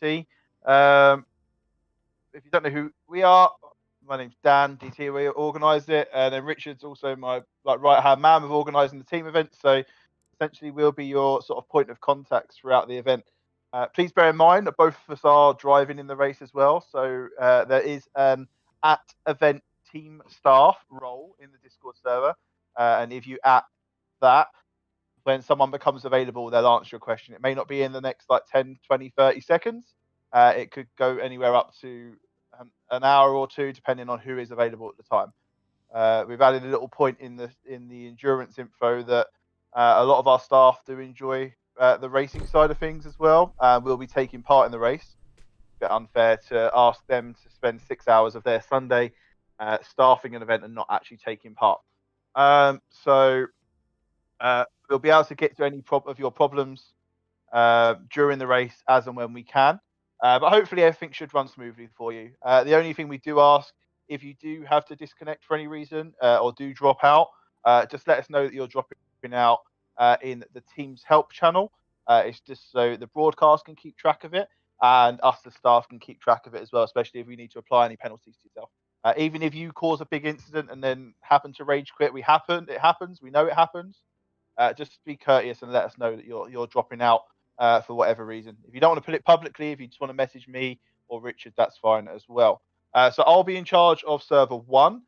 DT. Um, if you don't know who we are, my name's Dan. DT, we organised it, and then Richard's also my right hand man with organising the team event. So essentially, we'll be your sort of point of contacts throughout the event. Please bear in mind that both of us are driving in the race as well. So there is an at event team staff role in the Discord server, and if you at that, when someone becomes available, they'll answer your question. It may not be in the next 10, 20, 30 seconds. It could go anywhere up to an hour or two, depending on who is available at the time. We've added a little point in the endurance info that a lot of our staff do enjoy the racing side of things as well. We'll be taking part in the race. A bit unfair to ask them to spend 6 hours of their Sunday staffing an event and not actually taking part. So we'll be able to get to any of your problems during the race as and when we can. But hopefully everything should run smoothly for you. The only thing we do ask, if you do have to disconnect for any reason or do drop out, just let us know that you're dropping out in the team's help channel. It's just so the broadcast can keep track of it and us, the staff, can keep track of it as well, especially if we need to apply any penalties to yourself. Even if you cause a big incident and then happen to rage quit, it happens. We know it happens. Just be courteous and let us know that you're dropping out for whatever reason. If you don't want to put it publicly, if you just want to message me or Richard, that's fine as well. So I'll be in charge of server 1.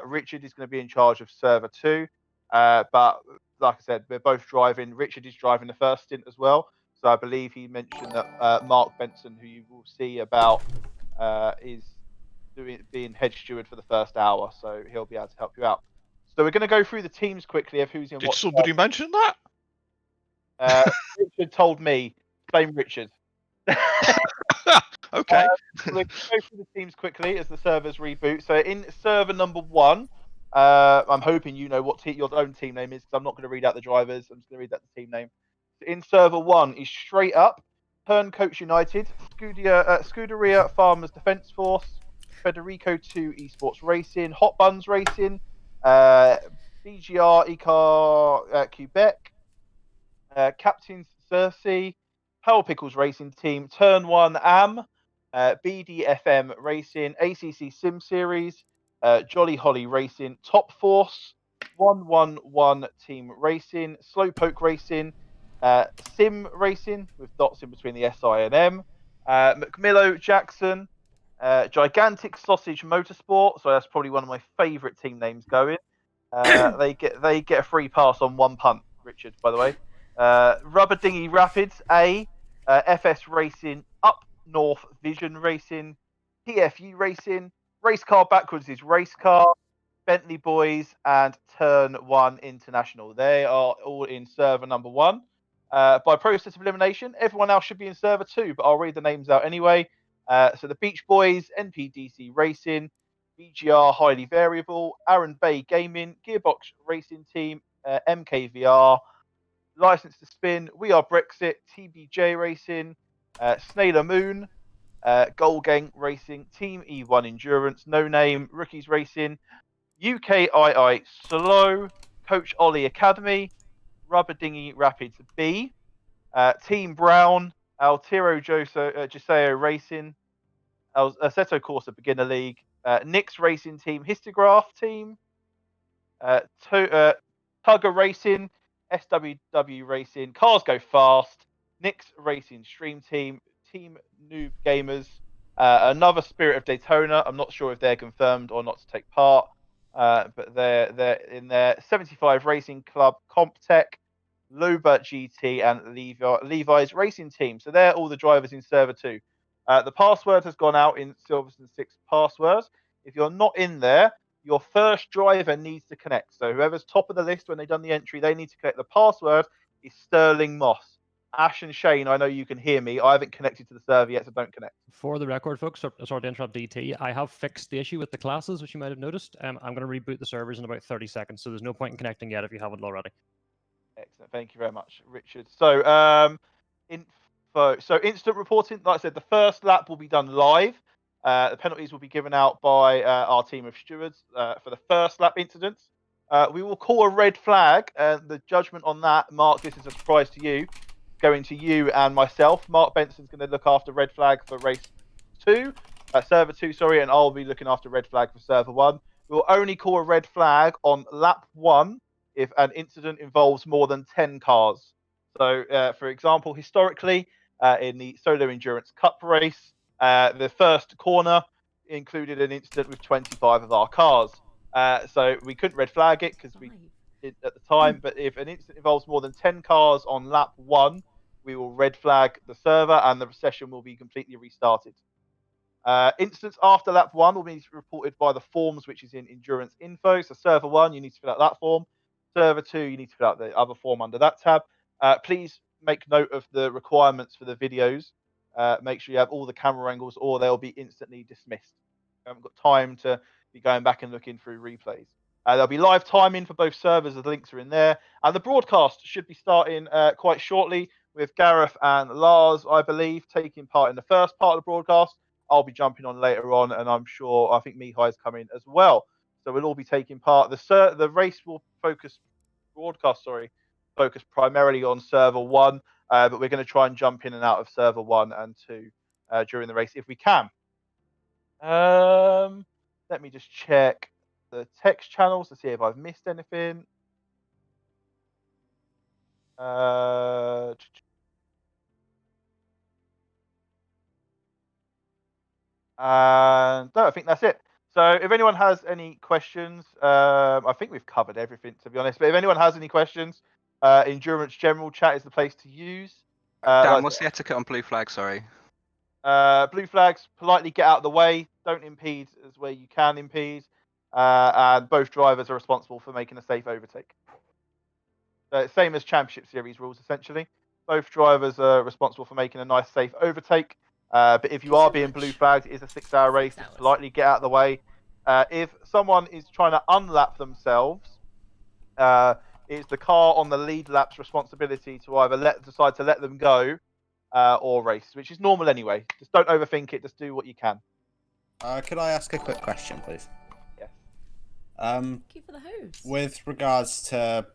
Richard is going to be in charge of server 2. But like I said, we're both driving. Richard is driving the first stint as well. So I believe he mentioned that Mark Benson, who you will see about, is being head steward for the first hour. So he'll be able to help you out. So we're going to go through the teams quickly of who's in Did what. somebody mention that? Richard told me. Blame Richard. Okay. We're going to go through the teams quickly as the servers reboot. So in server number 1, I'm hoping you know what your own team name is, because I'm not going to read out the drivers. I'm just going to read out the team name. So in server 1 is Straight Up, Turncoats United, Scuderia Farmers Defence Force, Federico 2 Esports Racing, Hot Buns Racing, BGR Icar Quebec, Captains Cersei, Power Pickles Racing Team, Turn 1 AM, BDFM Racing, ACC Sim Series, Jolly Holly Racing, Top Force, 111 Team Racing, Slowpoke Racing, Sim Racing with dots in between the SI and M, McMillo Jackson, Gigantic Sausage Motorsport. So that's probably one of my favourite team names going. They get a free pass on one punt, Richard, by the way. Rubber Dinghy Rapids, FS Racing, Up North Vision Racing, TFU Racing, Race Car Backwards is Race Car, Bentley Boys, and Turn 1 International. They are all in server number 1. By process of elimination, everyone else should be in server 2, but I'll read the names out anyway. So the Beach Boys, NPDC Racing, BGR Highly Variable, Aaron Bay Gaming, Gearbox Racing Team, MKVR, License to Spin, We Are Brexit, TBJ Racing, Snailer Moon, Goal Gang Racing, Team E1 Endurance, No Name, Rookies Racing, UKII Slow, Coach Ollie Academy, Rubber Dinghy Rapids B, Team Brown, Altiro Joseo Racing, Assetto Corsa Beginner League, Nix Racing Team, Histograph Team, Tugger Racing, SWW Racing, Cars Go Fast, Nix Racing Stream Team, Team Noob Gamers, another Spirit of Daytona. I'm not sure if they're confirmed or not to take part, but they're in their 75 Racing Club, CompTech, Loba GT, and Levi's Racing Team. So they're all the drivers in server 2. The password has gone out in Silverstone 6 passwords. If you're not in there, your first driver needs to connect. So whoever's top of the list when they've done the entry, they need to connect. The password is Sterling Moss. Ash and Shane, I know you can hear me. I haven't connected to the server yet, so don't connect. For the record, folks, sorry to interrupt DT, I have fixed the issue with the classes, which you might have noticed. I'm going to reboot the servers in about 30 seconds, so there's no point in connecting yet if you haven't already. Excellent. Thank you very much, Richard. So, so instant reporting, like I said, the first lap will be done live. The penalties will be given out by our team of stewards for the first lap incidents. We will call a red flag, and the judgment on that, Mark, this is a surprise to you. going to you and myself. Mark Benson's going to look after red flag for race 2, server 2, sorry, and I'll be looking after red flag for server 1. We'll only call a red flag on lap 1 if an incident involves more than 10 cars. So, for example, historically, in the Solo Endurance Cup race, the first corner included an incident with 25 of our cars. So we couldn't red flag it because we did at the time. But if an incident involves more than 10 cars on lap 1, we will red flag the server and the session will be completely restarted. Incidents after lap 1 will be reported by the forms which is in Endurance Info. So server 1, you need to fill out that form. Server 2, you need to fill out the other form under that tab. Please make note of the requirements for the videos. Make sure you have all the camera angles or they'll be instantly dismissed. We haven't got time to be going back and looking through replays. There'll be live timing for both servers, the links are in there. And the broadcast should be starting quite shortly with Gareth and Lars, I believe, taking part in the first part of the broadcast. I'll be jumping on later on, and I'm sure I think Mihai's coming as well. So we'll all be taking part. The race will focus primarily on server 1, but we're going to try and jump in and out of server 1 and 2 during the race if we can. Let me just check the text channels to see if I've missed anything. And no, I think that's it. So if anyone has any questions, I think we've covered everything, to be honest. But if anyone has any questions, Endurance General chat is the place to use. Dan, what's the etiquette on blue flag? Sorry. Blue flags, politely get out of the way. Don't impede as where you can impede. And both drivers are responsible for making a safe overtake. Same as Championship Series rules, essentially. Both drivers are responsible for making a nice, safe overtake. But if you are being blue flagged, it is a 6-hour race. Just politely get out of the way. If someone is trying to unlap themselves, it's the car on the lead lap's responsibility to either decide to let them go or race, which is normal anyway. Just don't overthink it. Just do what you can. Could I ask a quick question, please? Yes. Thank you for the host. With regards to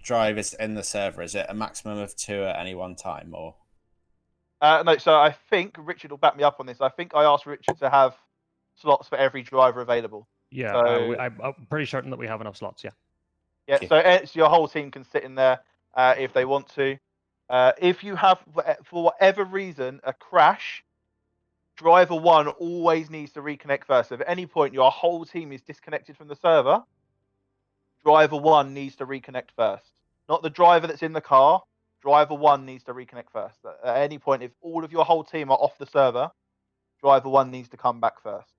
drivers in the server, is it a maximum of 2 at any one time, or? No, so I think Richard will back me up on this. I think I asked Richard to have slots for every driver available. Yeah, So, I'm pretty certain that we have enough slots. Yeah. Yeah, so your whole team can sit in there if they want to. If you have, for whatever reason, a crash, driver 1 always needs to reconnect first. So if at any point your whole team is disconnected from the server, driver 1 needs to reconnect first. Not the driver that's in the car. Driver 1 needs to reconnect first. At any point, if all of your whole team are off the server, driver 1 needs to come back first.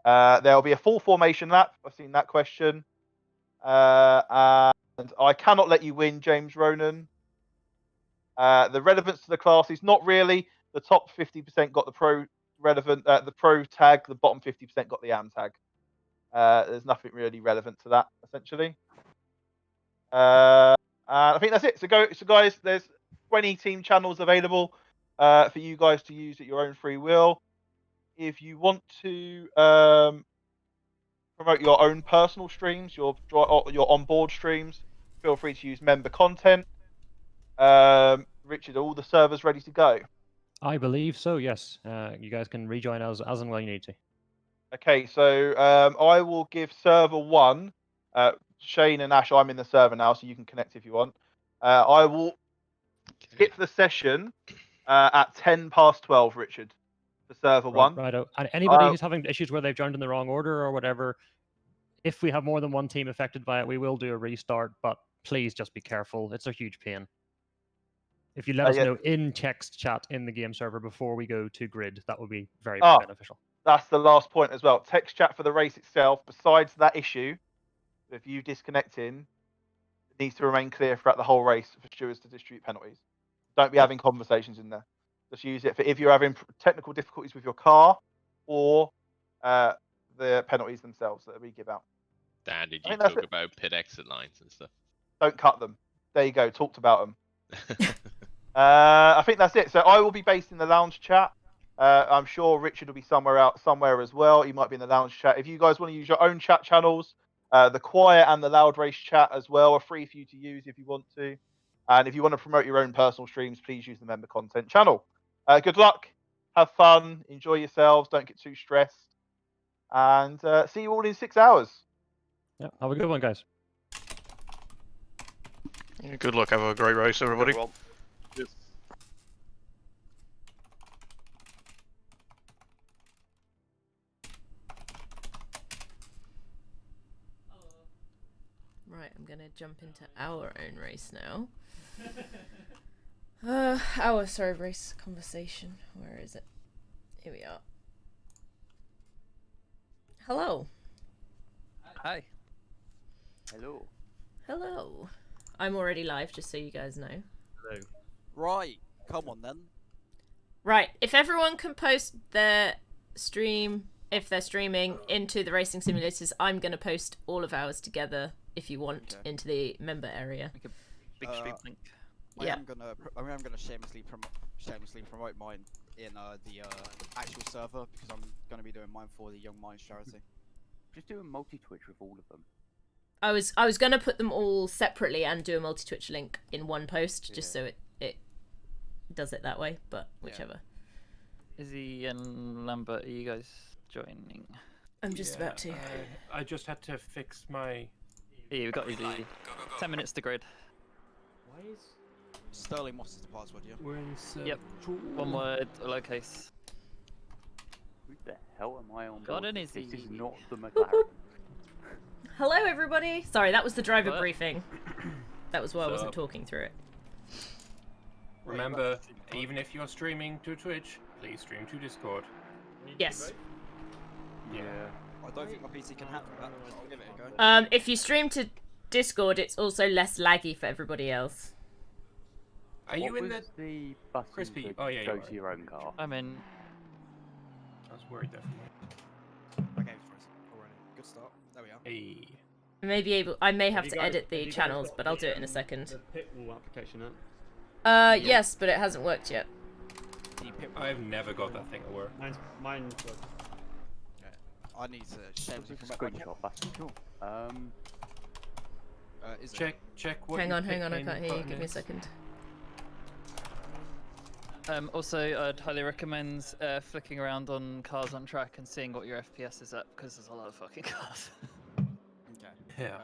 There'll be a full formation lap. I've seen that question. And I cannot let you win, James Ronan. The relevance to the class is not really. The top 50% got the pro relevant, the pro tag. The bottom 50% got the am tag. There's nothing really relevant to that, essentially. I think that's it. So guys, there's 20 team channels available for you guys to use at your own free will. If you want to promote your own personal streams, your onboard streams, feel free to use member content. Richard, are all the servers ready to go? I believe so. Yes. You guys can rejoin as and when you need to. Okay, so I will give server 1. Shane and Ash, I'm in the server now, so you can connect if you want. I will skip the session at 12:10, Richard, for server 1. Right. And anybody who's having issues where they've joined in the wrong order or whatever, if we have more than one team affected by it, we will do a restart. But please just be careful. It's a huge pain. If you let us know in text chat in the game server before we go to grid, that would be very beneficial. That's the last point as well. Text chat for the race itself, besides that issue, if you disconnecting, it needs to remain clear throughout the whole race for stewards to distribute penalties. Don't be having conversations in there. Just use it for if you're having technical difficulties with your car or the penalties themselves that we give out. Dan, did you talk about pit exit lines and stuff? Don't cut them. There you go. Talked about them. I think that's it. So I will be based in the lounge chat. I'm sure Richard will be somewhere as well. He might be in the lounge chat. If you guys want to use your own chat channels, the quiet and the loud race chat as well are free for you to use if you want to. And if you want to promote your own personal streams, please use the member content channel. Good luck, have fun, enjoy yourselves, don't get too stressed, and see you all in 6 hours. Yeah, have a good one, guys. Yeah, good luck. Have a great race, everybody. Right, I'm gonna jump into our own race now. Race conversation. Where is it? Here we are. Hello. Hi. Hello. Hello. I'm already live, just so you guys know. Hello. Right, come on then. Right, if everyone can post their stream, if they're streaming, into the racing simulators, I'm gonna post all of ours together, if you want, into the member area. Make a big stream link. I am gonna shamelessly promote mine in the actual server because I'm gonna be doing mine for the Young Minds charity. Just do a multi-twitch with all of them. I was gonna put them all separately and do a multi-twitch link in one post, just so it does it that way, but whichever. Izzy and Lambert, are you guys joining? I'm just about to. I just had to fix my... Yeah, we got Izzy. 10 minutes to grid. Why is... Sterling Moss is the password, yeah? We're in Yep. One word, lowercase. Who the hell am I on board? Got an Izzy. This is not the McLaren. Hello, everybody. Sorry, that was the driver What? briefing. That was why I wasn't talking through it. Remember, even if you're streaming to Twitch, please stream to Discord. Yes. Yeah. I don't think my PC can handle that. I'll give it a go. If you stream to Discord, it's also less laggy for everybody else. Are you in the button Crispy? to Oh yeah, go to your own car? I'm in. I was worried definitely. Okay, already. Good start. There we are. Hey. I may have to edit the channels, but I'll do it in a second. The Pitbull application up. Yes, but it hasn't worked yet. I've never got that thing to work. Mine's good. I need to shamelessly promote my Screenshot button. Cool. is it? Check what. Hang on, I picking can't hear you. button Give me a is. second. Also, I'd highly recommend flicking around on cars on track and seeing what your FPS is at, because there's a lot of fucking cars. Okay. Yeah.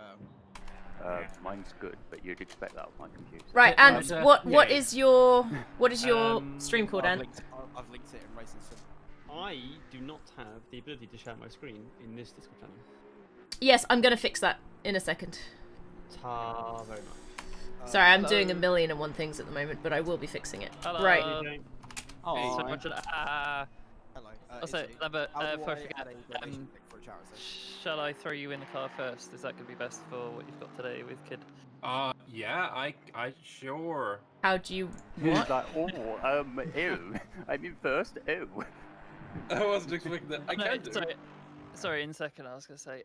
Mine's good, but you'd expect that of my computer. Right, Yeah, and yeah. what is your stream called, I've Ant? linked it in Racing Sim. I do not have the ability to share my screen in this Discord channel. Yes, I'm gonna fix that in a second. Ta very much. Sorry, I'm doing a million and one things at the moment, but I will be fixing it. Hello. Right. Oh, so much. Hello. Also, Izzy, Lambert, how do before I I forget, add a donation link for a charity? shall I throw you in the car first? Is that going to be best for what you've got today with Kid? Yeah, I sure. How do you He's what? like, ew. I'm in first, ew. I wasn't expecting that. I No, can do. sorry, in second I was going to say,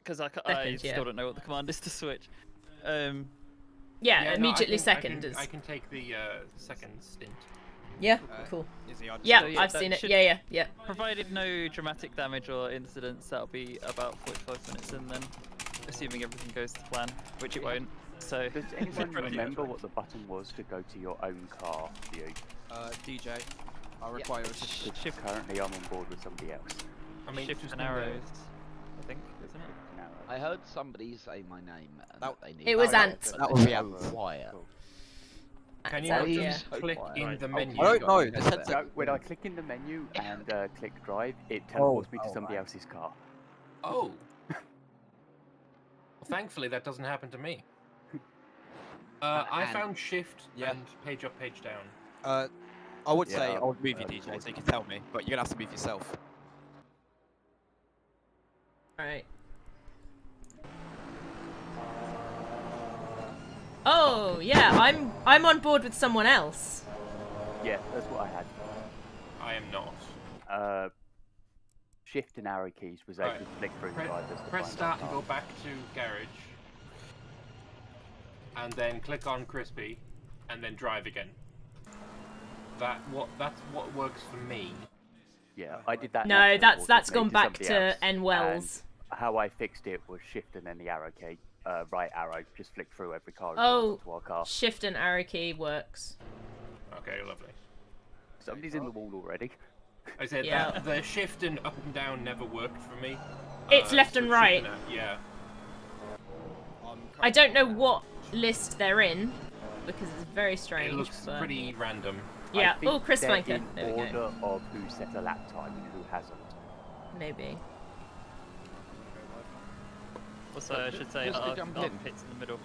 because I Second, still yeah. don't know what the command is to switch. Yeah, No, immediately I second is. I can take the second stint. Yeah, cool. Izzy, I just Yeah, So, yeah, I've that seen it. should- Yeah. Provided no dramatic damage or incidents, that'll be about 45 minutes, and then assuming everything goes to plan, which it won't. So, Does anyone remember what the button was to go to your own car view? DJ, I require assistance. shift, Currently, I'm on board with somebody else. I mean, shift just and arrows, I think, isn't it? Now, I heard somebody say my name. And That- they It was needed Ant. but That they would be were Ant. Quiet. cool. Can you So, not yeah. just click in the Oh, menu? I don't know. You The got headset. So when I click in the menu and click drive, it teleports me to somebody else's car. Oh. Well, thankfully, that doesn't happen to me. I And- found shift Yeah. and page up, page down. I would Yeah, say I would move you, that's DJ, so awesome. you can tell me, but you're gonna have to move yourself. Right. Oh yeah, I'm on board with someone else. Yeah, that's what I had. I am not. Shift and arrow keys was able to flick through Pre- drivers to press find start our and car. go back to garage. And then click on Crispy, and then drive again. That's what works for me. Yeah, I did that. No, and that that's teleported gone me back somebody to else. N Wells. And how I fixed it was shift and then the arrow key, right arrow. Just flick through every car. Oh, to our car. shift and arrow key works. Okay, lovely. Somebody's in the wall already. I said Yeah. that the shift and up and down never worked for me. It's left so and right. Yeah. I don't know what list they're in because it's very strange. It looks but... pretty random. Yeah. I think Oh, Chris they're Flanker. in There we order go. of who set a lap time and who hasn't. Maybe. Also, I should say, Just to our jump in. pit's in the middle.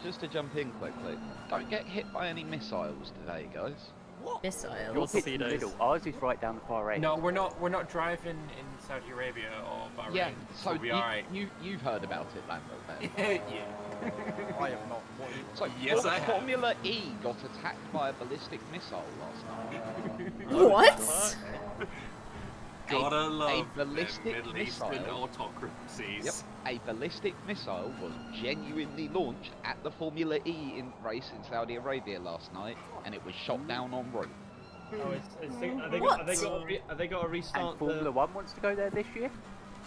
Just to jump in quickly, don't get hit by any missiles today, guys. What? Missiles. Your pit's in the middle. Ours is right down the far end. No, we're not driving in Saudi Arabia or Bahrain. Yeah, so we'll be alright. you've heard about it, Lando. Yeah. I have not. So Yes, I have. Formula E got attacked by a ballistic missile last night. What? Gotta a love ballistic Middle missile. Eastern autocracies. Yep, a ballistic missile was genuinely launched at the Formula E race in Saudi Arabia last night, and it was shot down en route. Oh, have they got to restart And Formula 1 wants to go there this year?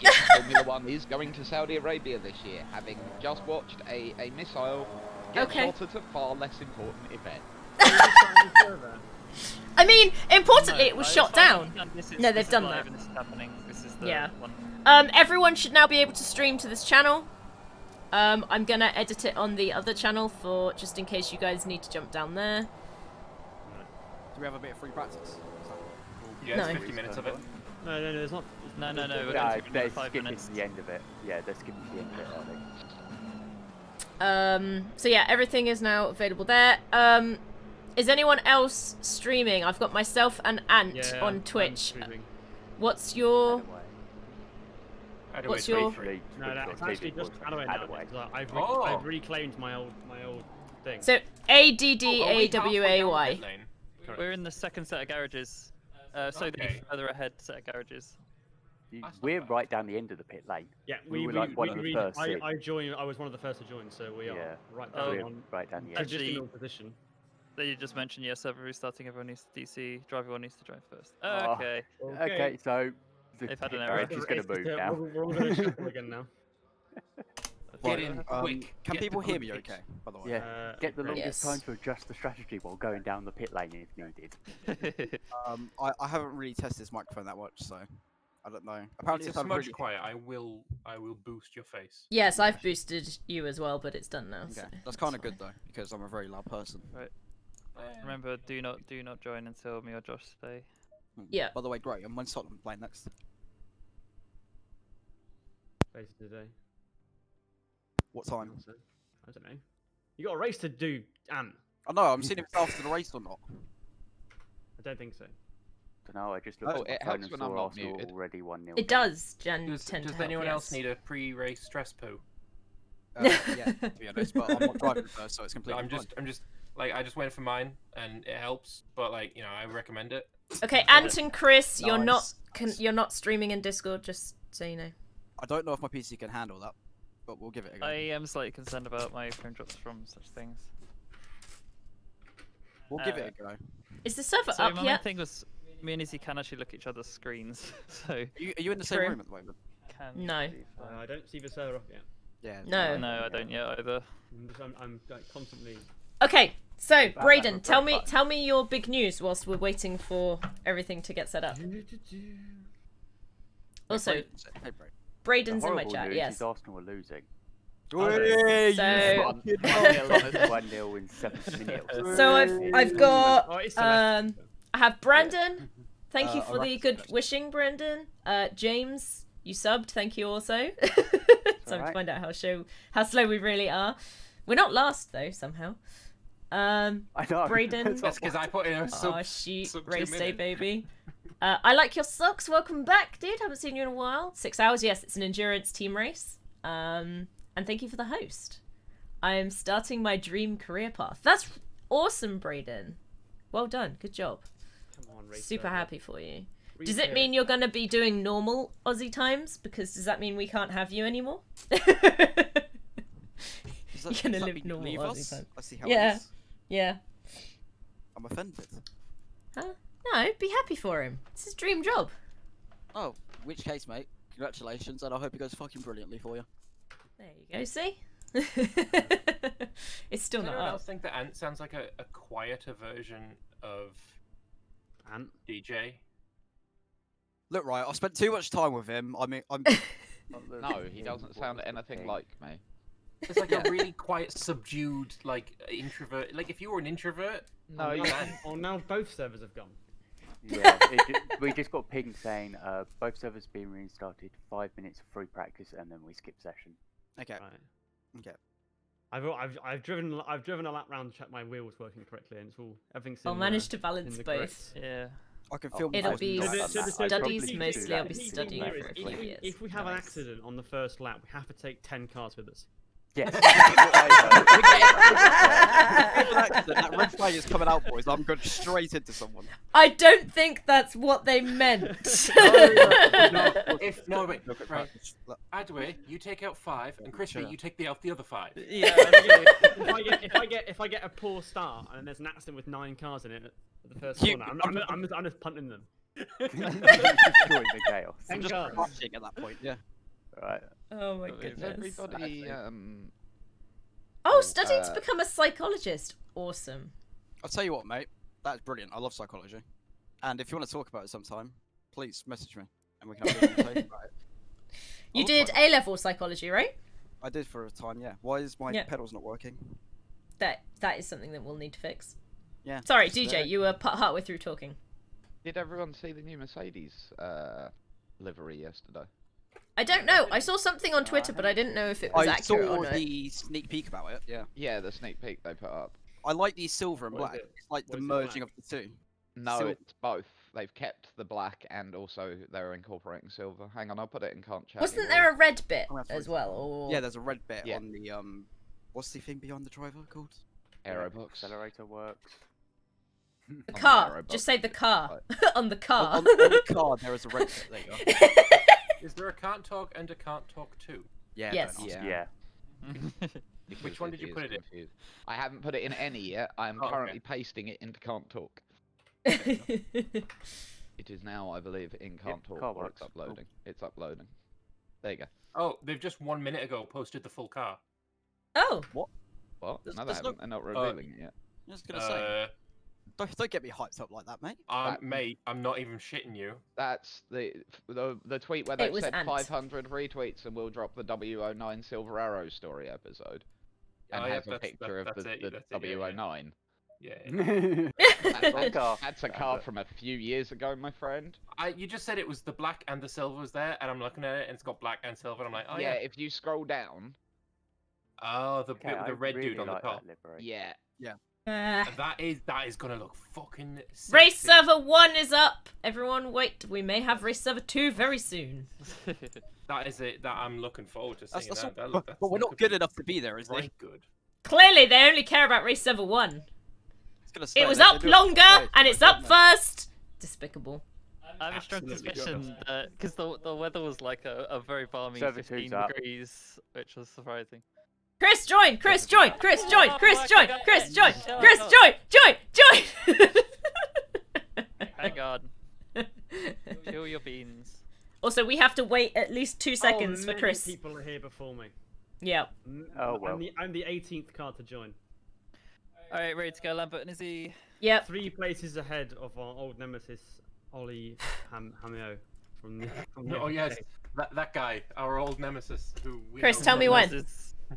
Yes, Formula 1 is going to Saudi Arabia this year, having just watched a missile get Okay. shot at a far less important event. I mean, importantly, it was No, shot it's fine. down. This is- No, this they've is done live that. and this is happening. This is the Yeah. one. Everyone should now be able to stream to this channel. I'm gonna edit it on the other channel for just in case you guys need to jump down there. Do we have a bit of free practice? Yeah, No. it's 50 minutes of it. No, there's not. No, we're No, going to they're 5 skipping minutes. to the end of it. Yeah, they're skipping to the end of it, aren't they? So yeah, everything is now available there. Is anyone else streaming? I've got myself and Ant Yeah, on I'm Twitch. streaming. What's your... What's your... No, it's actually just Adaway now. because I've reclaimed my old thing. So, ADDAWAY. We're in the second set of garages. So the further ahead set of garages. We're right down the end of the pit lane. Yeah, we were like one of the first. I joined. I was one of the first to join, so we are right down we're on right down the end. Actually, position. that you just mentioned, yes, server restarting. Everyone needs to DC. Driver needs to drive first. Oh, Okay. Okay, so the They've had an pit error. garage is going to move now. We're all going to shuffle again now. Get in quick. Can Get people the hear good me bits. okay, by the way? Yeah, get the longest Yes. time to adjust the strategy while going down the pit lane if needed. I haven't really tested this microphone that much, so I don't know. Apparently It's it's a smudge really quiet. I will boost your face. Yes, I've boosted you as well, but it's done now. Okay, So that's kind of good though, because I'm a very loud person. Right. Remember, do not join until me or Josh say. Yeah. By the way, great. I'm when Scotland playing next. Race today. What time? I don't know. You got a race to do, Ant. I know. I'm seeing if it's after the race or not. I don't think so. Don't know. I just looked Oh, at my it phone helps and when saw I'm not Arsenal muted. already 1-0. It does, Jen. Does tend to help, anyone else yes. need a pre-race stress poo? Yeah, to be honest, but I'm not driving first, so it's completely. I'm just like I just went for mine and it helps, but like I recommend it. Okay, Ant and Chris, you're Nice. you're not streaming in Discord, just so you know. I don't know if my PC can handle that, but we'll give it a go. I am slightly concerned about my frame drops from such things. We'll give it a go. Is the server So up my main yet? thing was, me and Izzy can actually look at each other's screens. So Are you in the same True. room at the moment? can No. be fine. I don't see the server up yet. Yeah. No. No, I don't yet either. I'm like, constantly. Okay, so Brayden, tell me your big news whilst we're waiting for everything to get set up. Also, Hey, Bray. Brayden's in my horrible chat. news Yes. is Arsenal are losing. Hey, So- you fucking bastard. 1-0 in 7 minutes. So I've got Oh, it's I have Brandon. Thank you I'll for the write good this. wishing, Brandon. James, you subbed. Thank you also. So to alright. find out how slow we really are. We're not last though somehow. I know. Braden. That's because I put in a sub. Oh shoot, sub 2 race day minutes. baby. I like your socks. Welcome back, dude. Haven't seen you in a while. 6 hours. Yes, it's an endurance team race. And thank you for the host. I'm starting my dream career path. That's awesome, Brayden. Well done. Good job. Come on, race Super server. happy for you. Read Does it here. mean you're going to be doing normal Aussie times? Because does that mean we can't have you anymore? Does You're does gonna that live mean normal leave Aussie us? time. I see how Yeah. it is. Yeah. I'm offended. Huh? No, be happy for him. It's his dream job. Oh, which case, mate? Congratulations, and I hope it goes fucking brilliantly for you. There you go. See, it's still Does not anyone up. else think that Ant sounds like a quieter version of Ant? DJ? Look, right, I spent too much time with him. I mean, I'm. No, he doesn't sound anything like me. It's like a really quiet, subdued, like introvert. Like if you were an introvert. No, you can't. Oh, now both servers have gone. Yeah, we just got ping saying both servers being restarted. 5 minutes of free practice, and then we skip session. Okay. Right. Okay. I've driven a lap round to check my wheels working correctly, and it's all everything's. I'll manage to balance in the both. Yeah. I can feel. It'll be So studies mostly. I'll be studying for a few years. If we have an accident on the first lap, we have to take 10 cars with us. Yes. That red flag is coming out, boys. I'm going straight into someone. I don't think that's what they meant. Wait, right. Adway, you take out 5, and Crispy, you take out the other 5. Yeah. If I get a poor start and there's an accident with 9 cars in it at the first corner, I'm just punting them. Destroying the chaos. I'm just crashing at that point. Yeah. Right. Oh my Is goodness. everybody Oh, studying to become a psychologist. Awesome. I'll tell you what, mate. That's brilliant. I love psychology. And if you want to talk about it sometime, please message me, and we can have a conversation about it. You did A-level psychology, right? I did for a time, yeah. Why is my pedals not working? That is something that we'll need to fix. Yeah. Sorry, DJ, you were halfway through talking. Did everyone see the new Mercedes livery yesterday? I don't know. I saw something on Twitter, but I didn't know if it was accurate or not. I saw the sneak peek about it, yeah. Yeah, the sneak peek they put up. I like the silver and black. It's like the merging of the two. No, it's both. They've kept the black and also they're incorporating silver. Hang on, I'll put it in can't chat. Wasn't there a red bit as well? Or... Yeah, there's a red bit on the what's the thing behind the driver called? Aerobox. Accelerator works. The car. Just say the car. On the car. On the car, there is a red bit. There you go. Is there a can't talk and a can't talk 2? Yeah. Yes. Yeah. Which one did you put it in? I haven't put it in any yet. I am currently pasting it into can't talk. It is now, I believe, in can't talk. Or it's uploading. It's uploading. There you go. Oh, they've just 1 minute ago posted the full car. Oh. What? What? No, they haven't. They're not revealing it yet. I was gonna say. Don't get me hyped up like that, mate. Mate, I'm not even shitting you. That's the tweet where they said 500 retweets and we'll drop the W09 Silver Arrow story episode. And has a picture of the W09. Yeah. That's a car from a few years ago, my friend. You just said it was the black and the silver was there, and I'm looking at it, and it's got black and silver, and I'm like, oh yeah. If you scroll down. Oh, the red dude on the top. Yeah. Yeah. That is gonna look fucking sexy. Race server 1 is up. Everyone, wait. We may have race server 2 very soon. That is it. That I'm looking forward to seeing. But we're not good enough to be there, is right? Good. Clearly, they only care about race server 1. It was up longer, and it's up first. Despicable. I have a strong suspicion that because the weather was like a very balmy 15 degrees, which was surprising. Chris, join! Chris, join! Chris, join! Chris, join! Chris, join! Chris, join! Join! Hang on. Chill your beans. Also, we have to wait at least 2 seconds for Chris. People are here before me. Yeah. Oh well. I'm the 18th car to join. Alright, ready to go, Lambert and Izzy? Yep. 3 places ahead of our old nemesis, Ollie Hamio. From oh yes, that guy, our old nemesis. Who we Chris, tell me when.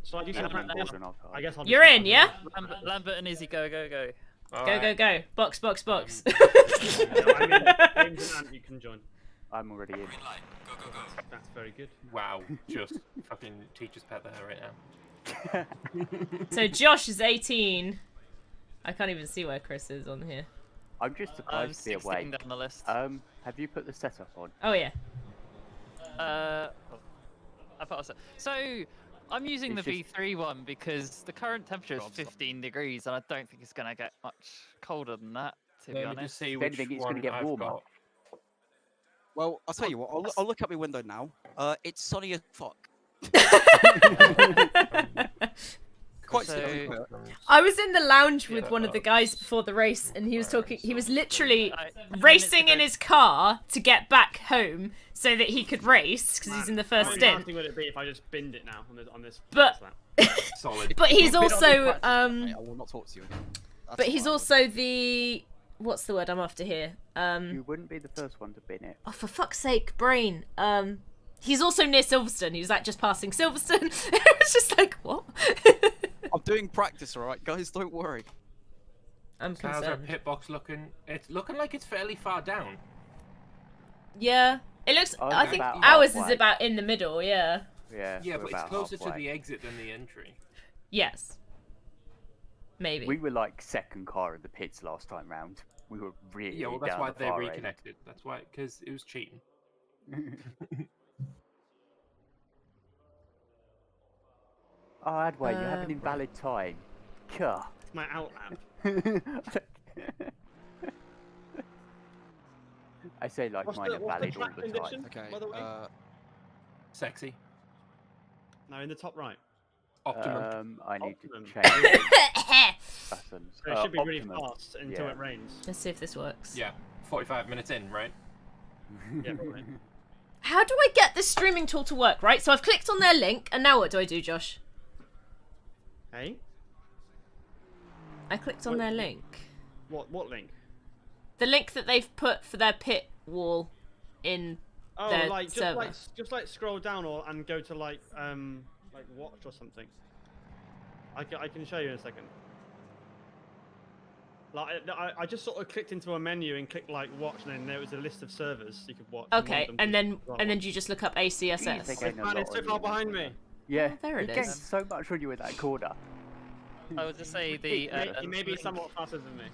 So I do some practice. I guess I'll You're in, yeah? Lambert and Izzy, go. Go. Box. I mean, James and Ant, you can join. I'm already in. That's very good. Wow, just fucking teacher's pet there right now. So Josh is 18. I can't even see where Chris is on here. I'm just surprised to be awake. Down the list. Have you put the setup on? Oh yeah. I put a set. So I'm using the V3 one because the current temperature is 15 degrees, and I don't think it's gonna get much colder than that. To be honest, If anything, it's gonna get warmer. Well, I'll tell you what. I'll look out my window now. It's sunny as fuck. quite So- simple. I was in the lounge with one of the guys before the race, and he was talking. He was literally racing in his car to get back home so that he could race because he's in the first How stint. embarrassing would it be if I just binned it now on this? But Solid. but he's Bit on also practice, mate, I will not talk to you again. That's but he's fine. also the what's the word I'm after here? You wouldn't be the first one to bin it. Oh, for fuck's sake, brain. He's also near Silverstone. He was like just passing Silverstone. It was just like what? I'm doing practice, alright, guys. Don't worry. I'm So how's our concerned. pit box looking? It's looking like it's fairly far down. Yeah, it looks. Oh, I it's think about ours is halfway. about in the middle. Yeah. Yeah. Yeah, we're but it's about closer to halfway. the exit than the entry. Yes. Maybe. We were like second car in the pits last time round. We were really Yeah, well, that's down why the they far reconnected. That's why, because it was cheating. end. Oh, Adway, you have an invalid time. Gah. It's my out lap. I say like What's mine the- are what's the valid all track the condition? time. Okay. By the way? Sexy. No, in the top right. Optimum. I need Optimum. to change buttons. So it should be really Optimum. fast until it rains. Let's see if this works. Yeah, 45 minutes in, right? Yeah, probably. How do I get this streaming tool to work? Right. So I've clicked on their link, and now what do I do, Josh? Hey? I clicked on their link. What link? The link that they've put for their pit wall in Oh, their like server. just like scroll down and go to like watch or something. I can show you in a second. Like I just sort of clicked into a menu and clicked like watch, and then there was a list of servers you could watch. Okay, and then you just look up ACSS. Man, it's so far behind me. Yeah, there it you gained is. so much when you were in that corner. I would just say the He may be somewhat faster than me.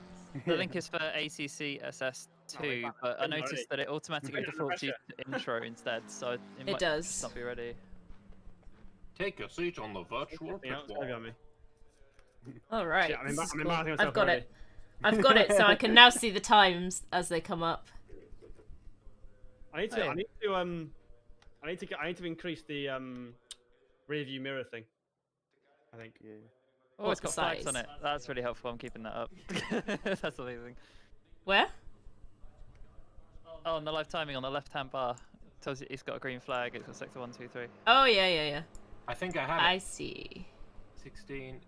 the link is for ACCSS2, but I noticed that it automatically defaults you to intro instead, so it might does. just not be ready. Take a seat on the virtual pit wall. All right. Shit, I'm this is embarrassing cool. myself I've got already. it. I've got it, so I can now see the times as they come up. I need to. Oh, yeah. I need to increase the rear view mirror thing. I think. Yeah. Oh, it's got What's flags the on size? it. That's really helpful. I'm keeping that up. That's amazing. Where? Oh, on the live timing on the left-hand bar, it tells you it's got a green flag. It's got sector 1, 2, 3. Oh yeah. I think I have I it. see. 16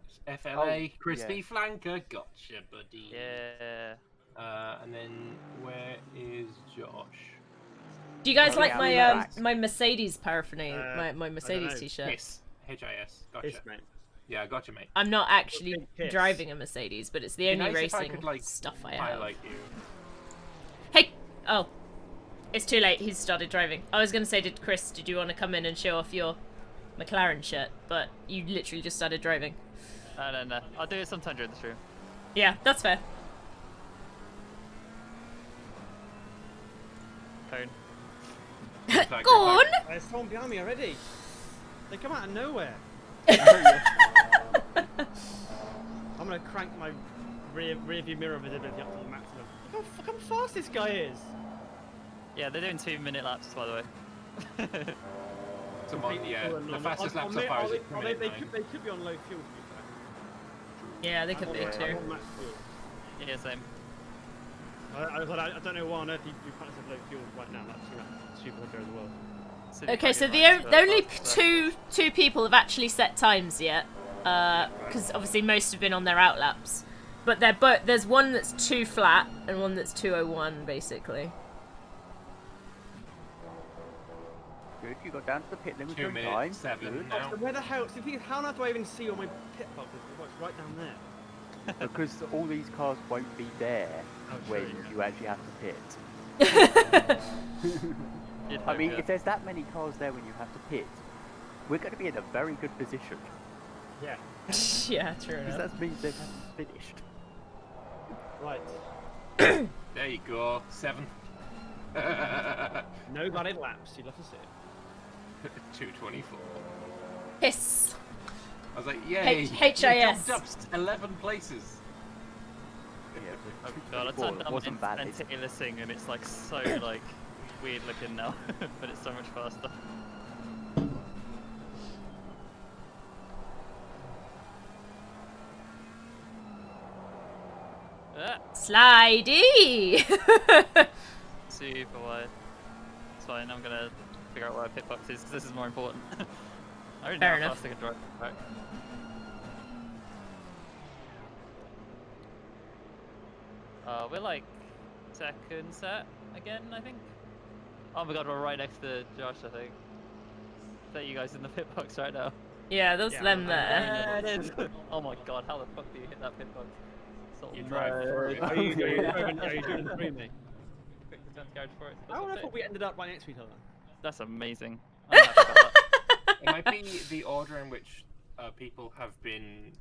FLA, Oh, crispy yeah. flanker, gotcha, buddy. Yeah. And then where is Josh? Do you guys Oh, like yeah, my relax. my Mercedes paraphernalia, my I Mercedes don't know. t-shirt? Hiss. H-I-S. Gotcha. Yes, mate. Yeah, gotcha, mate. I'm not actually Big piss. driving a Mercedes, but it's the Be only nice if I racing could, like, stuff I have. highlight you. Hey! Oh. It's too late. He's started driving. I was going to say, did you want to come in and show off your McLaren shirt? But you literally just started driving. No. I'll do it sometime during the stream. Yeah, that's fair. Cone. Go on! There's someone behind me already. They come out of nowhere. I'm gonna crank my rear view mirror visibility up to the maximum. Look how fast this guy is. Yeah, they're doing 2-minute laps, by the way. Yeah, the fastest laps They, so far is a they, minute they, nine. could, they could be on low fuel. To be Yeah, they fair. could be I'm on- too. I'm on max fuel. Yeah, same. I don't know why on earth you practice low fuel right now. That's super hot there in the world. Okay, so the only two people have actually set times yet, because obviously most have been on their outlaps. But there's one that's 2 flat and one that's 2:01 basically. Good, you got down to the pit limit 2 on minutes, time. 7 Good. now. So where the hell? So how do I even see all my pit box? It's right down there. Because all these cars won't be there Oh, when true, yeah. you actually have to pit. You'd I hope, mean, yeah. if there's that many cars there when you have to pit, we're going to be in a very good position. Yeah. Yeah, true Because enough. that means they haven't finished. Right. There you go, 7. No valid laps. You'd love to see it. 224. Hiss. I was like, yay! HIS. You jumped up 11 places. Yeah, Oh the god, I 24 turned down wasn't my valid. anti-aliasing and it's like so like weird looking now, but it's so much faster. Slidey! Super wide. It's fine, I'm gonna figure out where pit box is, because this is more important. I already know Fair how enough. fast I can drive back. We're like second set again, I think. Oh my god, we're right next to Josh, I think. Is that you guys in the pit box right now? Yeah, there's them there. Yeah, it is. Oh my god, how the fuck do you hit that pit box? You drive through it. Are you doing it through me? Quick, return to garage for it. I would have thought we ended up right next to each other. That's amazing. I'm happy about that. It might be the order in which people have been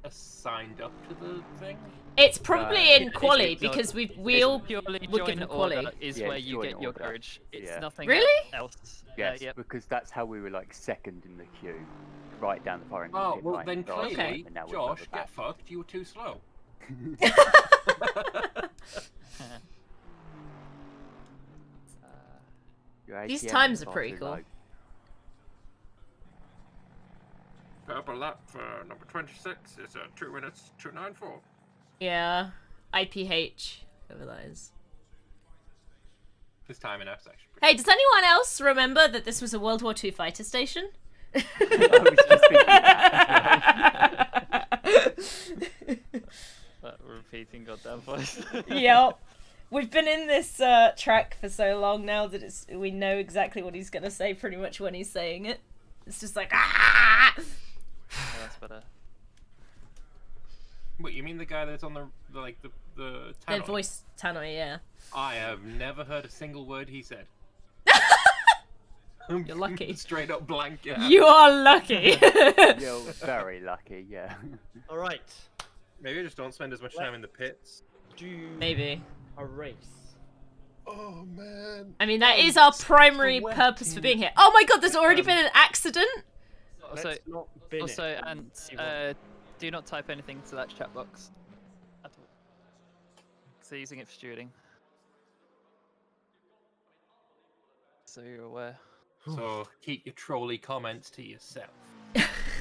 assigned up to the thing. It's probably in It's quali not- because we it's all purely were join given order quali. is Yeah, where it's you join get your order. courage. It's Yeah. nothing Really? else. Yes, Yep. because that's how we were like second in the queue, right down the far end. Oh, of the well line then last clearly, time, and now we're Josh, further get back. fucked, you were too slow. Your These ATM times are far pretty too cool. low. Purple lap for number 26 is 2 minutes 294. Yeah, IPH, whoever that is. This time in F section. Hey, does anyone else remember that this was a World War II fighter station? That repeating goddamn voice. Yep. We've been in this track for so long now that we know exactly what he's gonna say pretty much when he's saying it. It's just like ah. Oh, that's better. Wait, you mean the guy that's on the The tannoy? voice tannoy, yeah. I have never heard a single word he said. You're lucky. Straight up blank. Yeah. You are lucky. You're very lucky, yeah. All right. Maybe I just don't spend as much time in the pits. Maybe. A race. Oh man. I mean, that is our primary purpose for being here. Oh my god, there's already been an accident. Also, Let's not bin also, it. and do not type anything to that chat box at all. So using it for stewarding. So you're aware. So keep your trolley comments to yourself.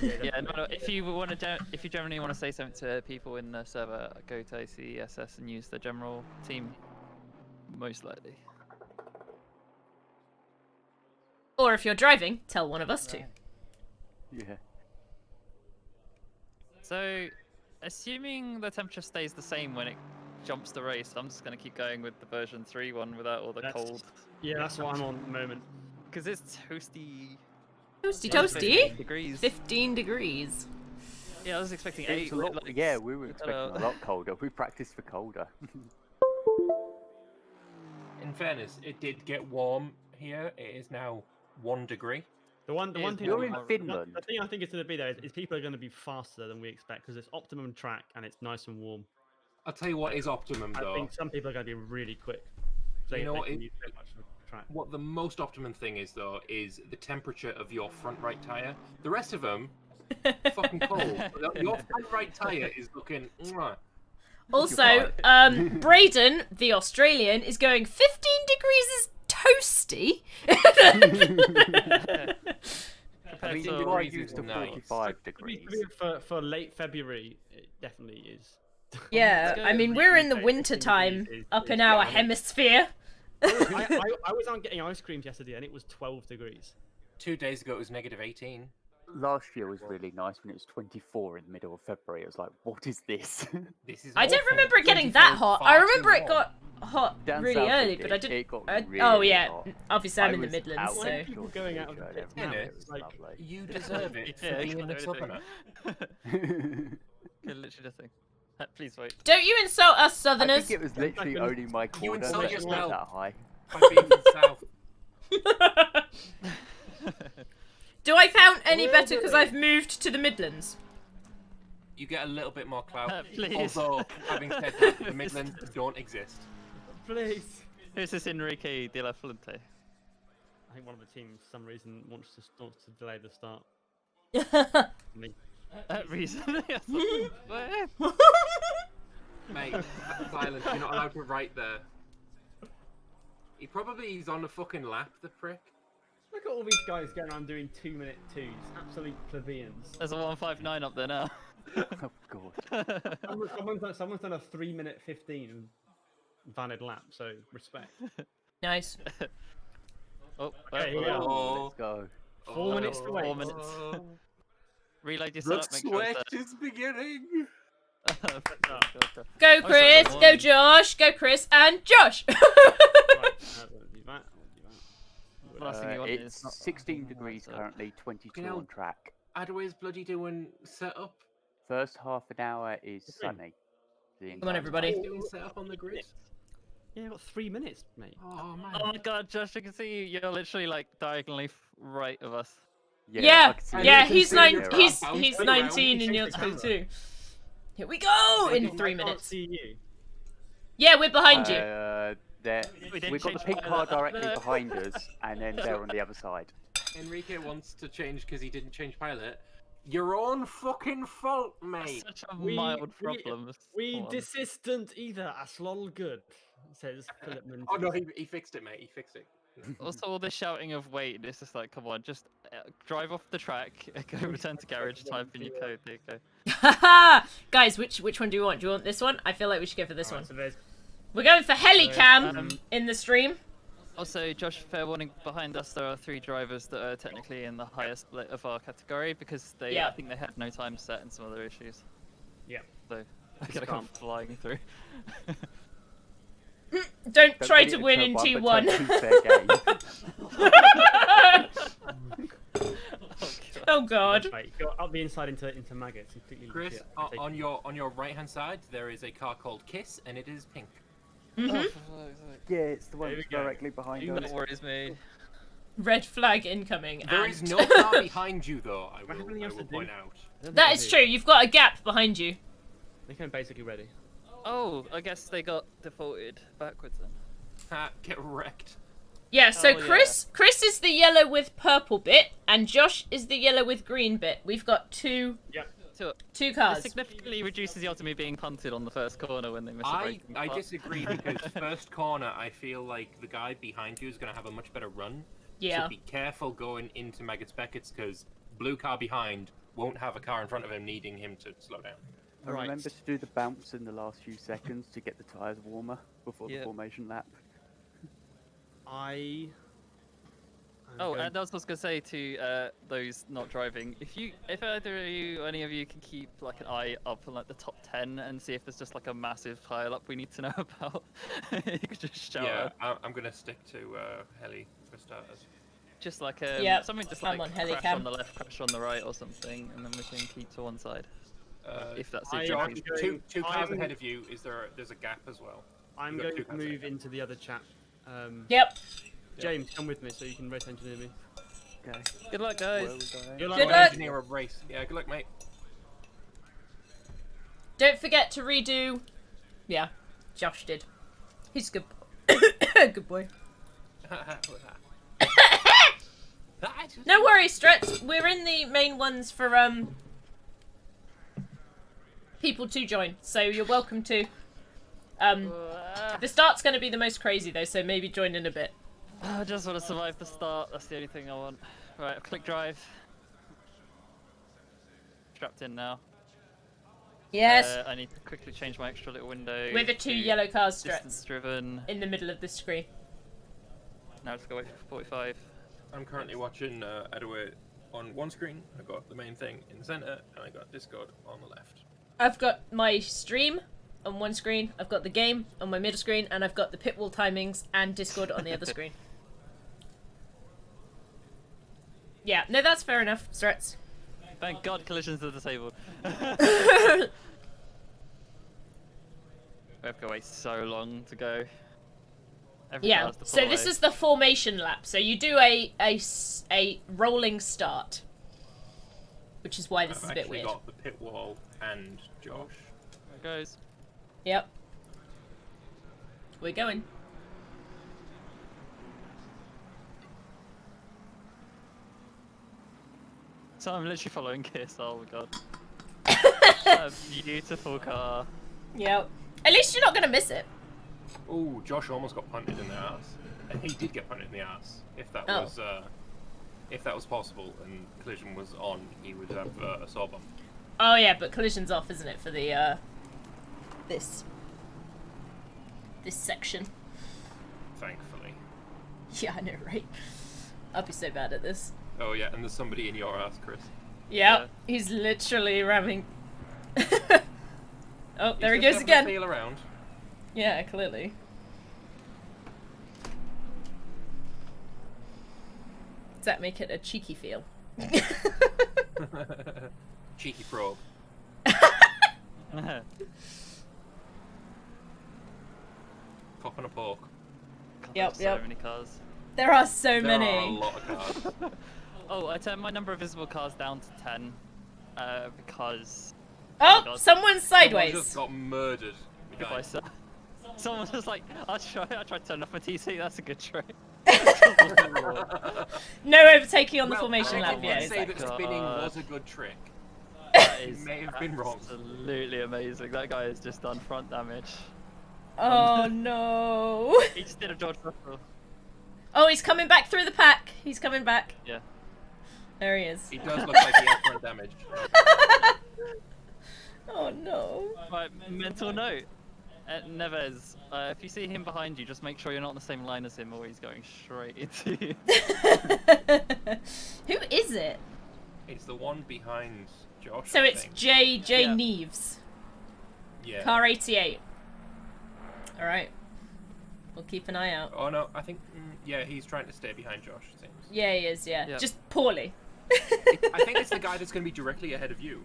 Yeah, no, if you want to, if you generally want to say something to people in the server, go to ACSS and use the general team. Most likely. Or if you're driving, tell one of us to. Yeah. So, assuming the temperature stays the same when it jumps the race, I'm just going to keep going with the version 3 one without all the cold. Yeah, that's what I'm on at the moment. Because it's toasty. Toasty, 15 toasty. degrees. 15 degrees. Yeah, I was expecting It's 8. a lot, like, yeah, we were expecting a lot colder. We practiced for colder. In fairness, it did get warm here. It is now 1 degree. The one thing You're in the Finland. thing I think it's going to be there is people are going to be faster than we expect because it's optimum track and it's nice and warm. I'll tell you what is optimum though. I think some people are going to be really quick. You know they what? can use so much of the track. What the most optimum thing is though is the temperature of your front right tire. The rest of them, fucking cold. Your front right tire is looking. Mwah. Also, Braden, the Australian, is going 15 degrees is toasty. I mean, So you are degrees used to is nice. 45 To be degrees. fair, for late February, it definitely is. Yeah, I mean, we're in the winter time up in our hemisphere. I was on getting ice creams yesterday and it was 12 degrees. 2 days ago it was -18. Last year was really nice when it was 24 in the middle of February. It was like, what is this? This is I don't awful. remember it getting 24 that is hot. far I too remember it warm. got hot Down really south early, it but I did. didn't. It got oh really yeah, hot. obviously I'm I in the was Midlands, out so. in People shorts going and out of the t-shirt pits every now, day. it's It was like- lovely. You deserve it for Yeah, being can't a do southerner. Literally nothing. Please wait. Don't you insult us I Southerners? think it was literally only my You corner insult that was yourself. that high. By being from south. Do I count any better because I've moved to the Midlands? You get a little bit more clout. Please. Although, having said that, the Midlands don't exist. Please. Who's this Enrique de la Fuente? I think one of the teams, for some reason, wants to delay the start. Me. Reason? Mate, that's silent. You're not allowed to write there. He probably is on a fucking lap, the prick. Look at all these guys going around doing 2-minute twos. Absolute plebeians. There's a 159 up there now. Oh god. Someone's done a 3-minute 15 valid lap, so respect. Nice. Okay, here we go. Let's go. 4 minutes to wait. 4 minutes. Reload your The setup, make sure sweat is beginning. Go Chris, go Josh, go Chris, and Josh. It's 16 degrees currently, 22 on track. Adway's bloody doing setup. First half an hour is sunny. Come on, everybody. Doing setup on the grid. Yeah, I've got 3 minutes, mate. Oh man. Oh my god, Josh, I can see you. You're literally like diagonally right of us. Yeah, he's see you. he's 19 and you're 22. Here we go in 3 minutes. Yeah, we're behind you. We've got the pink car directly behind us, and then they're on the other side. Enrique wants to change because he didn't change pilot. Your own fucking fault, mate. Such a mild problem. We desistant either. That's lol good, says Philip Munson. Oh no, he fixed it, mate. He fixed it. Also, all this shouting of wait, it's just like, come on, just drive off the track, go return to garage, type in your code, there you go. Guys, which one do you want? Do you want this one? I feel like we should go for this one. So we're going for Helicam in the stream. Also, Josh, fair warning, behind us there are 3 drivers that are technically in the highest split of our category because they, I think they had no time set and some other issues. Yeah. So, I gotta come flying through. Don't try to win in T1. Oh god. Right, go up the inside into maggots. Chris, on your right hand side there is a car called Kiss and it is pink. Mm-hmm. Yeah, it's the one that's directly behind us. That worries me. Red flag incoming. There is no car behind you though, I will point out. That is true, you've got a gap behind you. They came basically ready. Oh, I guess they got defaulted backwards then. Get wrecked. Yeah, so Chris is the yellow with purple bit, and Josh is the yellow with green bit. We've got two cars. It significantly reduces the odds of me being punted on the first corner when they miss a braking I spot. disagree because first corner I feel like the guy behind you is going to have a much better run. Yeah. So be careful going into Maggots Beckett's because blue car behind won't have a car in front of him needing him to slow down. And remember to do the bounce in the last few seconds to get the tyres warmer before the formation lap. And I was also gonna say to those not driving, if either of you, any of you, can keep like an eye up on like the top 10 and see if there's just like a massive pile up we need to know about, you could just shout. Yeah, I'm gonna stick to heli for starters. Just like something just I'm like on crash Helicam. on the left, crash on the right, or something, and then we can keep to one side. If that's it. John, two cars ahead of you. There's a gap as well. I'm going to move into the other chap. Yep. James, come with me so you can race engineer me. Okay. Good luck, guys. Good luck. Engineer a race. Yeah, good luck, mate. Don't forget to redo. Yeah, Josh did. He's good. Good boy. No worries, Struts. We're in the main ones for people to join, so you're welcome to. The start's going to be the most crazy though, so maybe join in a bit. I just want to survive the start. That's the only thing I want. Right, I'll click drive. Strapped in now. Yes. I need to quickly change my extra little window. With the 2 yellow cars, Struts. Distance driven. In the middle of the screen. Now let's go wait for 45. I'm currently watching Adaway on one screen. I got the main thing in the center, and I got Discord on the left. I've got my stream on one screen, I've got the game on my middle screen, and I've got the pit wall timings and Discord on the other screen. Yeah, no, that's fair enough, Struts. Thank God collisions are disabled. We have to wait so long to go. Yeah, so this is the formation lap. So you do a rolling start, which is why this is a bit weird. I've actually got the pit wall and Josh. There it goes. Yep. We're going. So I'm literally following Kiss. Oh my God. A beautiful car. Yep. At least you're not gonna miss it. Oh, Josh almost got punted in the ass. And he did get punted in the ass. If that was possible and collision was on, he would have a saw bump. Oh yeah, but collision's off, isn't it, for the this section? Thankfully. Yeah, I know, right? I'll be so bad at this. Oh yeah, and there's somebody in your ass, Chris. Yeah, he's literally ramming. Oh, there he He's goes just having a again. feel around. Yeah, clearly. Does that make it a cheeky feel? Cheeky probe. Cock and a pork. Yep, So many cars. There are so There many. are a lot of cars. Oh, I turned my number of visible cars down to 10 because. Oh, God. someone's sideways. Someone just got murdered. Goodbye, sir. Someone was like, I tried to turn off my TC. That's a good trick. No overtaking on the Well, formation I lap. can Yeah, say that exactly. spinning was a good trick. That It is may have been wrong. absolutely amazing. That guy has just done front damage. Oh no. He just did a George Russell. Oh, he's coming back through the pack. He's coming back. Yeah. There he is. He does look like he has front damage. Oh no. Right, mental note. Neves, if you see him behind you, just make sure you're not on the same line as him or he's going straight into you. Who is it? It's the one behind Josh. So I it's think. J. Yeah. Neves. Yeah. Car 88. Alright. We'll keep an eye out. Oh no, I think yeah, he's trying to stay behind Josh. It seems. Yeah, he is, yeah. Yeah. Just poorly. I think it's the guy that's going to be directly ahead of you.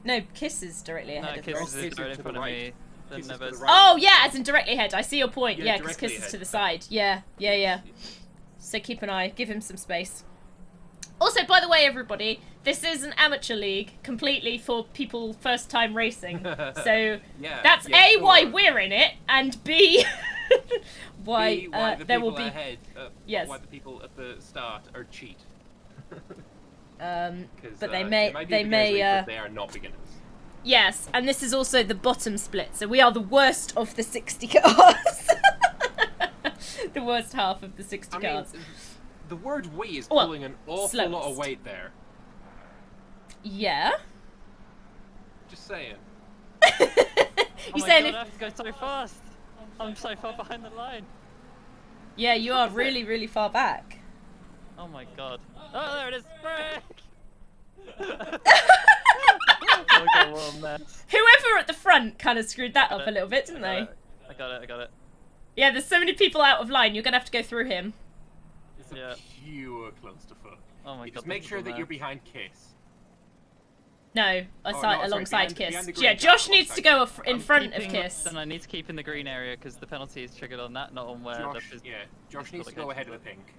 No, Kiss is directly ahead No, of Kiss us. is right in front of me. Then Kiss is to Neves. the right. Oh, yeah, as in directly ahead. I see your point. Yeah, Yeah, because directly Kiss is ahead. to the side. Yeah, yeah, yeah. So keep an eye. Give him some space. Also, by the way, everybody, this is an amateur league completely for people first time racing. So Yeah, that's yeah, A, why sure. we're in it, and B, why, B, why the there people will be... ahead, Yes. why the people at the start are cheat. But they it may, might be they a beginner's may, league, but they are not beginners. yes, and this is also the bottom split, so we are the worst of the 60 cars. The worst half of the 60 I mean, cars. the word "we" is Well, pulling an awful lot of slowest. weight there. Yeah. Just saying. Oh You my saying God, if... I have to go so fast. I'm so far behind the line. Yeah, you are really, really far back. Oh my God. Oh, there it is. Frick! Oh God, what a mess. Whoever at the front kind of screwed that up a little bit, didn't they? I got it. Yeah, there's so many people out of line, you're gonna have to go through him. It's a Yeah. pure clusterfuck. Oh my God. Just make this sure is a that you're mess. behind Kiss. No, no, sorry, alongside behind Kiss. the green Yeah, car, Josh needs to alongside go in I'm front of keeping- Kiss. Then I need to keep in the green area because the penalty is triggered on that, not on where Josh, the yeah, Josh needs to go ahead of the pink.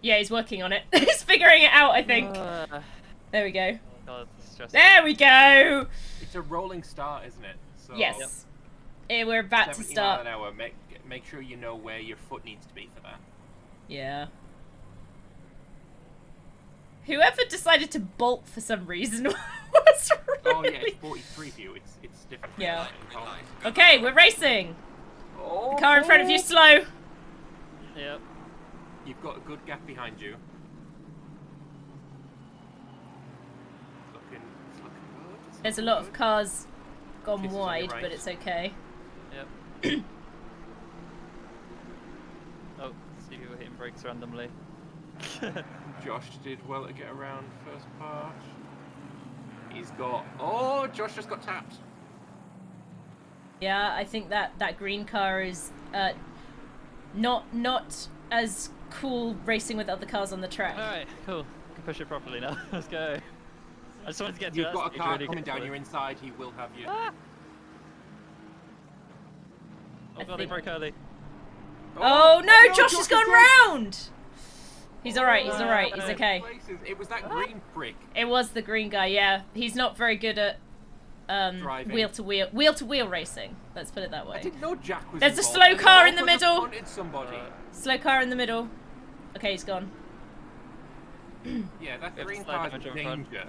Yeah, he's working on it. He's figuring it out, I think. There we go. God, it's stressful. There we go! It's a rolling start, isn't it? So Yes. We're about to 70 start. mile an hour. Make sure you know where your foot needs to be for that. Yeah. Whoever decided to bolt for some reason was really... Oh yeah, it's 43 view. It's different. from Yeah. that in Okay, we're racing. Oh, The car in front of you, slow. Yep. You've got a good gap behind you. It's looking good. There's a lot of cars gone Kiss is on your wide, right. but it's okay. Yep. Oh, see who were hitting brakes randomly. Josh did well to get around first part. He's got. Oh, Josh just got tapped. Yeah, I think that green car is not as cool racing with other cars on the track. Alright, cool. I can push it properly now. Let's go. I just wanted to get to You've that got a stage car really coming down quickly. your inside. He will have you. Ah! Oh god, he broke early. Oh no, no, Josh Josh has gone is round! He's alright, he's alright, he's okay. It was that green prick. It was the green guy, yeah. He's not very good at Driving. wheel-to-wheel racing. Let's put it that I way. didn't know Jack was There's a involved. slow I didn't car know in the if I just middle. punted somebody. Slow car in the middle. Okay, he's gone. Yeah, that We have green slow car's damage in front. danger.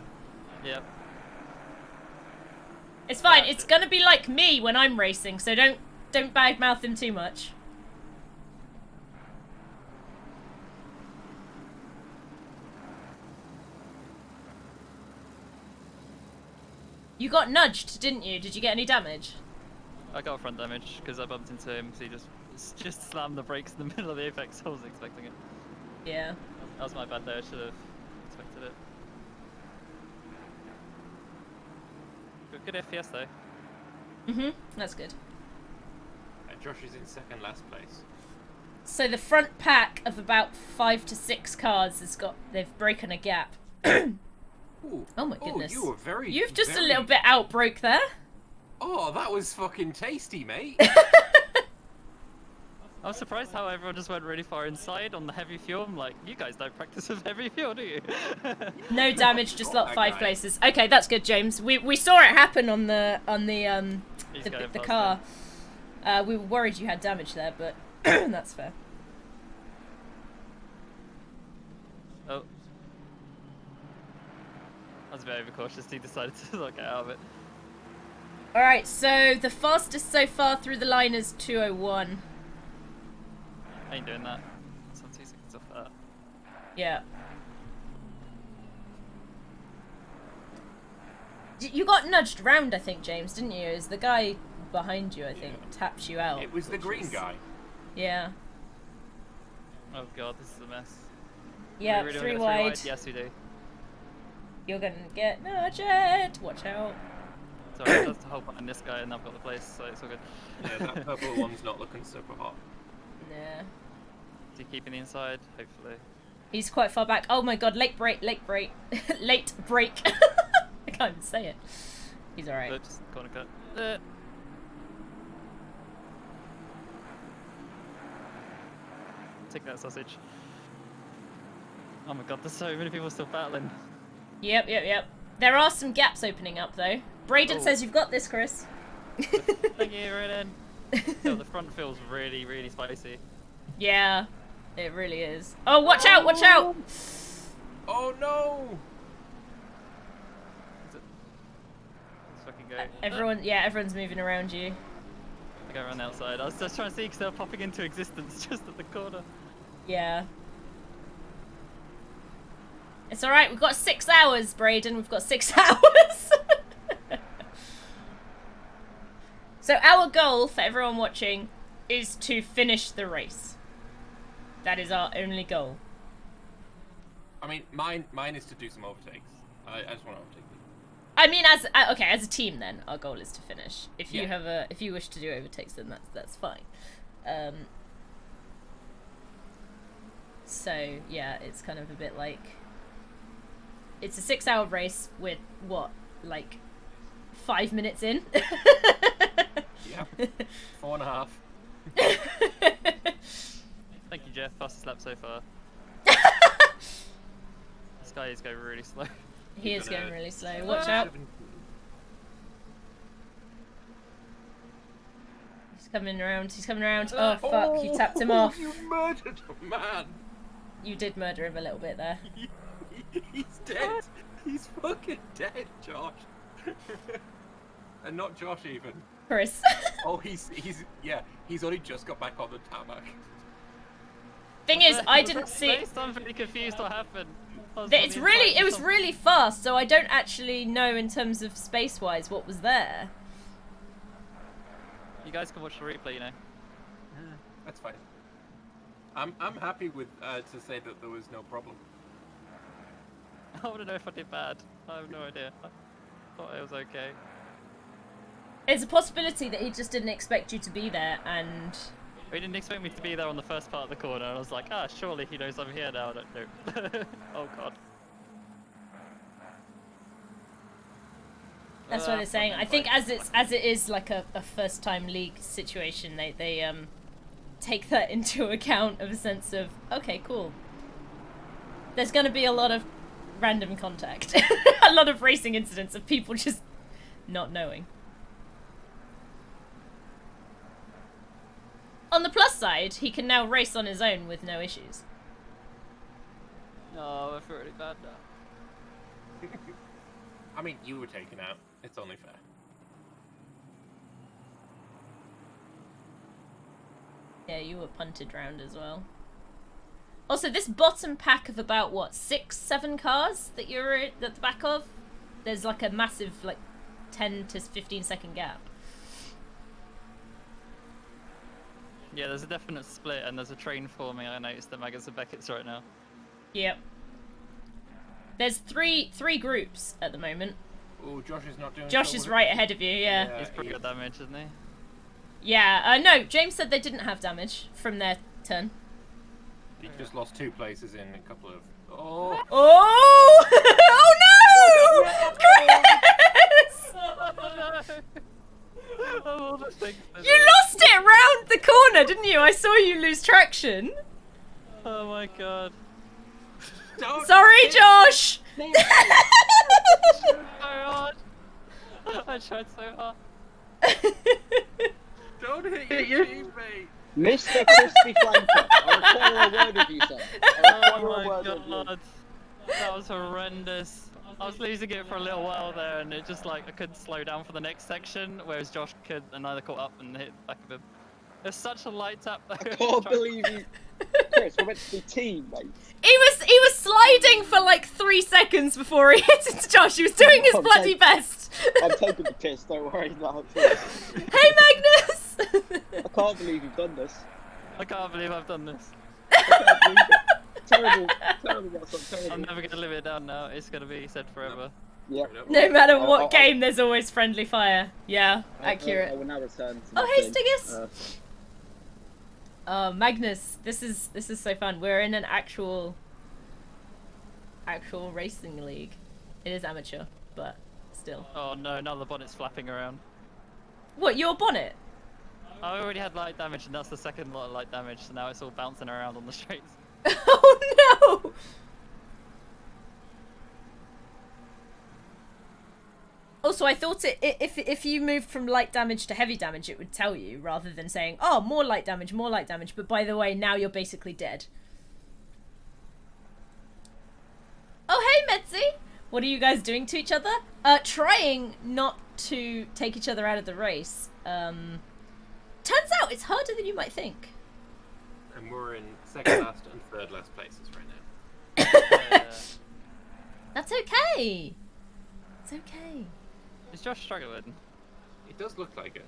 Yep. It's fine. It's gonna be like me when I'm racing, so don't badmouth him too much. You got nudged, didn't you? Did you get any damage? I got front damage because I bumped into him because he just slammed the brakes in the middle of the apex. I wasn't expecting it. Yeah. That was my bad there. I should have expected it. Good FPS though. Mhm. That's good. And Josh is in second last place. So the front pack of about 5 to 6 cars they've broken a gap. Ooh. Oh my goodness. Oh, you were very. You've just a little bit outbroke there. Oh, that was fucking tasty, mate. I was surprised how everyone just went really far inside on the heavy fuel. I'm like, you guys don't practice with heavy fuel, do you? No damage, just locked 5 places. Okay, that's good, James. We saw it happen on the car. We were worried you had damage there, but that's fair. Oh. I was very overcautious. He decided to not get out of it. Alright, so the fastest so far through the line is 2:01. I ain't doing that. So I'm 2 seconds off that. Yeah. You got nudged round, I think, James, didn't you? As the guy behind you, I think, tapped you out. It was the green guy. Yeah. Oh god, this is a mess. Yeah, really 3 get wide. Yes, we do. You're gonna get nudged. Watch out. Sorry, just to hold behind this guy and I've got the place, so it's all good. Yeah, that purple one's not looking super hot. Yeah. Is he keeping the inside? Hopefully. He's quite far back. Oh my god, late break. Late break. I can't even say it. He's alright. Just corner cut. Take that sausage. Oh my god, there's so many people still battling. Yep. There are some gaps opening up though. Braden says you've got this, Chris. Thank you, Braden. No, the front feels really, really spicy. Yeah, it really is. Oh, watch out! Watch out! Oh no! Let's fucking go. Everyone's moving around you. I go around the outside. I was just trying to see because they're popping into existence just at the corner. Yeah. It's alright, we've got 6 hours, Braden. We've got 6 hours. So our goal for everyone watching is to finish the race. That is our only goal. I mean, mine is to do some overtakes. I just want to overtake them. I mean, as a team, then our goal is to finish. If you if you wish to do overtakes, then that's fine. So yeah, it's kind of a bit like it's a 6-hour race with what, like 5 minutes in. Yeah, 4.5. Thank you, Jeff. Fastest lap so far. This guy is going really slow. He is going really slow. Watch out. He's coming around. He's coming around. Oh fuck! You tapped him off. You murdered a man. You did murder him a little bit there. He's dead. He's fucking dead, Josh. And not Josh even. Chris. Oh, he's only just got back on the tarmac. Thing is, I didn't see. I'm really confused what happened. It was really fast, so I don't actually know in terms of space-wise what was there. You guys can watch the replay, you know. That's fine. I'm happy with to say that there was no problem. I want to know if I did bad. I have no idea. I thought it was okay. It's a possibility that he just didn't expect you to be there, and He didn't expect me to be there on the first part of the corner, and I was like, surely he knows I'm here now. I don't know. Oh god. that's what it's saying. I think as it is like a first time league situation, they take that into account of a sense of, okay, cool. There's gonna be a lot of random contact. A lot of racing incidents of people just not knowing. On the plus side, he can now race on his own with no issues. No, I feel really bad now. I mean, you were taken out. It's only fair. Yeah, you were punted round as well. Also, this bottom pack of about, what, 6, 7 cars that you're at the back of? There's like a massive, like, 10 to 15 second gap. Yeah, there's a definite split, and there's a train forming. I noticed at Maggotts and Beckett's right now. Yep. There's three groups at the moment. Oh, Josh is not doing. Josh is right ahead of you. Yeah. He's pretty good damage, isn't he? Yeah. No, James said they didn't have damage from their turn. He just lost 2 places in a couple of. Oh. Oh! Oh no! Chris! You lost it round the corner, didn't you? I saw you lose traction. Oh my god. Sorry, Josh! So hard. I tried so hard. Don't hit your teammate. Mr. Crispy Flanker, I require a word of you, sir. Oh my god. That was horrendous. I was losing it for a little while there, and it just like I couldn't slow down for the next section, whereas Josh could, and either caught up and hit the back of him. There's such a light tap there. I can't believe you. Chris, we're meant to be team, mate. He was sliding for like 3 seconds before he hit into Josh. He was doing his bloody best. I'm taking the piss, don't worry about it. Hey, Magnus! I can't believe you've done this. I can't believe I've done this. Terrible, Russell, terrible. I'm never going to live it down now. It's going to be said forever. Yeah. No matter what game, there's always friendly fire. Yeah, accurate. I will now return to Oh, my hey, thing. Stiggus! Magnus, this is so fun. We're in an actual racing league. It is amateur, but still. Oh no, now the bonnet's flapping around. What, your bonnet? I already had light damage, and that's the second lot of light damage, so now it's all bouncing around on the straights. Oh no! Also, I thought if you moved from light damage to heavy damage, it would tell you, rather than saying, oh, more light damage, but by the way, now you're basically dead. Oh, hey, Metzi! What are you guys doing to each other? Trying not to take each other out of the race. Turns out it's harder than you might think. And we're in second last and third last places right now. That's okay. It's okay. Is Josh struggling? It does look like it.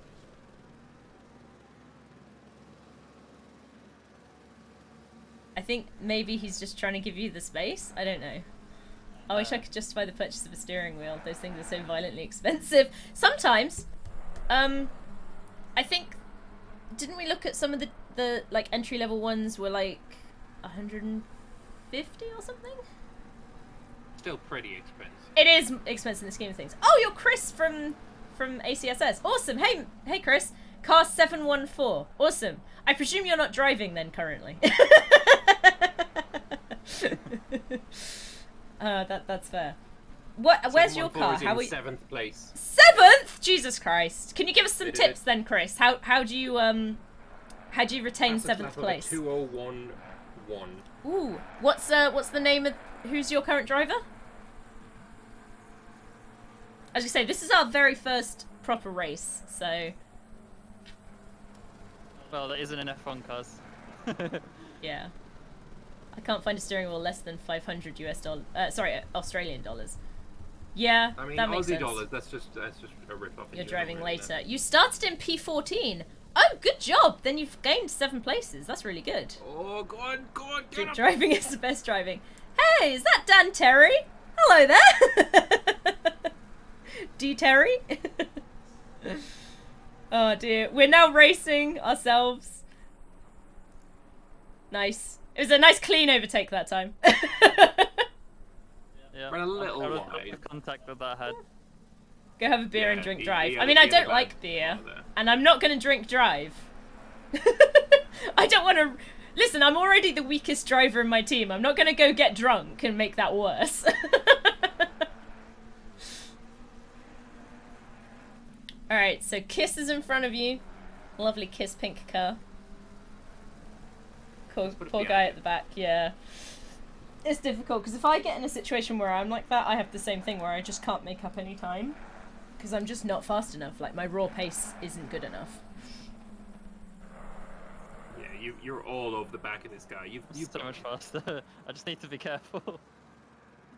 I think maybe he's just trying to give you the space. I don't know. I wish I could justify the purchase of a steering wheel. Those things are so violently expensive. Sometimes, I think, didn't we look at some of the like entry level ones were like 150 or something? Still pretty expensive. It is expensive in the scheme of things. Oh, you're Chris from ACSS. Awesome. Hey Chris. Car 714. Awesome. I presume you're not driving then currently. That's fair. Where's your car? How are you? 7th place. 7th? Jesus Christ. Can you give us some tips then, Chris? How do you retain 7th place? 2011. Ooh. What's the name of who's your current driver? As you say, this is our very first proper race, so. Well, that isn't an F1 cars. Yeah. I can't find a steering wheel less than $500 Australian dollars. Yeah, I mean, that makes Aussie sense. dollars. That's just a rip off. You're driving later. You started in P14. Oh, good job. Then you've gained 7 places. That's really good. Oh, go on, get him. Driving is the best driving. Hey, is that Dan Terry? Hello there. D Terry. Oh dear. We're now racing ourselves. Nice. It was a nice clean overtake that time. Yeah. We're a little wide. Contact with that head. Go have a beer and drink drive. I mean, I don't like beer, and I'm not going to drink drive. I don't want to... Listen, I'm already the weakest driver in my team. I'm not going to go get drunk and make that worse. Alright, so Kiss is in front of you. Lovely Kiss pink car. Poor guy at the back, yeah. It's difficult, because if I get in a situation where I'm like that, I have the same thing where I just can't make up any time. Because I'm just not fast enough. Like, my raw pace isn't good enough. Yeah, you're all over the back of this guy. You've so much faster. I just need to be careful.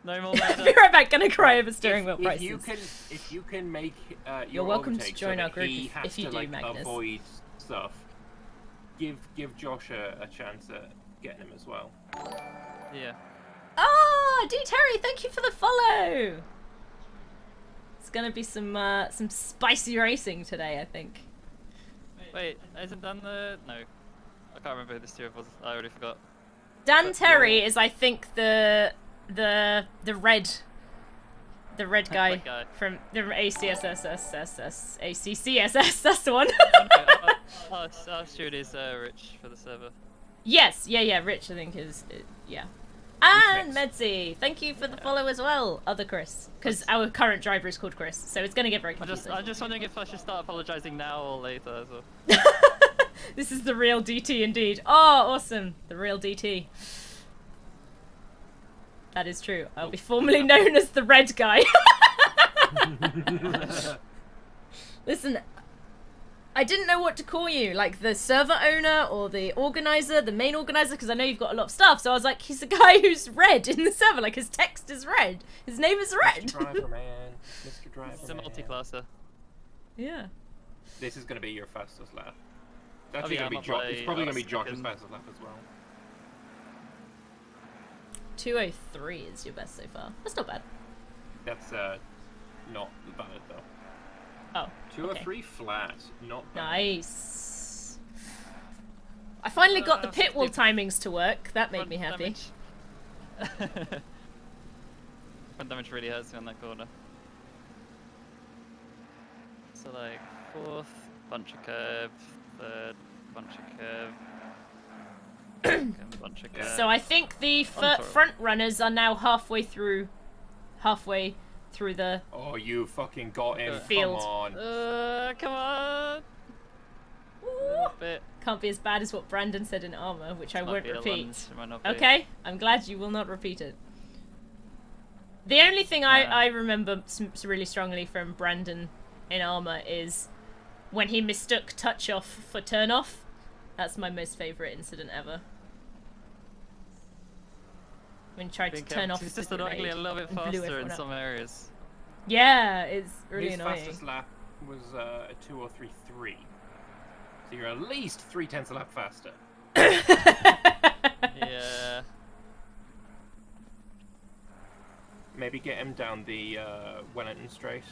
No more Be right back. Gonna cry over steering wheel prices. If you can make You're your welcome to overtake join so our that group he has if you to, do, like, Magnus. avoid stuff. Give Josh a chance at getting him as well. Yeah. Oh, D Terry, thank you for the follow. It's gonna be some spicy racing today, I think. Wait, hasn't done the... No. I can't remember who this tier was. I already forgot. Dan Terry is, I think, the red guy from the ACCSS. That's the one. Our steward is Rich for the server. Yes, yeah, Rich, I think is yeah. And Medzi, thank you for the follow as well, other Chris, because our current driver is called Chris, so it's going to get very confusing. I'm just wondering if I should start apologizing now or later as well. This is the real DT indeed. Oh, awesome, the real DT. That is true. I'll be formerly known as the red guy. Listen, I didn't know what to call you, like the server owner or the organizer, the main organizer, because I know you've got a lot of stuff. So I was like, he's the guy who's red in the server, like his text is red. His name is red. Mr. Driver Man. Mr. Driver It's a Man. multi-classer. Yeah. This is going to be your fastest lap. Oh, Actually, yeah, it's probably going to be Josh's fastest lap as well. 2:03 is your best so far. That's not bad. That's not bad though. Oh. 2:03 flat, not bad. Nice. I finally got the pit wall timings to work. That made me happy. Front damage really hurts me on that corner. So like fourth, bunch of curve, third, bunch of curve. Second, bunch of curve. So I think the front runners are now halfway through the Oh, you fucking got him. field. Come on. Come on. Bit. Can't be as bad as what Brandon said in Armour, which I Might won't be a repeat. lunge, it might not be. Okay, I'm glad you will not repeat it. The only thing I remember really strongly from Brandon in Armour is when he mistook touch off for turn off. That's my most favourite incident ever. When he tried to turn off It's the just annoyingly a little bit grenade and blew faster in everyone up. some areas. Yeah, it's really His annoying. fastest lap was a 2:03.3. So you're at least 0.3 a lap faster. Yeah. Maybe get him down the Wellington straight.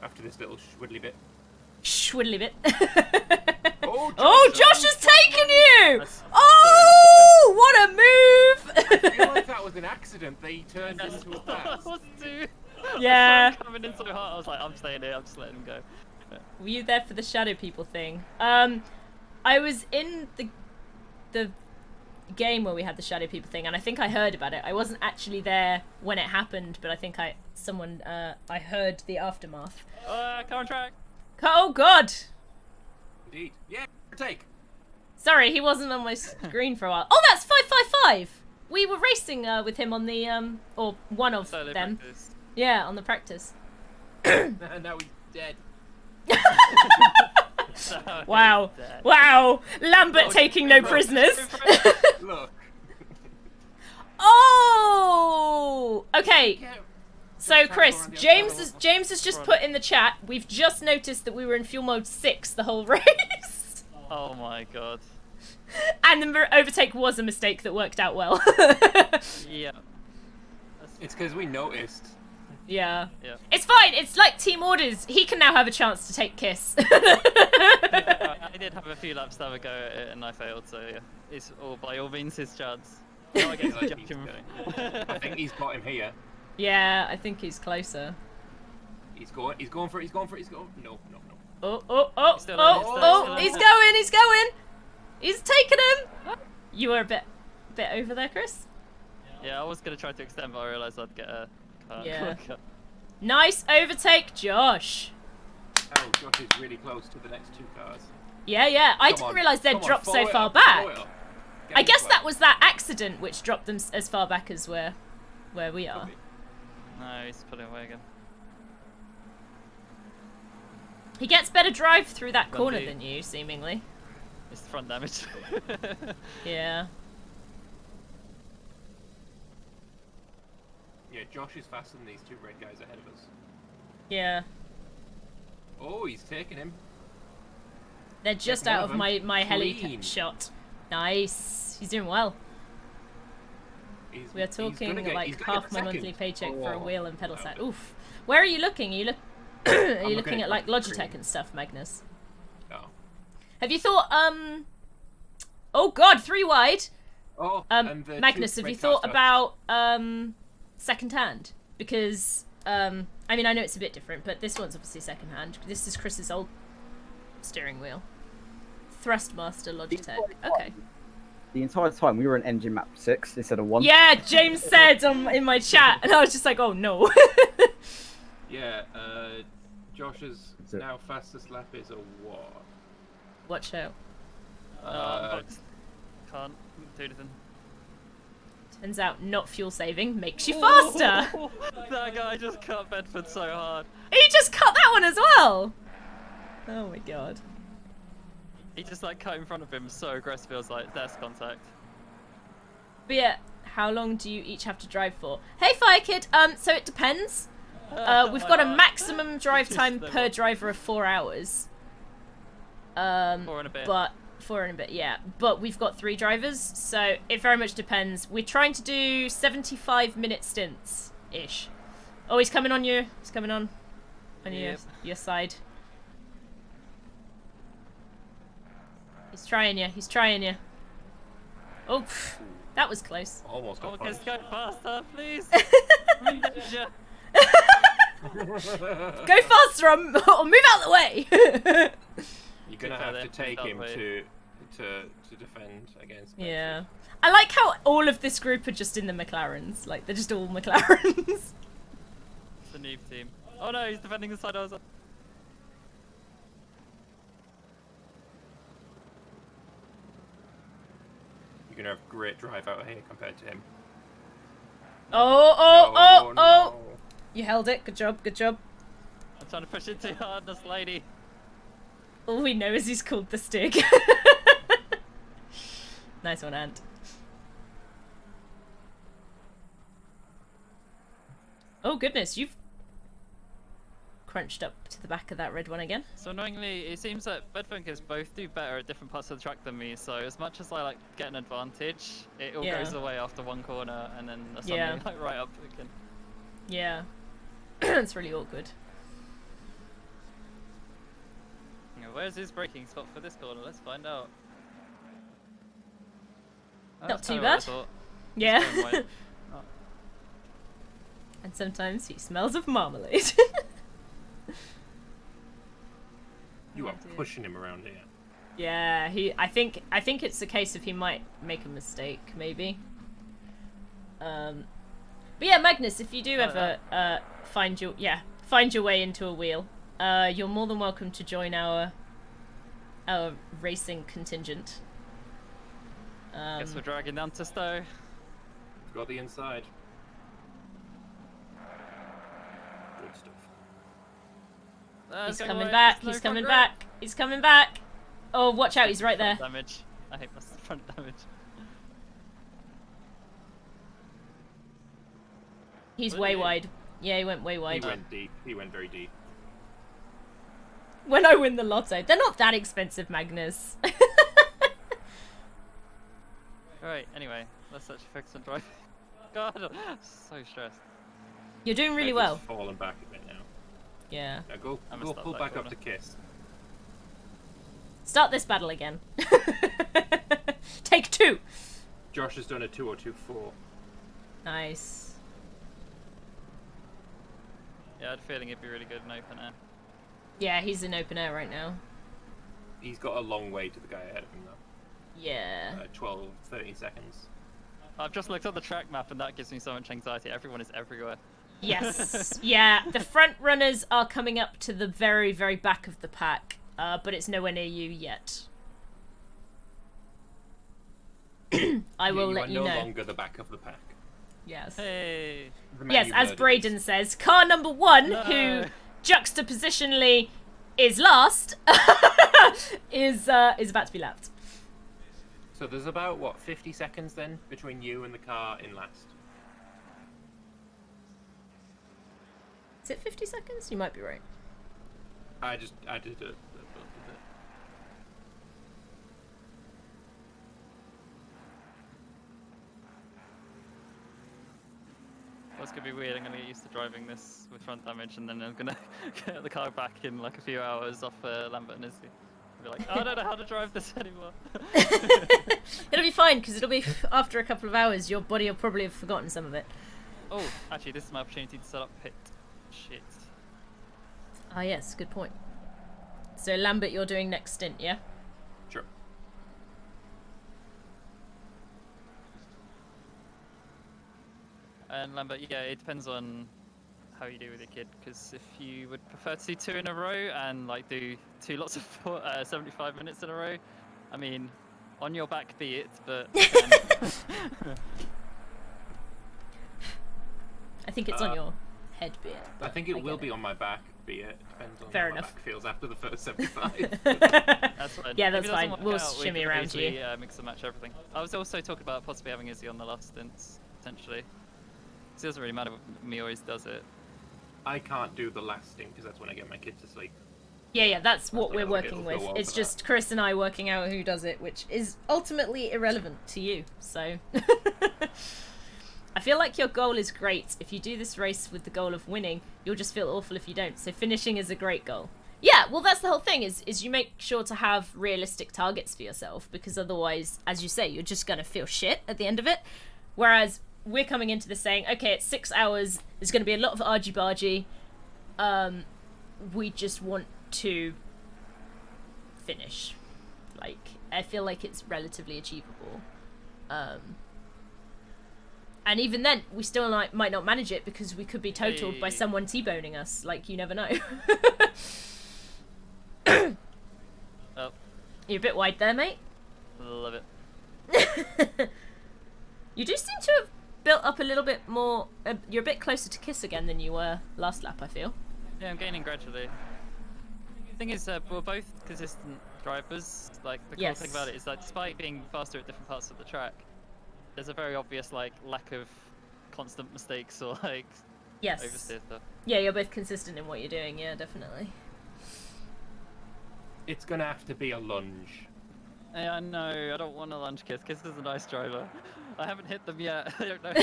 After this little schwiddly bit. Schwiddly bit. Oh, Josh has taken you! Oh, what a move! I feel like that was an accident. They turned into a pass. Yeah. Coming in so hard, I was like, I'm staying here. I'm just letting him go. Were you there for the shadow people thing? I was in the game where we had the shadow people thing, and I think I heard about it. I wasn't actually there when it happened, but I think I heard the aftermath. Contract. Oh God! Indeed. Yeah, take. Sorry, he wasn't on my screen for a while. Oh, that's 555. We were racing with him on the or one of Solo them. practice. Yeah, on the practice. Now he's dead. Wow. Wow. Lambert taking no prisoners. Look. Oh! Okay. So, Chris, James has just put in the chat, we've just noticed that we were in fuel mode 6 the whole race. Oh my god. And the overtake was a mistake that worked out well. Yeah. It's because we noticed. Yeah. Yeah. It's fine. It's like team orders. He can now have a chance to take Kiss. I did have a few laps to have a go at it and I failed, so yeah. It's all by all means his chance. Now I get to judge him. I think he's got him here. Yeah, I think he's closer. He's going for it. No. Oh, he's going. He's taking him. You were a bit over there, Chris. Yeah, I was gonna try to extend, but I realised I'd get a car. Yeah. Nice overtake, Josh. Oh, Josh is really close to the next two cars. Yeah. I didn't realise they'd dropped so far back. I guess that was that accident which dropped them as far back as where we are. No, he's pulling away again. He gets better drive through that corner than you, seemingly. It's the front damage. Yeah. Yeah, Josh is faster than these two red guys ahead of us. Yeah. Oh, he's taking him. They're just Taking out one of them. my heli Clean. shot. Nice. He's doing well. We are talking like half my monthly paycheck for a wheel and pedal set. Oof. Where are you looking? Are you are you looking at like Logitech and stuff, Magnus? Oh. Have you thought oh god, 3 wide. Oh, Magnus, have you thought about second hand? Because I mean, I know it's a bit different, but this one's obviously second hand. This is Chris's old steering wheel. Thrustmaster Logitech. Okay. The entire time we were in engine map 6 instead of 1. Yeah, James said in my chat, and I was just like, oh no. Yeah, Josh's now fastest lap is a what? Watch out. Can't do anything. Turns out not fuel saving makes you faster. That guy just cut Bedford so hard. He just cut that one as well. Oh my god. He just like cut in front of him so aggressive. It was like desk contact. But yeah, how long do you each have to drive for? Hey Fire Kid, so it depends. We've got a maximum drive time per driver of 4 hours. 4 and a bit. But 4 and a bit, yeah. But we've got 3 drivers, so it very much depends. We're trying to do 75-minute stints ish. Oh, he's coming on you. He's coming on your side. He's trying you. He's trying you. Oh, that was close. Almost got punished. Go faster, please. Go faster or move out of the way. You're gonna have to take him to defend against. Yeah. I like how all of this group are just in the McLarens. Like they're just all McLarens. It's the noob team. Oh no, he's defending the side I was on. You're gonna have great drive out here compared to him. Oh! You held it. Good job. Good job. I'm trying to push it too hard, this lady. All we know is he's called the Stig. Nice one, Ant. Oh goodness, you've crunched up to the back of that red one again. So annoyingly, it seems that Bedfunkers both do better at different parts of the track than me, so as much as I like get an advantage, it all goes away after one corner and then suddenly like right up again. Yeah. It's really awkward. Where's his braking spot for this corner? Let's find out. Not too bad. Yeah. Oh. And sometimes he smells of marmalade. You are pushing him around here. Yeah, I think it's a case of he might make a mistake, maybe. But yeah, Magnus, if you do ever find your way into a wheel, you're more than welcome to join our racing contingent. Guess we're dragging down to Stowe. Got the inside. Good stuff. He's coming back. He's coming back. He's coming back. Oh, watch out! He's right there. Damage. I hate my front damage. He's way wide. Yeah, he went way wide. He went deep. He went very deep. When I win the lotto, they're not that expensive, Magnus. Right. Anyway, let's actually focus on driving. God, so stressed. You're doing really well. Falling back a bit now. Yeah. Now go pull back up to Kiss. Start this battle again. Take 2. Josh has done a 202.4. Nice. Yeah, I had a feeling it'd be really good in open air. Yeah, he's in open air right now. He's got a long way to the guy ahead of him though. Yeah. 12, 13 seconds. I've just looked at the track map and that gives me so much anxiety. Everyone is everywhere. Yes. Yeah, the front runners are coming up to the very, very back of the pack, but it's nowhere near you yet. I will let you know. You are no longer the back of the pack. Yes. Hey. Yes, as Braden says, car number 1, who juxtapositionally is last, is about to be lapped. So there's about, what, 50 seconds then between you and the car in last? Is it 50 seconds? You might be right. I did it. It's gonna be weird. I'm gonna get used to driving this with front damage, and then I'm gonna get the car back in like a few hours off Lambert and Izzy. I'll be like, oh, I don't know how to drive this anymore. It'll be fine because it'll be after a couple of hours. Your body will probably have forgotten some of it. Oh, actually, this is my opportunity to set up pit. Shit. Ah, yes, good point. So Lambert, you're doing next stint, yeah? Sure. And Lambert, yeah, it depends on how you do with your kid, because if you would prefer to do 2 in a row and like do 2 lots of 75 minutes in a row, I mean, on your back be it, but I think it's on your head be it. I think it will be on my back be it. Depends on Fair how enough. my back feels after the first 75. that's fine. Yeah, If that's it doesn't fine. work We'll out, we shimmy can around easily, you. Mix and match everything. I was also talking about possibly having Izzy on the last stints, potentially. It doesn't really matter what me always does it. I can't do the last stint because that's when I get my kid to sleep. Yeah, that's what we're it'll working go with. well It's for just Chris and I working out who does it, which is ultimately irrelevant to you, so... I feel like your goal is great. If you do this race with the goal of winning, you'll just feel awful if you don't. So finishing is a great goal. Yeah, well, that's the whole thing, is you make sure to have realistic targets for yourself, because otherwise, as you say, you're just going to feel shit at the end of it. Whereas we're coming into this saying, okay, it's 6 hours, there's going to be a lot of argy-bargy, we just want to finish. Like, I feel like it's relatively achievable. And even then, we still might not manage it because we could be totaled by someone T-boning us. Like, you never know. Oh. You're a bit wide there, mate. Love it. You do seem to have built up a little bit more... you're a bit closer to Kiss again than you were last lap, I feel. Yeah, I'm gaining gradually. The thing is, we're both consistent drivers. Like, the cool thing about it is that despite being faster at different parts of the track, there's a very obvious like lack of constant mistakes or like oversteer stuff. Yeah, you're both consistent in what you're doing. Yeah, definitely. It's gonna have to be a lunge. Yeah, I know. I don't want to lunge Kiss. Kiss is a nice driver. I haven't hit them yet. I don't know.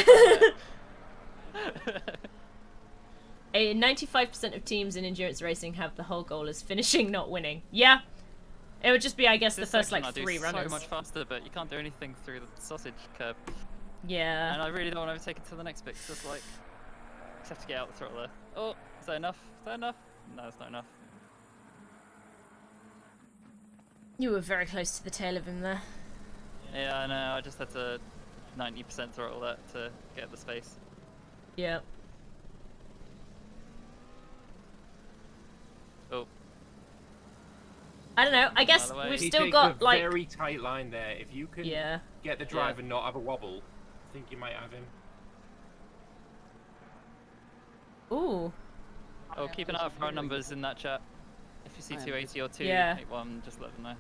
95% of teams in endurance racing have the whole goal as finishing, not winning. Yeah. It would just be, I guess, the first like 3 runners. So much faster, but you can't do anything through the sausage curb. Yeah. And I really don't want to overtake it to the next bit. It's just like, just have to get out the throttle there. Oh, is that enough? Is that enough? No, it's not enough. You were very close to the tail of him there. Yeah, I know. I just had to 90% throttle that to get the space. Yeah. Oh. I don't know. I guess we've still got like very tight line there. If you can get the drive and not have a wobble, I think you might have him. Ooh. Oh, keep an eye out for our numbers in that chat. If you see 280 or 281, just let them know.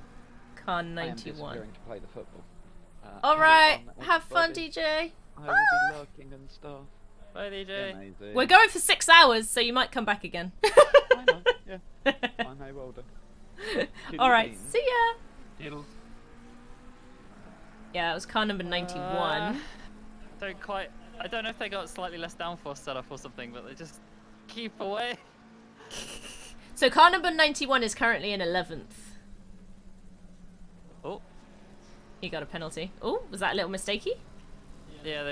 Car I am 91. disappearing to play the football. All right, have fun, DJ. I will be lurking and stuff. Bye, DJ. Amazing. We're going for 6 hours, so you might come back again. I know, yeah. Fine, hey, well done. All right, see ya. Diddle. Yeah, it was car number 91. Don't quite. I don't know if they got slightly less downforce set up or something, but they just keep away. So car number 91 is currently in 11th. Oh. He got a penalty. Oh, was that a little mistakey? Yeah,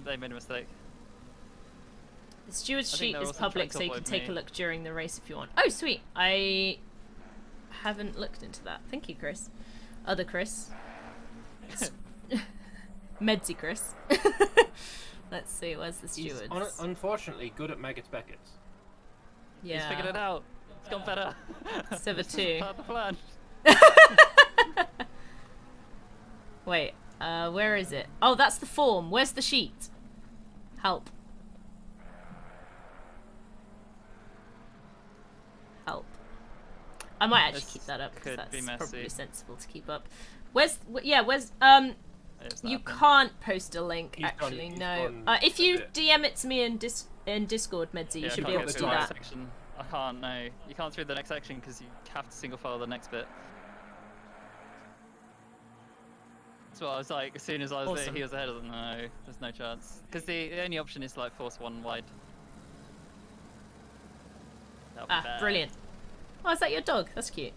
they made a mistake. The steward's I think sheet they're is also public, trying so to you can avoid take a me. look during the race if you want. Oh, sweet. I haven't looked into that. Thank you, Chris. Other Chris. Medsy Chris. Let's see, where's the He's stewards? unfortunately good at Mega's Beckets. Yeah. He's figured it out. It's gone better. Silver This is 2. part of the plan. Wait, where is it? Oh, that's the form. Where's the sheet? Help. Help. I might actually This keep that up because could be that's probably messy. sensible to keep up. Where's It's you not can't post a link He's actually. gone- No. he's gone If you a bit. DM it to me in in Discord, Medzi. You Yeah, should I be can't able get to through do the that. next section. I can't, no. You can't through the next section because you have to single file the next bit. So I was like, as soon as I was there, he was ahead. I was like, no, there's no chance. Because the only option is like force one wide. That'll be bad. Brilliant. Oh, is that your dog? That's cute.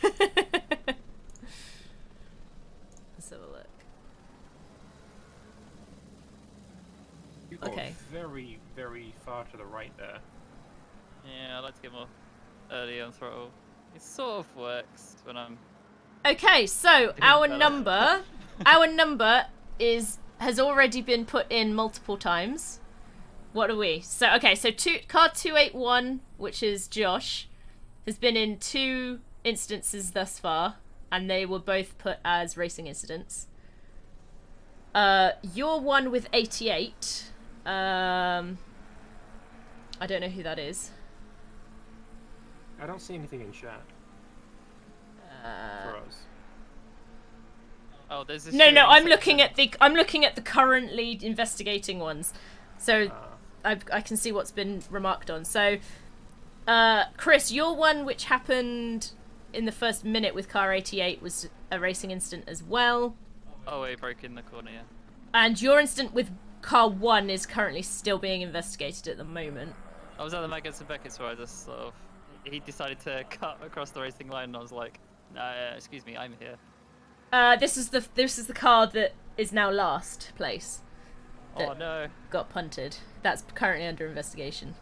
Let's have a look. You got Okay. very, very far to the right there. Yeah, I like to get more early on throttle. It sort of works when I'm... Okay, so our number has already been put in multiple times. What are we? So okay, so car 281, which is Josh, has been in 2 instances thus far, and they were both put as racing incidents. Your one with 88. I don't know who that is. I don't see anything in chat. For us. Oh, there's this No, shooting I'm section. looking at the currently investigating ones. So I can see what's been remarked on. So Chris, your one which happened in the first minute with car 88 was a racing incident as well. Oh, he broke in the corner, yeah. And your incident with car 1 is currently still being investigated at the moment. I was at the Maggots and Beckett's where I just sort of... He decided to cut across the racing line and I was like, excuse me, I'm here. This is the car that is now last place. Oh no. Got punted. That's currently under investigation.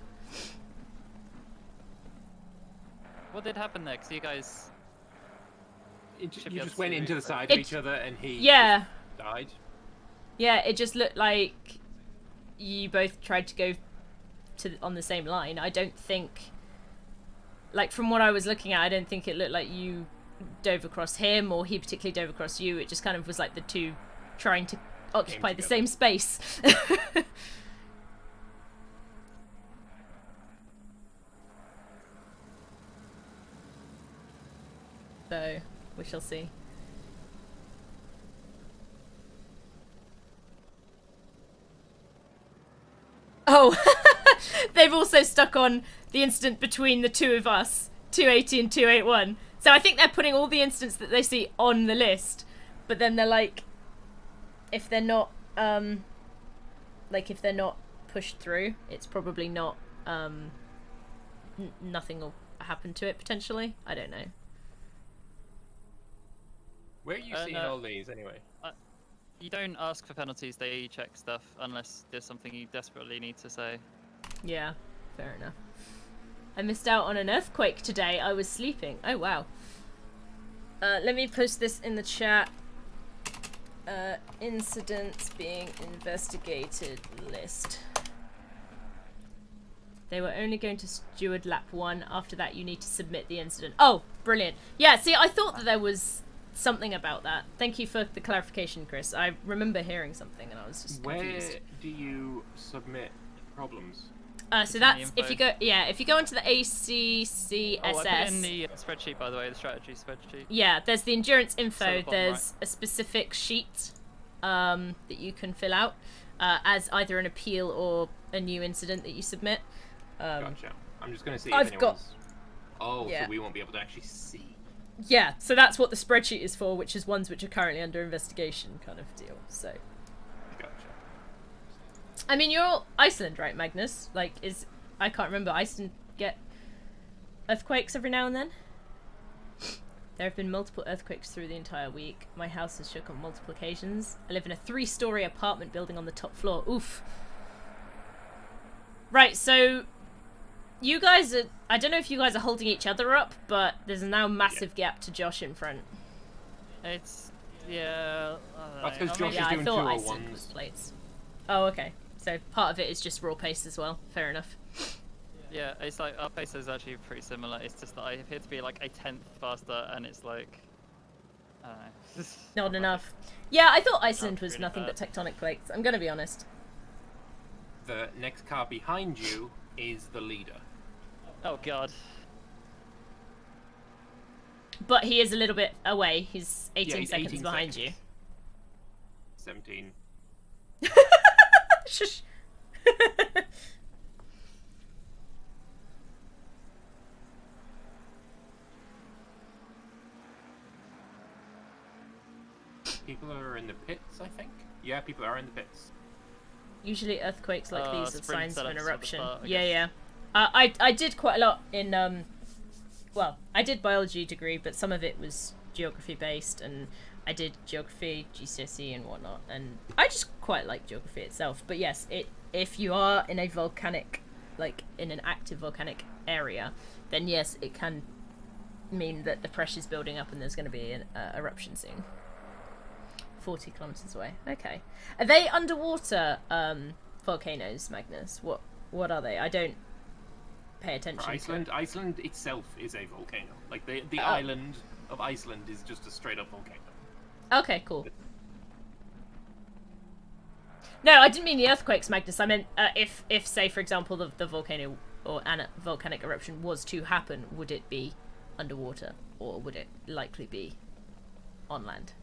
What did happen there? 'Cause you guys... You should be able just to went see into it. the side of each other and he Yeah. just died. Yeah, it just looked like you both tried to go on the same line. I don't think, like from what I was looking at, I don't think it looked like you dove across him or he particularly dove across you. It just kind of was like the two trying to occupy the same space. So, we shall see. Oh, they've also stuck on the incident between the two of us, 280 and 281. So I think they're putting all the incidents that they see on the list, but then they're like, if they're not, if they're not pushed through, it's probably not, nothing will happen to it potentially. I don't know. Where are you seeing all these anyway? You don't ask for penalties, they check stuff unless there's something you desperately need to say. Yeah, fair enough. I missed out on an earthquake today. I was sleeping. Oh, wow. Let me post this in the chat. Incidents being investigated list. They were only going to steward lap 1. After that, you need to submit the incident. Oh, brilliant. Yeah, see, I thought that there was something about that. Thank you for the clarification, Chris. I remember hearing something and I was just confused. Where do you submit problems? So that's if you go into the ACCSS. Oh, I put it in the spreadsheet, by the way, the strategy spreadsheet. Yeah, there's the endurance info. Bottom There's a specific sheet that you can fill out as either an appeal or a new incident that you submit. Gotcha. I'm just going to see if I've anyone's... got... Oh, Yeah. so we won't be able to actually see. Yeah, so that's what the spreadsheet is for, which is ones which are currently under investigation kind of deal, so... Gotcha. I mean, you're Iceland, right, Magnus? Like, I can't remember, Iceland get earthquakes every now and then? There have been multiple earthquakes through the entire week. My house has shook on multiple occasions. I live in a 3-story apartment building on the top floor. Oof. Right, so... You guys are... I don't know if you guys are holding each other up, but there's now a massive gap to Josh in front. It's... yeah... That's because Josh yeah, is doing I thought Iceland 201s. was plates. Oh, okay. So part of it is just raw pace as well. Fair enough. Yeah, it's like, our pace is actually pretty similar. It's just that I appear to be like a 10th faster, and it's like... I don't know. Not enough. Yeah, I thought Iceland was really nothing bad. but tectonic plates. I'm gonna be honest. The next car behind you is the leader. Oh god. But he is a little bit away. He's 18 he's seconds 18 behind seconds. 17. you. Shush. People are in the pits, I think. Yeah, people are in the pits. Usually earthquakes like these are sprint signs of an setups at the eruption. start, I Yeah, guess. yeah. I did quite a lot in well, I did biology degree, but some of it was geography based, and I did geography, GCSE, and whatnot. And I just quite like geography itself. But yes, if you are in a volcanic, like in an active volcanic area, then yes, it can mean that the pressure's building up and there's going to be an eruption soon. 40 kilometers away. Okay. Are they underwater volcanoes, Magnus? What are they? I don't pay attention. For Iceland, Iceland itself is a volcano. Like the island of Iceland is just a straight up volcano. Okay, cool. No, I didn't mean the earthquakes, Magnus. I meant if say for example the volcano or an volcanic eruption was to happen, would it be underwater or would it likely be on land?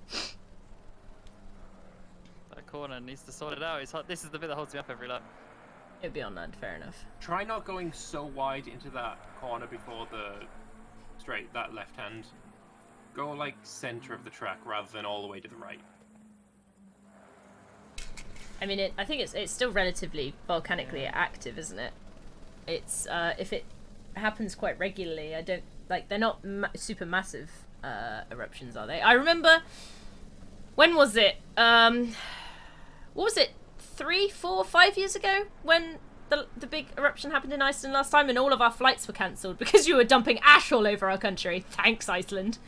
That corner needs to sort it out. It's hard. This is the bit that holds me up every lap. It'd be on land, fair enough. Try not going so wide into that corner before the straight, that left hand. Go like center of the track rather than all the way to the right. I mean, I think it's still relatively volcanically active, isn't it? It's if it happens quite regularly, I don't like they're not super massive eruptions, are they? I remember when was it? What was it? 3, 4, 5 years ago when the big eruption happened in Iceland last time, and all of our flights were cancelled because you were dumping ash all over our country. Thanks, Iceland.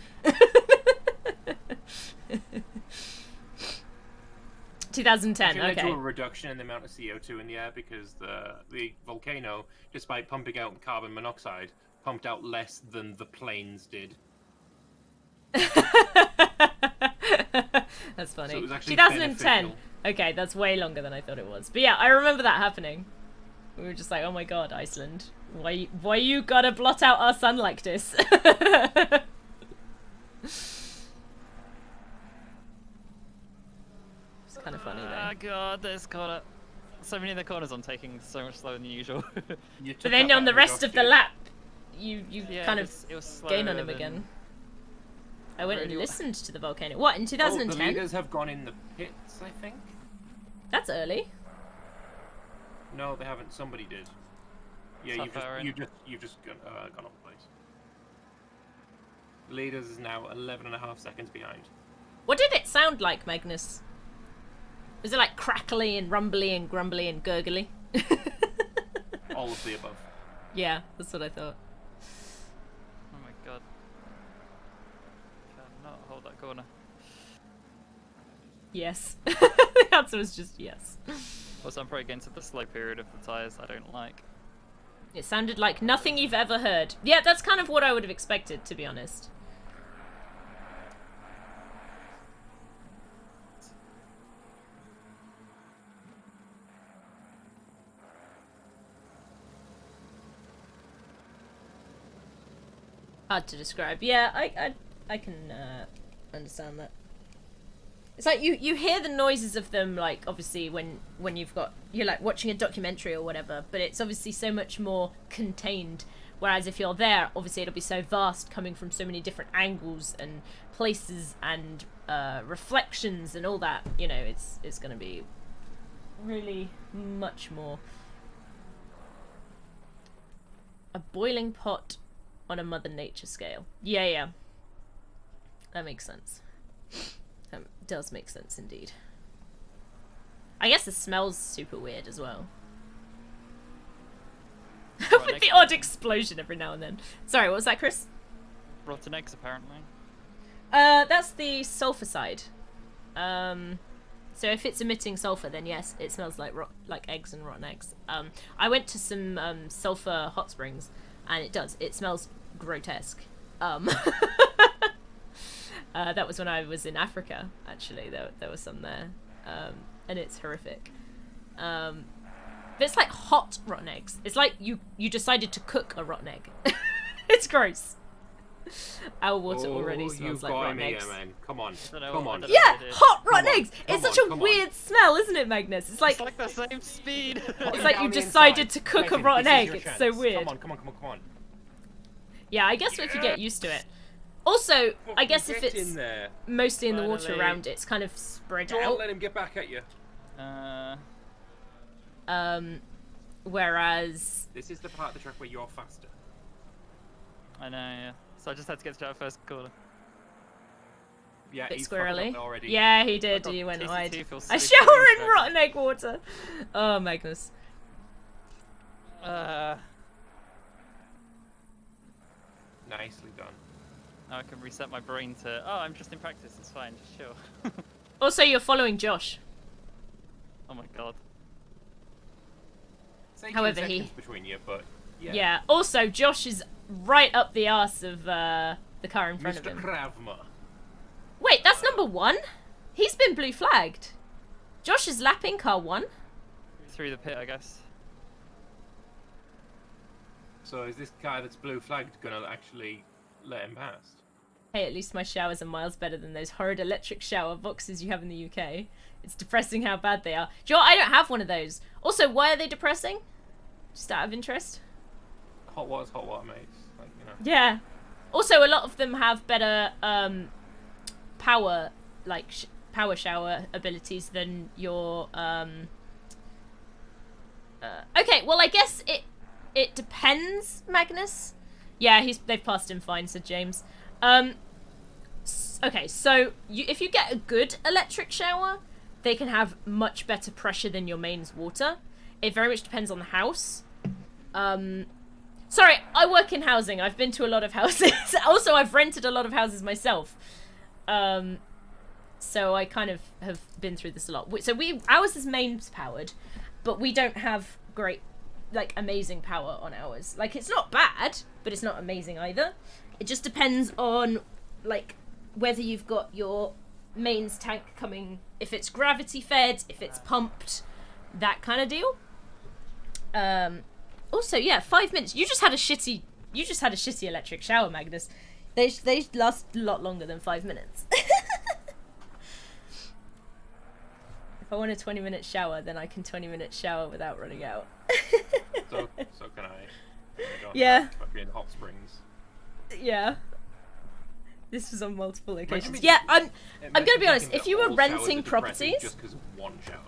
2010. Actually, okay. led to a reduction in the amount of CO2 in the air because the volcano, despite pumping out carbon monoxide, pumped out less than the planes did. That's funny. So it was actually 2010. beneficial. Okay, that's way longer than I thought it was. But yeah, I remember that happening. We were just like, oh my god, Iceland. Why you gotta blot out our sun like this? It's kind of funny though. Oh god, this corner. So many of the corners I'm taking so much slower than usual. But then on the rest of the lap, you Yeah, kind it of was gain on slower him than- again. I went and Really- listened to the volcano. What, in Oh, the 2010? leaders have gone in the pits, I think. That's early. No, they haven't. Somebody did. Yeah, you've just gone off the place. Leaders is now 11.5 seconds behind. What did it sound like, Magnus? Was it like crackly and rumbly and grumbly and gurgly? All of the above. Yeah, that's what I thought. Oh my god. Cannot hold that corner. Yes. The answer was just yes. Also, I'm probably getting to the slow period of the tyres I don't like. It sounded like nothing you've ever heard. Yeah, that's kind of what I would have expected, to be honest. Hard to describe. Yeah, I can understand that. It's like you hear the noises of them, like obviously when you're like watching a documentary or whatever, but it's obviously so much more contained. Whereas if you're there, obviously it'll be so vast, coming from so many different angles and places and reflections and all that. You know, it's going to be really much more. A boiling pot on a Mother Nature scale. Yeah. That makes sense. That does make sense indeed. I guess the smell's super weird as well. With the odd explosion every now and then. Sorry, what was that, Chris? Rotten eggs, apparently. That's the sulfur side. So if it's emitting sulfur, then yes, it smells like eggs and rotten eggs. I went to some sulfur hot springs, and it does. It smells grotesque. That was when I was in Africa, actually. There was some there. And it's horrific. But it's like hot rotten eggs. It's like you decided to cook a rotten egg. It's gross. Our water already smells like rotten eggs. Man. Come on. Come on. Yeah, hot rotten eggs. It's such a weird smell, isn't it, Magnus? It's like the same speed. It's like you decided to cook a rotten egg. It's so weird. Come on. Yeah, I guess if you get used to it. Also, I guess if Get it's in there. mostly in the water Finally. around it, it's kind of spread Don't out. let him get back at you. Whereas This is the part of the track where you're faster. I know, yeah. So I just had to get to that first corner. Yeah, bit he's fucking up squirrely. already. Yeah, he did. God, He went TCT wide. feels I so shower in cringe, rotten egg water. Oh, Magnus. Nicely done. Now I can reset my brain to, oh, I'm just in practice, it's fine, just chill. Also, you're following Josh. Oh my god. It's 18 However, seconds between you, but yeah. Also, Josh is right up the arse of the car in front of him. Kravma. Wait, that's number 1? He's been blue flagged. Josh is lapping car 1. Through the pit, I guess. So is this guy that's blue flagged gonna actually let him past? Hey, at least my showers are miles better than those horrid electric shower boxes you have in the UK. It's depressing how bad they are. Do you know what? I don't have one of those. Also, why are they depressing? Just out of interest. Hot water mates. Like, you know. Yeah. Also, a lot of them have better power, like power shower abilities than your. Okay, well, I guess it depends, Magnus. Yeah, they've passed him fine, said James. Okay, so if you get a good electric shower, they can have much better pressure than your mains water. It very much depends on the house. Sorry, I work in housing. I've been to a lot of houses. Also, I've rented a lot of houses myself. So I kind of have been through this a lot. So ours is mains powered, but we don't have great, like, amazing power on ours. Like, it's not bad, but it's not amazing either. It just depends on, like, whether you've got your mains tank coming, if it's gravity fed, if it's pumped, that kind of deal. Also, yeah, 5 minutes. You just had a shitty electric shower, Magnus. They last a lot longer than 5 minutes. If I want a 20-minute shower, then I can 20-minute shower without running out. so can I. Don't Yeah. Fucking hot springs. Yeah. This was on multiple occasions. Yeah, I'm gonna be honest. If you were renting properties, just because of one shower.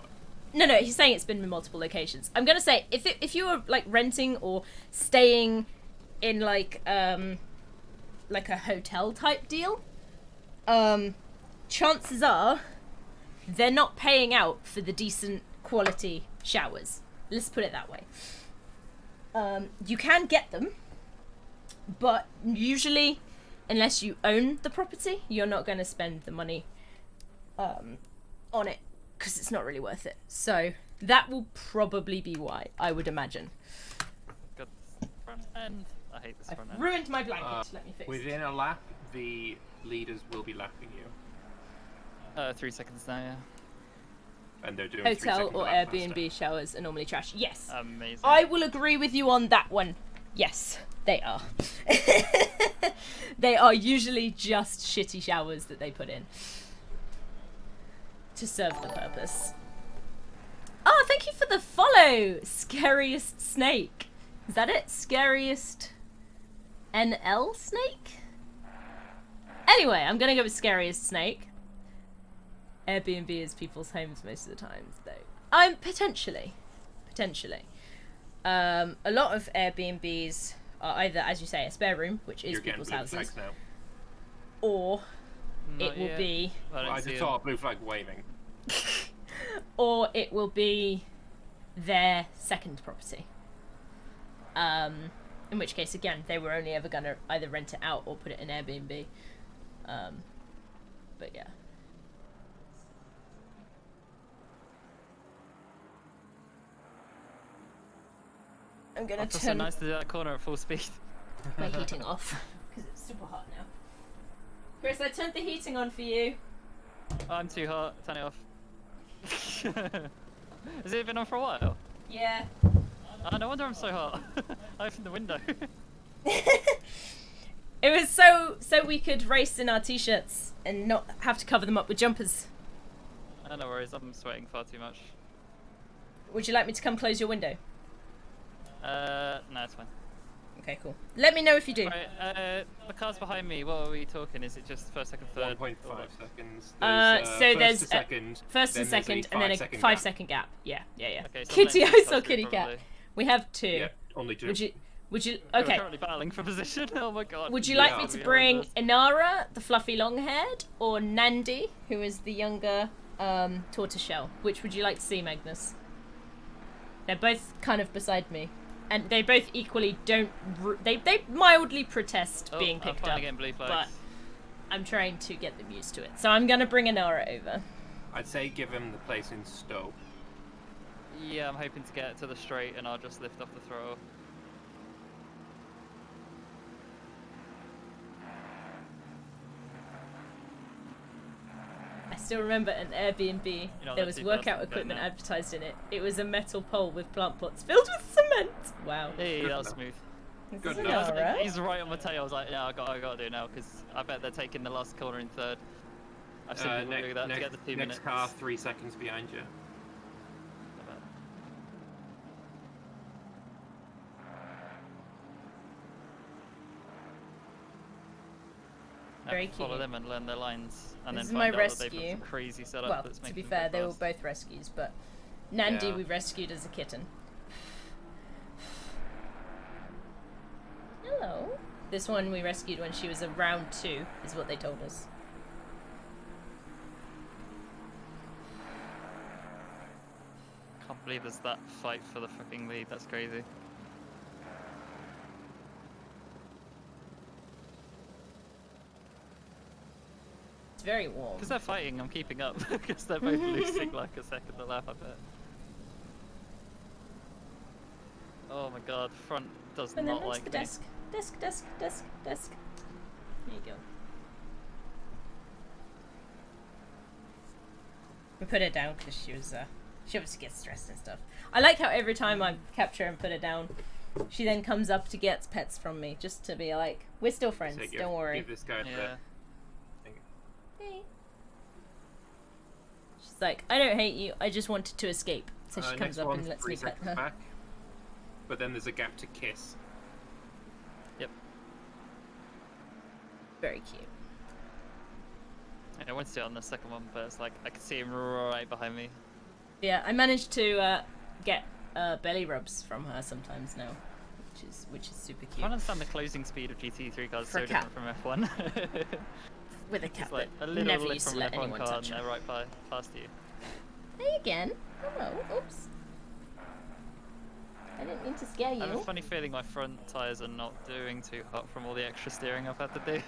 No, he's saying it's been in multiple locations. I'm gonna say if you were like renting or staying in like a hotel type deal, chances are they're not paying out for the decent quality showers. Let's put it that way. You can get them, but usually, unless you own the property, you're not going to spend the money on it because it's not really worth it. So that will probably be why, I would imagine. Got this front end. I hate this front end. Ruined my blanket. Let me fix it. Within a lap, the leaders will be lapping you. 3 seconds now, yeah. And they're doing Hotel or Airbnb showers are normally trash. Yes. Amazing. I will agree with you on that one. Yes, they are. They are usually just shitty showers that they put in to serve the purpose. Oh, thank you for the follow, Scariest Snake. Is that it? Scariest NL Snake? Anyway, I'm gonna go with Scariest Snake. Airbnb is people's homes most of the time, though. I'm potentially. A lot of Airbnbs are either, as you say, a spare room, which is people's houses, or it will be. I just saw a blue flag waving. Or it will be their second property. In which case, again, they were only ever gonna either rent it out or put it in Airbnb. But yeah. I'm gonna It's so turn nice to do that corner at full speed. my heating off because it's super hot now. Chris, I turned the heating on for you. Oh, I'm too hot. Turn it off. Has it been on for a while? Yeah. Oh, no wonder I'm so hot. I opened the window. It was so we could race in our t-shirts and not have to cover them up with jumpers. Oh, no worries. I'm sweating far too much. Would you like me to come close your window? No, it's fine. Okay, cool. Let me know if you do. Right, the cars behind me, what are we talking? Is it just first, second, third? 1.5 seconds. So there's first to second, first and second, and then a 5 gap. second gap. Yeah. Okay, so Kitty, I'm I letting saw two Kitty cars Cat. through, We have 2. Yeah, only 2. Would you? We're Okay. currently battling for position. Oh my god. Would you like me to bring Inara, the fluffy long-haired, or Nandi, who is the younger tortoiseshell? Which would you like to see, Magnus? They're both kind of beside me, and they both equally don't. They mildly protest being picked up, blue flags. but I'm trying to get them used to it. So I'm gonna bring Inara over. I'd say give him the place in Stowe. Yeah, I'm hoping to get it to the straight, and I'll just lift off the throttle. I still remember an Airbnb. There was workout equipment advertised in it. It was a metal pole with plant pots filled with cement. Wow. Hey, that was smooth. Good enough. He's right on my tail. I was like, yeah, I got to do it now because I bet they're taking the last corner in third. I've seen people do that to get the 2 minutes. Next car 3 seconds behind you. Very cute. Follow them and learn their lines, and This then is my find out that they've rescue. got some crazy setup Well, that's to making be them fair, go they were fast. both rescues, but Nandi Yeah. we rescued as a kitten. Hello. This one we rescued when she was around 2, is what they told us. Can't believe there's that fight for the fucking lead. That's crazy. It's very warm. Because they're fighting, I'm keeping up. Because they're both losing like a second a lap, I bet. Oh my god, front does And then not once like the me. desk. Desk. There you go. We put her down because she obviously gets stressed and stuff. I like how every time I capture and put her down, she then comes up to get pets from me, just to be like, we're still friends, So don't worry. Give this guy Yeah. Hey. She's like, I don't hate you, I just wanted to escape. So she comes next up one's and lets 3 me pet seconds her. back. But then there's a gap to kiss. Yep. Very cute. I went to sit on the second one, but it's like I could see him right behind me. Yeah, I managed to get belly rubs from her sometimes now, which is super I cute. don't understand the closing speed of GT3 cars For so a cat. different from F1. With a cat It's like a that little never lift used to from let an F1 anyone car touch and her. they're right past you. Hey again. Hello. Oops. I didn't mean to scare you. I have a funny feeling my front tyres are not doing too hot from all the extra steering I've had to do.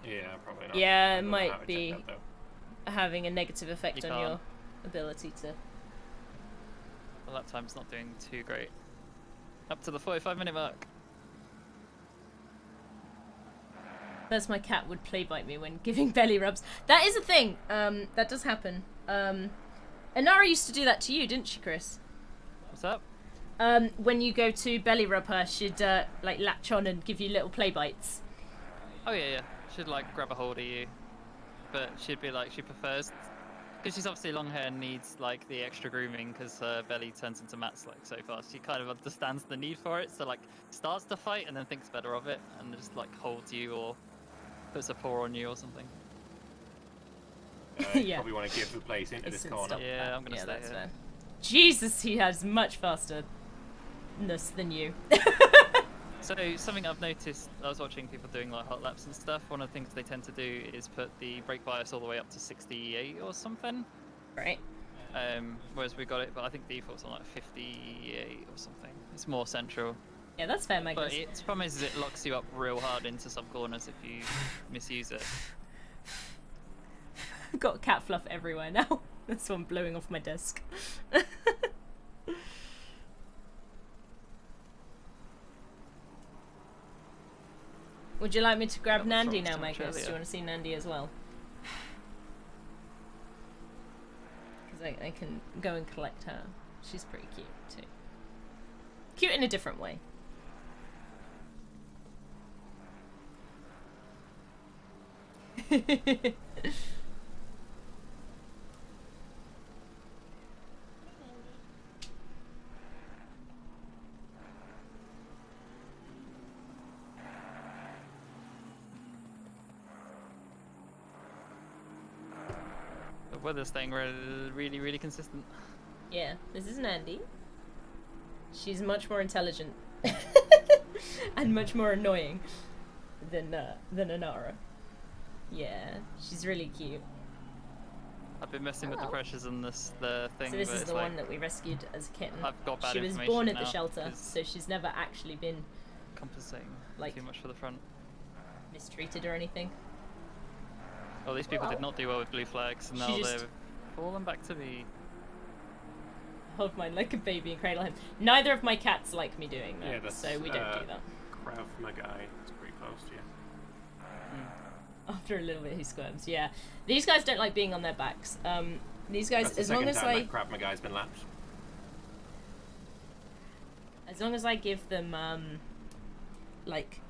Yeah, probably not. Yeah, I it don't know how might to check be that, though. having a negative effect You on your can't. ability to. The lap time's not doing too great. Up to the 45-minute mark. First, my cat would play bite me when giving belly rubs. That is a thing. That does happen. Inara used to do that to you, didn't she, Chris? What's up? When you go to belly rub her, she'd like latch on and give you little play bites. Oh yeah. She'd like grab a hold of you, but she'd be like she prefers because she's obviously long hair and needs like the extra grooming because her belly turns into mats like so fast. She kind of understands the need for it, so like starts to fight and then thinks better of it and just like holds you or puts a paw on you or something. You Yeah. probably want to give the place into this Instant corner. stop. Yeah, I'm gonna stay that's here. fair. Jesus, he has much faster than you. So something I've noticed, I was watching people doing like hot laps and stuff. One of the things they tend to do is put the brake bias all the way up to 68 or something. Right. Whereas we got it, but I think default's on like 58 or something. It's more central. Yeah, that's fair, Magnus. But its problem is it locks you up real hard into some corners if you misuse it. I've got cat fluff everywhere now. That's one blowing off my desk. Would you like me to grab Nandi now, Magnus? Do you want to see Nandi as well? Because I can go and collect her. She's pretty cute too. Cute in a different way. weather's staying really, really consistent. Yeah, this is Nandi. She's much more intelligent and much more annoying than Anara. Yeah, she's really cute. I've been messing with the pressures and the thing. So this but is it's the like, one that we rescued as a kitten. I've got bad She was information born at the now, shelter, 'cause so she's never actually been compensating like too much for the front. mistreated or anything. Oh, these people Well, did not do well with blue flags, and she now just- they've fallen back to me. Hold mine like a baby and cradle him. Neither of my cats like me doing that, Yeah, that's, so we don't do that. Krav, my guy. It's pretty close to you. After a little bit, he squirms. Yeah, these guys don't like being on their backs. These guys, That's the as long second as time that Krav, my guy's been lapped. I give them like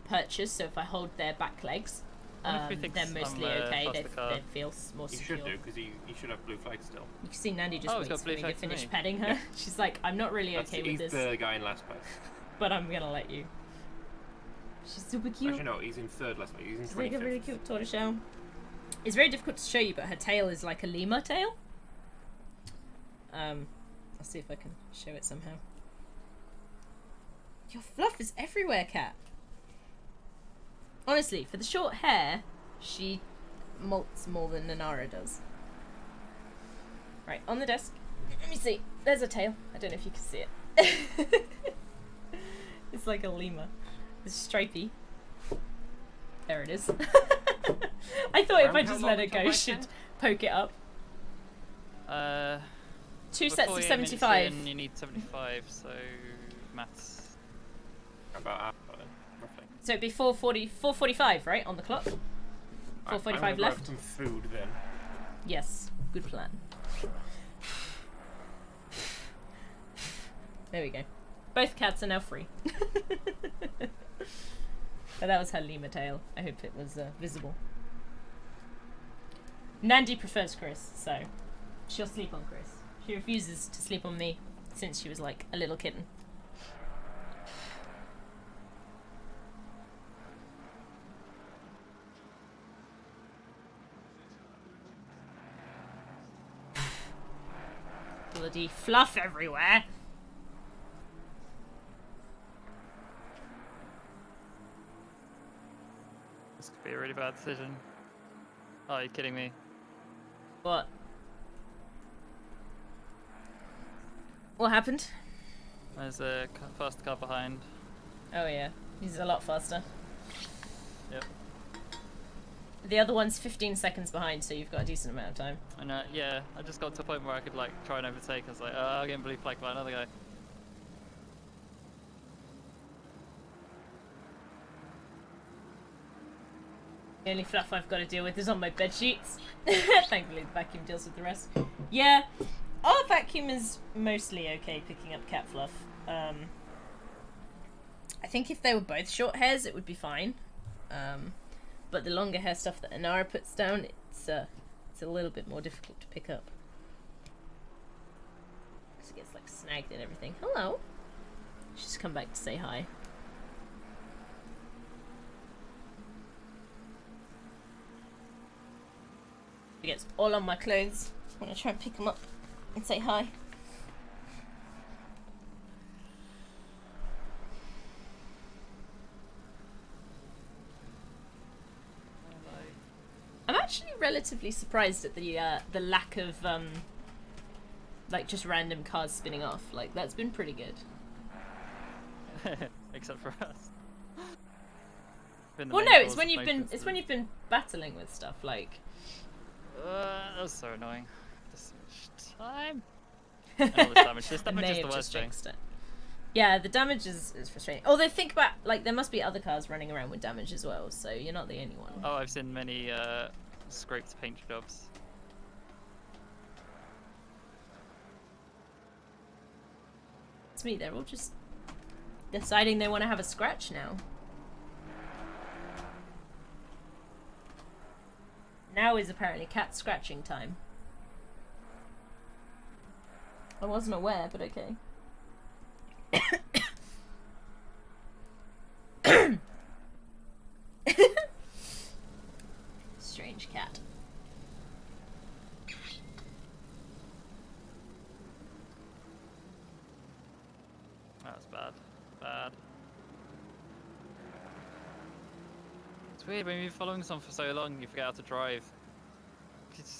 purchase, so if I hold their back legs, they're mostly okay. They feel more You secure. should do, because he should have blue flag still. You can see Nandi just Oh, he's waits got for me blue to flag for finish me. petting her. Yeah. She's like, I'm not really okay with He's this, the guy in last place. but I'm gonna let you. She's super cute. Actually, no, he's in third last place. He's in She's like a 25th. really cute tortoiseshell. It's very difficult to show you, but her tail is like a lemur tail. I'll see if I can show it somehow. Your fluff is everywhere, cat. Honestly, for the short hair, she molts more than Nanara does. Right, on the desk. Let me see. There's a tail. I don't know if you can see it. It's like a lemur. It's stripy. There it is. I thought if I just let it go, she'd poke it up. 2 sets of 75. You need 75, so maths. About half of it, roughly. So it'd be 4:45, right, on the clock? 4:45 left? Grab some food then. Yes, good plan. There we go. Both cats are now free. But that was her lemur tail. I hope it was visible. Nandi prefers Chris, so she'll sleep on Chris. She refuses to sleep on me since she was like a little kitten. Bloody fluff everywhere. This could be a really bad decision. Oh, you're kidding me. What? What happened? There's a fast car behind. Oh yeah, he's a lot faster. Yep. The other one's 15 seconds behind, so you've got a decent amount of time. And yeah, I just got to a point where I could like try and overtake. I was like, oh, I'm getting blue flagged by another guy. The only fluff I've got to deal with is on my bed sheets. Thankfully, the vacuum deals with the rest. Yeah, our vacuum is mostly okay picking up cat fluff. I think if they were both short hairs, it would be fine. But the longer hair stuff that Anara puts down, it's a little bit more difficult to pick up. Because it gets like snagged and everything. Hello. She's come back to say hi. It gets all on my clothes. I'm gonna try and pick them up and say hi. I'm actually relatively surprised at the lack of like just random cars spinning off. Like that's been pretty good. Except for us. Well, no, it's when you've been battling with stuff like. That was so annoying. This much time. And all this damage. This damage is the worst thing. Yeah, the damage is frustrating. Although think about like there must be other cars running around with damage as well, so you're not the only one. Oh, I've seen many scraped paint jobs. It's me. They're all just deciding they want to have a scratch now. Now is apparently cat scratching time. I wasn't aware, but okay. Strange cat. that's bad. Bad. It's weird when you're following someone for so long, you forget how to drive.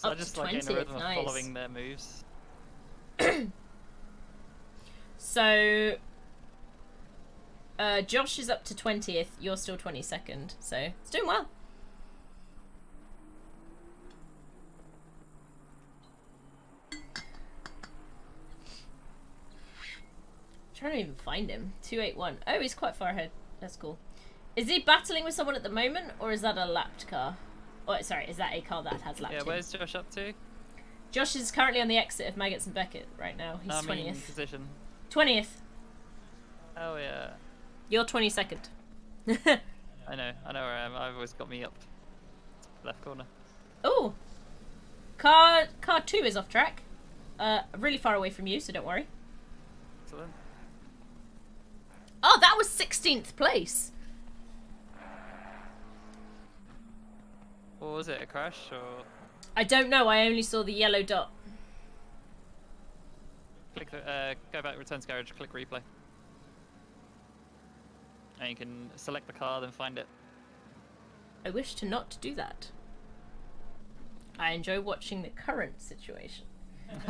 I just like getting a rhythm of following their moves. So, Josh is up to 20th. You're still 22nd, so it's doing well. Trying to even find him. 281. Oh, he's quite far ahead. That's cool. Is he battling with someone at the moment, or is that a lapped car? Oh, sorry, is that a car that has lapped him? Where's Josh up to? Josh is currently on the exit of Maggots and Beckett right now. He's 20th. Position. 20th. Oh yeah. You're 22nd. I know where I am. I've always got me up. Left corner. Oh! Car 2 is off track. Really far away from you, so don't worry. Excellent. Oh, that was 16th place. Or was it a crash or? I don't know. I only saw the yellow dot. Click go back, return to garage, click replay. And you can select the car, then find it. I wish to not do that. I enjoy watching the current situation.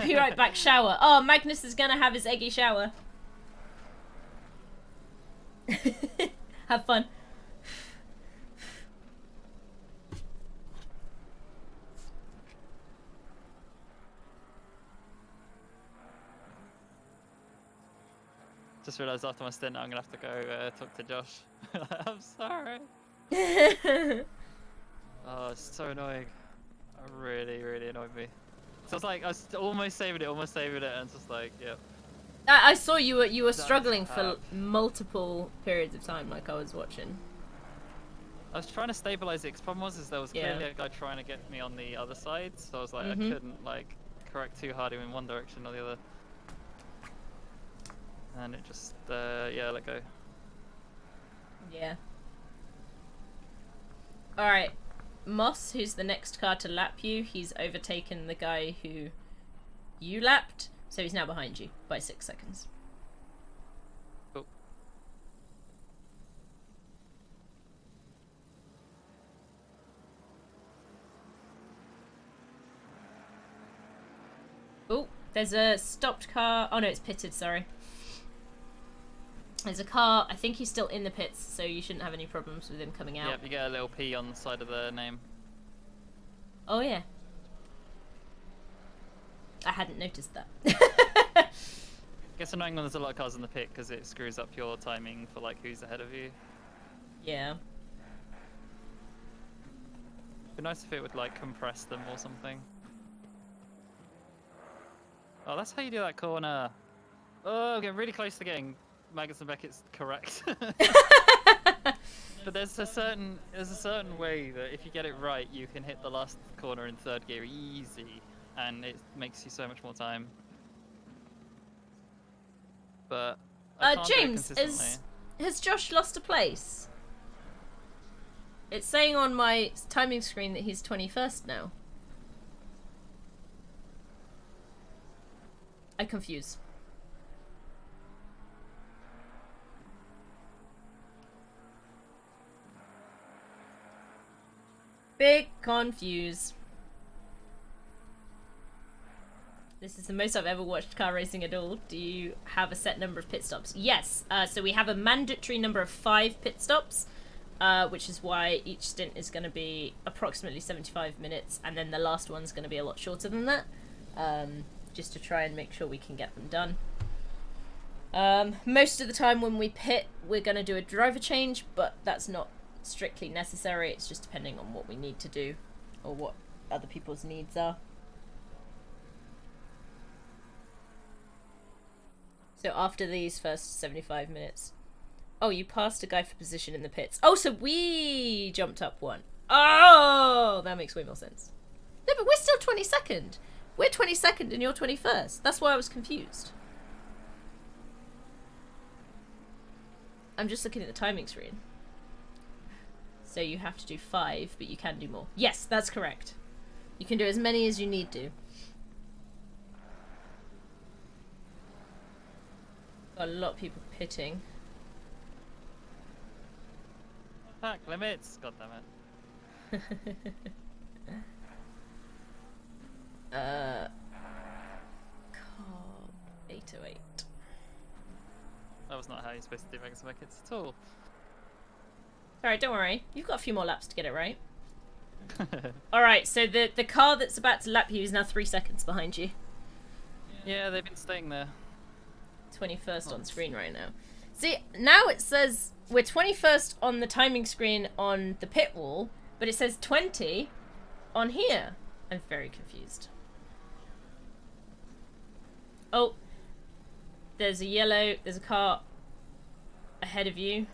Be right back, shower. Oh, Magnus is gonna have his eggy shower. Have fun. Just realised after my stint I'm gonna have to go talk to Josh. I'm sorry. Oh, it's so annoying. It really, really annoyed me. So it's like I was almost saving it, and it's just like, yep. I saw you were struggling for multiple periods of time, like I was watching. I was trying to stabilize it. 'Cause problem was there was clearly a guy trying to get me on the other side, so I was like I couldn't like correct too hard in one direction or the other. And it just, let go. Yeah. Alright. Moss, who's the next car to lap you, he's overtaken the guy who you lapped, so he's now behind you by 6 seconds. Cool. Oh, there's a stopped car. Oh no, it's pitted, sorry. There's a car, I think he's still in the pits, so you shouldn't have any problems with him coming out. Yep, you get a little P on the side of the name. Oh yeah. I hadn't noticed that. Gets annoying when there's a lot of cars in the pit because it screws up your timing for like who's ahead of you. Yeah. It'd be nice if it would like compress them or something. Oh, that's how you do that corner. Oh, getting really close to getting Maggots and Beckett's correct. But there's a certain way that if you get it right, you can hit the last corner in third gear easy, and it makes you so much more time. But I can't do it James, consistently. has Josh lost a place? It's saying on my timing screen that he's 21st now. I'm confused. Big confuse. This is the most I've ever watched car racing at all. Do you have a set number of pit stops? Yes. So we have a mandatory number of 5 pit stops, which is why each stint is going to be approximately 75 minutes, and then the last one's going to be a lot shorter than that, just to try and make sure we can get them done. Most of the time when we pit, we're going to do a driver change, but that's not strictly necessary. It's just depending on what we need to do or what other people's needs are. So after these first 75 minutes, oh, you passed a guy for position in the pits. Oh, so we jumped up one. Oh, that makes way more sense. No, but we're still 22nd. We're 22nd and you're 21st. That's why I was confused. I'm just looking at the timing screen. So you have to do 5, but you can do more. Yes, that's correct. You can do as many as you need to. Got a lot of people pitting. Pack limits. God damn it. Car 808. That was not how you're supposed to do Megas Buckets at all. Alright, don't worry. You've got a few more laps to get it right. Alright, so the car that's about to lap you is now 3 seconds behind you. Yeah, they've been staying there. 21st on screen right now. See, now it says we're 21st on the timing screen on the pit wall, but it says 20 on here. I'm very confused. Oh, there's a car ahead of you.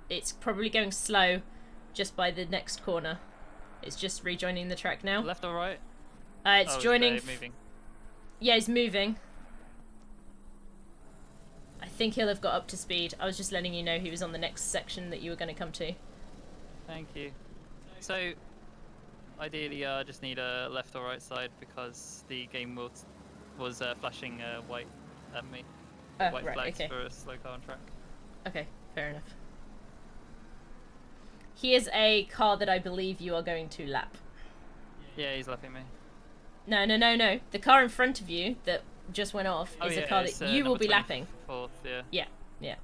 It's probably going slow just by the next corner. It's just rejoining the track now. Left or right? It's joining. Moving. Yeah, he's moving. I think he'll have got up to speed. I was just letting you know he was on the next section that you were going to come to. Thank you. So, ideally, I just need a left or right side because the game was flashing white at me. White right, flags okay. for a slow car on track. Okay, fair enough. Here's a car that I believe you are going to lap. Yeah, he's lapping me. No. The car in front of you that just went off is a car that you will be lapping. 24th, yeah. Yeah.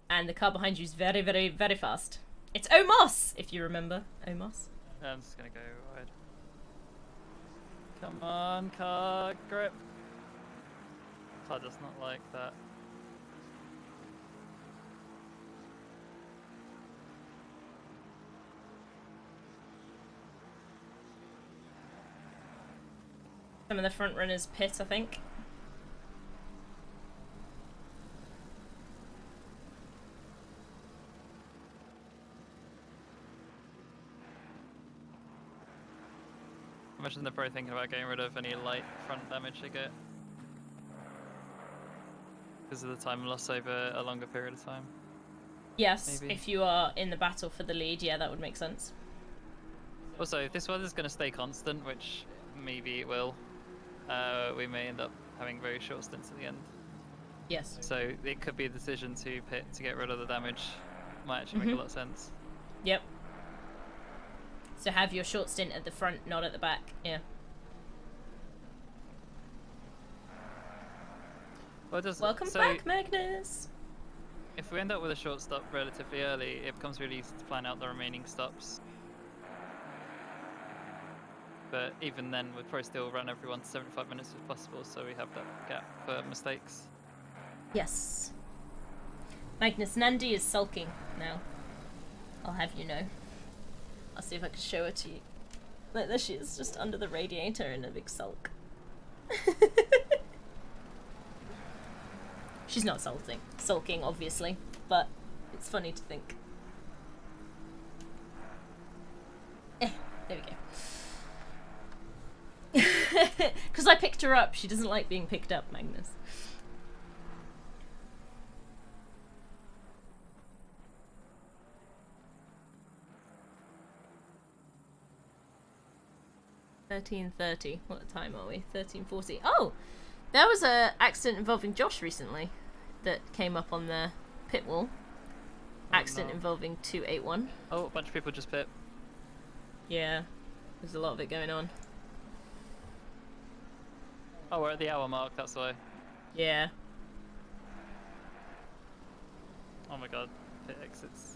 And the car behind you is very, very, very fast. It's Omos, if you remember. Omos. I'm just gonna go wide. Come on, car, grip. Car does not like that. Some of the front runners pit, I think. I imagine they're probably thinking about getting rid of any light front damage they get. Because of the time loss over a longer period of time. Yes, Maybe. if you are in the battle for the lead, yeah, that would make sense. Also, if this weather's going to stay constant, which maybe it will, we may end up having very short stints at the end. Yes. So it could be a decision to pit to get rid of the damage. Might actually make a lot of sense. Yep. So have your short stint at the front, not at the back. Yeah. Well, Welcome back, Magnus. If we end up with a short stop relatively early, it becomes really easy to plan out the remaining stops. But even then, we'd probably still run everyone to 75 minutes if possible, so we have that gap for mistakes. Yes. Magnus Nandi is sulking now. I'll have you know. I'll see if I can show her to you. Like, there she is, just under the radiator in a big sulk. She's not sulking, obviously, but it's funny to think. There we go. Because I picked her up. She doesn't like being picked up, Magnus. $13:30. What time are we? 13:40. Oh, there was a accident involving Josh recently that came up on the pit wall. Accident involving 281. Oh, a bunch of people just pit. Yeah, there's a lot of it going on. Oh, we're at the hour mark, that's why. Yeah. Oh my god, pit exits.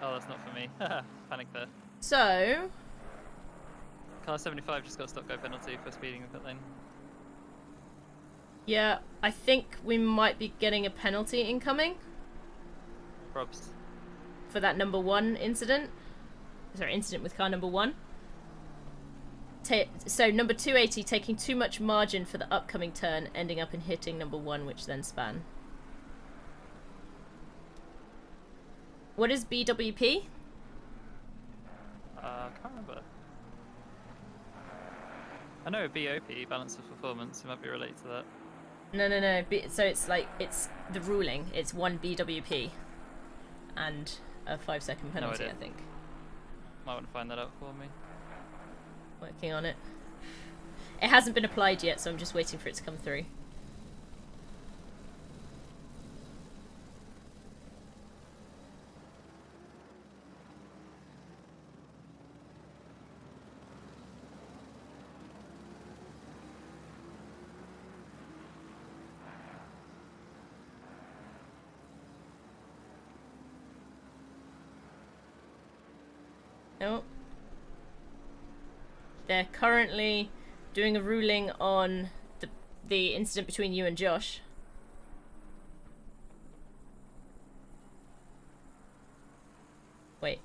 Oh, that's not for me. Panic there. So, Car 75 just got a stop-go penalty for speeding the pit lane. yeah, I think we might be getting a penalty incoming. Probs. For that number 1 incident. Sorry, incident with car number 1. So number 280 taking too much margin for the upcoming turn, ending up in hitting number 1, which then span. What is BWP? I can't remember. I know BOP, balance of performance, it might be related to that. No. So it's like, it's the ruling. It's 1 BWP and a 5-second penalty, I think. Might want to find that out for me. Working on it. It hasn't been applied yet, so I'm just waiting for it to come through. No. They're currently doing a ruling on the incident between you and Josh. Wait.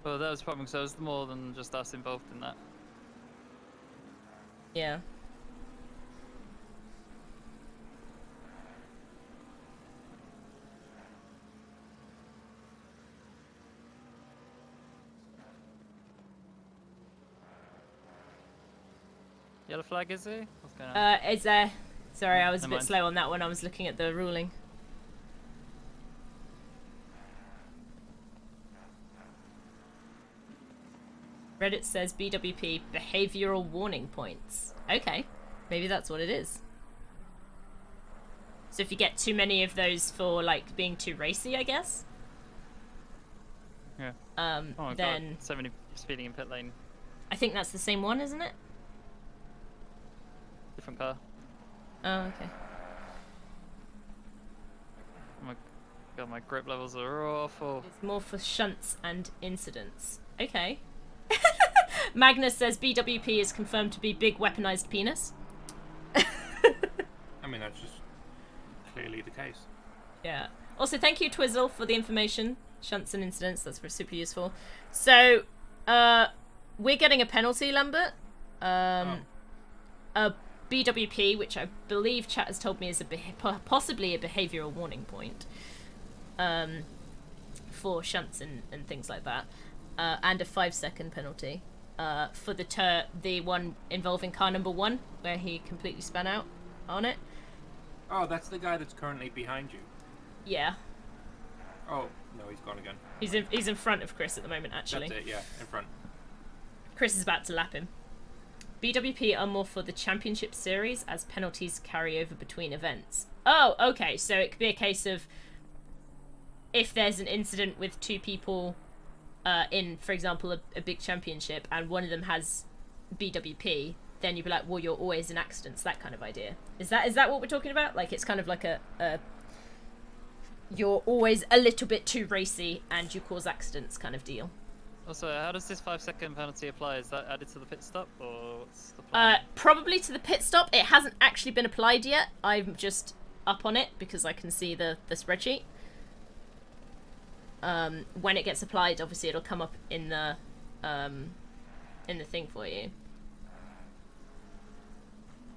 Well, that was probably because there was more than just us involved in that. Yeah. Yellow flag, is he? What's going on? Is there... Sorry, I was a Never bit mind. slow on that one. I was looking at the ruling. Reddit says BWP, behavioral warning points. Okay, maybe that's what it is. So if you get too many of those for, like, being too racy, I guess? Yeah. Then... God, so many speeding in pit lane. I think that's the same one, isn't it? Different car. Oh, okay. Oh my god, my grip levels are awful. It's more for shunts and incidents. Okay. Magnus says BWP is confirmed to be big weaponized penis. I mean, that's just clearly the case. Yeah. Also, thank you, Twizzle, for the information. Shunts and incidents, that's super useful. So, we're getting a penalty, Lambert. A BWP, which I believe chat has told me is possibly a behavioural warning point. For shunts and things like that. And a 5-second penalty. For the one involving car number 1, where he completely span out on it. Oh, that's the guy that's currently behind you. Yeah. Oh, no, he's gone again. He's in front of Chris at the moment, actually. That's it, yeah, in front. Chris is about to lap him. BWP are more for the championship series, as penalties carry over between events. Oh, okay, so it could be a case of if there's an incident with 2 people in, for example, a big championship, and one of them has BWP, then you'd be like, well, you're always in accidents, that kind of idea. Is that what we're talking about? Like, it's kind of like a you're always a little bit too racy and you cause accidents kind of deal. Also, how does this 5-second penalty apply? Is that added to the pit stop, or what's the plan? Probably to the pit stop. It hasn't actually been applied yet. I'm just up on it because I can see the spreadsheet. When it gets applied, obviously it'll come up in the thing for you.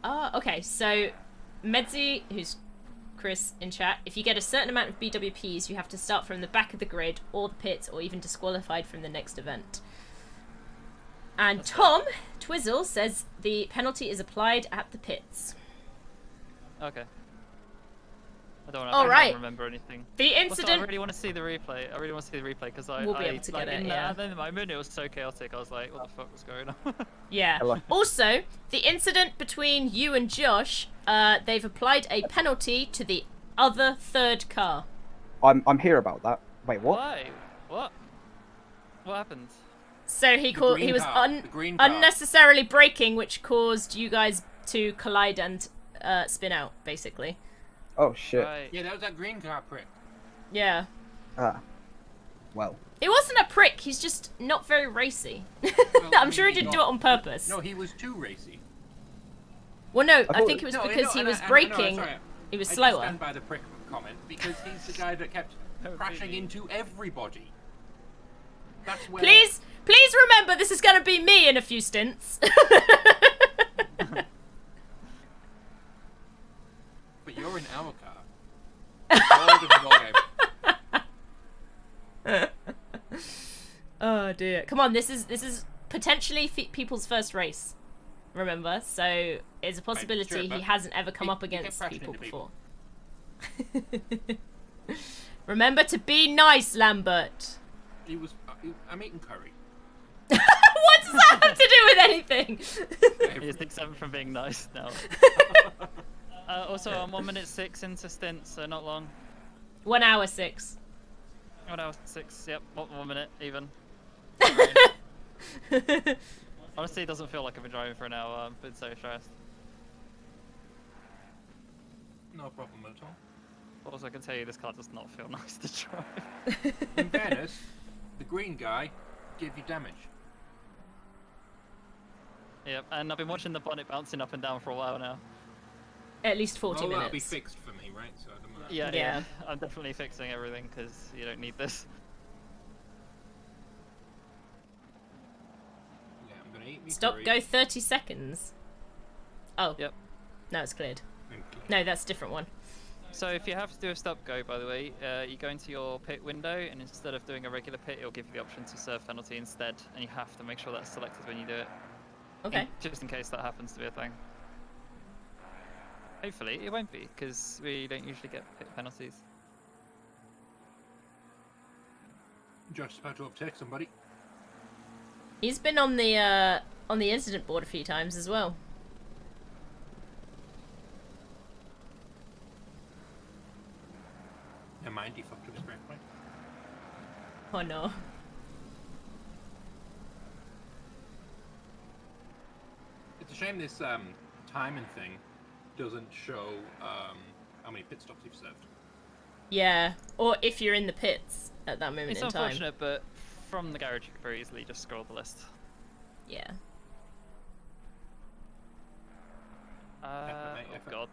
Okay, so Medzi, who's Chris in chat, if you get a certain amount of BWPs, you have to start from the back of the grid or the pits, or even disqualified from the next event. And that's Tom Twizzle says the penalty is applied at the pits. Okay. I don't remember anything. The incident. Also, I really want to see the replay. Because we'll be able to get it. Yeah. At the moment, it was so chaotic. I was like, "What the fuck was going on?" Yeah. Also, the incident between you and Josh, they've applied a penalty to the other third car. I'm here about that. Wait, what? Why? What happened? So he was unnecessarily braking, which caused you guys to collide and spin out, basically. Oh shit. Right. Yeah, that was that green car prick. Yeah. Well. It wasn't a prick, he's just not very racy. I'm sure he didn't do it on purpose. No, he was too racy. Well, no, I think it was because he was braking. He was slower. I stand by the prick comment because he's the guy that kept crashing into everybody. That's where... Please remember, this is going to be me in a few stints. But you're in our car. Oh dear! Come on, this is potentially people's first race. remember, so it's a possibility he hasn't ever come up against people before. Remember to be nice, Lambert. I'm eating curry. What does that have to do with anything? He's exempt from being nice now. Also, I'm 1 minute 6 into stint, so not long. 1 hour 6. 1 hour 6, yep, 1 minute even. Honestly, it doesn't feel like I've been driving for an hour. I've been so stressed. No problem at all. Also, I can tell you this car does not feel nice to drive. In fairness, the green guy gave you damage. Yep, and I've been watching the bonnet bouncing up and down for a while now. At least 40 minutes. That'll be fixed for me, right? So I don't know. Yeah, I'm definitely fixing everything because you don't need this. Yeah, I'm gonna eat me Stop, curry. go 30 seconds. Oh. Yep. No, it's cleared. No, that's a different one. So if you have to do a stop go, by the way, you go into your pit window, and instead of doing a regular pit, it'll give you the option to serve penalty instead, and you have to make sure that's selected when you do it. Okay. Just in case that happens to be a thing. Hopefully it won't be, because we don't usually get pit penalties. Just about to overtake somebody. He's been on the incident board a few times as well. Never mind, he fucked up his brake point. Oh no. It's a shame this timing thing doesn't show how many pit stops you've served. Yeah, or if you're in the pits at that moment It's in time. unfortunate, but from the garage you can very easily just scroll the list. Yeah. Oh god.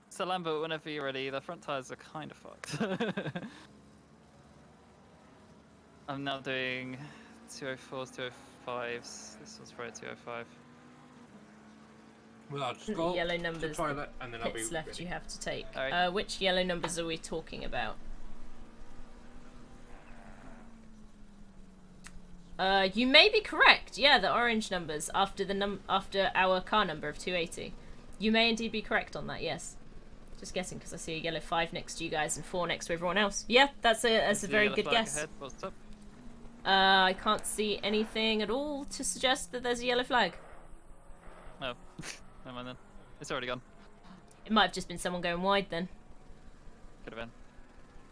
So Lambert, whenever you're ready, the front tyres are kind of fucked. I'm now doing 204s, 205s. This was for a 205. Well, I'll just go Yellow to the numbers. toilet and then I'll be Pits left ready. you have to take. Alright. Which yellow numbers are we talking about? You may be correct. Yeah, the orange numbers after after our car number of 280. You may indeed be correct on that. Yes. Just guessing because I see a yellow 5 next to you guys and 4 next to everyone else. Yeah, that's a very good guess. Ahead. What's up? I can't see anything at all to suggest that there's a yellow flag. Oh, never mind then. It's already gone. It might have just been someone going wide then. Could have been.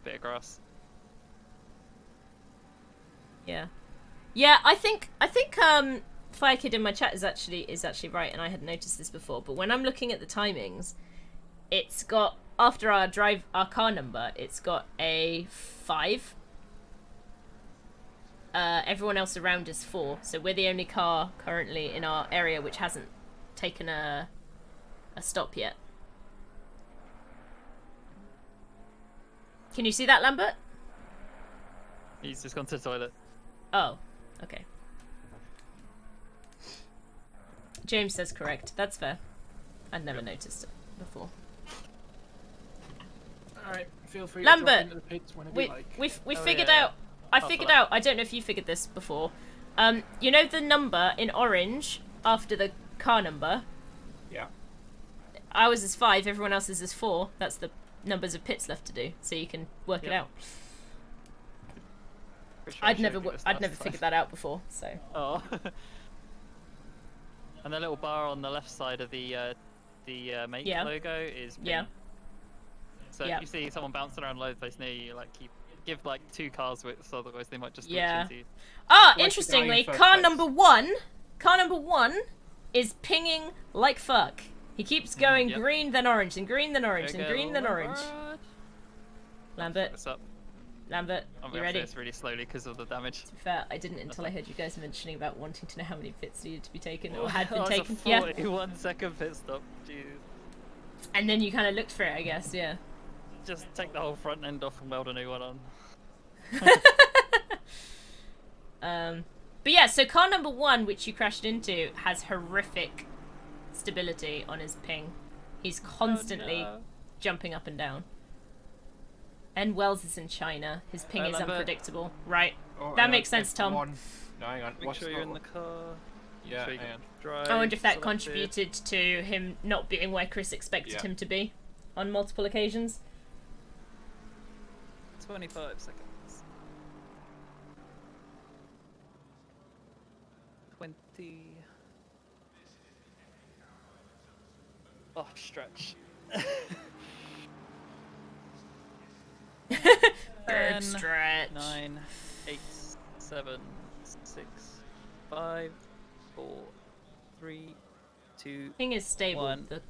Bit of grass. Yeah. Yeah, I think Fire Kid in my chat is actually right, and I hadn't noticed this before, but when I'm looking at the timings, it's got after our car number, it's got a 5. Everyone else around is 4, so we're the only car currently in our area which hasn't taken a stop yet. Can you see that, Lambert? He's just gone to the toilet. Oh, okay. James says correct. That's fair. I'd never noticed it before. Alright, feel free Lambert, to drop into the pits whenever you like. we figured out. I figured out. I don't know if you figured this before. You know the number in orange after the car number? Yeah. Ours is 5. Everyone else's is 4. That's the numbers of pits left to do, so you can work it out. Sure I'd never figured that out before. So. Oh. And the little bar on the left side of the mate logo is pink. Yeah. So if you see someone bouncing around loads of place near you, like give like 2 cars widths, otherwise they might just glitch into you. Ah, interestingly, car number one is pinging like fuck. He keeps going green then orange and green then orange and green then orange. Lambert. What's up? Lambert, you ready? It's really slowly because of the damage. To be fair, I didn't until I heard you guys mentioning about wanting to know how many pits needed to be taken or had been That was taken. a 41-second pit stop. Jeez. And then you kind of looked for it, I guess. Yeah. Just take the whole front end off and weld a new one on. But yeah, so car number 1, which you crashed into, has horrific stability on his ping. He's constantly jumping up and down. And Wells is in China. His ping is Lambert. unpredictable. Right. Oh, that makes sense, Tom. No, hang on. Make sure you're in the car. Yeah, Three and drive, I wonder if that selected. contributed to him not being where Chris expected him to be on multiple occasions. 25 seconds. 20. Oh, stretch. Bird stretch. 9, 8, 7, 6, 5, 4, 3, 2. Thing is stable. 1. The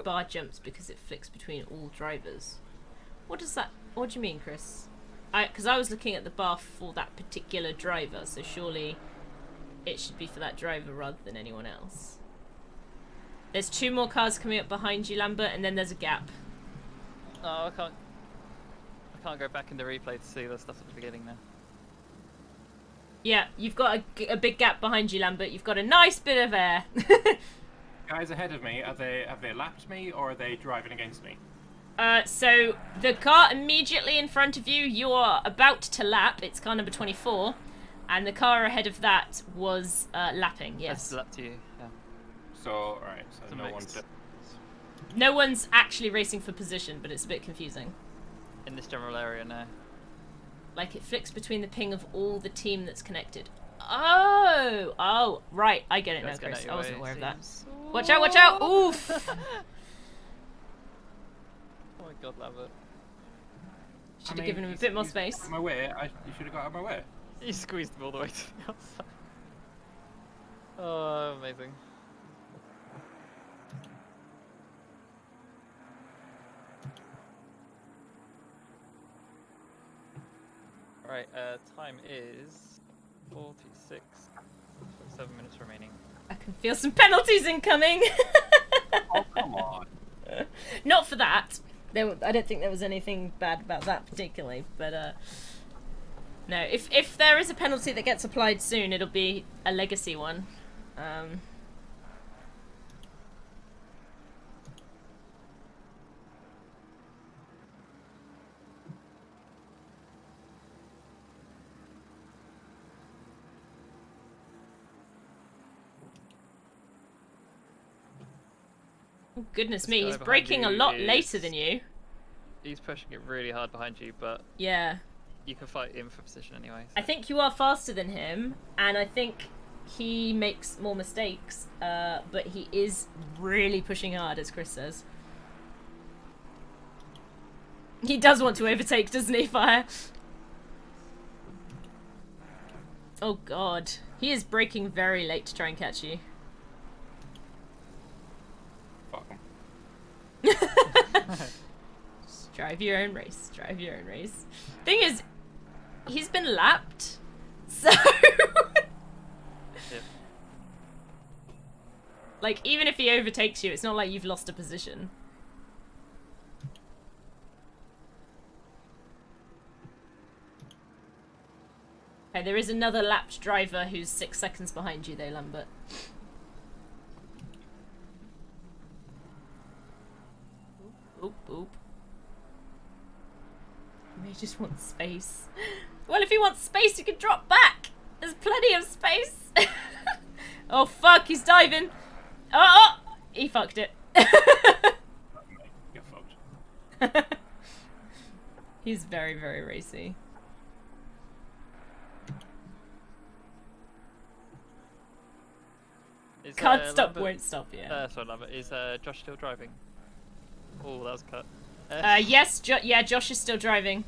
bar jumps because it flicks between all drivers. What does that? What do you mean, Chris? Because I was looking at the bar for that particular driver, so surely it should be for that driver rather than anyone else. There's 2 more cars coming up behind you, Lambert, and then there's a gap. Oh, I can't go back in the replay to see the stuff at the beginning now. Yeah, you've got a big gap behind you, Lambert. You've got a nice bit of air. Guys ahead of me, have they lapped me or are they driving against me? So the car immediately in front of you, you are about to lap. It's car number 24, and the car ahead of that was lapping. Yes. That's lapped you. Yeah. So alright, so no one's. No one's actually racing for position, but it's a bit confusing. In this general area now. Like it flicks between the ping of all the team that's connected. Oh, right. I get it now, Chris. I wasn't aware of that. Watch out! Watch out! Oof! Oh my God, Lambert. Should have given him a bit more space. Out of my way. You should have got out of my way. You squeezed him all the way to the outside. Oh, amazing. Right, time is 46. 7 minutes remaining. I can feel some penalties incoming. Oh, come on. Not for that. I don't think there was anything bad about that particularly, but no. If there is a penalty that gets applied soon, it'll be a legacy one. Oh, goodness me, he's braking a lot later than you. He's pushing it really hard behind you, but yeah, you can fight him for position anyway. I think you are faster than him, and I think he makes more mistakes, but he is really pushing hard, as Chris says. He does want to overtake, doesn't he, Fire? Oh God, he is braking very late to try and catch you. Fuck him. Just drive your own race. Drive your own race. Thing is, he's been lapped, so like even if he overtakes you, it's not like you've lost a position. Okay, there is another lapped driver who's 6 seconds behind you, though, Lambert. Oop, oop. He may just want space. Well, if he wants space, he can drop back. There's plenty of space. Oh, fuck, he's diving. Oh, he fucked it. Get fucked. He's very, very racy. Can't stop, Lambert, won't stop, yeah. Sorry, Lambert. Is Josh still driving? Oh, that was cut. Yes, Josh is still driving.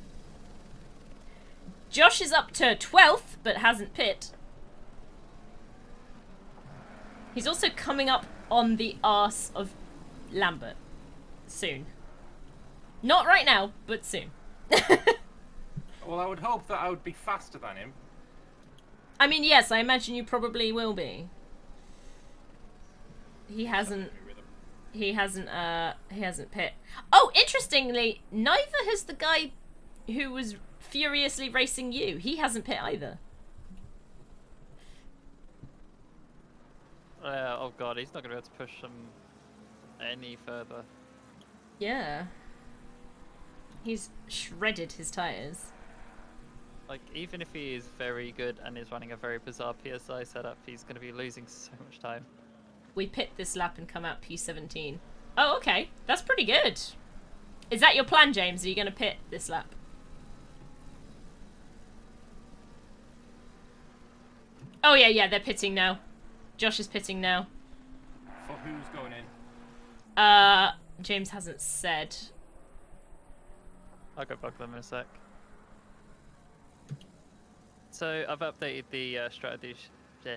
Josh is up to 12th, but hasn't pit. He's also coming up on the arse of Lambert. Soon. Not right now, but soon. Well, I would hope that I would be faster than him. I mean, yes, I imagine you probably will be. He hasn't pit. Oh, interestingly, neither has the guy who was furiously racing you. He hasn't pit either. Oh God, he's not going to be able to push them any further. Yeah. He's shredded his tyres. like, even if he is very good and is running a very bizarre PSI setup, he's going to be losing so much time. We pit this lap and come out P17. Oh, okay. That's pretty good. Is that your plan, James? Are you going to pit this lap? Oh, yeah, they're pitting now. Josh is pitting now. For who's going in? James hasn't said. I'll go bug them in a sec. So I've updated the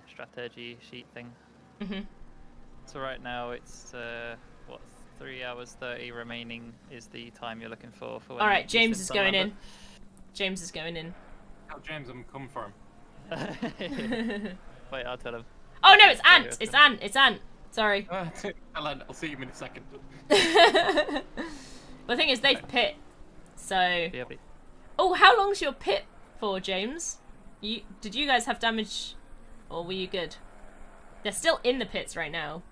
strategy sheet thing. Mhm. So right now it's what, 3 hours 30 remaining is the time you're looking for. All right, James is going in. James is going in. Tell James I'm coming for him. Wait, I'll tell him. Oh no, it's Ant. It's Ant. It's Ant. Sorry. I'll see you in a second. Well, the thing is, they've pit. So. Oh, how long's your pit for, James? Did you guys have damage, or were you good? They're still in the pits right now.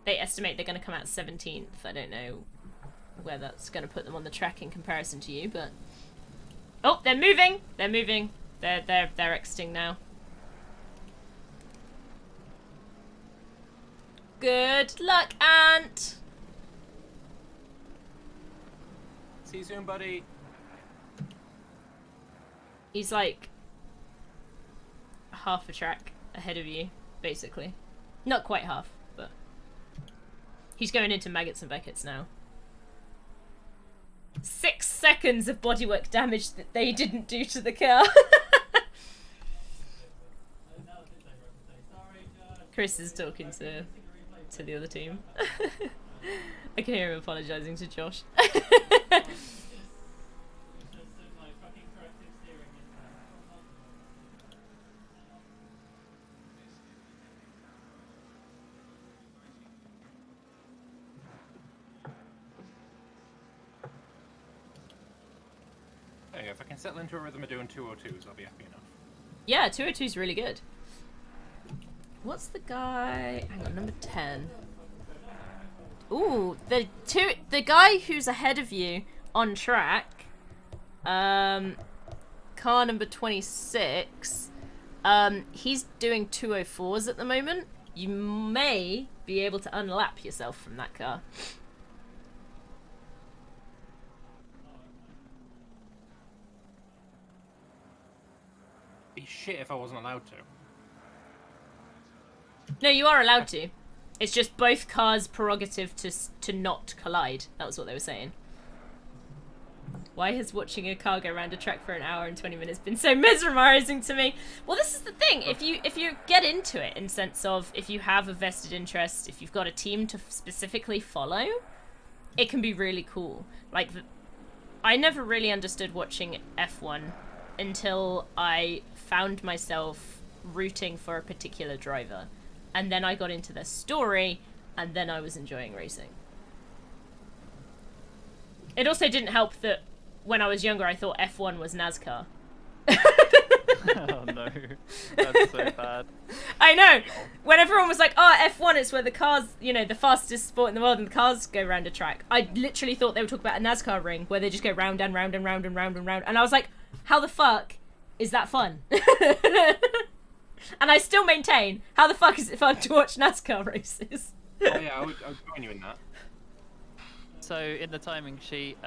They estimate they're going to come out 17th. I don't know where that's going to put them on the track in comparison to you, but oh, they're moving. They're moving. They're exiting now. Good luck, Ant. See you soon, buddy. He's like half a track ahead of you, basically. Not quite half, but he's going into Maggots and Beckett's now. 6 seconds of bodywork damage that they didn't do to the car. Chris is talking to the other team. I can hear him apologising to Josh. Hey, if I can settle into a rhythm of doing 202s, I'll be happy enough. Yeah, 202 is really good. What's the guy? Hang on, number 10. Ooh, the guy who's ahead of you on track, car number 26, he's doing 204s at the moment. You may be able to unlap yourself from that car. Be shit if I wasn't allowed to. No, you are allowed to. It's just both cars' prerogative to not collide. That was what they were saying. Why has watching a car go around a track for an hour and 20 minutes been so mesmerizing to me? Well, this is the thing. If you get into it in sense of if you have a vested interest, if you've got a team to specifically follow, it can be really cool. Like, I never really understood watching F1 until I found myself rooting for a particular driver. And then I got into their story, and then I was enjoying racing. It also didn't help that when I was younger, I thought F1 was NASCAR. Oh no, that's so bad. I know. When everyone was like, "Oh, F1, it's where the cars, you know, the fastest sport in the world, and the cars go round a track." I literally thought they were talking about a NASCAR ring where they just go round and round and round and round and round. And I was like, "How the fuck is that fun?" And I still maintain, how the fuck is it fun to watch NASCAR races? Oh yeah, I would join you in that. So in the timing sheet,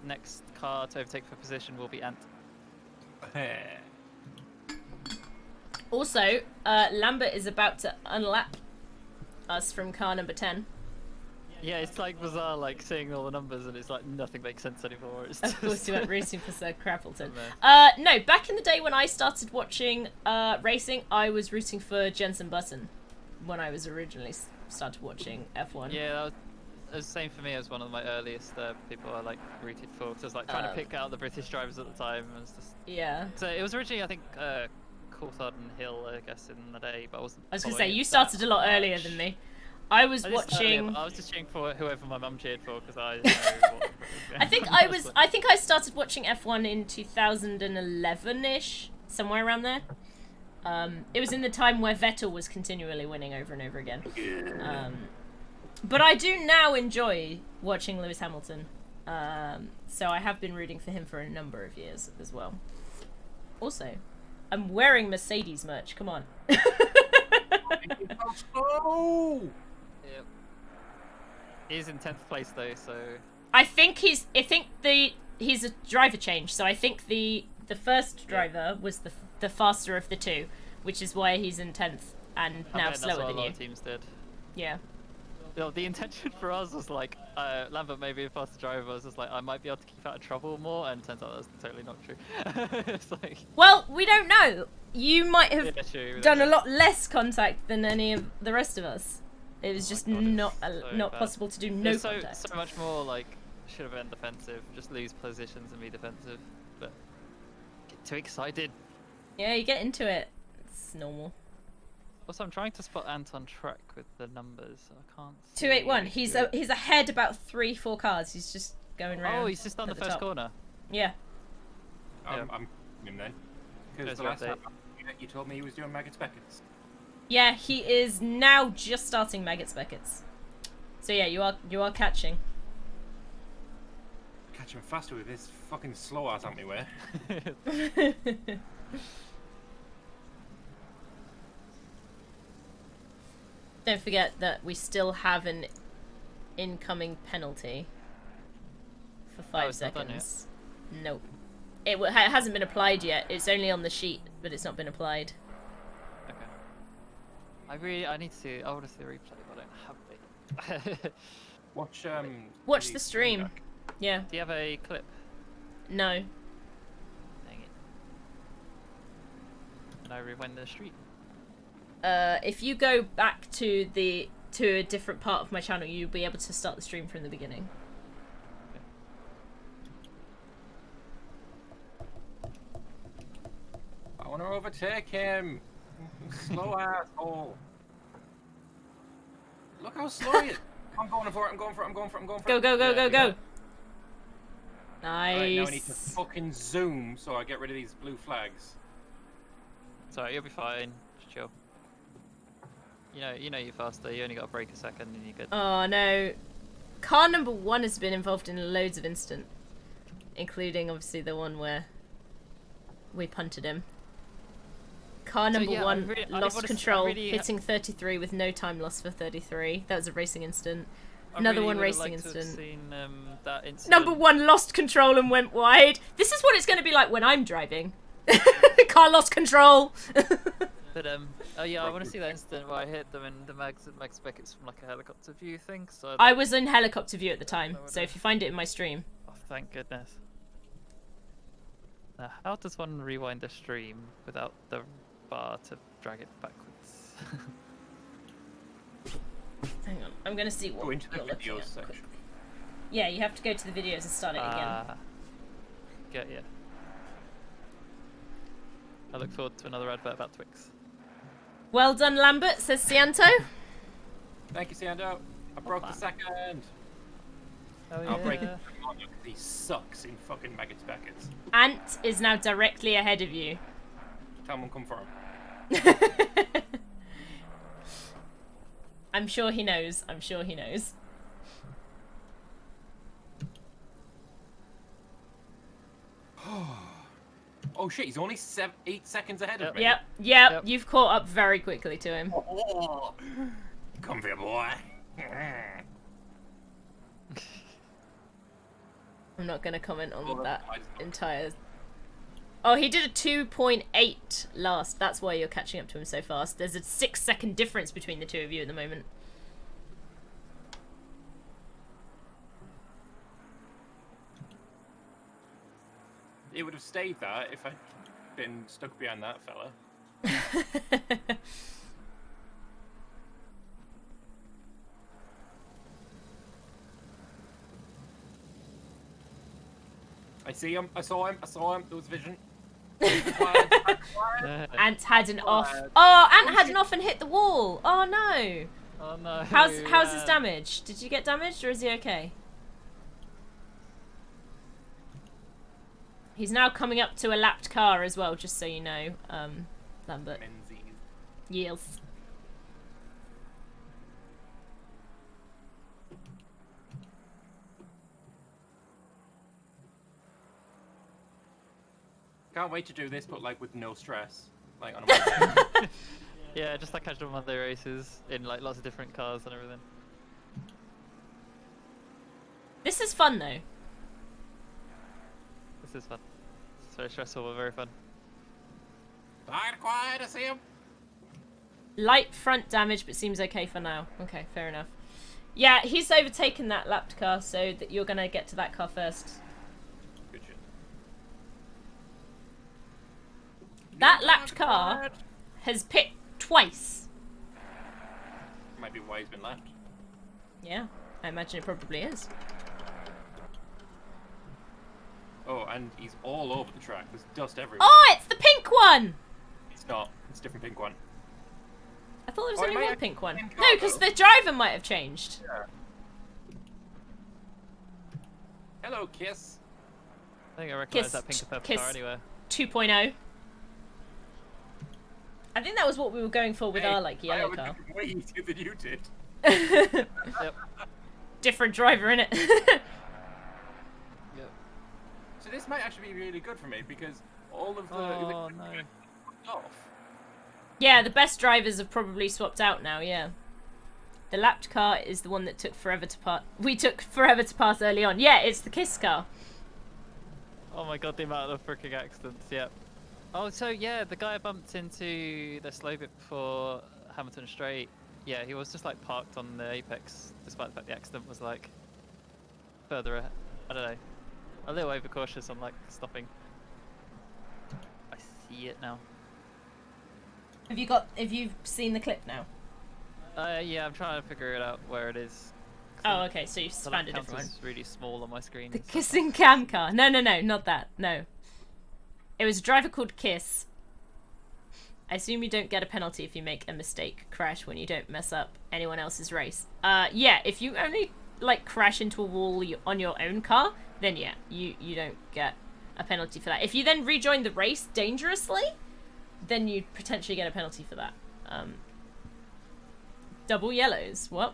next car to overtake for position will be Ant. Also, Lambert is about to unlap us from car number 10. Yeah, it's like bizarre, like seeing all the numbers and it's like nothing makes sense anymore. It's Of course, you just- weren't racing for Sir Crappleton. No. No, back in the day when I started watching racing, I was rooting for Jensen Button when I was originally started watching F1. Yeah, that was the same for me as one of my earliest people I like rooted for. Because I was like trying to pick out the British drivers at the time. And it was just... Yeah. So it was originally, I think, Coulthard and Hill, I guess, in the day. But I wasn't. I was going to following say, it you that started a lot earlier much. than me. I was I just started, watching... I was just cheering for whoever my mum cheered for because I know what... I think I started watching F1 in 2011-ish, somewhere around there. It was in the time where Vettel was continually winning over and over again. But I do now enjoy watching Lewis Hamilton. So I have been rooting for him for a number of years as well. Also, I'm wearing Mercedes merch. Come on. Oh! Yep. He's in 10th place though, so. I think he's a driver change. So I think the first driver was the faster of the two, which is why he's in 10th and now slower than a lot you. of teams did. Yeah. Well, the intention for us was like, Lambert may be a faster driver. I was just like, I might be able to keep out of trouble more, and it turns out that's totally not true. It's like... Well, we don't know. You might have Yeah, true, done a lot less contact than any of the rest of us. It was just not bad. possible to do no contact. So much more like should have been defensive. Just lose positions and be defensive. But get too excited. Yeah, you get into it. It's normal. Also, I'm trying to spot Ant on track with the numbers. So I can't. 281. He's ahead about 3-4 cars. He's just going around. Oh, he's just on the first top. corner. Yeah. I'm him then. Because the last time you told me he was doing Maggots Beckets. Yeah, he is now just starting Maggots Beckets. So yeah, you are catching. Catching faster with this fucking slow ass on me way. Don't forget that we still have an incoming penalty for 5 seconds. Nope. It hasn't been applied yet. It's only on the sheet, but it's not been applied. Okay. I need to see. I want to see the replay, but I don't have it. Watch the stream. Yeah. Do you have a clip? No. Dang it. Can I rewind the stream? If you go back to a different part of my channel, you'll be able to start the stream from the beginning. I want to overtake him. Slow asshole. Look how slow he is. I'm going for it. I'm going for it. I'm going for it. I'm going for it. Go, go, go, go, go. Nice. Right, now I need to fucking zoom so I get rid of these blue flags. Sorry, you'll be fine. Just chill. You know you're faster. You only got to break a second and you're good. Oh no. Car number 1 has been involved in loads of incident, including obviously the one where we punted him. Car number 1 lost control, hitting 33 with no time loss for 33. That was a racing incident. Another one racing incident. That incident. Number 1 lost control and went wide. This is what it's going to be like when I'm driving. Car lost control. But oh yeah, I want to see that incident where I hit them in the Mags Beckett's from like a helicopter view thing. So I was in helicopter view at the time, so if you find it in my stream. Oh, thank goodness. Now, how does one rewind a stream without the bar to drag it backwards? Hang on, I'm gonna see what Go into the you're looking videos at section. quickly. Yeah, you have to go to the videos and start it again. Get ya. I look forward to another advert about Twix. Well done, Lambert, says Cianto. Thank you, Sando. I broke the second. Oh, I'll break it. He sucks in fucking Maggots Beckets. Ant is now directly ahead of you. Tell him come for him. I'm sure he knows. I'm sure he knows. Oh shit, he's only 8 seconds ahead of me. Yep, you've caught up very quickly to him. Oh, come here, boy. I'm not going to comment on that entire... Oh, he did a 2.8 last. That's why you're catching up to him so fast. There's a 6-second difference between the two of you at the moment. It would have stayed that if I'd been stuck behind that fella. I see him. I saw him. I saw him. There was vision. Ant had an off. Oh, Ant had an off and hit the wall. Oh no. Oh no. How's his damage? Did you get damaged or is he okay? He's now coming up to a lapped car as well, just so you know, Lambert. Yes. Can't wait to do this, but like with no stress, like on a Monday. Yeah, just like casual Monday races in like lots of different cars and everything. This is fun though. This is fun. It's very stressful, but very fun. Quiet, I see him. Light front damage, but seems okay for now. Okay, fair enough. Yeah, he's overtaken that lapped car, so that you're gonna get to that car first. Good shit. That lapped car has pit twice. Might be why he's been lapped. Yeah, I imagine it probably is. Oh, and he's all over the track. There's dust everywhere. Oh, it's the pink one! It's not. It's a different pink one. I thought there was Oh, it only might one have pink one. been No, because the driver might have changed. Yeah. Hello, Kiss. I think I recognise Kiss, that pink and purple Kiss car anywhere. 2.0. I think that was what we were going for with our like yellow car. Way easier than you did. Yep. Different driver, innit? Yep. So this might actually be really good for me because all of the Oh no. off. Yeah, the best drivers have probably swapped out now, yeah. The lapped car is the one that took forever to pass. We took forever to pass early on. Yeah, it's the Kiss car. Oh my god, the amount of freaking accidents, yep. Oh, so yeah, the guy I bumped into the slow bit before Hamilton Straight, yeah, he was just like parked on the apex, despite the fact the accident was like further ahead. I don't know, a little overcautious on like stopping. I see it now. Have you seen the clip now? Yeah, I'm trying to figure it out where it is. Oh, okay, so you've The found a lap different one. counter's really small on my screen. The and stuff. kissing cam car. No, not that. No. It was a driver called Kiss. I assume you don't get a penalty if you make a mistake, crash when you don't mess up anyone else's race. Yeah, if you only like crash into a wall on your own car, then yeah, you don't get a penalty for that. If you then rejoin the race dangerously, then you'd potentially get a penalty for that. Double yellows. What?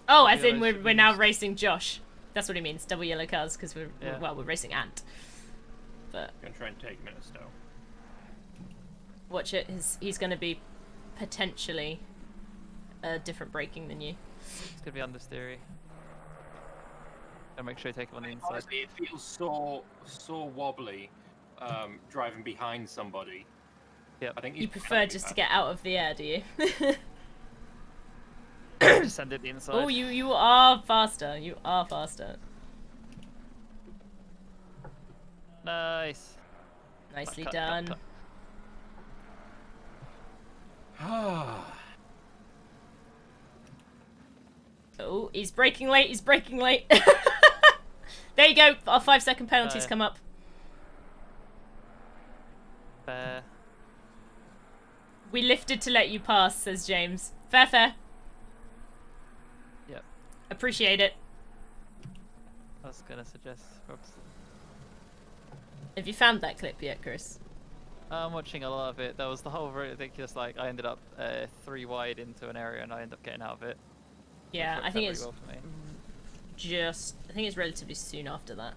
Oh, as in we're now racing Josh. That's what he means. Double yellow cars because we're racing Ant. But I'm gonna try and take him in a snow. watch it. He's going to be potentially different braking than you. It's gonna be understeery. And make sure you take him on the inside. Honestly, it feels so wobbly driving behind somebody. Yeah, I think You prefer just to get out of the air, do you? Just send it the inside. Oh, you are faster. You are faster. Nice. Nicely Cut, done. cut, Oh, he's braking late. He's braking late. There you go. Our 5-second penalties Fair. come up. Fair. We lifted to let you pass, says James. Fair, fair. Yep. Appreciate it. I was gonna suggest. Oops. Have you found that clip yet, Chris? I'm watching a lot of it. There was the whole ridiculous, like, I ended up 3 wide into an area and I ended up getting out of it. Yeah, Which I think worked it's out really well for me. I think it's relatively soon after that.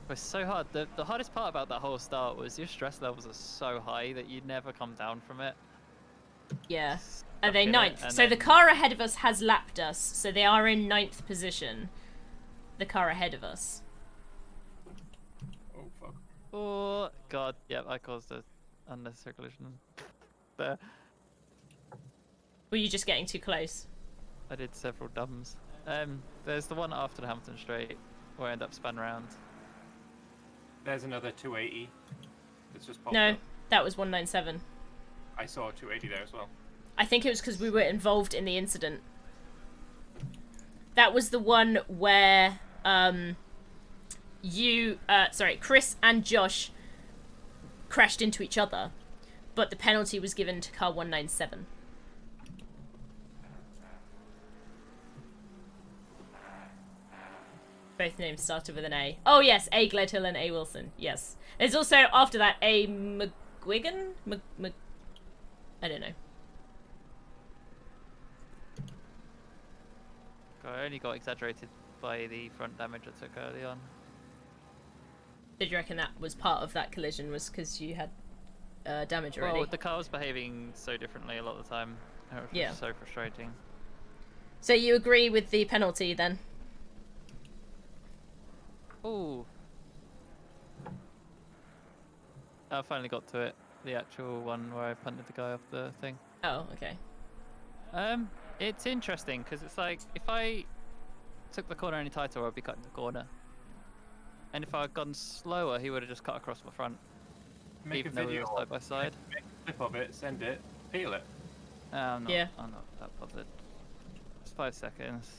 It was so hard. The hardest part about that whole start was your stress levels are so high that you never come down from it. Yeah. Stuck Are they in it, ninth? and So the then- car ahead of us has lapped us, so they are in 9th position. The car ahead of us. Oh fuck. Oh god, yep, I caused a unnecessary collision. There. Were you just getting too close? I did several dumbs. There's the one after the Hamilton Straight where I end up spun round. There's another 280. That's just popped No, up. that was 197. I saw a 280 there as well. I think it was because we were involved in the incident. That was the one where Chris and Josh crashed into each other, but the penalty was given to car 197. Both names started with an A. Oh yes, A. Gledhill and A. Wilson. Yes. There's also, after that, A. McGuigan? I don't know. I only got exaggerated by the front damage I took early on. Did you reckon that was part of that collision, was because you had damage already? Well, the car was behaving so differently a lot of the time. It was Yeah. just so frustrating. So you agree with the penalty then? Ooh. I finally got to it. The actual one where I punted the guy off the thing. Oh, okay. It's interesting because it's like if I took the corner any tighter, I'd be cutting the corner. And if I'd gone slower, he would have just cut across my front. Make even a though we video were side by side. Make a clip of it, send it, peel it. I'm not, Yeah. I'm not that bothered. It's 5 seconds.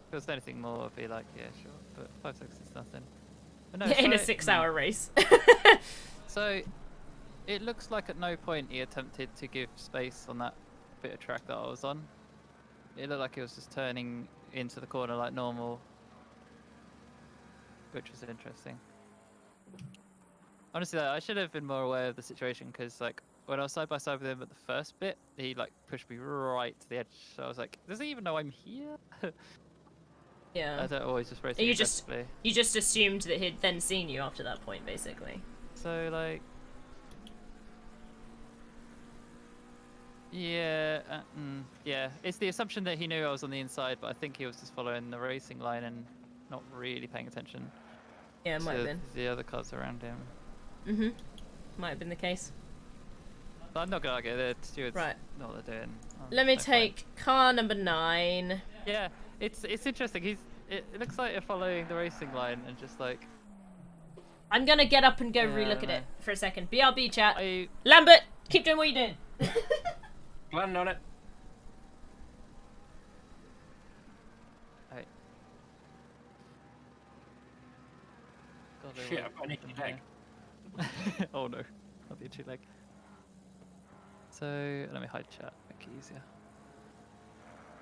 If it was anything more, I'd be like, yeah, sure. But 5 seconds is nothing. But no, In a so- 6-hour race. So, it looks like at no point he attempted to give space on that bit of track that I was on. It looked like he was just turning into the corner like normal, which was interesting. Honestly, though, I should have been more aware of the situation because, like, when I was side by side with him at the first bit, he like pushed me right to the edge. So I was like, "Does he even know I'm here?" Yeah. I don't always just race. You just assumed that he'd then seen you after that point, basically. So like, yeah, yeah. It's the assumption that he knew I was on the inside, but I think he was just following the racing line and not really paying attention. Yeah, it might have to been. the other cars around him. Mhm. Might have been the case. But I'm not gonna argue. The stewards Right. know what they're doing. Let me They're fine. take car number 9. Yeah, it's interesting. It looks like you're following the racing line and just like. I'm gonna get up and go Yeah, relook I at know. it for a second. BRB chat. Lambert, keep doing what you're doing. Plan on it. Right. God, they Shit, were I've got an itchy in leg. there. Oh no, not the itchy leg. So let me hide chat, make it easier.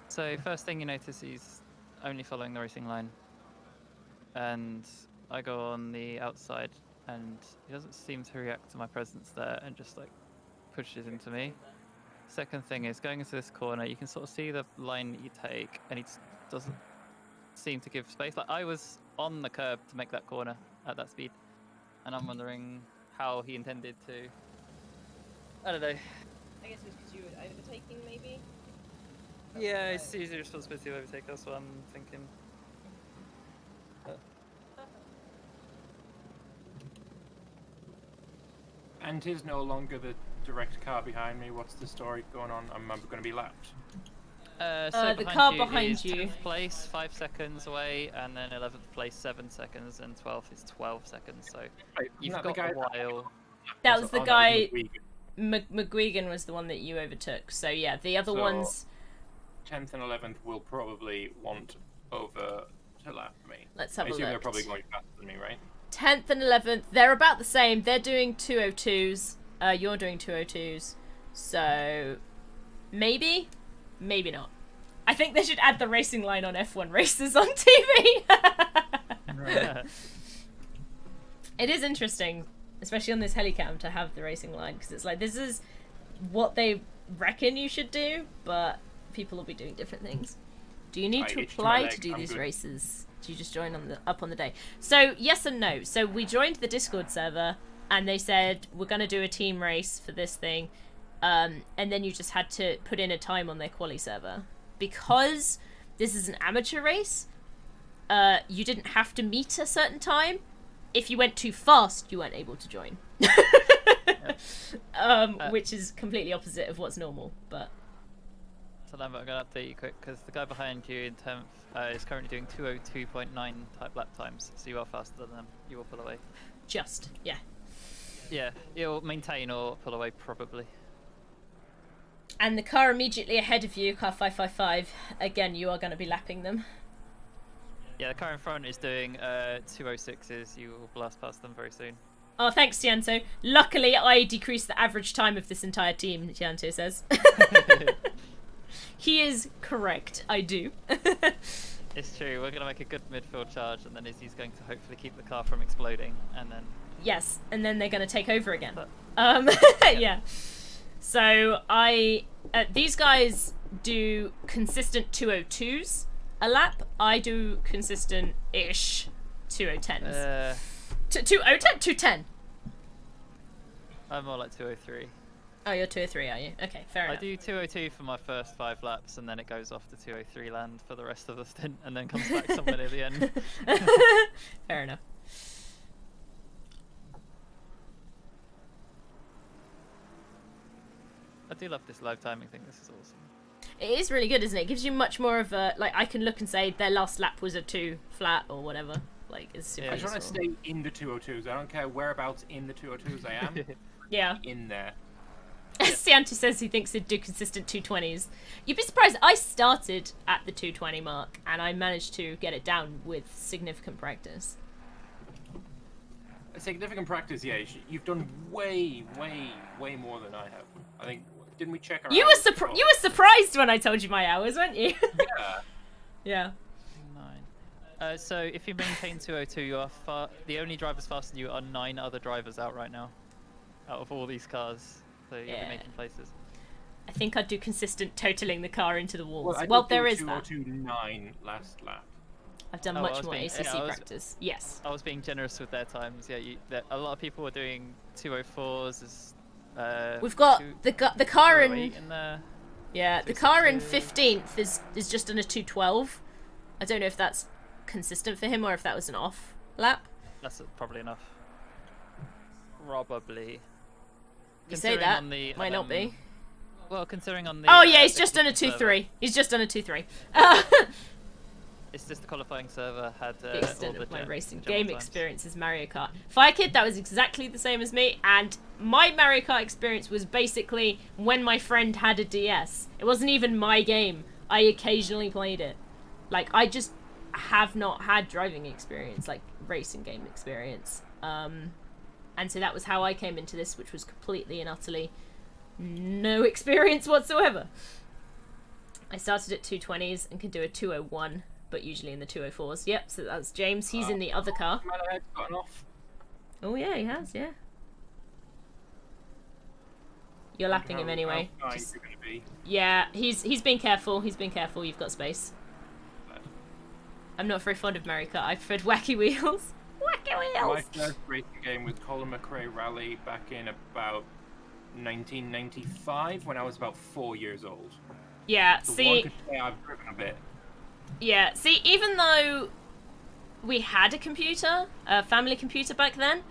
So first thing you notice, he's only following the racing line, and I go on the outside, and he doesn't seem to react to my presence there, and just like pushes into me. Second thing is going into this corner, you can sort of see the line that you take, and he just doesn't seem to give space. Like I was on the curb to make that corner at that speed, and I'm wondering how he intended to. I don't know. I guess it's because you were overtaking, maybe? Yeah, it's easy responsibility to overtake. That's what I'm thinking. And is no longer the direct car behind me. What's the story going on? I'm going to be lapped. So the car behind is you. 10th place, 5 seconds away, and then 11th place, 7 seconds, and 12th is 12 seconds. So you've that the got guy a while. That was the Oh, no, guy. McGuigan. McGuigan was the one that you overtook. So yeah, the other So, ones. 10th and 11th will probably want over to lap me. Let's have I a assume they're look. probably going faster than me, right? 10th and 11th, they're about the same. They're doing 202s. You're doing 202s. So maybe, maybe not. I think they should add the racing line on F1 races on TV. It is interesting, especially on this helicam, to have the racing line, because it's like, this is what they reckon you should do, but people will be doing different things. Do you need I to itched my apply leg, to do I'm these good. races? Do you just join up on the day? So yes and no. So we joined the Discord server, and they said we're gonna do a team race for this thing, and then you just had to put in a time on their quali server. Because this is an amateur race, you didn't have to meet a certain time. If you went too fast, you weren't able to join. Which is completely opposite of what's normal, but. So Lambert, I'm going to update you quick, because the guy behind you in 10th is currently doing 202.9 type lap times, so you are faster than them. You will pull away. Just, yeah. Yeah, you'll maintain or pull away, probably. And the car immediately ahead of you, car 555, again, you are going to be lapping them. Yeah, the car in front is doing 206s. You will blast past them very soon. Oh, thanks, Tianto. Luckily, I decreased the average time of this entire team, Tianto says. He is correct, I do. It's true, we're going to make a good midfield charge, and then Izzy's going to hopefully keep the car from exploding, and then... Yes, and then they're going to take over again. But- Yeah. So, these guys do consistent 202s a lap. I do consistent-ish 2010s. 210? 210. I'm more like 203. Oh, you're 203, are you? Okay, fair enough. I do 202 for my first 5 laps, and then it goes off to 203 land for the rest of the stint, and then comes back somewhere near the end. Fair enough. I do love this live timing thing. This is awesome. It is really good, isn't it? It gives you much more of a, like, I can look and say their last lap was a 2 flat or whatever. Like, it's super I try to useful. stay in the 202s. I don't care whereabouts in the 202s I am. Yeah. In there. Siantu says he thinks he'd do consistent 220s. You'd be surprised. I started at the 220 mark, and I managed to get it down with significant practice. Significant practice, yeah. You've done way, way, way more than I have. I think. Didn't we check our You hours were before? you were surprised when I told you my hours, weren't you? Yeah. Yeah. 9. So if you maintain 202, you are the only drivers faster than you are 9 other drivers out right now, out of all these cars. So you'll be making places. I think I'd do consistent totaling the car into the walls. I Well, did there do is that. 202.9 last lap. I've done Oh, I much was more being- ACC yeah, I was- practice. Yes. I was being generous with their times. Yeah, a lot of people were doing 204s. We've got the car 208 in. in there. Yeah, the car in 15th is just on a 212. I don't know if that's consistent for him or if that was an off lap. That's probably enough. Probably. You say Considering that, on the, might not be. Well, considering on the. Oh yeah, he's the just on a server, 2-3. He's just on a 2-3. It's just the qualifying server had The all extent the of my racing general game times. experience is Mario Kart. Fire Kid, that was exactly the same as me, and my Mario Kart experience was basically when my friend had a DS. It wasn't even my game. I occasionally played it. Like, I just have not had driving experience, like racing game experience. And so that was how I came into this, which was completely and utterly no experience whatsoever. I started at 220s and can do a 201, but usually in the 204s. Yep, so that's James. He's in the other car. Manhead's gotten off. Oh yeah, he has, yeah. You're lapping him anyway. How Just- you're gonna be. Yeah, he's been careful. He's been careful. You've got space. I'm not very fond of Mario Kart. I preferred Wacky Wheels. Wacky My Wheels! first racing game was Colin McRae Rally back in about 1995 when I was about 4 years old. Yeah, So see... one could say I've driven a bit. Yeah, see, even though we had a computer, a family computer back then,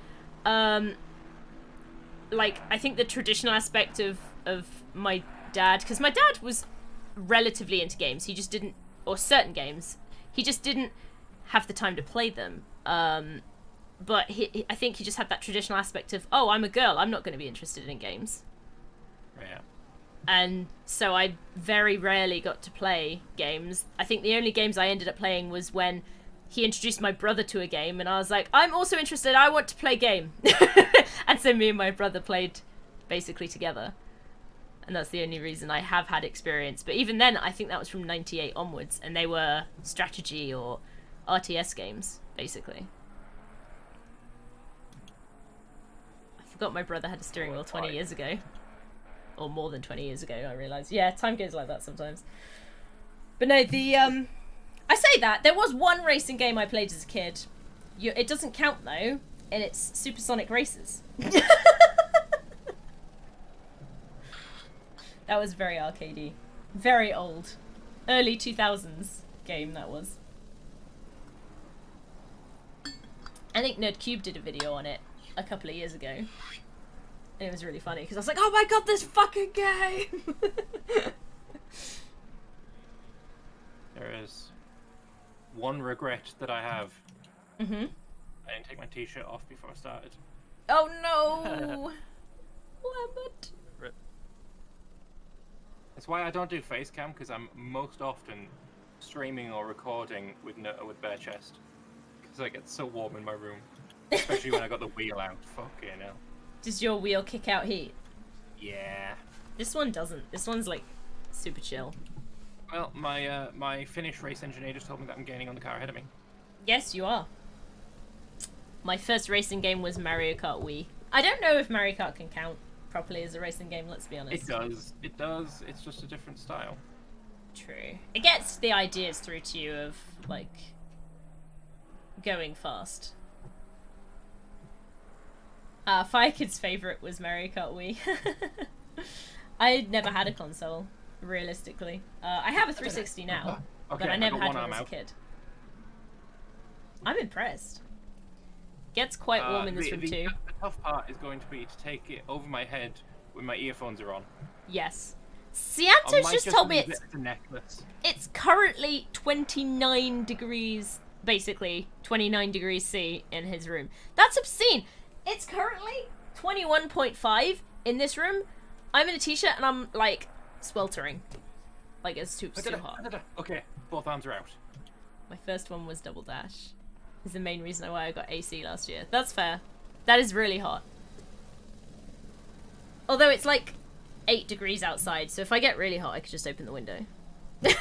like, I think the traditional aspect of my dad, because my dad was relatively into games, he just didn't, or certain games, he just didn't have the time to play them. But I think he just had that traditional aspect of, oh, I'm a girl, I'm not going to be interested in games. Yeah. And so I very rarely got to play games. I think the only games I ended up playing was when he introduced my brother to a game, and I was like, I'm also interested, I want to play game. And so me and my brother played basically together. And that's the only reason I have had experience. But even then, I think that was from 98 onwards, and they were strategy or RTS games, basically. I forgot my brother had a steering wheel 20 years ago. Or more than 20 years ago, I realised. Yeah, time goes like that sometimes. But no, I say that. There was one racing game I played as a kid. It doesn't count, though, and it's Supersonic Races. That was very arcadey. Very old. Early 2000s game, that was. I think NerdCube did a video on it a couple of years ago. And it was really funny, because I was like, oh my god, this fucking game! There is one regret that I have. Mm-hmm. I didn't take my t-shirt off before I started. Oh no! Lambert. That's why I don't do face cam, because I'm most often streaming or recording with bare chest. Because I get so warm in my room. Especially when I got the wheel out. Fucking hell. Does your wheel kick out heat? Yeah. This one doesn't. This one's like super chill. Well, my Finnish race engineer just told me that I'm gaining on the car ahead of me. Yes, you are. My first racing game was Mario Kart Wii. I don't know if Mario Kart can count properly as a racing game, let's be honest. It does. It does. It's just a different style. True. It gets the ideas through to you of, like, going fast. Fire Kid's favourite was Mario Kart Wii. I never had a console, realistically. I have a 360 now, Okay, but I never got had one as a out. kid. I'm impressed. Gets quite warm in this room too. The tough part is going to be to take it over my head when my earphones are on. Yes. I Cianto's might just told me leave it as a necklace. it's currently 29 degrees, basically 29 degrees C in his room. That's obscene. It's currently 21.5 in this room. I'm in a t-shirt and I'm like sweltering. Like it's too hot. Okay, both arms are out. My first one was double dash. Is the main reason why I got AC last year. That's fair. That is really hot. Although it's like 8 degrees outside, so if I get really hot, I could just open the window. Well,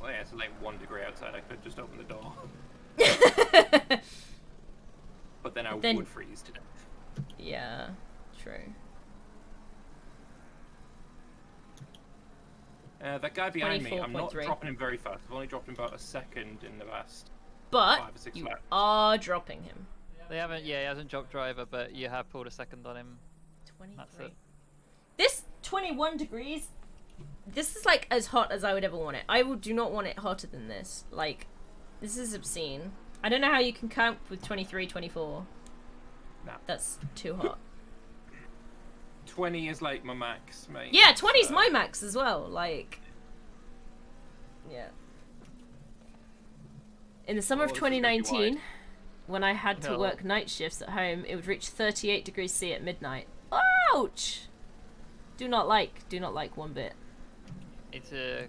yeah, it's like 1 degree outside. I could just open the door. But then I would freeze to death. Yeah, true. That guy behind me, I'm not 24.3. dropping him very fast. I've only dropped him about a second in the last But 5 or 6 you laps. are dropping him. They haven't. Yeah, he hasn't dropped driver, but you have pulled a second on him. 23. That's it. This 21 degrees, this is like as hot as I would ever want it. I do not want it hotter than this. Like, this is obscene. I don't know how you can count with 23, 24. Nah. That's too hot. 20 is like my max, mate. Yeah, 20 is my max as well. Like, yeah. In the summer of this is gonna be 2019, wide. when I had to No. work night shifts at home, it would reach 38 degrees C at midnight. Ouch! Do not like one bit. Need to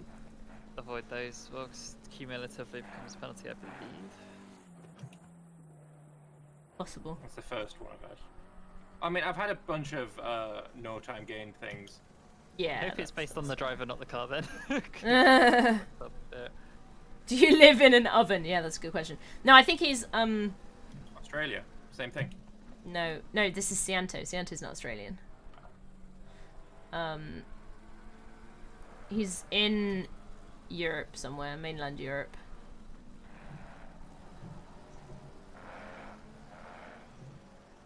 avoid those. Well, 'cause cumulatively becomes a penalty, I believe. Possible. That's the first one I've had. I mean, I've had a bunch of no time gain things. Yeah. I hope it's based on the driver, not the car. Then. Up there. Do you live in an oven? Yeah, that's a good question. No, I think he's Australia, same thing. No, this is Cianto. Cianto's not Australian. He's in Europe somewhere, mainland Europe.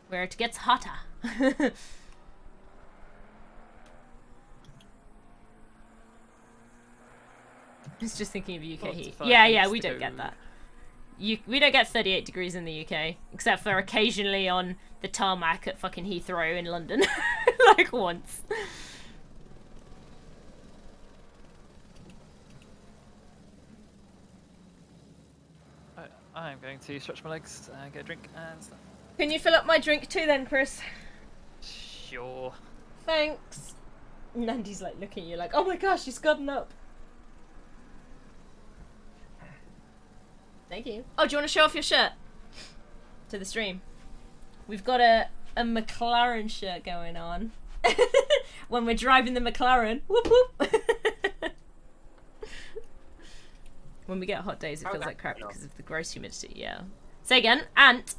Where it gets hotter. I was just thinking of UK heat. Yeah, we don't get that. We don't get 38 degrees in the UK, except for occasionally on the tarmac at fucking Heathrow in London. Like once. I'm going to stretch my legs and get a drink and stuff. Can you fill up my drink too then, Chris? Sure. Thanks. Nandy's like looking at you like, oh my gosh, she's gotten up. Thank you. Oh, do you want to show off your shirt? To the stream. We've got a McLaren shirt going on. When we're driving the McLaren. Whoop whoop. When we get hot days, it feels like crap because of the gross humidity. Yeah. Say again. Ant,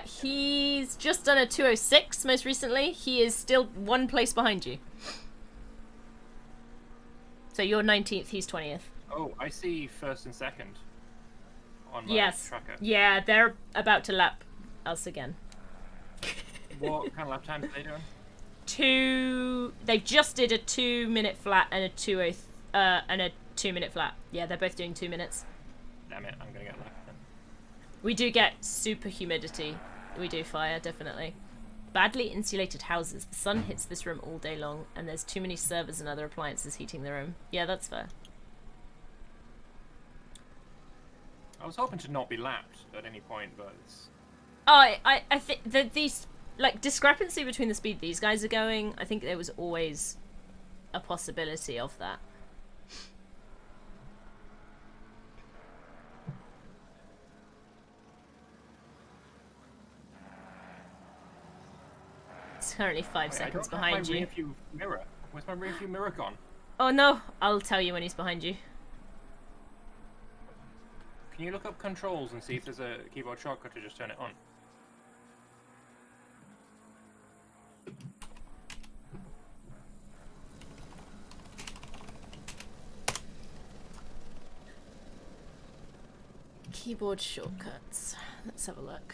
he's just done a 206 most recently. He is still one place behind you. So you're 19th, he's 20th. Oh, I see first and second on my tracker. Yeah, they're about to lap us again. What kind of lap time are they doing? They just did a 2-minute flat and a 2-minute flat. Yeah, they're both doing 2 minutes. Damn it, I'm gonna get lapped then. We do get super humidity. We do fire, definitely. Badly insulated houses. The sun hits this room all day long, and there's too many servers and other appliances heating the room. Yeah, that's fair. I was hoping to not be lapped at any point, but it's... Oh, I think that these, like, discrepancy between the speed these guys are going, I think there was always a possibility of that. It's currently 5 seconds behind you. Mirror. Where's my rear view mirror gone? Oh no, I'll tell you when he's behind you. Can you look up controls and see if there's a keyboard shortcut to just turn it on? Keyboard shortcuts. Let's have a look.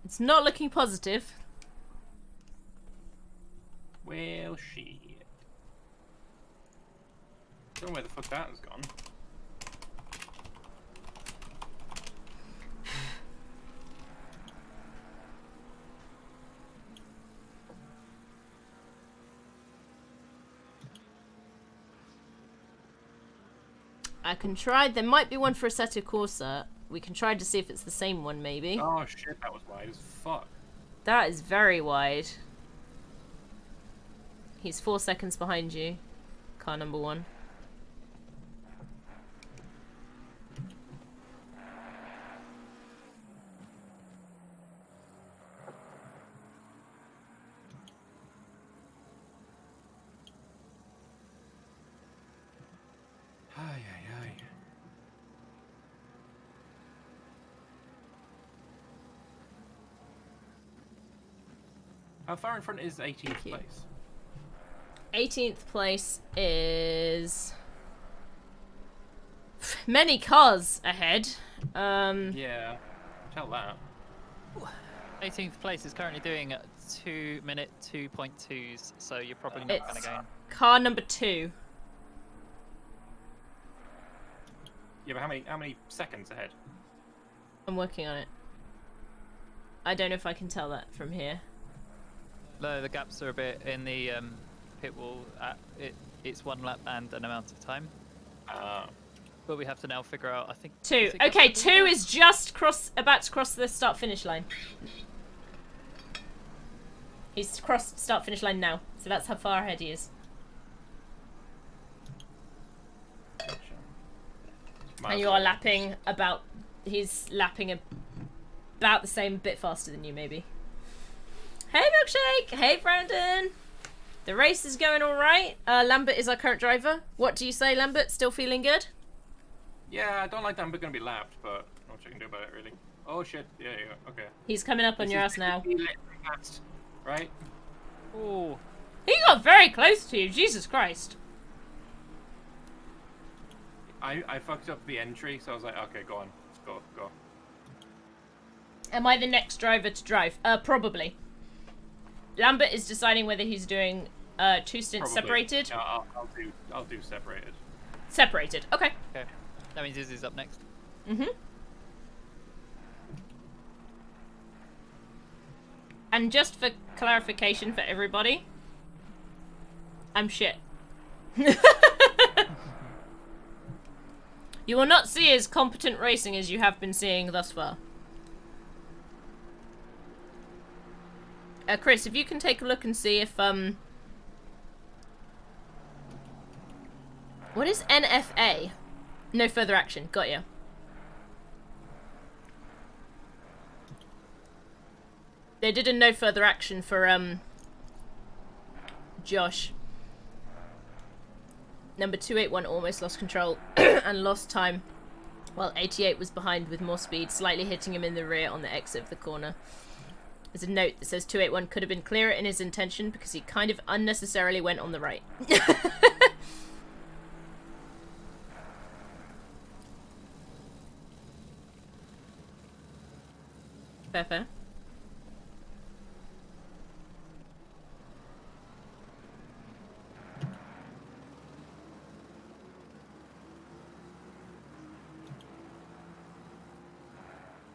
It's not looking positive. Well, shit. Don't know where the fuck that has gone. I can try. There might be one for Assetto Corsa. We can try to see if it's the same one, maybe. Oh shit, that was wide as fuck. That is very wide. He's 4 seconds behind you. Car number 1. Ay, ay, ay. How far in front is 18th place? 18th place is many cars ahead. Yeah, tell that. 18th place is currently doing 2 minute 2.2s, so you're probably not going It's to go. car number 2. Yeah, but how many seconds ahead? I'm working on it. I don't know if I can tell that from here. No, the gaps are a bit in the pit wall. It's 1 lap and an amount of time. But we have to now figure out, I think... 2. Okay, 2 is just about to cross the start-finish line. He's crossed start-finish line now, so that's how far ahead he is. And you are lapping about... He's lapping about the same, bit faster than you, maybe. Hey, Milkshake! Hey, Brandon! The race is going alright. Lambert is our current driver. What do you say, Lambert? Still feeling good? Yeah, I don't like that I'm going to be lapped, but not much I can do about it, really. Oh, shit. Yeah, okay. He's coming up on your ass now. Fast, right? Oh. He got very close to you, Jesus Christ. I fucked up the entry, so I was like, okay, go on. Let's go. Am I the next driver to drive? Probably. Lambert is deciding whether he's doing 2 stints separated. Yeah, I'll do separated. Separated, okay. Okay. That means Izzy's up next. Mm-hmm. And just for clarification for everybody, I'm shit. You will not see as competent racing as you have been seeing thus far. Chris, if you can take a look and see if, what is NFA? No further action. Got ya. They did a no further action for, Josh. Number 281 almost lost control and lost time, while 88 was behind with more speed, slightly hitting him in the rear on the exit of the corner. There's a note that says 281 could have been clearer in his intention because he kind of unnecessarily went on the right. Fair.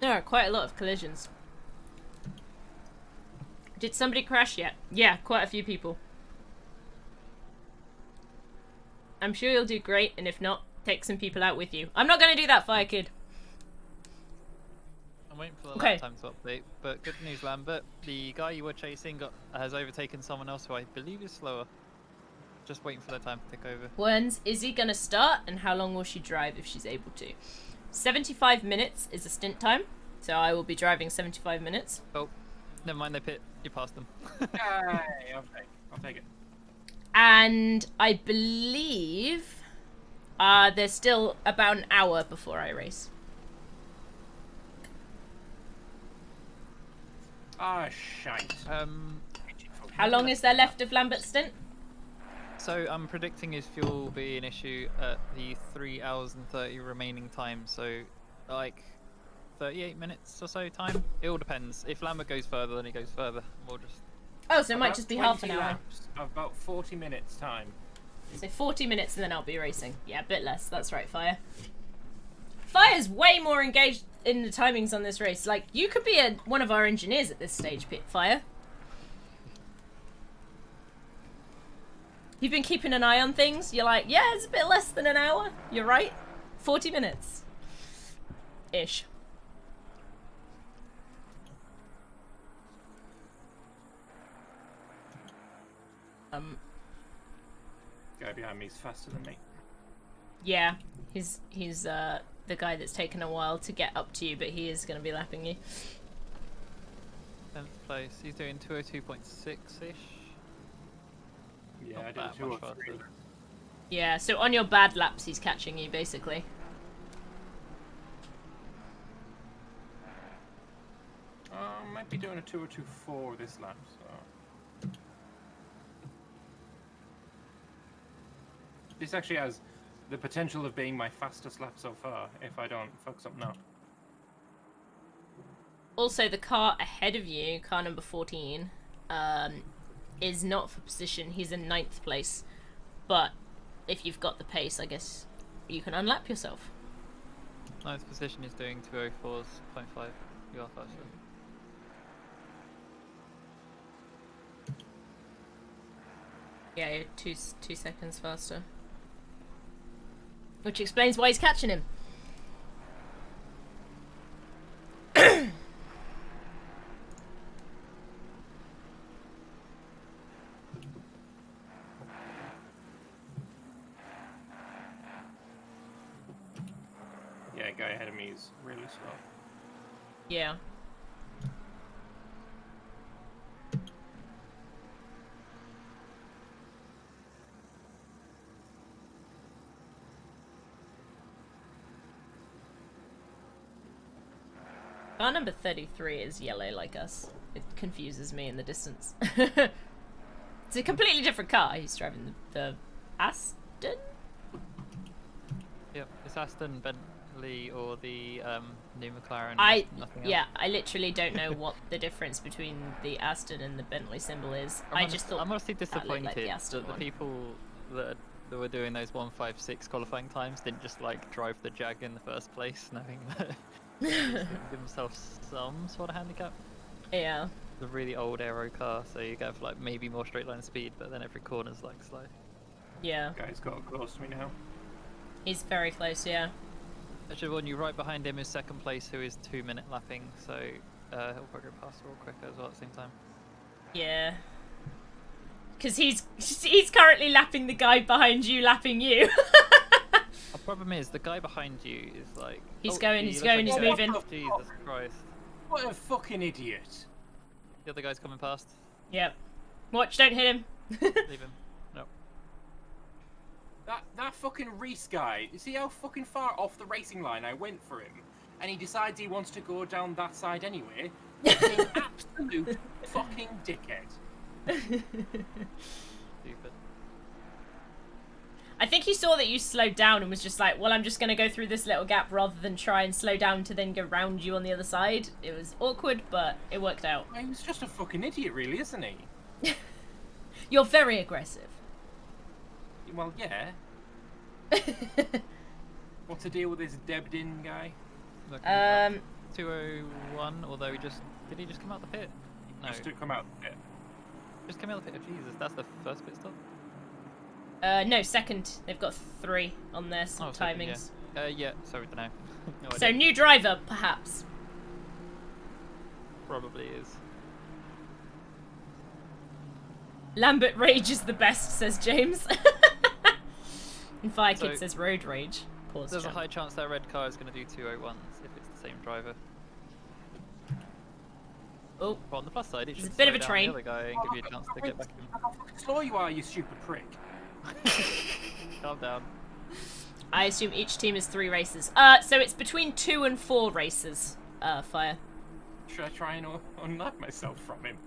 There are quite a lot of collisions. Did somebody crash yet? Yeah, quite a few people. I'm sure you'll do great, and if not, take some people out with you. I'm not going to do that, Fire Kid. I'm waiting for the lap time to update, but good news, Lambert. The guy you were chasing has overtaken someone else who I believe is slower. Just waiting for their time to take over. When's Izzy going to start, and how long will she drive if she's able to? 75 minutes is a stint time, so I will be driving 75 minutes. Oh, never mind, they pit. You passed them. Yay, I'll take it. And I believe there's still about an hour before I race. Ah, shite. How long is there left of Lambert's stint? So I'm predicting his fuel will be an issue at the 3 hours and 30 remaining time. So like 38 minutes or so time. It all depends. If Lambert goes further, then he goes further. We'll just. Oh, so it might just be half an hour. Laps, about 40 minutes time. So 40 minutes and then I'll be racing. Yeah, a bit less. That's right, Fire. Fire's way more engaged in the timings on this race. Like, you could be one of our engineers at this stage, Fire. You've been keeping an eye on things. You're like, yeah, it's a bit less than an hour. You're right. 40 minutes. Ish. Guy behind me is faster than me. Yeah, he's the guy that's taken a while to get up to you, but he is going to be lapping you. 10th place. He's doing 202.6-ish. Yeah, I did 203. Yeah, so on your bad laps, he's catching you, basically. Might be doing a 202.4 this lap, so... This actually has the potential of being my fastest lap so far, if I don't fuck something up. Also, the car ahead of you, car number 14, is not for position. He's in 9th place. But if you've got the pace, I guess you can unlap yourself. 9th position is doing 204.5. You are faster. Yeah, you're two seconds faster. Which explains why he's catching him. Yeah, guy ahead of me is really slow. Yeah. Car number 33 is yellow like us. It confuses me in the distance. It's a completely different car. He's driving the Aston? Yep, it's Aston, Bentley, or the new McLaren. Nothing else. Yeah, I literally don't know what the difference between the Aston and the Bentley symbol is. I just thought I'm honestly disappointed like the Aston that the one. people that were doing those 156 qualifying times didn't just like drive the Jag in the first place, knowing that they give themselves some sort of handicap. Yeah. The really old aero car, so you go for like maybe more straight line speed, but then every corner's like slow. Yeah. Guy's got close to me now. He's very close, yeah. I should warn you, right behind him is second place, who is 2-minute lapping, so he'll probably go past real quicker as well at the same time. Yeah. Because he's currently lapping the guy behind you, lapping you. The problem is, the guy behind you is like... He's going, he's moving. Jesus Christ. What a fucking idiot. The other guy's coming past. Yep. Watch, don't hit him. Leave him. No. That fucking Reese guy, you see how fucking far off the racing line I went for him? And he decides he wants to go down that side anyway? He's an absolute fucking dickhead. Stupid. I think he saw that you slowed down and was just like, well, I'm just going to go through this little gap rather than try and slow down to then go round you on the other side. It was awkward, but it worked out. He was just a fucking idiot, really, isn't he? You're very aggressive. Well, yeah. What's the deal with this Debden guy? 201, although did he just come out the pit? No. Just to come out the pit. Just came out the pit. Oh, Jesus, that's the first pit stop? No, second. They've got 3 on their timings. Second, yeah. Yeah, sorry, don't know. No So idea. new driver, perhaps. Probably is. Lambert Rage is the best, says James. And Firekid says Road Rage. Pause. There's chat. a high chance that red car is going to do 201s if it's the same driver. Oh. But on the plus side, it should It's a bit of slow a down train. the other guy and give you a chance to get back in. Look how fucking slow you are, you stupid prick. Calm down. I assume each team is 3 races. So it's between 2 and 4 races, Fire. Should I try and unlock myself from him?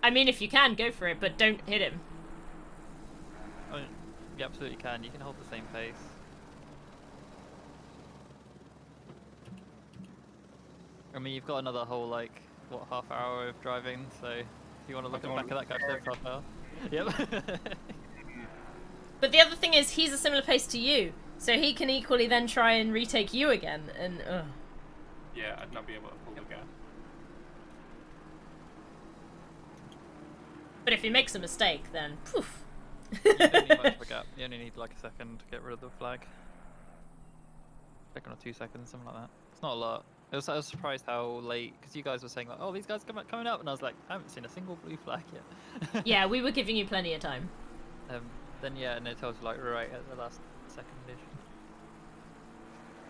I mean, if you can, go for it, but don't hit him. I mean, you absolutely can. You can hold the same pace. I mean, you've got another whole, like, what, half hour of driving, so if you want to look at the back of that guy's left half hour. Yep. But the other thing is, he's a similar pace to you, so he can equally then try and retake you again, and Yeah, I'd not be able to pull the gap. But if he makes a mistake, then poof. You don't need much of a gap. You only need like a second to get rid of the flag. Second or 2 seconds, something like that. It's not a lot. I was surprised how late, because you guys were saying like, oh, these guys coming up, and I was like, I haven't seen a single blue flag yet. Yeah, we were giving you plenty of time. Then yeah, and it tells you like right at the last second-ish.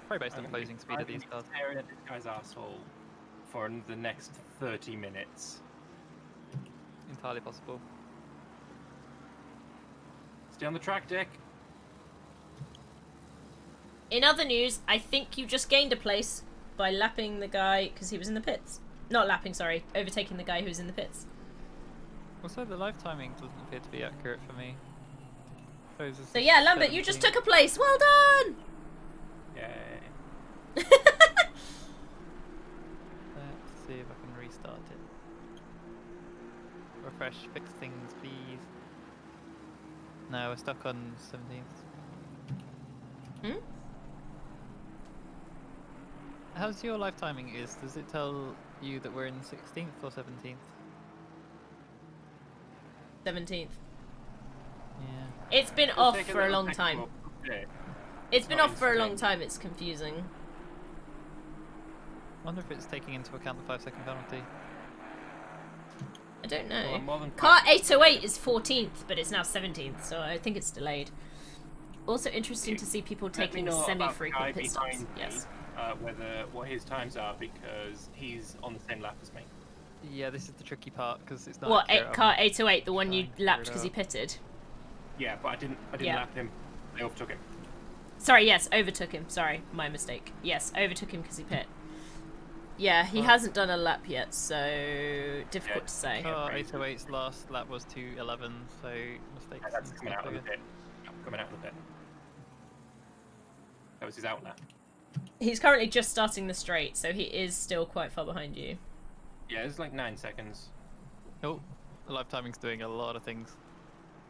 Probably based on the closing speed of these cars. Staring at this guy's asshole for the next 30 minutes. Entirely possible. Stay on the track, Dick. In other news, I think you just gained a place by lapping the guy because he was in the pits. Not lapping, sorry, overtaking the guy who was in the pits. Also, the live timing doesn't appear to be accurate for me. So yeah, Lambert, you just took a place. Well done. Yay. Let's see if I can restart it. Refresh, fix things, please. No, we're stuck on 17th. Hmm? How's your live timing is? Does it tell you that we're in 16th or 17th? 17th. Yeah. It's been off for a long time. It's been off for a long time, it's confusing. I wonder if it's taking into account the 5-second penalty. I don't know. Well, Car 808 is 14th, but it's now 17th, so I think it's delayed. Also interesting to see people taking semi-frequent pit stops. Yes. What his times are, because he's on the same lap as me. Yeah, this is the tricky part because it's not. What, car 808, the one you lapped because he pitted? Yeah, but I didn't lap him. I overtook him. Sorry, yes, overtook him. Sorry, my mistake. Yes, overtook him because he pit. Yeah, he hasn't done a lap yet, so difficult to say. Car 808's last lap was 2:11, so mistakes. Yeah, that's coming out of the pit. Coming out of the pit. That was his out lap. He's currently just starting the straight, so he is still quite far behind you. Yeah, it's like 9 seconds. Oh, the live timing's doing a lot of things.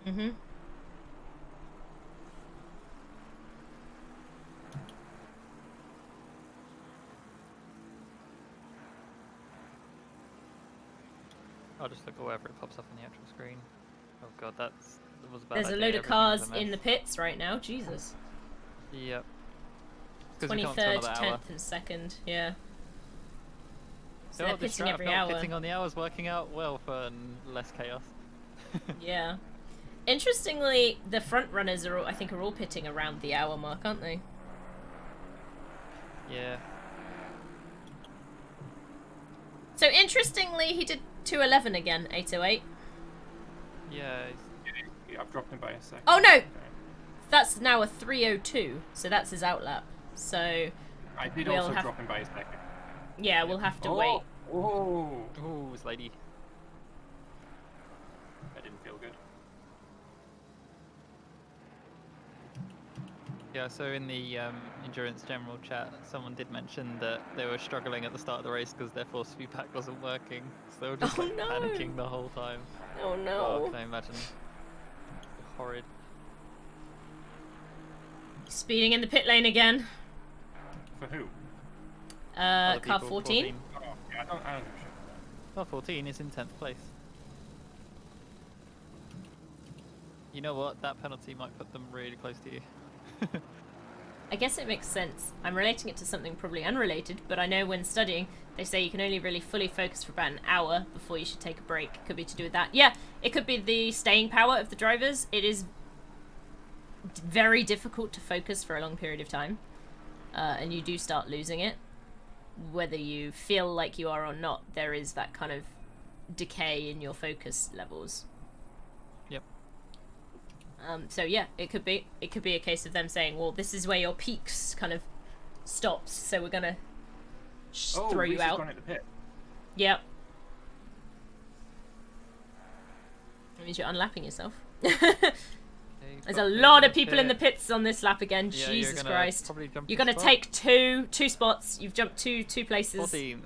Mhm. I'll just look at wherever it pops up on the actual screen. Oh god, that was a bad There's a idea. load of Everything's cars a mess. in the pits right now. Jesus. Yep. 'Cause we come up to 23rd, another hour. 10th, and 2nd. Yeah. So Oh, they're this pitting strat every belt hour. pitting on the hour's working out well for less chaos. Yeah. Interestingly, the front runners are all, I think, are all pitting around the hour mark, aren't they? Yeah. So interestingly, he did 2:11 again, 8:08. Yeah. Yeah, I've dropped him by a second. Oh no, that's now a 3:02, so that's his outlap. So I did we'll also have... drop him by a second. Yeah, we'll have to wait. Oh, this lady. That didn't feel good. Yeah, so in the endurance general chat, someone did mention that they were struggling at the start of the race because their force feedback wasn't working, so they were just like, panicking the whole time. Oh no! Can I imagine? Horrid. Speeding in the pit lane again. For who? Other Car people, 14. Oh, yeah, I don't give a shit about Car 14 is in 10th place. You know what? That penalty might put them really close to you. I guess it makes sense. I'm relating it to something probably unrelated, but I know when studying, they say you can only really fully focus for about an hour before you should take a break. Could be to do with that. Yeah, it could be the staying power of the drivers. It is very difficult to focus for a long period of time, and you do start losing it. Whether you feel like you are or not, there is that kind of decay in your focus levels. Yep. So yeah, it could be a case of them saying, well, this is where your peaks kind of stops, so we're gonna throw you out. Gone at the pit. Yep. That means you're unlapping yourself. There's a lot of people in the pits on this lap again. Yeah, Jesus Christ! You're to gonna spot. take two spots. You've jumped two places. 14th.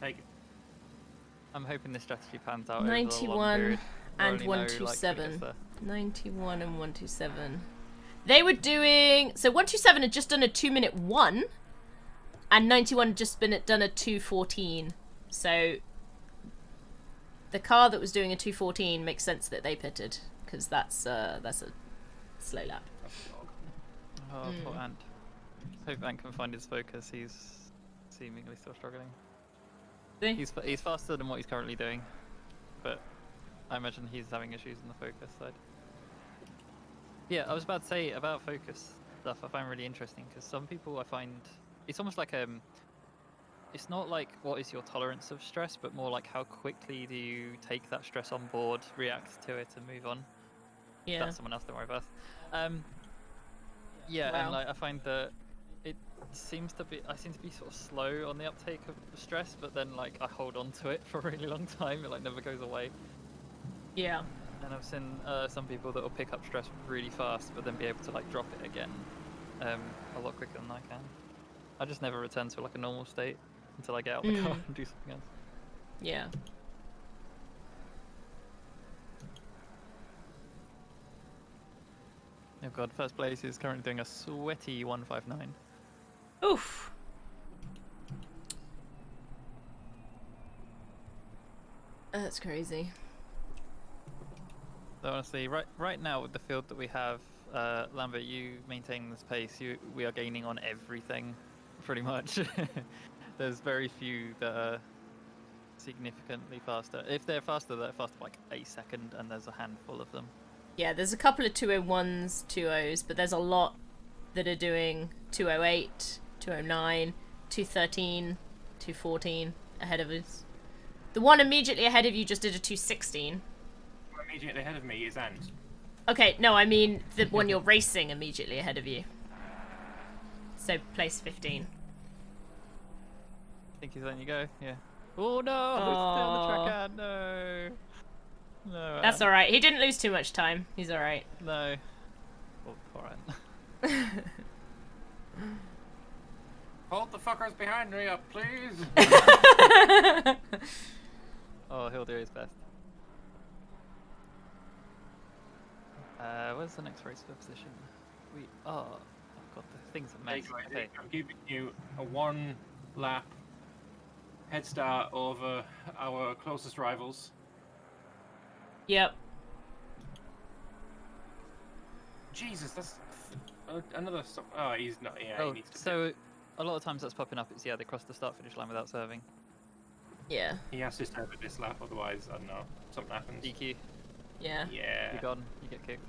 Take it. I'm hoping this strategy pans out. Over the long 91 period. I and already know, like, who gets 127. there. 91 and 127. They were doing, so 127 had just done a 2-minute 1, and 91 had just done a 2:14. So the car that was doing a 2:14 makes sense that they pitted, because that's a slow lap. Oh, poor Ant. Hope Ant can find his focus. He's seemingly still struggling. He's faster than what he's currently doing, but I imagine he's having issues in the focus side. Yeah, I was about to say about focus stuff. I find really interesting because some people I find it's almost like it's not like what is your tolerance of stress, but more like how quickly do you take that stress on board, react to it, and move on. Yeah. That's someone else. Don't worry about. Yeah, Wow. and like I find that it seems to be I seem to be sort of slow on the uptake of the stress, but then like I hold on to it for a really long time. It like never goes away. Yeah. And I've seen some people that will pick up stress really fast, but then be able to like drop it again a lot quicker than I can. I just never return to like a normal state until I get out the car and do something else. Yeah. Oh god, first place is currently doing a sweaty 159. Oof. That's crazy. So honestly, right now with the field that we have, Lambert, you maintaining this pace, we are gaining on everything, pretty much. There's very few that are significantly faster. If they're faster by like a second, and there's a handful of them. Yeah, there's a couple of 201s, 20s, but there's a lot that are doing 208, 209, 213, 214 ahead of us. The one immediately ahead of you just did a 216. Immediately ahead of me is Ant. Okay, no, I mean the one you're racing immediately ahead of you. So place 15. I think he's letting you go. Yeah. Oh no! He's still on the track. No. No. That's all right. He didn't lose too much time. He's all right. No. Oh, poor Ant. Hold the fuckers behind me up, please. Oh, he'll do his best. Where's the next race for position? We are. Oh god, the things are messy. Okay. I'm giving you a 1 lap head start over our closest rivals. Yep. Jesus, that's another stop. Oh, he's not. Yeah, Oh, he needs to. so a lot of times that's popping up. It's they cross the start-finish line without serving. Yeah. He has to serve at this lap, otherwise, I don't know, something happens. DQ. Yeah. Yeah. You're gone. You get kicked.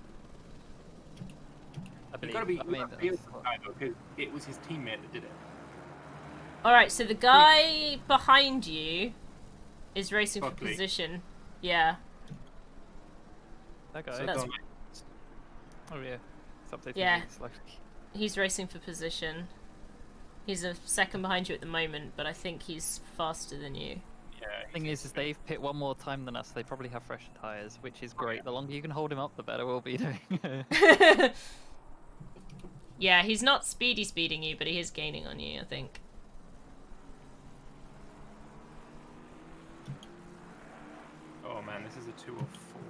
I You've believe. got to be. I mean, Because it was his teammate that did it. All right, so the guy behind you is racing for Buckley. position. Yeah. that guy. So That's- don't- Oh yeah. It's updating Yeah. me slightly. He's racing for position. He's a second behind you at the moment, but I think he's faster than you. Yeah. Thing is they've pit one more time than us. They probably have fresher tires, which is great. The longer you can hold him up, the better we'll be doing. Yeah, he's not speeding you, but he is gaining on you, I think. Oh man, this is a 204.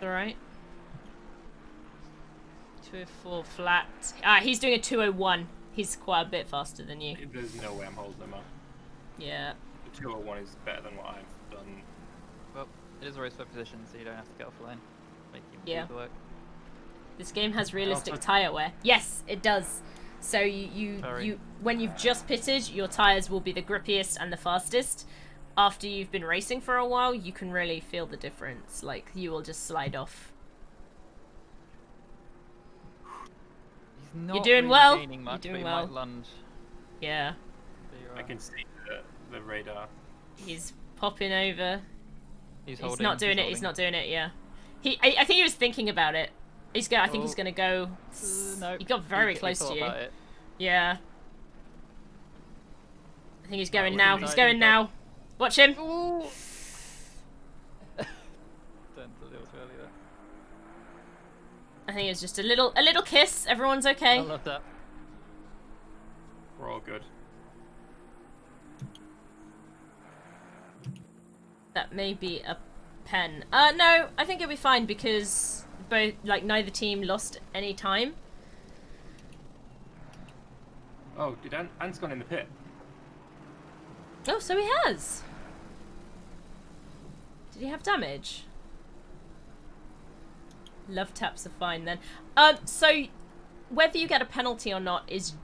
Alright. 204 flat. Ah, he's doing a 201. He's quite a bit faster than you. There's no way I'm holding him up. Yeah. The 201 is better than what I've done. Well, it is a race for position, so you don't have to get off the line. Make you Yeah. do the work. This game has realistic Also- tire wear. Yes, it does. So you when you've just pitted, your tires will be the grippiest and the fastest. After you've been racing for a while, you can really feel the difference. Like, you will just slide off. not You're doing really well. gaining much, You're doing but he well. might lunge. Yeah. I can see the radar. He's popping over. He's not doing it. He's not doing it. Yeah. I think he was thinking about it. I think he's gonna go. No. He got very close to you. Yeah. I think he's going now. He's going now. Watch him. I think it's just a little kiss. Everyone's okay. I love that. We're all good. That may be a pen. No, I think it'll be fine because neither team lost any time. Oh, did Ant's gone in the pit? Oh, so he has. Did he have damage? Love taps are fine then. So whether you get a penalty or not is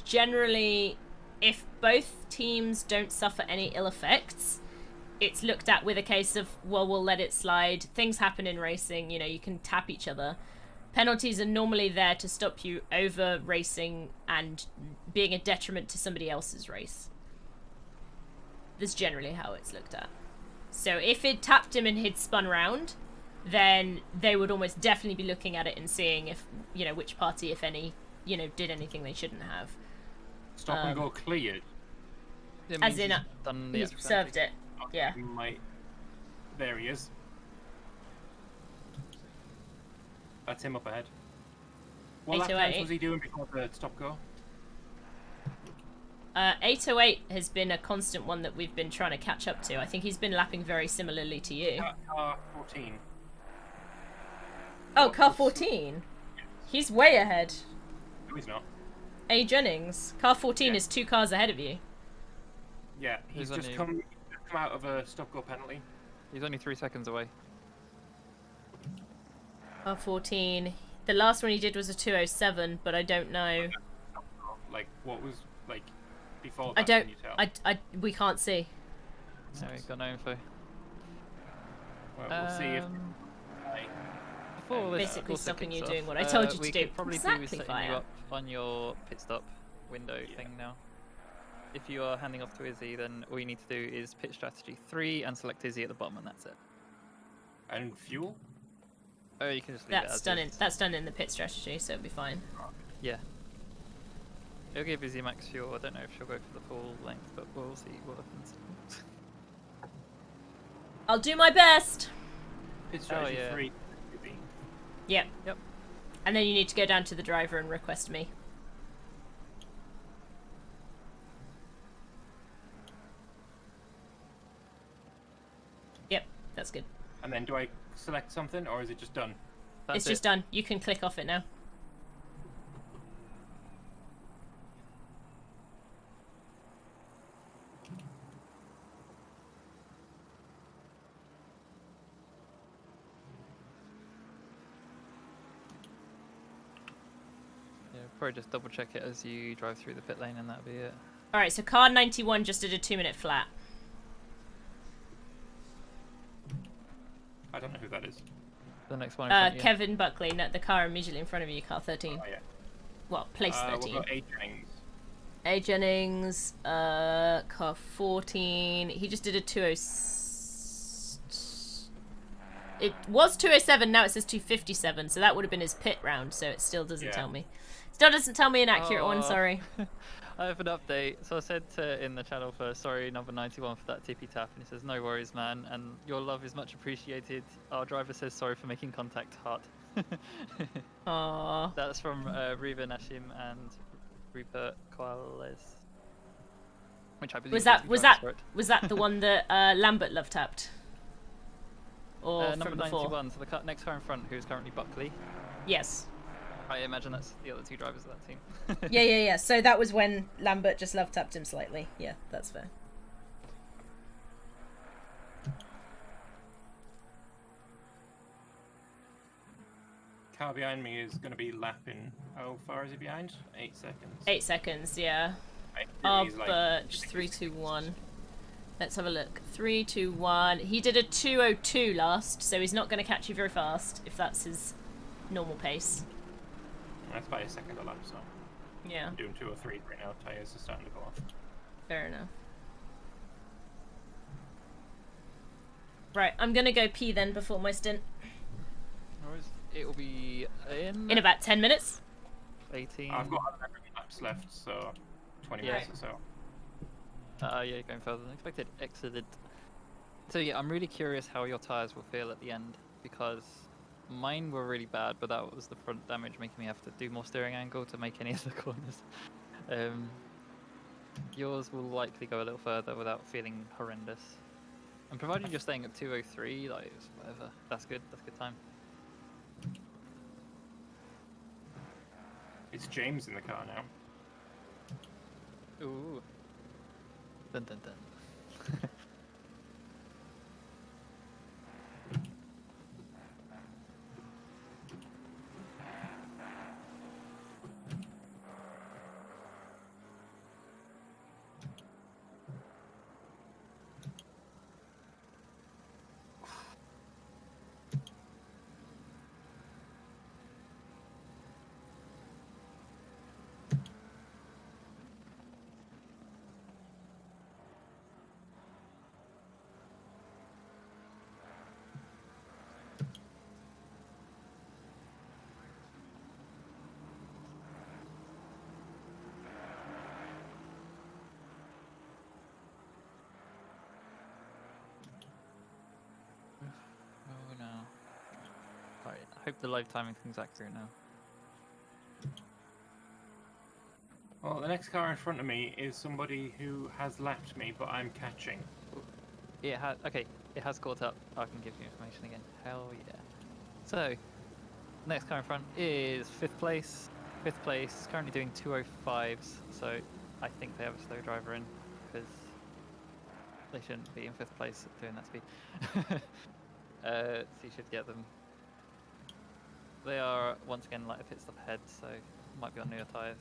generally, if both teams don't suffer any ill effects, it's looked at with a case of, well, we'll let it slide. Things happen in racing, you can tap each other. Penalties are normally there to stop you over racing and being a detriment to somebody else's race. That's generally how it's looked at. So if it tapped him and he'd spun round, then they would almost definitely be looking at it and seeing if, which party, if any, did anything they shouldn't have. Stop and go cleared. As in, he's served it. Yeah. There he is. That's him up ahead. What lap times was he doing before the stop go? 808 has been a constant one that we've been trying to catch up to. I think he's been lapping very similarly to you. Car 14. Oh, car 14? He's way ahead. No, he's not. A. Jennings. Car 14 is 2 cars ahead of you. Yeah, he's just come out of a stop-go penalty. He's only 3 seconds away. Car 14. The last one he did was a 207, but I don't know. Like, what was, before I that, don't... can you tell? We can't see. No, we've got no info. Well, we'll see if... Basically stopping you doing what I told you to do. We could probably do with Exactly, setting you Fire. up on your pit stop window thing now. If you are handing off to Izzy, then all you need to do is pit strategy 3 and select Izzy at the bottom, and that's it. And fuel? Oh, you can just leave That's it as done is. that's done in the pit strategy, so it'll be fine. Yeah. It'll give Izzy max fuel. I don't know if she'll go for the full length, but we'll see what happens. I'll do my best. Pit strategy 3. Yep. Yep. And then you need to go down to the driver and request me. Yep, that's good. And then do I select something, or is it just done? It's just done. You can click off it now. Yeah, probably just double check it as you drive through the pit lane, and that'll be it. Alright, so car 91 just did a 2-minute flat. I don't know who that is. The next one in front of you. Kevin Buckley, the car immediately in front of you, car 13. Oh, yeah. Well, place 13. What about A. Jennings? A. Jennings, car 14. He just did a 206. It was 207, now it says 257, so that would have been his pit round, so it still doesn't tell me. Still doesn't tell me an accurate one, sorry. I have an update. So I said in the channel for sorry number 91 for that tippy tap, and he says no worries man, and your love is much appreciated. Our driver says sorry for making contact, heart. Aww. That's from Riva Nashim and Rupert Quales. Which I believe Was that the one that Lambert love tapped? Or number from before? 91, so the next car in front, who's currently Buckley. Yes. I imagine that's the other 2 drivers of that team. Yeah. So that was when Lambert just love tapped him slightly. Yeah, that's fair. Car behind me is going to be lapping. How far is he behind? 8 seconds. 8 seconds, yeah. Birch, 3, 2, 1. Let's have a look. 3, 2, 1. He did a 202 last, so he's not going to catch you very fast if that's his normal pace. That's by a second a lap, so. Yeah. I'm doing 203 right now. Tires are starting to go off. Fair enough. Right, I'm gonna go pee then before my stint. It'll be in about 10 minutes. 18. I've got 11 laps left, so 20 minutes or so. Yeah, going further than expected. Excellent. So yeah, I'm really curious how your tires will feel at the end, because mine were really bad, but that was the front damage making me have to do more steering angle to make any of the corners. Yours will likely go a little further without feeling horrendous. And provided you're staying at 203, like, it's whatever, that's good. That's good time. It's James in the car now. Ooh. Dun dun dun. Oh no. Alright, I hope the live timing thing's accurate now. Well, the next car in front of me is somebody who has lapped me, but I'm catching. It has, okay, it has caught up. I can give you information again. Hell yeah. So, next car in front is 5th place. 5th place is currently doing 205s, so I think they have a slow driver in, because they shouldn't be in 5th place doing that speed. So you should get them. They are, once again, like a pit stop ahead, so might be on newer tyres.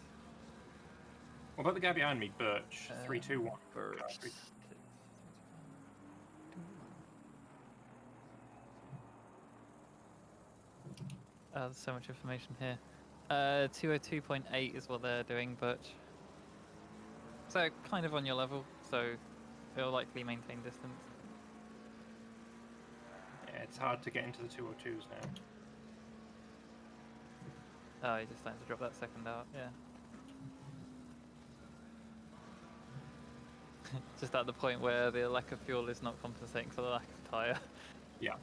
What about the guy behind me, Birch? 321. Birch. There's so much information here. 202.8 is what they're doing, Birch. So kind of on your level, so they'll likely maintain distance. Yeah, it's hard to get into the 202s now. Oh, you're just starting to drop that second out, yeah. Just at the point where the lack of fuel is not compensating for the lack of tyre. Yeah.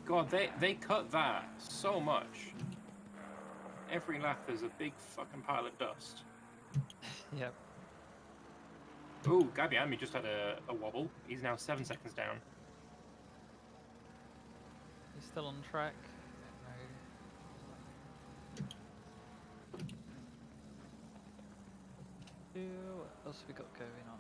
God, they cut that so much. Every lap there's a big fucking pile of dust. Yep. Ooh, guy behind me just had a wobble. He's now 7 seconds down. He's still on track. What else have we got going on?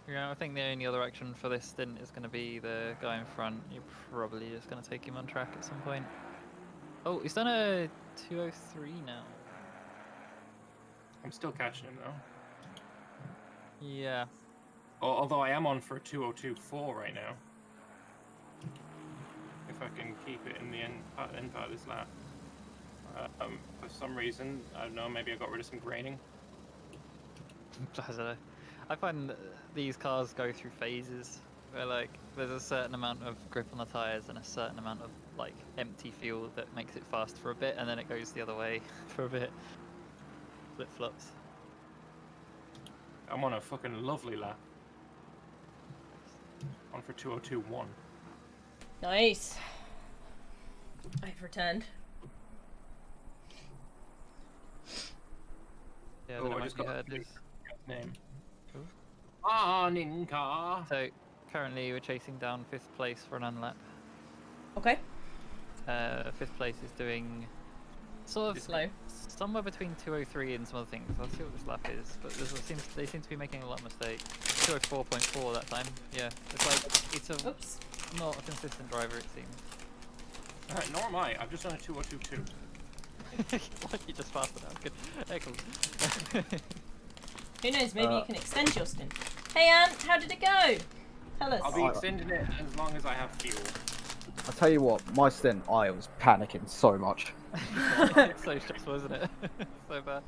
Yeah, I think the only other action for this stint is going to be the guy in front. You're probably just going to take him on track at some point. Oh, he's done a 203 now. I'm still catching him though. Yeah. Although I am on for a 202.4 right now. If I can keep it in the end part of this lap. For some reason, I don't know, maybe I got rid of some graining. I don't know. I find these cars go through phases where, like, there's a certain amount of grip on the tyres and a certain amount of, like, empty fuel that makes it fast for a bit, and then it goes the other way for a bit. Flip-flops. I'm on a fucking lovely lap. On for 202.1. Nice. I've returned. Yeah, Oh, I just got heard his this. name. Morning car. So currently we're chasing down 5th place for an unlap. Okay. 5th place is doing sort of slow, somewhere between 203 and some other things. I'll see what this lap is, but they seem to be making a lot of mistakes. 204.4 that time. Yeah, it's like it's a not a consistent driver, it seems. Nor am I. I've just done a 202.2. Like you just passed it out. Good. Excellent. Who knows? Maybe you can extend your stint. Hey, Anne, how did it go? Tell us. I'll be extending it as long as I have fuel. I'll tell you what, my stint, I was panicking so much. It's so stressful, isn't it? So bad.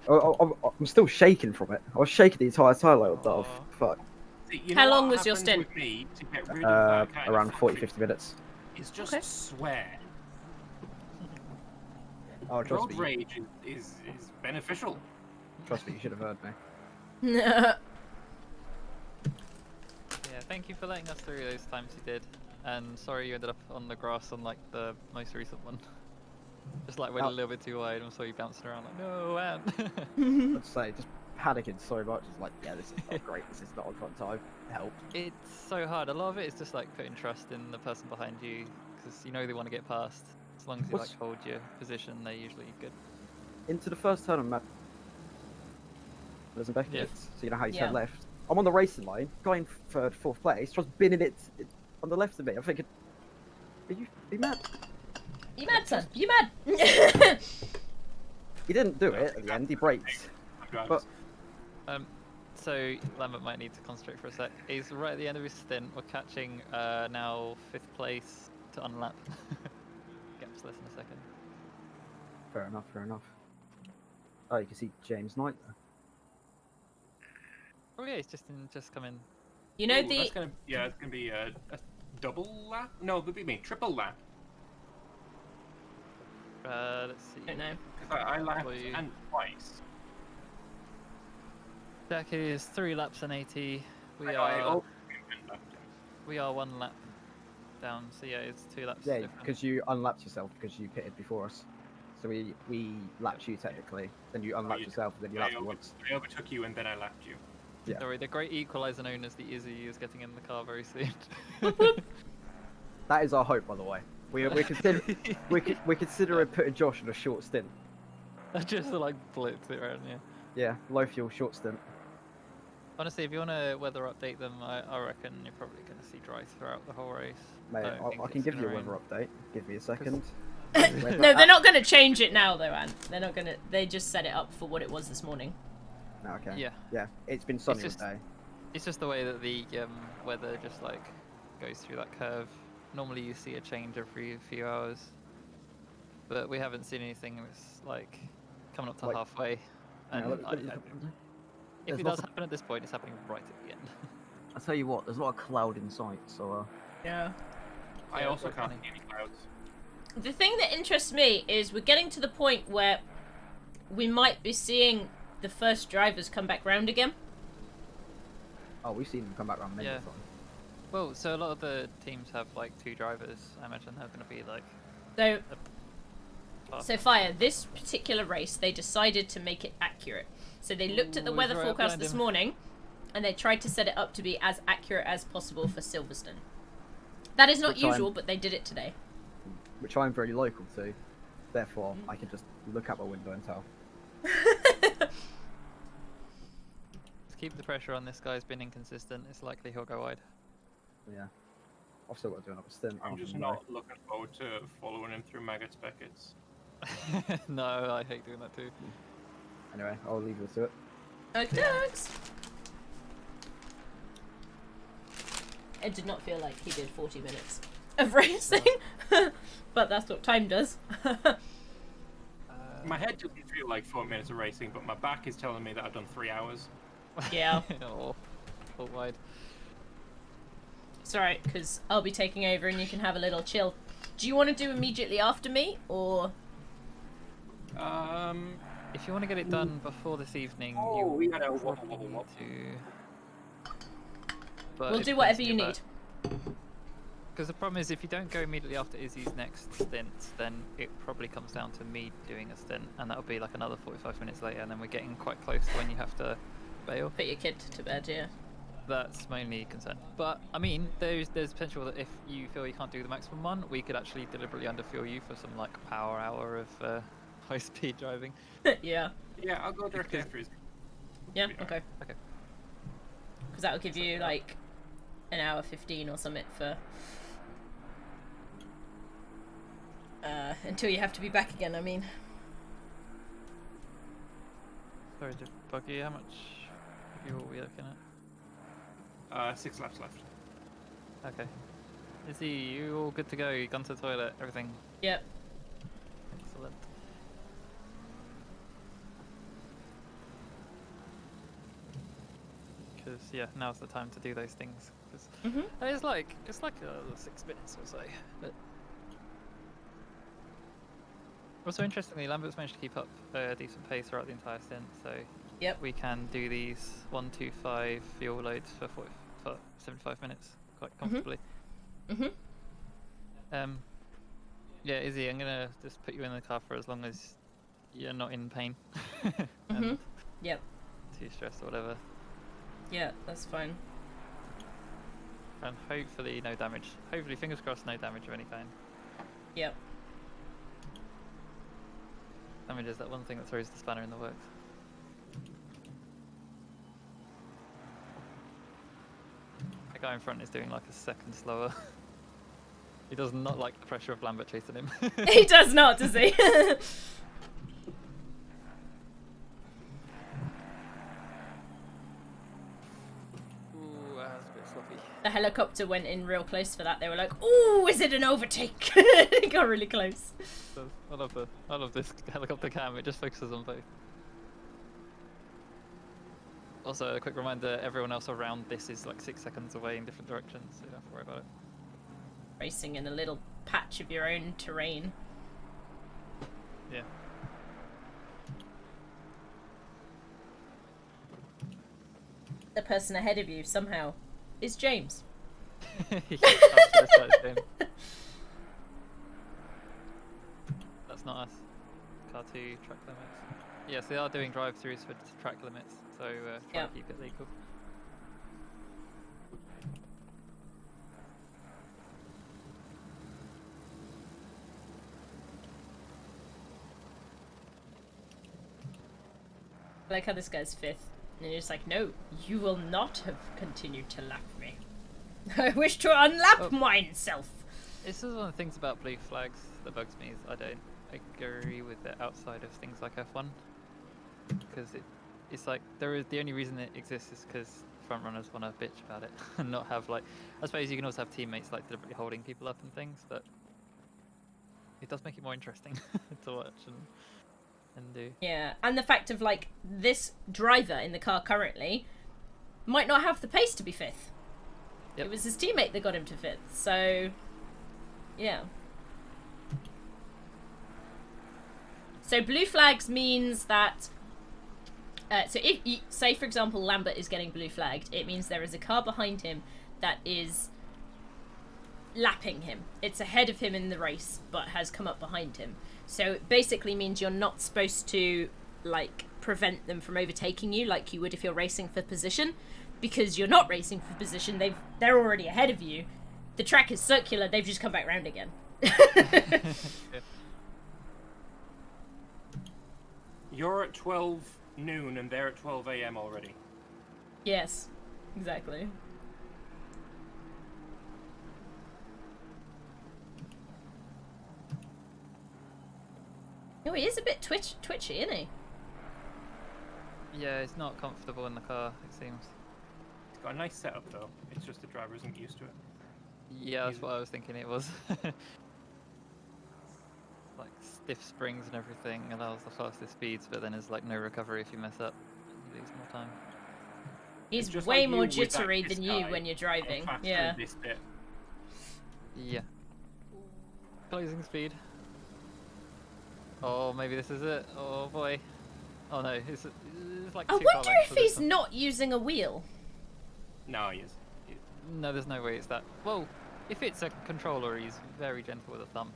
I'm still shaking from it. I was shaking the entire time, like, what the fuck. See, you How know long what was your happens stint? with me to get rid of that kind Around of 40-50 minutes. It's just swear. Oh, trust Road me. rage is beneficial. Trust me, you should have heard me. Yeah, thank you for letting us through those times you did. And sorry you ended up on the grass on like the most recent one. Just like went a little bit too wide and saw you bouncing around like, no, Anne. I'd say, just panicking so much. It's like, yeah, this is not great. This is not a fun time. Help. It's so hard. A lot of it is just like putting trust in the person behind you because you know they want to get past. As long as you What's- like hold your position, they're usually good. Into the first turn of map. Beckett. Yeah. So you know how you Yeah. turn left. I'm on the racing line, going third, fourth place, just binning it on the left of me. I'm thinking, are you mad? You mad, son? You mad? He didn't do it at the end. He braked. But So Lambert might need to concentrate for a sec. He's right at the end of his stint. We're catching now 5th place to unlap. Gaps less in a second. fair enough. Fair enough. Oh, you can see James Knight there. Oh yeah, he's just come in. You know Ooh, that's gonna, yeah, it's gonna be a double lap. No, it would be triple lap. Let's see. Don't know. Because I lapped and twice. Jack is 3 laps and 80. We are 1 lap down, so yeah, it's 2 laps. Yeah, different. because you unlapped yourself because you pitted before us. So we lapped you technically, then you unlapped yourself, and then you lapped me once. I overtook you and then I lapped you. Yeah. Sorry, the great equalizer known as the Izzy is getting in the car very soon. That is our hope, by the way. We considering putting Josh on a short stint. Just to like blitz it around, yeah. Yeah, low fuel, short stint. Honestly, if you want to weather update them, I reckon you're probably going to see dry throughout the whole race. Mate, I can give you a weather update. Give me a second. No, they're not going to change it now, though, Anne. They're not going to. They just set it up for what it was this morning. Okay. Yeah. Yeah, it's been sunny all just- day. It's just the way that the weather just like goes through that curve. Normally you see a change every few hours, but we haven't seen anything. It's like coming up to Like- halfway, and if There's it lots does of- happen at this point, it's happening right at the end. I'll tell you what, there's a lot of cloud in sight, so Yeah. I Yeah, also quite can't funny. see any clouds. The thing that interests me is we're getting to the point where we might be seeing the first drivers come back round again. Oh, we've seen them come back around many Yeah. times. Well, so a lot of the teams have like 2 drivers. I imagine they're going to be like. So Fire, this particular race, they decided to make it accurate. So they looked at the Ooh, weather he's right forecast behind this him. morning, and they tried to set it up to be as accurate as possible for Silverstone. That is not Which I'm- usual, but they did it today. Which I'm very local to. Therefore, I can just look out my window and tell. Let's keep the pressure on this guy's been inconsistent. It's likely he'll go wide. Yeah. I've still got to do another stint. I'm after just the not looking forward to following him through Maggots Beckett's. No, I hate doing that too. Anyway, I'll leave you to it. Okay. It did not feel like he did 40 minutes of racing, but that's what time does. My head doesn't feel like 4 minutes of racing, but my back is telling me that I've done 3 hours. Yeah. Oh, all wide. It's alright, because I'll be taking over and you can have a little chill. Do you want to do immediately after me, or...? If you want to get it done before this evening, Oh, you we gotta probably need to. But We'll it do whatever depends you on need. your Because the problem is, if you don't go immediately after Izzy's next stint, then it probably comes down to me doing a stint, and that'll be like another 45 minutes later, and then we're getting quite close to when you have to bail. Put your kid to bed, yeah. That's my only concern. But I mean, there's potential that if you feel you can't do the maximum one, we could actually deliberately underfuel you for some like power hour of high speed driving. Yeah. Yeah, I'll go directly after Izzy. Yeah, okay. Okay. Because that'll give you like an hour 15 or something for... until you have to be back again, I mean. Sorry to bug you. How much you will be looking at? 6 laps left. Okay. Izzy, you all good to go? You gone to the toilet? Everything? Yep. Excellent. Because yeah, now's the time to do those things. Cause it's like 6 minutes or so. But also interestingly, Lambert's managed to keep up a decent pace throughout the entire stint. So we can do these 125 fuel loads for 75 minutes quite comfortably. Yeah, Izzy, I'm gonna just put you in the car for as long as you're not in pain. and Yep. Too stressed or whatever. Yeah, that's fine. And hopefully no damage. Hopefully, fingers crossed, no damage of any kind. Yep. Damage is that one thing that throws the spanner in the works. The guy in front is doing like a second slower. He does not like the pressure of Lambert chasing him. He does not, does he? Ooh, that's a bit sloppy. The helicopter went in real close for that. They were like, "Ooh, is it an overtake?" It got really close. I love this helicopter cam. It just focuses on both. Also, a quick reminder: everyone else around this is like 6 seconds away in different directions, so you don't have to worry about it. Racing in a little patch of your own terrain. Yeah. The person ahead of you somehow is James. That's not us. Car 2 track limits. Yes, they are doing drive-throughs for track limits, so try to keep it legal. I like how this guy's 5th. And you're just like, no, you will not have continued to lap me. I wish to unlap myself. This is one of the things about blue flags that bugs me is I don't agree with it outside of things like F1. Because it's like, the only reason it exists is because front runners want to bitch about it and not have like, I suppose you can also have teammates like deliberately holding people up and things, but it does make it more interesting to watch and do. Yeah, and the fact of like this driver in the car currently might not have the pace to be 5th. It was his teammate that got him to 5th. So, yeah. So blue flags means that. So if you, say for example Lambert is getting blue flagged, it means there is a car behind him that is lapping him. It's ahead of him in the race, but has come up behind him. So it basically means you're not supposed to like prevent them from overtaking you like you would if you're racing for position, because you're not racing for position. They're already ahead of you. The track is circular. They've just come back round again. You're at 12 noon and they're at 12 a.m. already. Yes, exactly. Oh, he is a bit twitchy, isn't he? Yeah, it's not comfortable in the car, it seems. It's got a nice setup though. It's just the driver isn't used to it. Yeah, that's what I was thinking it was. Like stiff springs and everything allows the fastest speeds, but then there's like no recovery if you mess up. You lose more time. He's way like more you with that jittery Kiss than you guy, when you're driving. faster Yeah. This bit. Yeah. Closing speed. Oh, maybe this is it. Oh boy. Oh no, it's like I too far wonder length if for this he's one. not using a wheel. No, he is. No, there's no way it's that. Well, if it's a controller, he's very gentle with a thumb.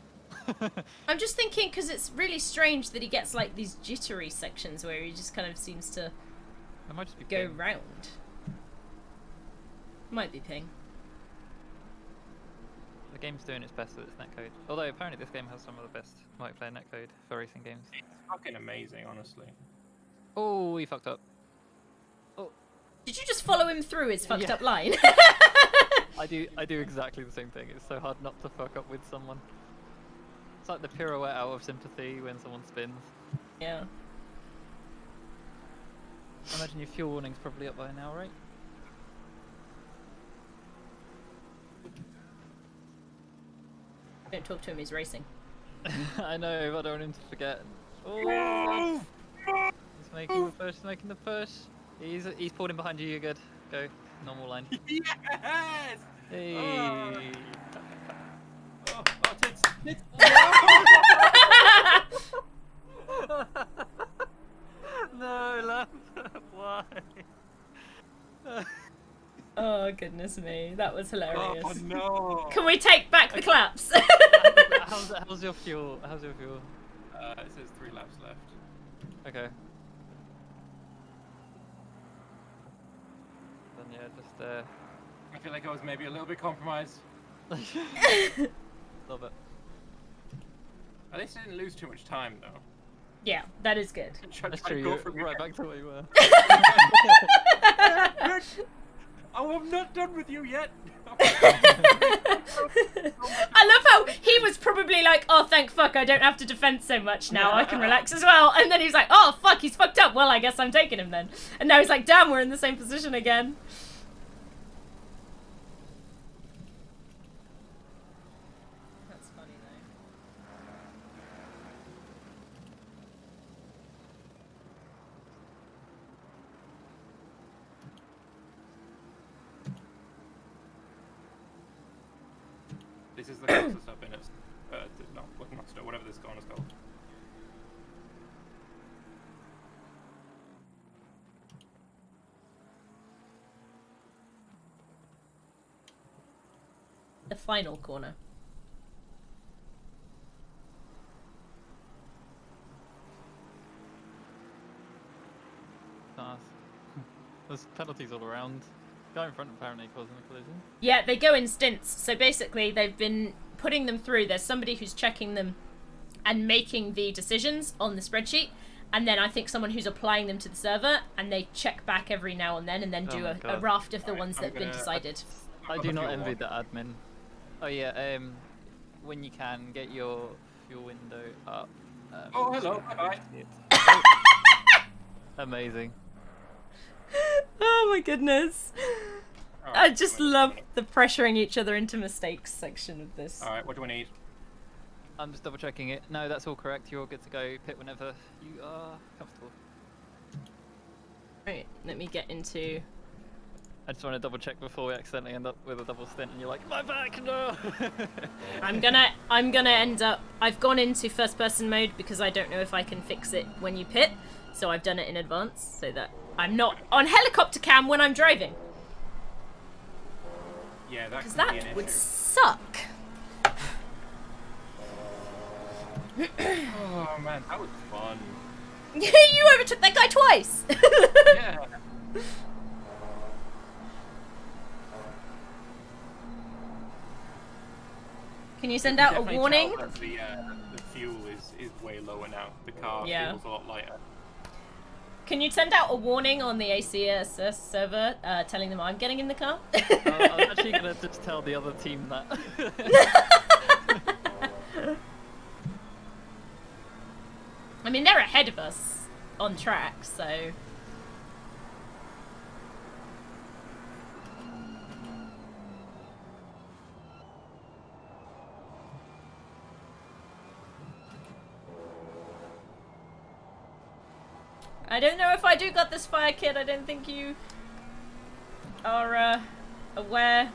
I'm just thinking because it's really strange that he gets like these jittery sections where he just kind of seems to It might just be go ping. round. Might be ping. The game's doing its best with its netcode. Although apparently this game has some of the best multiplayer netcode for racing games. It's fucking amazing, honestly. Oh, he fucked up. Oh. Did you just follow him through his fucked up line? I do exactly the same thing. It's so hard not to fuck up with someone. It's like the pirouette out of sympathy when someone spins. Yeah. imagine your fuel warning's probably up by now, right? Don't talk to him, he's racing. I know, but I don't want him to forget. Oh! He's making the push, making the push. He's pulled in behind you, you're good. Go, normal line. Yes! Hey! Oh, tits! Tits! No, Lamb! Why? Oh, goodness me. That was hilarious. Oh, no! Can we take back the claps? How's your fuel? How's your fuel? It says 3 laps left. Okay. Then yeah, just I feel like I was maybe a little bit compromised. Love it. At least I didn't lose too much time, though. Yeah, that is good. That's true, you're right back to where you were. Oh, I'm not done with you yet! I love how he was probably like, oh, thank fuck, I don't have to defend so much now, I can relax as well. And then he's like, oh, fuck, he's fucked up. Well, I guess I'm taking him then. And now he's like, damn, we're in the same position again. That's funny, though. This is the closest I've been at, no, not Stowe, whatever this corner's called. The final corner. Nice. There's penalties all around. Guy in front apparently causing a collision. Yeah, they go in stints. So basically, they've been putting them through. There's somebody who's checking them and making the decisions on the spreadsheet. And then I think someone who's applying them to the server, and they check back every now and then do a raft of the ones that have been decided. I do not envy the admin. Oh yeah, when you can, get your window up. Oh, hello, bye-bye. Amazing. Oh my goodness. I just love the pressuring each other into mistakes section of this. Alright, what do I need? I'm just double checking it. No, that's all correct. You're all good to go. Pit whenever you are comfortable. Right, let me get into... I just want to double check before we accidentally end up with a double stint and you're like, my back, no! I'm gonna end up... I've gone into first person mode because I don't know if I can fix it when you pit. So I've done it in advance so that I'm not on helicopter cam when I'm driving. Yeah, because that would suck. Oh man, that was fun. You overtook that guy twice. Yeah. Can you send out a warning? The fuel is way lower now. The car feels a lot lighter. Can you send out a warning on the ACSS server telling them I'm getting in the car? I was actually going to just tell the other team that. I mean, they're ahead of us on track, so... I don't know if I do got this fire kit. I don't think you are aware.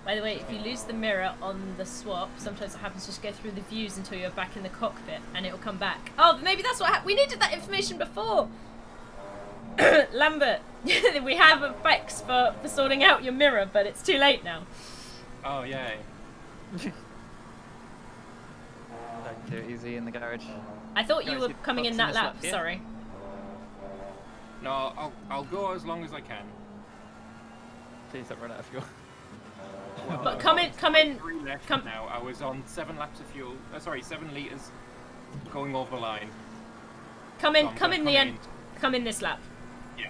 By the way, if you lose the mirror on the swap, sometimes it happens, just go through the views until you're back in the cockpit and it'll come back. Oh, maybe that's what happened. We needed that information before. Lambert, we have a fix for sorting out your mirror, but it's too late now. Oh, yay. Don't do it easy in the garage. I thought you were coming in that lap, yeah? sorry. No, I'll go as long as I can. Please don't run out of fuel. Well, But come in. 3 left now. I was on 7 laps of fuel. Sorry, 7 liters going over the line. Come in the end. Come in this lap. Yeah.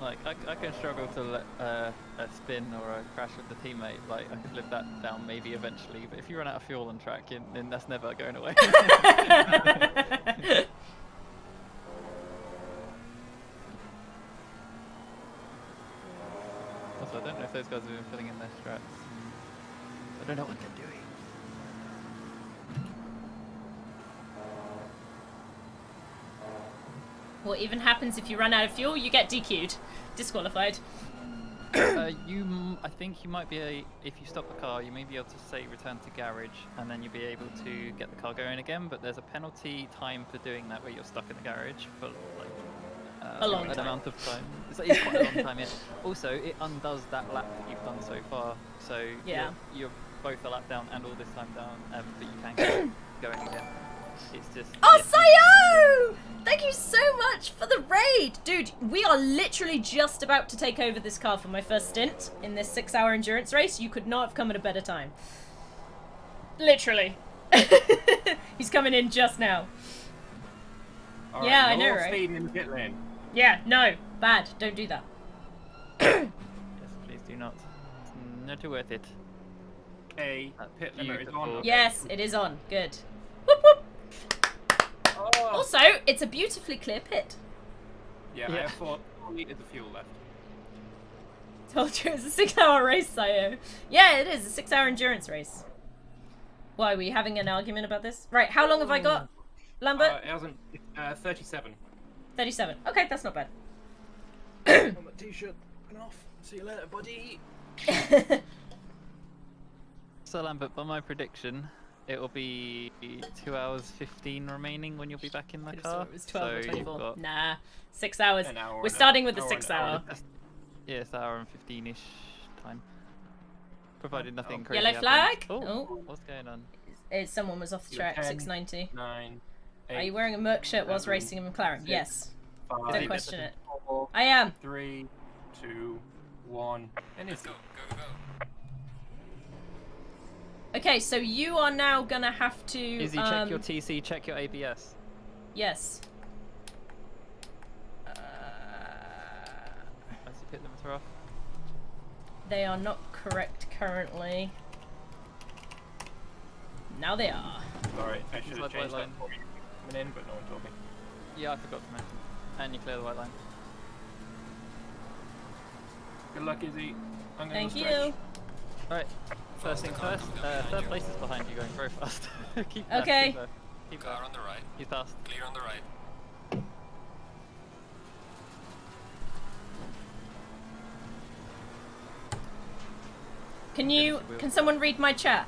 Like, I can struggle to let a spin or a crash with the teammate. Like I could live that down maybe eventually, but if you run out of fuel on track, then that's never going away. Also, I don't know if those guys have been filling in their strats. I don't know what they're doing. What even happens if you run out of fuel? You get DQ'd, disqualified. I think you might be if you stop the car, you may be able to say return to garage, and then you'll be able to get the car going again. But there's a penalty time for doing that, where you're stuck in the garage for like a long an time. amount of time. It's quite a long time. Yeah. Also, it undoes that lap that you've done so far. So yeah, you're both a lap down and all this time down, but you can keep going again. It's just. Oh, Sayo! Thank you so much for the raid! Dude, we are literally just about to take over this car for my first stint in this 6-hour endurance race. You could not have come at a better time. Literally. He's coming in just now. All yeah, right, I know, all right? staying in the pit lane. Yeah, no. Bad. Don't do that. Yes, please do not. It's not worth it. Pit limiter is on. Yes, it is on. Good. Whoop, whoop. Oh. Also, it's a beautifully clear pit. Yeah, I have 4 litres of fuel left. Told you it was a 6-hour race, Sayo. Yeah, it is a 6-hour endurance race. Why, were you having an argument about this? Right, how long have I got, Lambert? It hasn't. 37. 37. Okay, that's not bad. On the t-shirt and off. See you later, buddy. So Lambert, by my prediction, it will be 2 hours 15 remaining when you'll be back in the car. It was 12 or so 24. Got Nah, 6 hours. An hour We're starting with the 6-hour. Yeah, it's an hour and 15-ish time. Provided nothing crazy Yellow flag? happens. Oh. What's going on? Someone was off the track, 690. 9, 8, Are you wearing a Merc shirt whilst 7, racing a McLaren? 6, Yes. 5, Don't question it. 4, I am. 3, 2, 1, and it's go. Okay, so you are now gonna have to. Izzy, check your TC, check your ABS. Yes. As you pit limiter off. They are not correct currently. Now they are. Sorry, I should have White changed that line. for you coming in, but no one told me. Yeah, I forgot to mention. And you clear the white line. Good luck, Izzy. I'm gonna Thank go you. stretch. Right, first thing first, third place is behind you going very fast. Keep Okay. left, keep Car on the right. He's fast. Clear on the right. Can someone read my chat?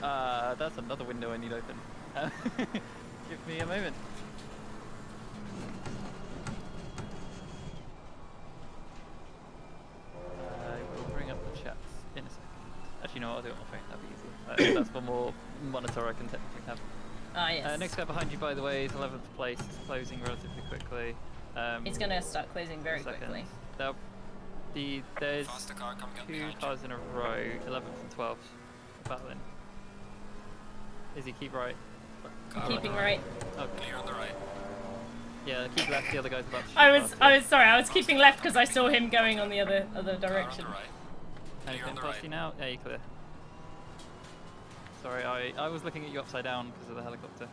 That's another window I need open. Give me a moment. We'll bring up the chats in a second. Actually, no, I'll do it on my phone. That'll be easy. That's one more monitor I can technically have. Ah, yes. Next guy behind you, by the way, is 11th place. It's closing relatively quickly. It's gonna start closing very second. quickly. There's two cars in a row, 11th and 12th, battling. Izzy, keep right. Keeping right. Oh, clear on the right. Yeah, keep left. The other guy's about to shoot I was sorry. I was keeping left because I saw him going on the other direction. Anything past you now? Yeah, you're clear. Sorry, I was looking at you upside down because of the helicopter.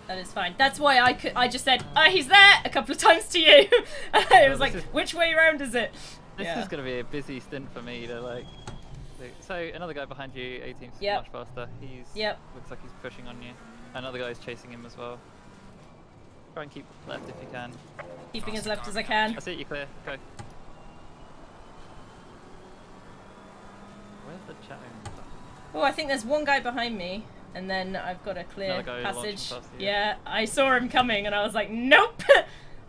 That is fine. That's why I just said, "Oh, he's there" a couple of times to you. It was like, which way around is it? This is going to be a busy stint for me to like. So another guy behind you, 18's Yep. much faster. He's looks like he's pushing on you. Another guy's chasing him as well. Try and keep left if you can. Keeping as left as I can. That's it. You're clear. Go. Where's the chat? Oh, I think there's one guy behind me, and then I've got a clear Another guy launching passage. past you. Yeah, I saw him coming, and I was like, nope,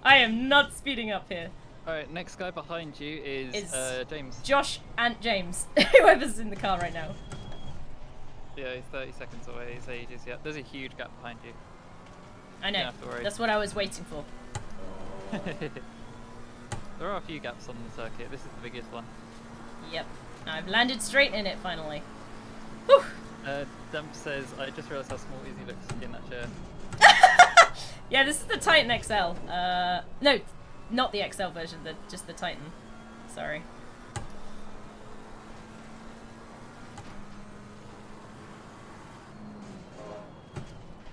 I am not speeding up here. Alright, next guy behind you is James. Josh and James, whoever's in the car right now. Yeah, he's 30 seconds away. He's ages. Yeah, there's a huge gap behind you. I know. You don't have to worry. That's what I was waiting for. There are a few gaps on the circuit. This is the biggest one. Yep, I've landed straight in it finally. Dump says, I just realised how small Izzy looks in that chair. Yeah, this is the Titan XL. No, Not the XL version, just the Titan. Sorry.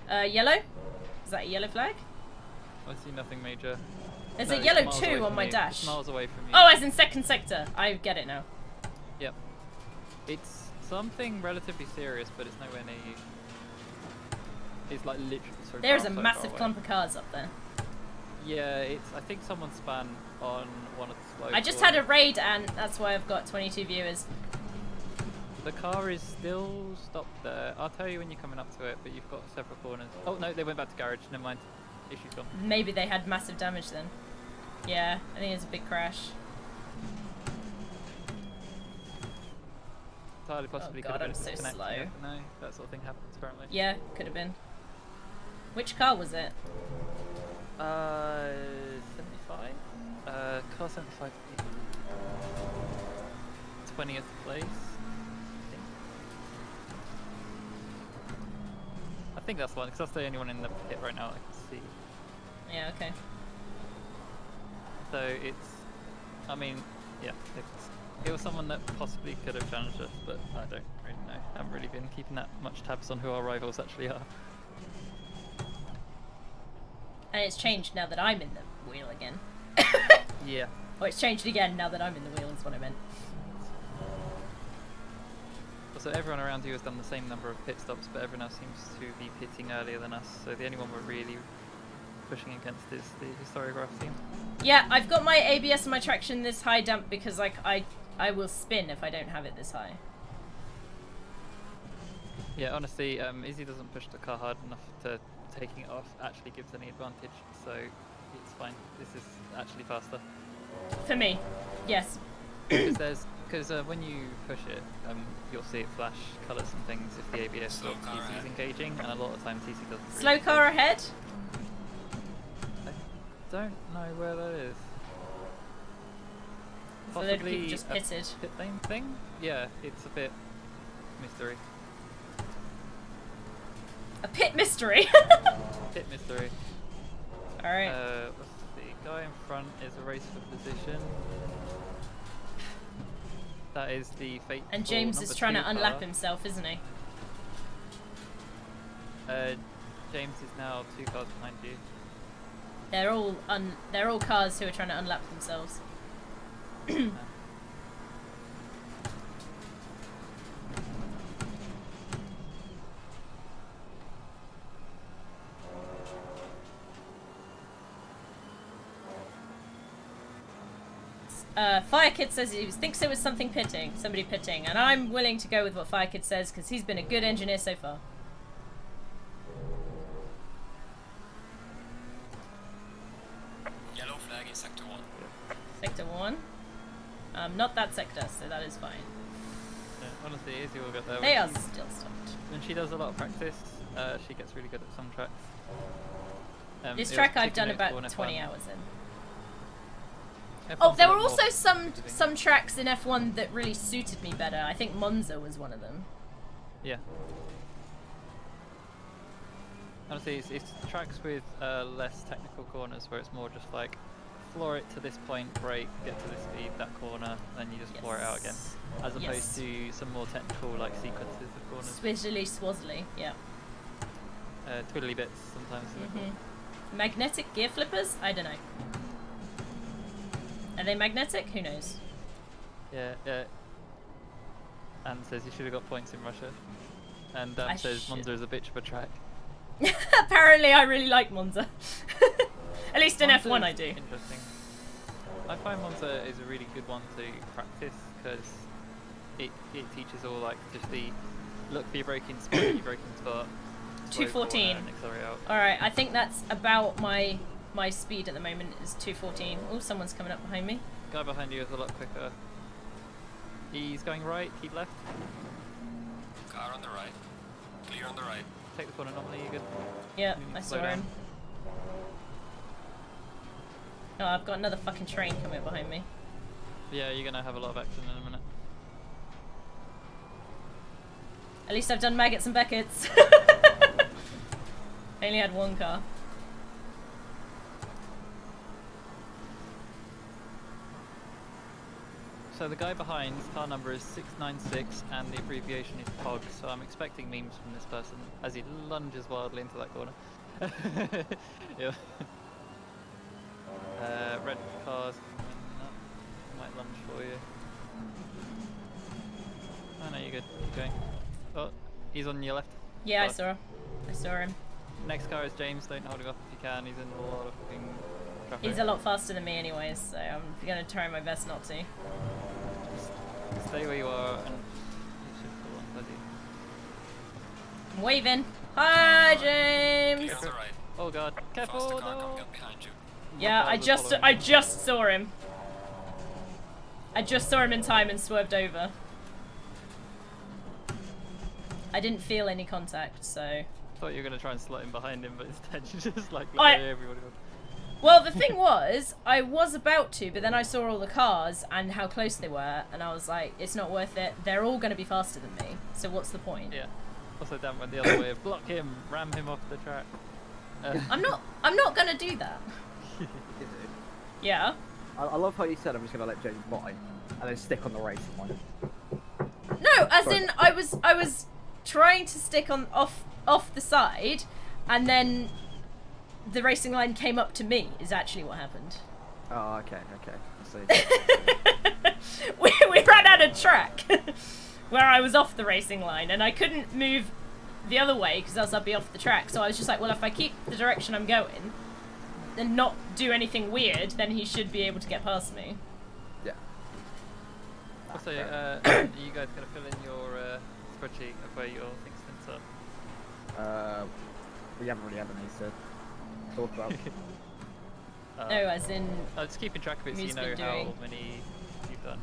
Yellow? Is that a yellow flag? I see nothing major. There's No, a it's yellow miles 2 away on from my you. dash. It's miles away from you. Oh, as in second sector. I get it now. Yep. It's something relatively serious, but it's nowhere near you. It's like literally so There's a far massive away. clump of cars up there. Yeah, it's. I think someone spun on one of the slow I just corners. had a raid, and that's why I've got 22 viewers. The car is still stopped there. I'll tell you when you're coming up to it, but you've got several corners. Oh no, they went back to garage. Never mind. Issue's gone. Maybe they had massive damage then. Yeah, I think it's a big crash. Entirely possibly God, could have I'm been so disconnected. slow. You never know. That sort of thing happens apparently. Yeah, could have been. Which car was it? 75. Car 75. 20th place. I think that's the one, because that's the only one in the pit right now I can see. Yeah, okay. So it's, I mean, yeah, it was someone that possibly could have challenged us, but I don't really know. I haven't really been keeping that much tabs on who our rivals actually are. And it's changed now that I'm in the wheel again. Yeah. Or it's changed again now that I'm in the wheel is what I meant. So everyone around you has done the same number of pit stops, but everyone else seems to be pitting earlier than us. So the only one we're really pushing against is the historiograph team. Yeah, I've got my ABS and my traction this high dump because like I will spin if I don't have it this high. Yeah, honestly, Izzy doesn't push the car hard enough to taking it off actually gives any advantage, so it's fine. This is actually faster. For me, yes. Because when you push it, you'll see it flash colours and things if the ABS or TC is engaging, and a lot of times TC doesn't. Really Slow car ahead? I don't know where that is. So those people just pitted. Pit lane thing? Yeah, it's a bit mystery. A pit mystery? Pit mystery. Alright. Let's see. Guy in front is a race for position. That is the fate. And James is trying to unlap himself, isn't he? James is now 2 cars behind you. They're all cars who are trying to unlap themselves. Firekid says he thinks it was somebody pitting, and I'm willing to go with what Firekid says because he's been a good engineer so far. Yellow flag in sector 1. Sector 1? Not that sector, so that is fine. Yeah, honestly, Izzy will get there. They are still stopped. When she does a lot of practice, she gets really good at some tracks. This it track was I've done particularly about notable 20 in F1. hours in. F1's Oh, there a were lot more also forgiving. some tracks in F1 that really suited me better. I think Monza was one of them. Yeah. Honestly, it's tracks with less technical corners where it's more just like floor it to this point, brake, get to this speed, that corner, then you just floor it out again. As opposed to some more technical like sequences of corners. Swizzly swazzly, yeah. Twiddly bits sometimes. Magnetic gear flippers? I don't know. Are they magnetic? Who knows? Yeah, yeah. Anne says you should have got points in Russia. And Dan says Monza is a bitch of a track. Apparently I really like Monza. At least in F1 I do. Interesting. I find Monza is a really good one to practice because it teaches all like just the look for your braking spot, your braking spot. 214. Alright, I think that's about my speed at the moment is 214. Oh, someone's coming up behind me. Guy behind you is a lot quicker. He's going right, keep left. Car on the right. Clear on the right. Take the corner normally, you're good. Yeah, I saw him. Oh, I've got another fucking train coming behind me. Yeah, you're gonna have a lot of action in a minute. At least I've done maggots and Beckett's. I only had one car. So the guy behind, his car number is 696 and the abbreviation is POG, so I'm expecting memes from this person as he lunges wildly into that corner. Yeah. Red cars coming up. Might lunge for you. Oh no, you're good. Keep going. Oh, he's on your left. Yeah, I saw him. I saw him. Next car is James. Don't hold him up if you can. He's in a lot of fucking traffic. He's a lot faster than me anyways, so I'm gonna try my best not to. Just stay where you are and you should pull on fuzzy. I'm waving. Hi, James. Clear on the right. Oh god, careful! Faster car No. coming up behind you. Yeah, I just saw him. I just saw him in time and swerved over. I didn't feel any contact, so. Thought you were gonna try and slot him behind him, but instead you just like everybody else. Well, the thing was, I was about to, but then I saw all the cars and how close they were, and I was like, it's not worth it. They're all going to be faster than me, so what's the point? Yeah. Also, Dan went the other way. Block him, ram him off the track. I'm not going to do that. Yeah. I love how you said I'm just going to let James buy, and then stick on the racing line. No, as in I was trying to stick on off the side, and then the racing line came up to me. Is actually what happened. Oh, okay, I see. we ran out of track where I was off the racing line, and I couldn't move the other way because else I'd be off the track. So I was just like, well, if I keep the direction I'm going and not do anything weird, then he should be able to get past me. Yeah. Also, are you guys gonna fill in your spreadsheet of where your things stints up? We haven't really had any to talk about. No, as in. Just keeping track of it so you know how many you've done.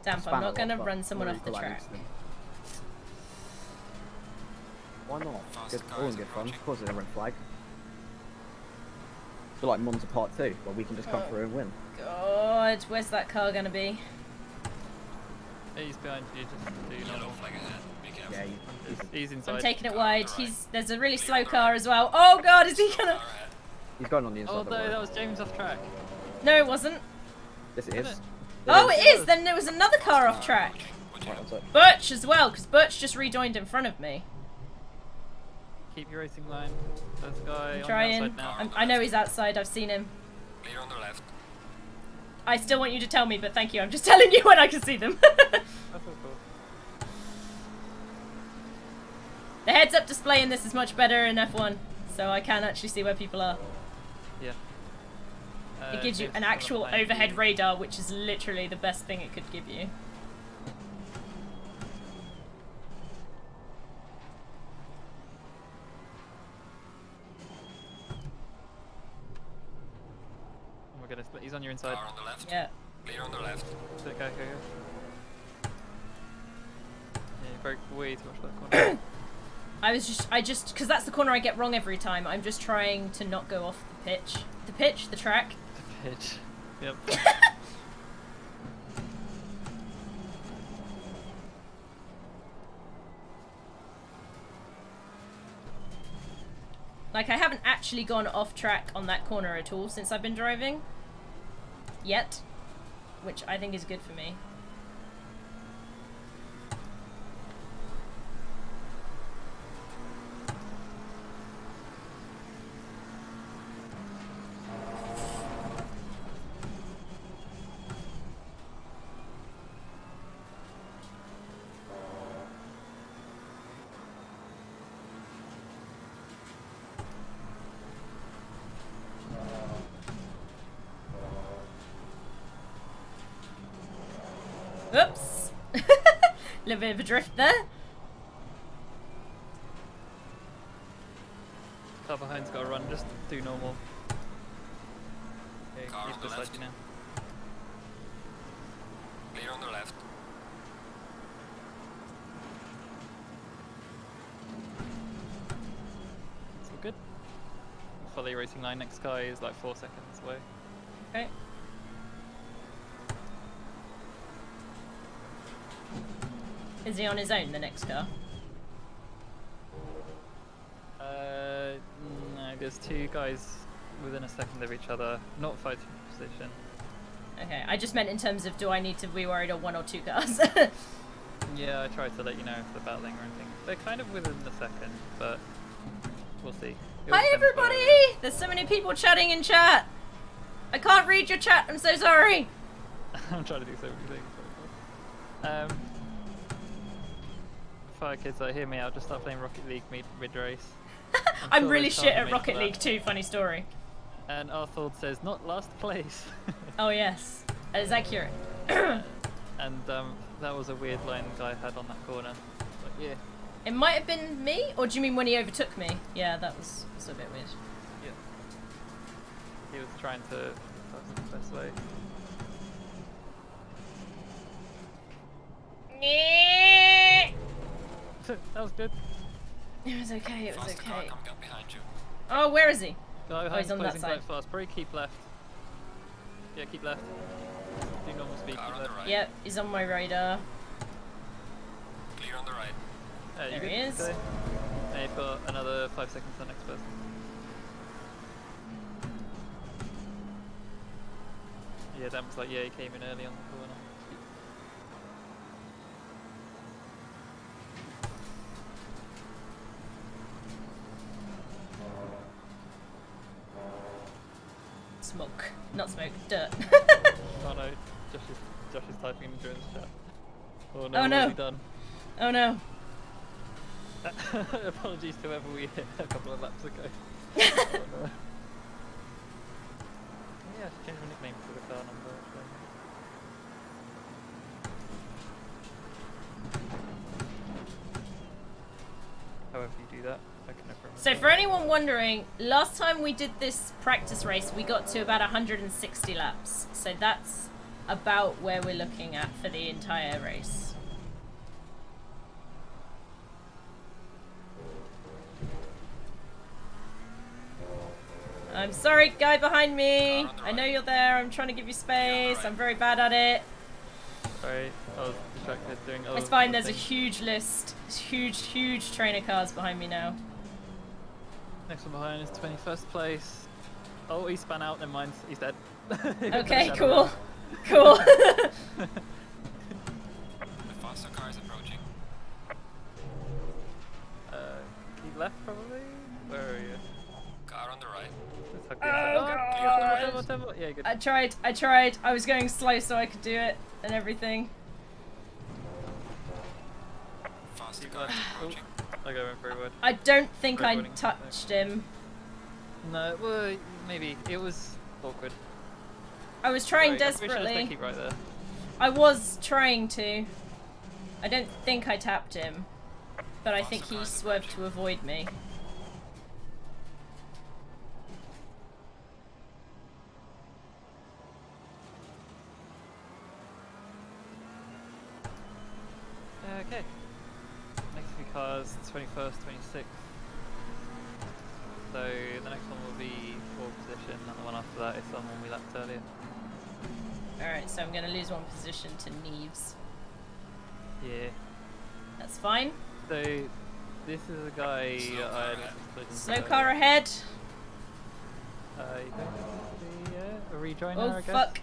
Damp, I'm not gonna run someone off the track. Why not? Good, all in good fun. Of course, it's a red flag. So like Monza Part 2, where we can just come through and win. God, where's that car gonna be? He's behind you, just do normal. Yeah, he's inside. I'm taking it wide. There's a really slow car as well. Oh God, is he gonna? He's going on the inside. Oh no, that was James off track. No, it wasn't. Yes, it is. Oh, it is. Then there was another car off track. Birch as well, because Birch just rejoined in front of me. Keep your racing line. There's a guy I'm on trying. the outside now. I know he's outside. I've seen him. Clear on the left. I still want you to tell me, but thank you. I'm just telling you when I can see them. That's all cool. The heads-up display in this is much better in F1, so I can actually see where people are. Yeah. It gives you an actual overhead radar, which is literally the best thing it could give you. Oh my goodness, he's on your inside. Car on the left. Yeah. Clear on the left. So go. Yeah, you broke way too much of that corner. I just, because that's the corner I get wrong every time. I'm just trying to not go off the pitch. The track. The pitch. Yep. Like, I haven't actually gone off track on that corner at all since I've been driving. Yet. Which I think is good for me. Oops. Little bit of a drift there. Car behind's got to run, just do normal. Okay, Car he's on the beside left. you now. Clear on the left. It's all good. Follow your racing line, next guy is like 4 seconds away. Okay. Is he on his own, the next car? No, there's two guys within a second of each other, not fighting position. Okay, I just meant in terms of do I need to be worried on 1 or 2 cars? Yeah, I tried to let you know if they're battling or anything. They're kind of within the second, but we'll see. It all Hi depends everybody! where- There's so many people chatting in chat. I can't read your chat. I'm so sorry. I'm trying to do so many things. Fire kids, hear me out. Just start playing Rocket League mid-race. I'm really shit at Rocket League too. Funny story. And Arthur says, not last place. Oh yes, that is accurate. And that was a weird line the guy had on that corner. But yeah. It might have been me, or do you mean when he overtook me? Yeah, that was a bit weird. Yeah. He was trying to. That's the best way. That was good. It was okay. It was Faster car okay. coming up behind you. Oh, where is he? Go Oh, he's on that closing side. quite fast. Probably keep left. Yeah, keep left. Do normal speed. Car Keep on the left. right. Yep, he's on my radar. Clear on the right. You There good? he is. Okay. And you've got another 5 seconds to the next person. Yeah, Dan was like, yeah, he came in early on the corner. Smoke. Not smoke, dirt. Oh no, Josh is typing in during the chat. Oh no, Oh what no. has he done? Oh no. Apologies to whoever we hit a couple of laps ago. Oh, no. Yeah, I should change my nickname to the car number actually. However you do that, I can never remember. So for anyone wondering, last time we did this practice race, we got to about 160 laps. So that's about where we're looking at for the entire race. I'm sorry, guy behind me. I know you're there. I'm trying to give you space. I'm very bad at it. Sorry, I was distracted doing other It's fine. There's a things. huge list. Huge trainer cars behind me now. Next one behind is 21st place. Oh, he spun out, never mind, he's dead. Okay, cool. Cool. The faster car is approaching. Keep left probably? Where are you? Car on the right. Oh, God. Yeah, good. I tried. I was going slow so I could do it and everything. Faster car is approaching. I go in forward. I don't think I Forwarding. touched him. No, well, maybe. It was awkward. I was trying Sorry, I'm pretty sure desperately. they keep right there. I was trying to. I don't think I tapped him, but I think he swerved to avoid me. Okay. Next few cars, 21st, 26th. So the next one will be 4th position, and the one after that is the one we lapped earlier. Alright, so I'm gonna lose 1 position to Neves. Yeah. That's fine. So this is a guy I Slow car ahead. You don't see a rejoiner, Oh I guess. fuck.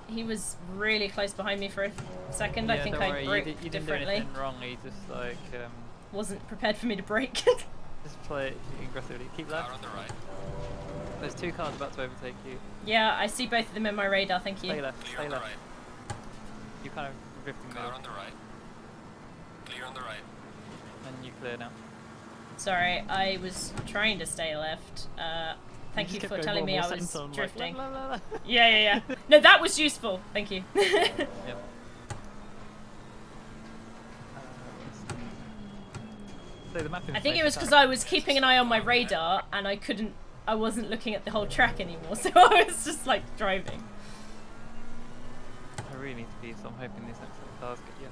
He was really close behind me for a second. I Yeah, think don't I worry, broke you didn't do differently. anything wrong. He just like Wasn't prepared for me to brake. just play it aggressively. Keep left. Car on the right. There's 2 cars about to overtake you. Yeah, I see both of them in my radar, thank you. Stay left. Clear Stay on the left. right. You're kind of drifting Car middle, on the right. Clear on the right. and you clear now. Sorry, I was trying to stay left. Thank you just for kept telling going me more I was sense on, like, drifting. la, la, la, la. Yeah. No, that was useful. Thank you. Yep. So the map I think it was because I was keeping an eye on my radar and I wasn't looking at the whole track anymore, so I was just like driving. I really need to be, so I'm hoping these next couple cars get you.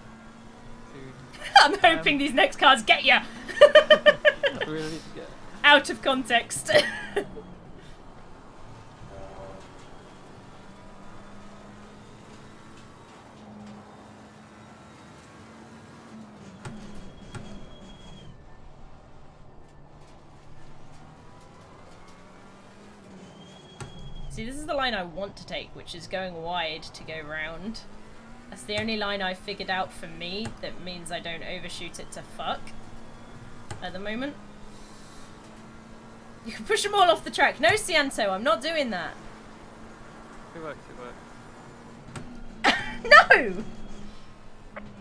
I'm hoping these next cars get ya. I really need to get. Out of context. See, this is the line I want to take, which is going wide to go round. That's the only line I've figured out for me that means I don't overshoot it to fuck at the moment. You can push them all off the track. No, Cianto, I'm not doing that. It works, No!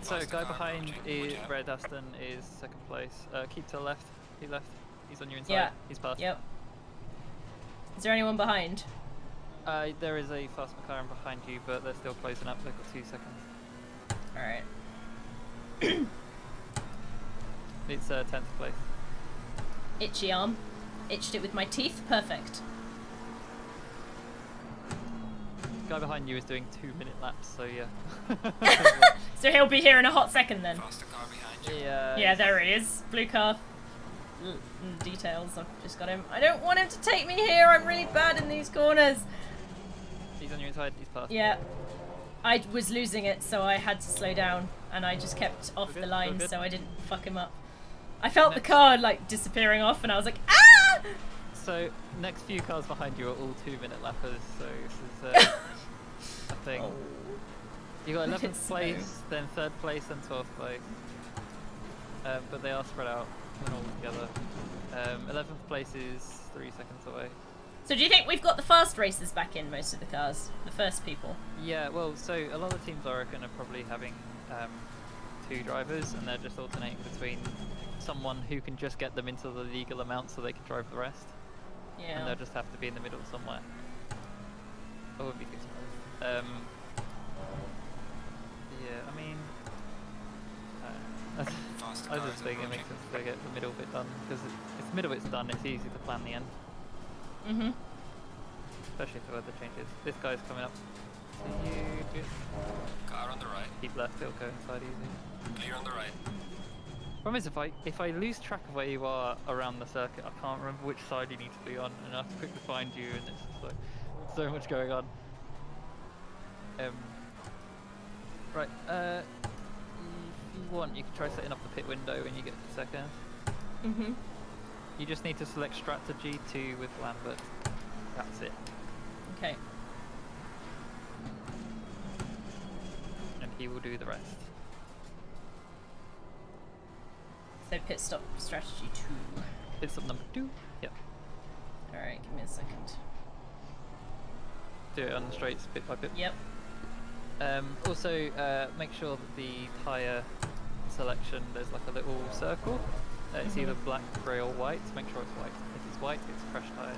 So, guy behind is Red Aston is second place. Keep to the left. He left. He's on your inside. Yeah. He's passed. Yep. Is there anyone behind? There is a fast McLaren behind you, but they're still closing up. They've got 2 seconds. Alright. It's 10th place. Itchy arm. Itched it with my teeth. Perfect. Guy behind you is doing 2-minute laps, so yeah. So he'll be here in a hot second then. Faster car behind you. Yeah. Yeah, there he is. Blue car. Details. I've just got him. I don't want him to take me here. I'm really bad in these corners. He's on your inside. He's passed. Yeah. I was losing it, so I had to slow down, and I just kept off the line, so I didn't fuck him up. I felt the car like disappearing off, and I was like, ah! So next few cars behind you are all 2-minute lappers. So this is a thing. Oh. You got 11th place, then 3rd place, then 12th place. But they are spread out and all together. 11th place is 3 seconds away. So do you think we've got the fast racers back in most of the cars? The first people? Yeah, well, so a lot of teams I reckon are probably having 2 drivers, and they're just alternating between someone who can just get them into the legal amount so they can drive the rest. Yeah. And they'll just have to be in the middle somewhere. I wouldn't be too surprised. Yeah, I mean, I just think it makes sense to get the middle bit done, because if the middle bit's done, it's easy to plan the end. Mhm. Especially if the weather changes. This guy's coming up to you. Car on the right. Keep left, it'll go inside easy. Clear on the right. Problem is, if I lose track of where you are around the circuit, I can't remember which side you need to be on, and I have to quickly find you, and it's just like so much going on. Right. If you want, you can try setting up the pit window when you get to second. Mhm. You just need to select strategy 2 with Lambert. That's it. Okay. And he will do the rest. So pit stop strategy 2. Pit stop number 2. Yep. Alright, give me a second. Do it on the straights, bit by bit. Yep. Also, make sure that the tyre selection, there's like a little circle. It's either black, grey or white. Make sure it's white. If it's white, it's fresh tyres.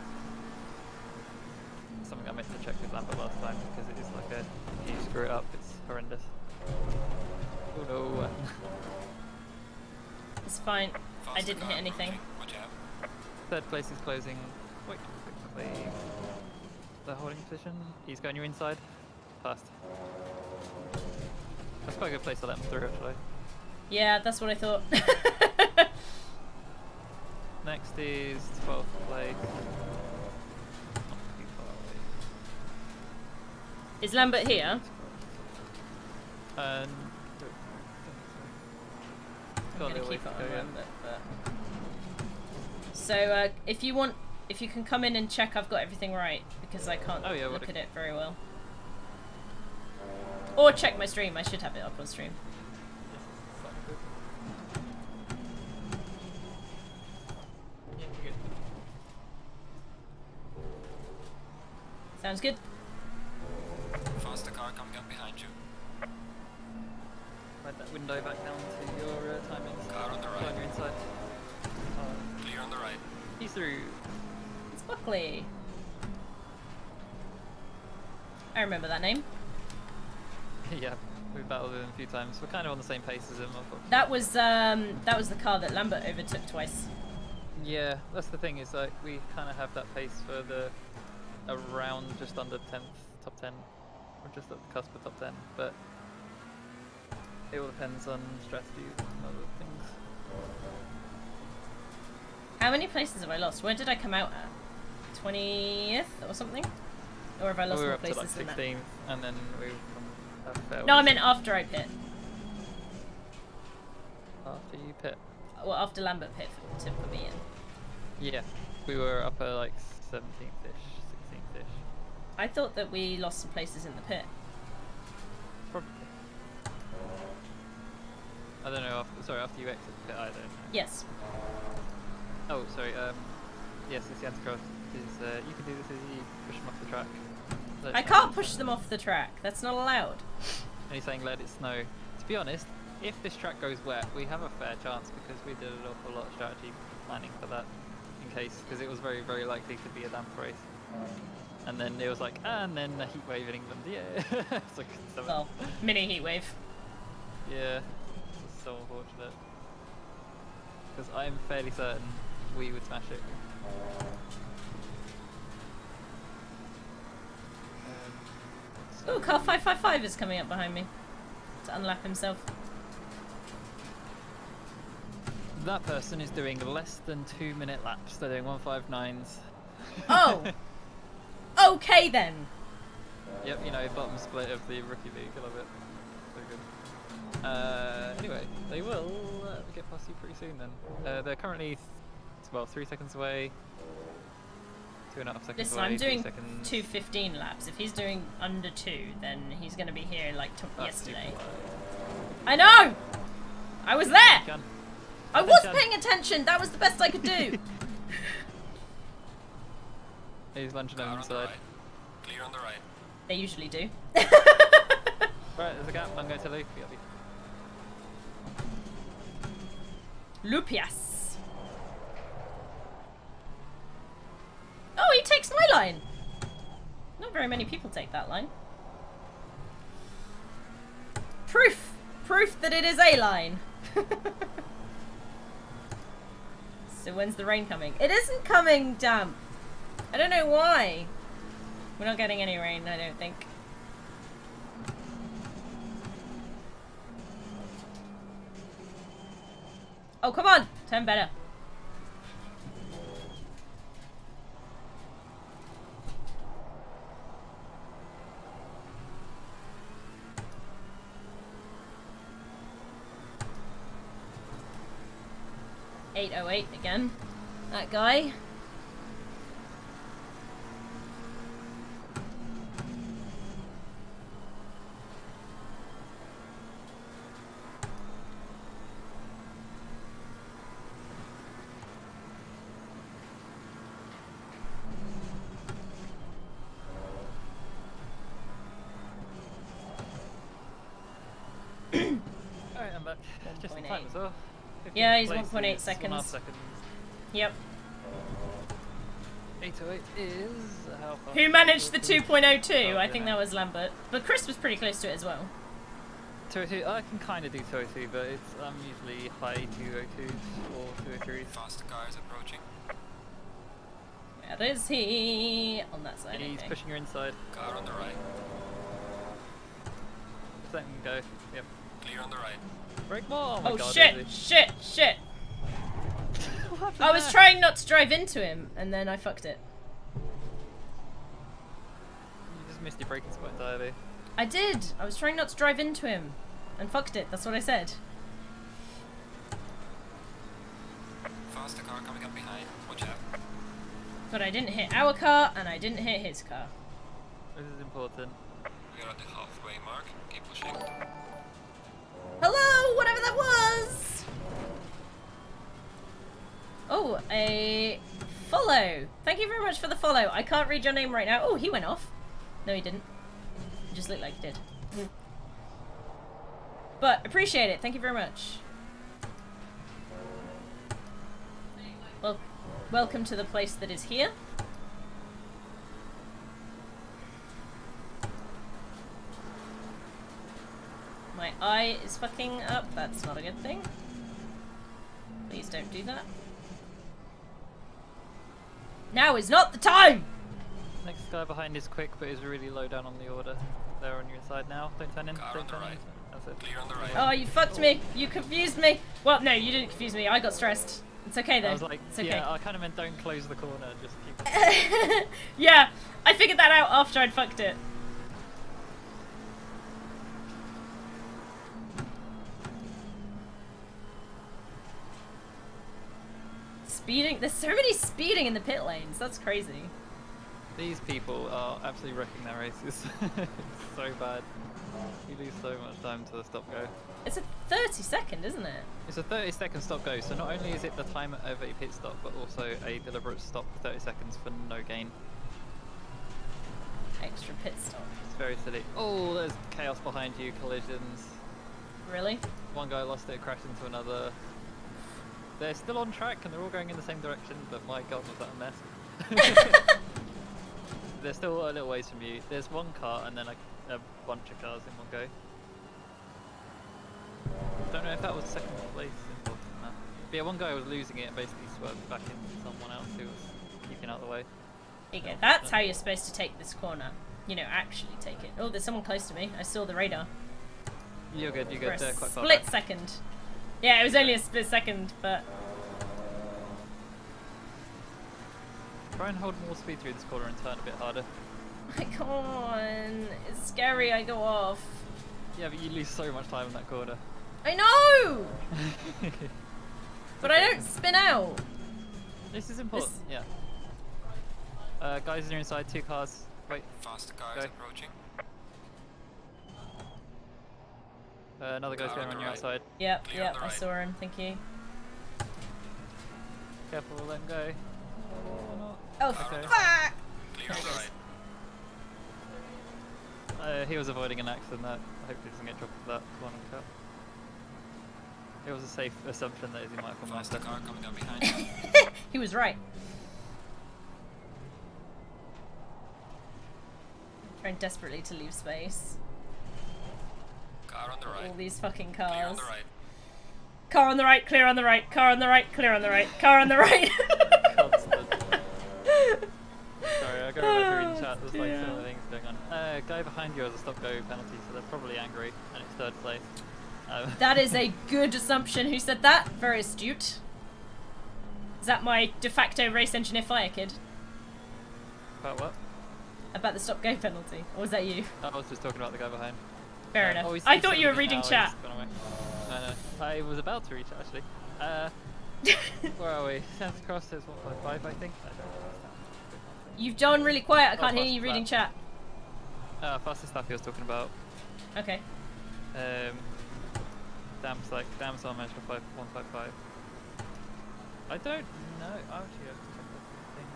Something I meant to check with Lambert last time, because it is like a, if you screw it up, it's horrendous. Oh no. It's fine. I didn't hit anything. Watch out. 3rd place is closing quite quickly. The holding position. He's going your inside. Fast. That's quite a good place to let him through, actually. Yeah, that's what I thought. Next is 12th place. Not too far away. Is Lambert here? And I'm gonna keep it on Lambert, but... So, if you can come in and check I've got everything right, because I can't look at it very well. Or check my stream, I should have it up on stream. Sounds good. Faster car coming up behind you. Ride that window back down to your timings. Car on the right. On your inside. Clear on the right. He's through. It's Buckley. I remember that name. Yeah, we've battled with him a few times. We're kind of on the same pace as him. That was the car that Lambert overtook twice. Yeah, that's the thing, is like we kind of have that pace for the around just under 10th, top 10. We're just at the cusp of top 10, but it all depends on strategies and other things. How many places have I lost? Where did I come out at? 20th or something? Or have I lost we were more up to places like than 16th, and then we No, I meant after I pit. After you pit? Well, after Lambert pit to put me in. Yeah, we were up at like 17th-ish, 16th-ish. I thought that we lost some places in the pit. Probably. I don't know. After you exit the pit, I don't know. Yes. Oh, sorry. Yes, it's the anti-cross. You can do this as you push them off the track. I can't push them off the track. That's not allowed. And he's saying let it snow. To be honest, if this track goes wet, we have a fair chance because we did an awful lot of strategy planning for that in case, because it was very, very likely to be a damp race. And then it was like, and then a heat wave in England. Yeah. It's like, well, mini heat wave. Yeah. It's so unfortunate. Because I'm fairly certain we would smash it. Oh, car 555 is coming up behind me to unlap himself. That person is doing less than 2-minute laps. They're doing 159s. Oh! Okay then! Yep, you know, bottom split of the rookie league. I love it. So good. Anyway, they will get past you pretty soon then. They're currently, 3 seconds away. 2.5 seconds Listen, away. I'm doing 3 seconds. 2:15 laps. If he's doing under 2, then he's going to be here like yesterday. I know! I was there! I was paying attention! That was the best I could do! He's lunching on the side. Clear on the right. They usually do. Right, there's a gap. I'm going to Luke. Lupias. Oh, he takes my line! Not very many people take that line. Proof! Proof that it is a line! So when's the rain coming? It isn't coming, damp! I don't know why. We're not getting any rain, I don't think. Oh, come on! Turn better. .808 again. That guy. Alright, I'm back. Just in time as well. Yeah, he's 15 1.8 places, seconds. 1.5 seconds. Yep. 808 is how far? Who managed the 2.02? I think that was Lambert. But Chris was pretty close to it as well. 202, I can kind of do 202, but it's usually high 202s or 203s. Faster cars approaching. Where is he? On that side. He's okay. pushing your inside. Car on the right. Just let him go. Yep. Clear on the right. Break more! Oh, my Oh God, shit! is Shit! Shit! What I was there? trying not to drive into him, and then I fucked it. You just missed your braking spot entirely. I did! I was trying not to drive into him, and fucked it. That's what I said. Faster car coming up behind. Watch out. But I didn't hit our car, and I didn't hit his car. This is important. We are at the halfway mark. Keep pushing. Hello, whatever that was! Oh, a follow. Thank you very much for the follow. I can't read your name right now. Oh, he went off. No, he didn't. It just looked like he did. But appreciate it. Thank you very much. Well, welcome to the place that is here. My eye is fucking up. That's not a good thing. Please don't do that. Now is not the time! Next guy behind is quick, but is really low down on the order. They're on your side now. Don't turn in. Don't turn in. That's it. Clear on the right. Oh, you fucked me. You confused me. Well, no, you didn't confuse me. I got stressed. It's okay though. I was like, it's okay. yeah, I kind of meant don't close the corner. Just keep. Yeah, I figured that out after I'd fucked it. Speeding. There's so many speeding in the pit lanes. That's crazy. These people are absolutely wrecking their races. It's so bad. You lose so much time to the stop-go. It's a 30-second, isn't it? It's a 30-second stop-go, so not only is it the timer of a pit stop, but also a deliberate stop for 30 seconds for no gain. Extra pit stop. It's very silly. Oh, there's chaos behind you, collisions. Really? One guy lost it, crashed into another. They're still on track and they're all going in the same direction, but my god, was that a mess. They're still a little ways from you. There's one car and then a bunch of cars in one go. Don't know if that was second place involved in that. But yeah, one guy was losing it and basically swerved back into someone else who was keeping out of the way. There you go. That's how you're supposed to take this corner. You know, actually take it. Oh, there's someone close to me. I saw the radar. You're good, you're good. For a Quite far split back. second. Yeah, it was only a split second, but... Try and hold more speed through this corner and turn a bit harder. Come on. It's scary, I go off. Yeah, but you lose so much time in that corner. I know! But I don't spin out. This is important, yeah. Guys on your inside, 2 cars. Wait. Faster cars approaching. Another guy's going on your outside. Yep, I saw him, thank you. Careful, let him go. Oh, okay. fuck! Clear on the right. He was avoiding an accident that hopefully doesn't get dropped for that one cut. It was a safe assumption that he might have come Faster after. car coming up behind you. He was right. Trying desperately to leave space. Car on the right. All these fucking cars. Clear on the right. Car on the right, clear on the right, car on the right, clear on the right, car on the right. Sorry, I go back to reading chat, there's like so many things going on. Guy behind you has a stop-go penalty, so they're probably angry, and it's 3rd place. That is a good assumption. Who said that? Very astute. Is that my de facto race engineer fire kid? About what? About the stop-go penalty. Or was that you? I was just talking about the guy behind. Fair enough. Oh, I thought you were reading chat. No, I was about to read it actually. Where are we? Santa Cross says 155, I think. You've gone really quiet. I can't hear you reading chat. Fastest lap he was talking about. Okay. Dam's on measure 155. I don't know. Actually, I have to check the thing.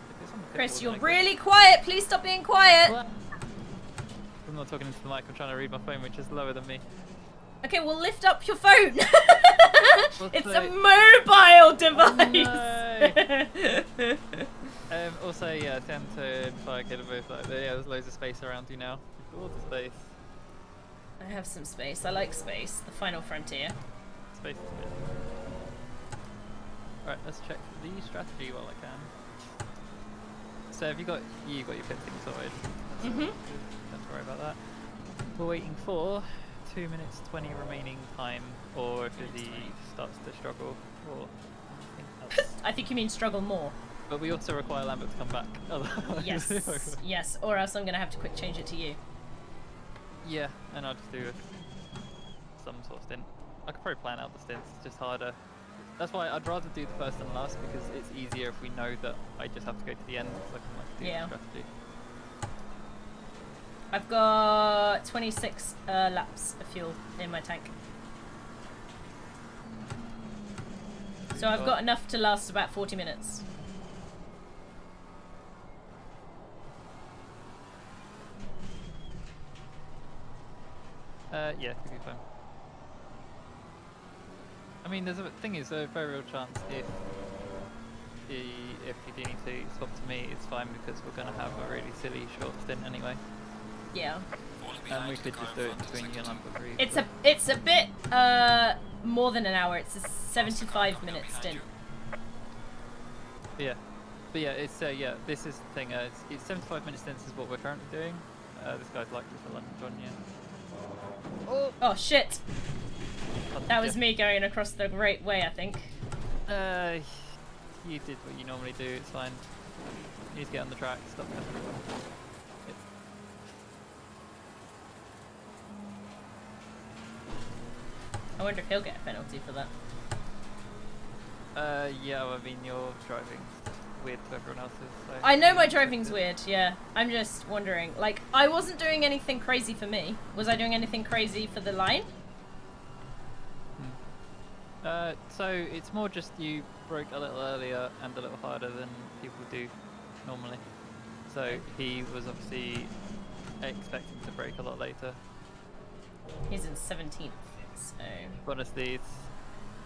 If it's on the Chris, pitboard, you're then I really quiet. Please stop being quiet. What? I'm not talking into the mic. I'm trying to read my phone, which is lower than me. Okay, well lift up your phone. It's a mobile device. No. Also, yeah, 10 to 5 kid both like there. Yeah, there's loads of space around you now. All the space. I have some space. I like space. The final frontier. Space is good. Alright, let's check the strategy while I can. So have you got your pit thing sorted? Mhm. Don't have to worry about that. We're waiting for 2 minutes 20 remaining time, or if the starts to struggle, or anything else. I think you mean struggle more. But we also require Lambert to come back. Otherwise Yes, yes, or else I'm gonna have to quick change it to you. Yeah, and I'll just do some sort of stint. I could probably plan out the stints, it's just harder. That's why I'd rather do the first and last, because it's easier if we know that I just have to go to the end, so I can like do the strategy. I've got 26 laps of fuel in my tank. So I've got enough to last about 40 minutes. Yeah, could be fine. I mean, there's a thing is a very real chance if you do need to swap to me, it's fine because we're gonna have a really silly short stint anyway. Yeah. And we could just do it between you and Lambert. It's a bit more than an hour. It's a 75-minute stint. Yeah, but yeah, it's this is the thing. It's 75-minute stints is what we're currently doing. This guy's likely to lunge on you. Oh shit! That was me going across the right way, I think. You did what you normally do. It's fine. You need to get on the track. Stop there. I wonder if he'll get a penalty for that. Yeah, I mean you're driving. weird to everyone else's. So I know my driving's weird, yeah. I'm just wondering. Like, I wasn't doing anything crazy for me. Was I doing anything crazy for the line? So it's more just you broke a little earlier and a little harder than people do normally. So he was obviously expecting to break a lot later. He's in 17th, so... But honestly,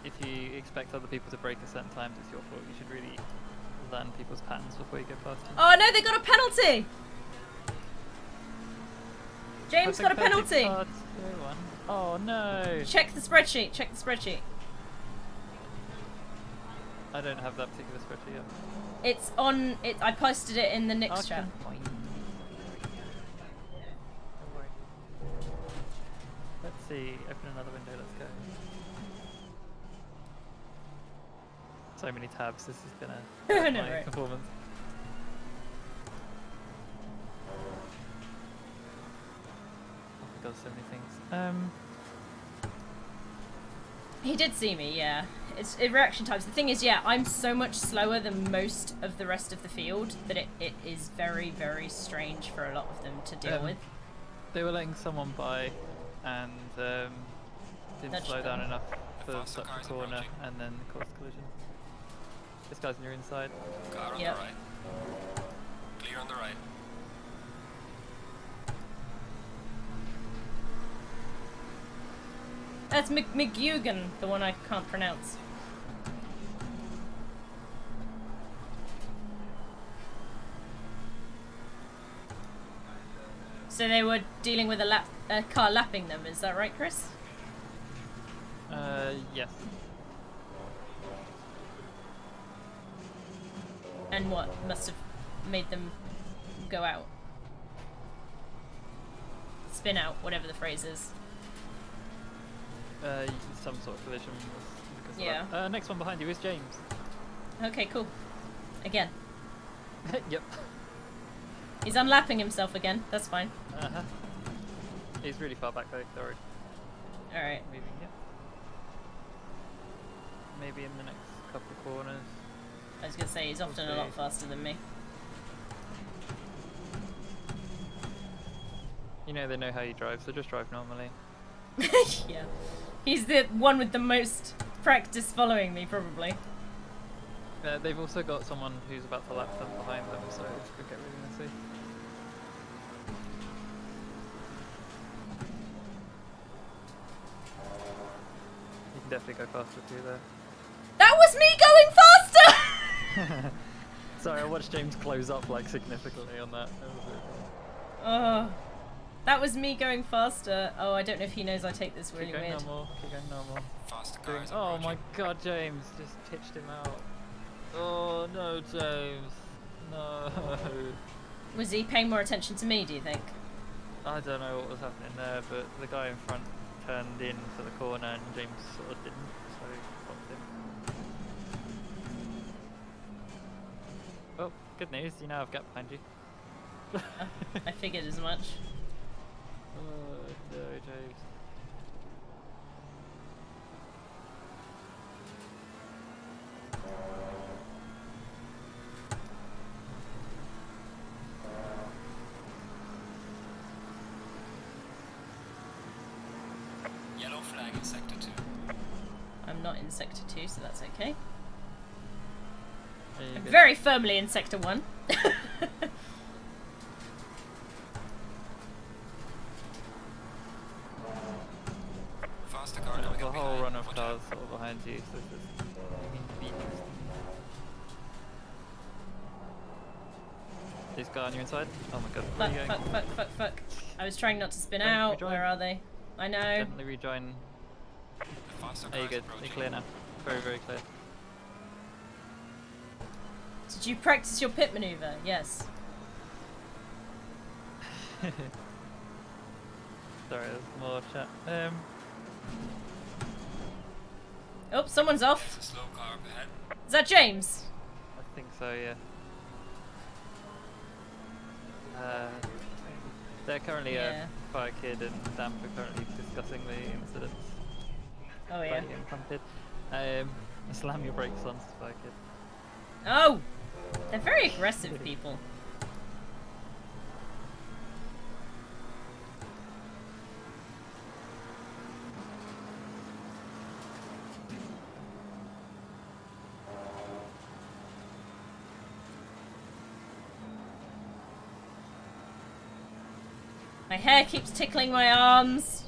if you expect other people to break at certain times, it's your fault. You should really learn people's patterns before you go past them. Oh no, they got a penalty! James got a penalty! Oh no! Check the spreadsheet, check the spreadsheet. I don't have that particular spreadsheet yet. It's on, I posted it in the Nix chat. Let's see, open another window, let's go. So many tabs, this is gonna No, my right. performance. Oh my god, so many things. He did see me, yeah. It's reaction times. The thing is, yeah, I'm so much slower than most of the rest of the field that it is very, very strange for a lot of them to deal with. They were letting someone by and didn't Nudged slow down them. enough for such a corner and then caused collision. This guy's on your inside. Car on Yep. the right. Clear on the right. That's McGugan, the one I can't pronounce. So they were dealing with a car lapping them, is that right, Chris? Yes. And what must have made them go out? Spin out, whatever the phrase is. Some sort of collision was because of Yeah. that. Next one behind you is James. Okay, cool. Again. Yep. He's unlapping himself again, that's fine. Uh-huh. He's really far back though, sorry. Alright. Moving, yep. Maybe in the next couple of corners. I was gonna say, he's often a lot faster than me. You know they know how you drive, so just drive normally. Yeah. He's the one with the most practice following me, probably. They've also got someone who's about to lap them behind them, so it could get really messy. You can definitely go faster too there. That was me going faster! Sorry, I watched James close up like significantly on that. Oh, that was me going faster. Oh, I don't know if he knows I take this really Keep going weird. normal, keep going normal. Faster Doing, cars. oh my god, James just pitched him out. Oh no, James. No. Was he paying more attention to me, do you think? I don't know what was happening there, but the guy in front turned in for the corner and James sort of didn't, so he popped him. Oh, good news, you now have gap behind you. I figured as much. Oh no, James. Yellow flag in sector 2. I'm not in sector 2, so that's okay. There you I'm go. very firmly in sector 1. Faster car There's coming a up whole behind. run of Watch cars out. sort of behind you, so this is This guy on your inside? Oh my god, where Fuck, are you going? fuck. I was trying not to spin Don't out. rejoin. Where are they? I know. Definitely rejoin. The faster There you car go, is you're approaching. clear now. Very, very clear. Did you practice your pit maneuver? Yes. Sorry, there's more chat. Oh, someone's There's off. a slow car up ahead. Is that James? I think so, yeah. They're currently Yeah. Fire Kid and Damp are currently discussing the incidents. Oh yeah. Getting punted. Slam your brakes on, Fire Kid. Oh! They're very aggressive people. My hair keeps tickling my arms.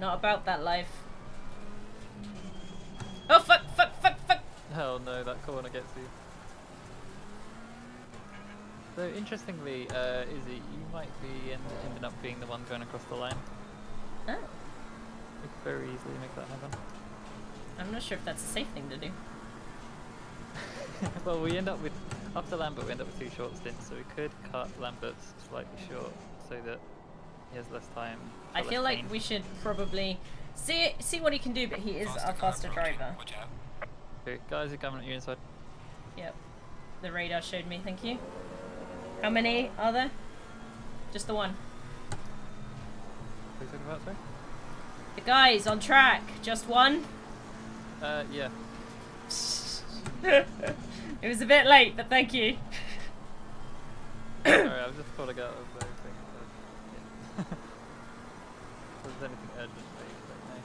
Not about that life. Oh fuck, fuck, fuck, fuck! Oh no, that corner gets you. So interestingly, Izzy, you might be ending up being the one going across the line. Oh. You could very easily make that happen. I'm not sure if that's a safe thing to do. Well, we end up with, after Lambert, we end up with 2 short stints, so we could cut Lambert's slightly short so that he has less time. I feel like we should probably see what he can do, but he is our faster driver. Okay, guys are coming at you inside. Yep. The radar showed me, thank you. How many are there? Just the one. What are you talking about, sorry? The guys on track, just one? Yeah. It was a bit late, but thank you. Sorry, I was just calling out of everything. Yeah. If there's anything urgent, please let me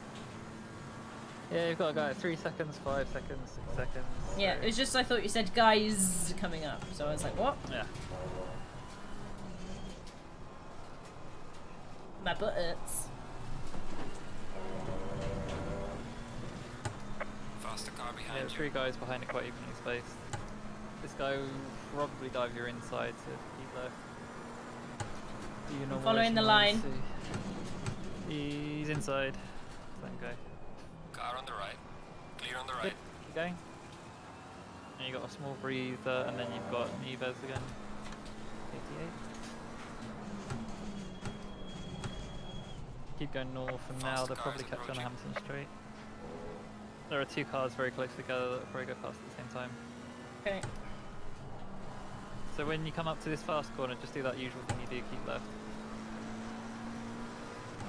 know. Yeah, you've got a guy at 3 seconds, 5 seconds, 6 seconds. Yeah, it was just I thought you said guys coming up, so I was like, what? Yeah. My butt hurts. Faster car behind Yeah, you. 3 guys behind it quite evenly spaced. This guy will probably dive your inside to keep left. You know, Following the line. He's inside. Same guy. Car on the right. Clear on the right. Keep going. And you got a small breather, and then you've got Neves again. 88. Keep going north, and now they'll probably catch you on Hampton Street. There are 2 cars very close together that will probably go past at the same time. Okay. So when you come up to this fast corner, just do that usual thing you do, keep left.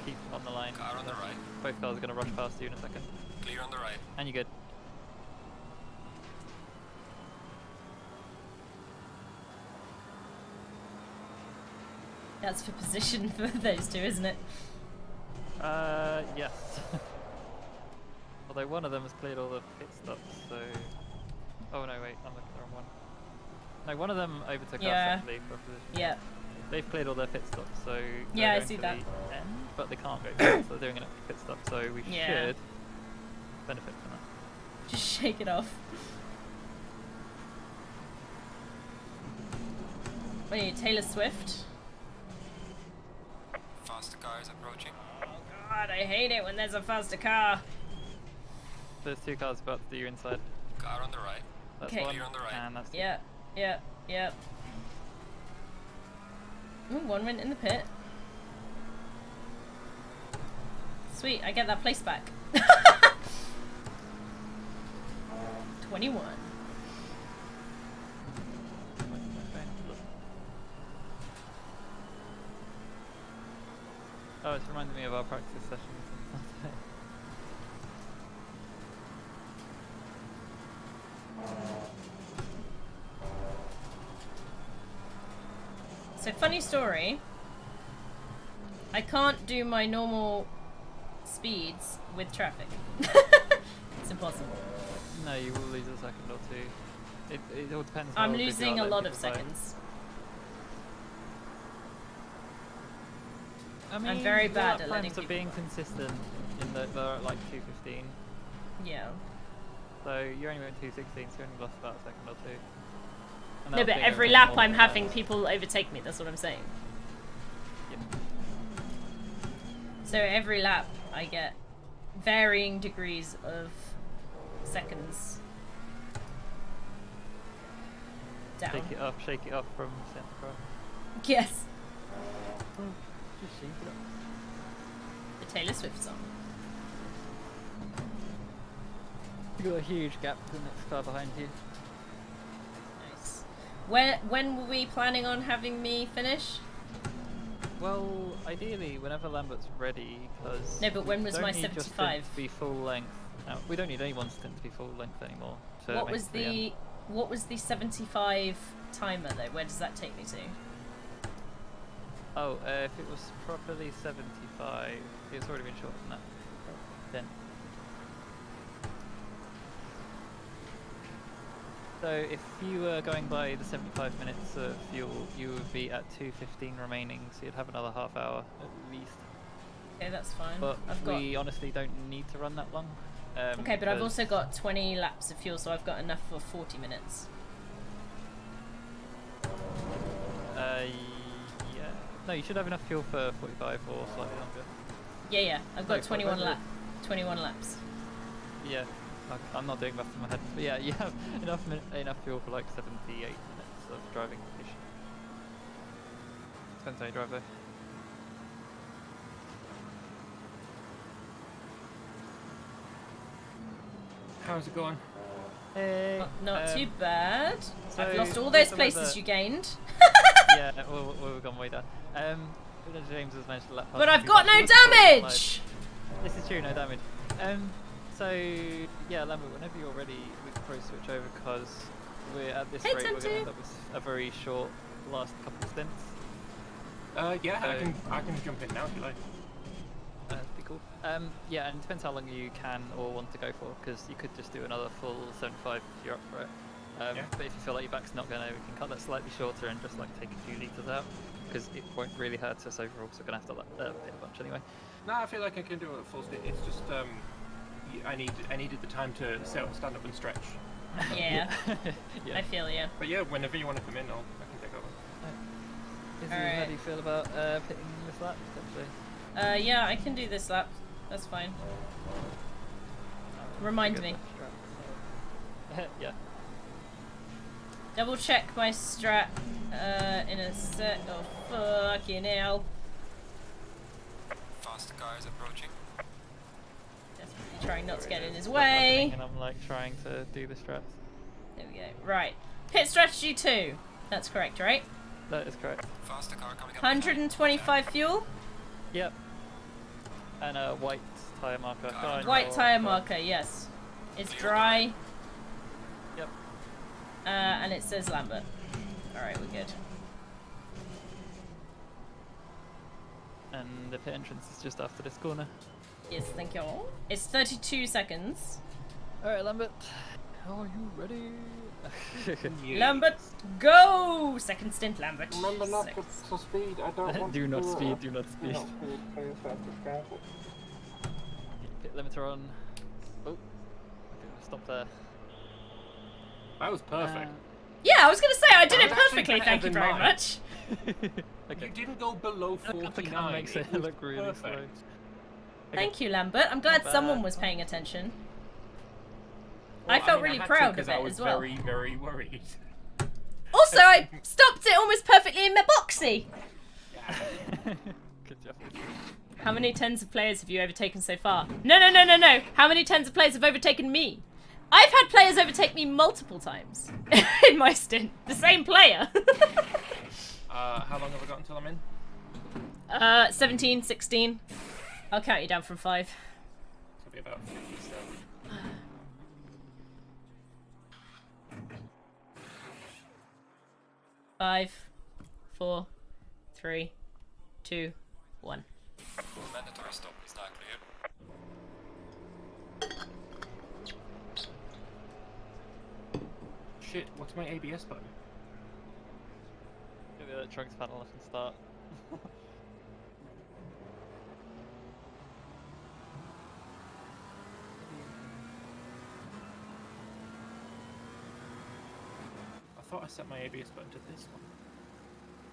Keep on the line. Car on the right. Both cars are going to rush past you in a second. Clear on the right. And you're good. That's for position for those 2, isn't it? Yes. Although one of them has cleared all the pit stops, so... Oh no, wait, I'm looking at the wrong one. No, one of them overtook us actually for position. Yeah. They've cleared all their pit stops, so... Yeah, I going see to that. the end, but they can't go forward, so they're doing an extra pit stop, so we should benefit from that. Just shake it off. What are you, Taylor Swift? Faster car is approaching. Oh god, I hate it when there's a faster car. There's 2 cars about to do you inside. Car on the right. That's Okay. one, Clear on the right. and that's 2. Yeah. Ooh, one went in the pit. Sweet, I get that place back. 21. Oh, it's reminding me of our practice sessions on Saturday. So funny story, I can't do my normal speeds with traffic. It's impossible. No, you will lose a second or 2. It all depends. I'm how busy losing our a lot of people are. seconds. I mean, I'm very bad our at letting plans are people being consistent in that they're at like 2:15. Yeah. So you're only going 2:16, so you only lost about a second or 2. And No, that'll but be every over lap more I'm than having that. people overtake me, that's what I'm saying. Yep. So every lap I get varying degrees of seconds down. Shake it up from Santa Cruz. Yes. Just shake it up. The Taylor Swift song. You got a huge gap to the next car behind you. Nice. When were we planning on having me finish? Well, ideally, whenever Lambert's ready, because No, but when was don't my need your stint 75? to be full length. No, we don't need anyone's stint to be full length anymore. So to. What was the 75 timer though? Where does that take me to? Oh, if it was properly 75, it's already been shorter than that. Then. So if you were going by the 75 minutes of fuel, you would be at 2:15 remaining, so you'd have another half hour at least. Okay, that's fine. But we honestly don't need to run that long. Okay, but I've also got 20 laps of fuel, so I've got enough for 40 minutes. Yeah. No, you should have enough fuel for 45 or slightly longer. Yeah, I've got 21 laps. Yeah. I'm not doing math in my head, but yeah, you have enough fuel for like 78 minutes of driving. Depends how you drive though. How's it going? Hey, not too bad. So I've lost all those places you gained. Yeah, we've gone way down. James has managed to lap past. But I've got no damage! This is true, no damage. So yeah, Lambert, whenever you're ready, we can probably switch over because we're at this rate we're going to end up with a very short last couple of stints. Yeah, I can jump in now if you like. That'd be cool. Yeah, and it depends how long you can or want to go for, because you could just do another full 75 if you're up for it. Yeah. But if you feel like your back's not going to, we can cut that slightly shorter and just like take a few litres out, because it won't really hurt us overall, so we're going to have to pit a bunch anyway. No, I feel like I can do it at full speed. It's just I needed the time to stand up and stretch. Yeah. Yeah. I feel you. But yeah, whenever you want to come in, I can take over. Izzy, how do you feel about pitting this lap potentially? Yeah, I can do this lap. That's fine. Remind me. Yeah. Double check my strat in a sec. Oh, fucking hell. Faster car is approaching. Desperately trying not to get in his way. And I'm like trying to do the strats. There we go. Right. Pit strategy 2. That's correct, right? That is correct. Faster car coming up. 125 fuel. Yep. And a white tyre marker. White tyre marker, yes. It's dry. Yep. And it says Lambert. Alright, we're good. And the pit entrance is just after this corner. Yes, thank you all. It's 32 seconds. Alright, Lambert. Are you ready? Lambert, go! Second stint, Lambert. Remember not to speed. I don't want do not to speed, do not speed. Pit limiter on. Oh, stop there. That was perfect. Yeah, I was going to say, I did it perfectly, thank you very much. Okay. You didn't go below 49. Makes it look really slow. Okay. Thank you, Lambert. I'm glad someone was paying attention. Well, I felt mean, really I proud of it I was as well. very, very worried. Also, I stopped it almost perfectly in my boxy. Good job. How many tens of players have you overtaken so far? No. How many tens of players have overtaken me? I've had players overtake me multiple times in my stint. The same player. How long have I got until I'm in? 17, 16. I'll count you down from 5. It'll be about 57. Five, 4, 3, 2, 1. Mandatory stop is now clear. Shit, what's my ABS button? Give me that trunks panel off and start. I thought I set my ABS button to this one.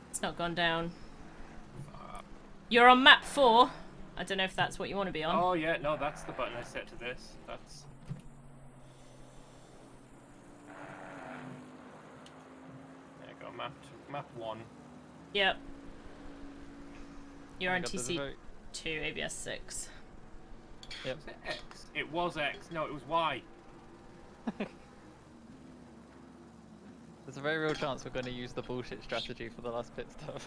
It's not gone down. You're on map 4. I don't know if that's what you want to be on. Oh yeah, no, that's the button I set to this. That's... There you go, map 1. Yep. You're on got the TC2, vote. ABS 6. Yep. Was it X? It was X. No, it was Y. There's a very real chance we're going to use the bullshit strategy for the last pit stop.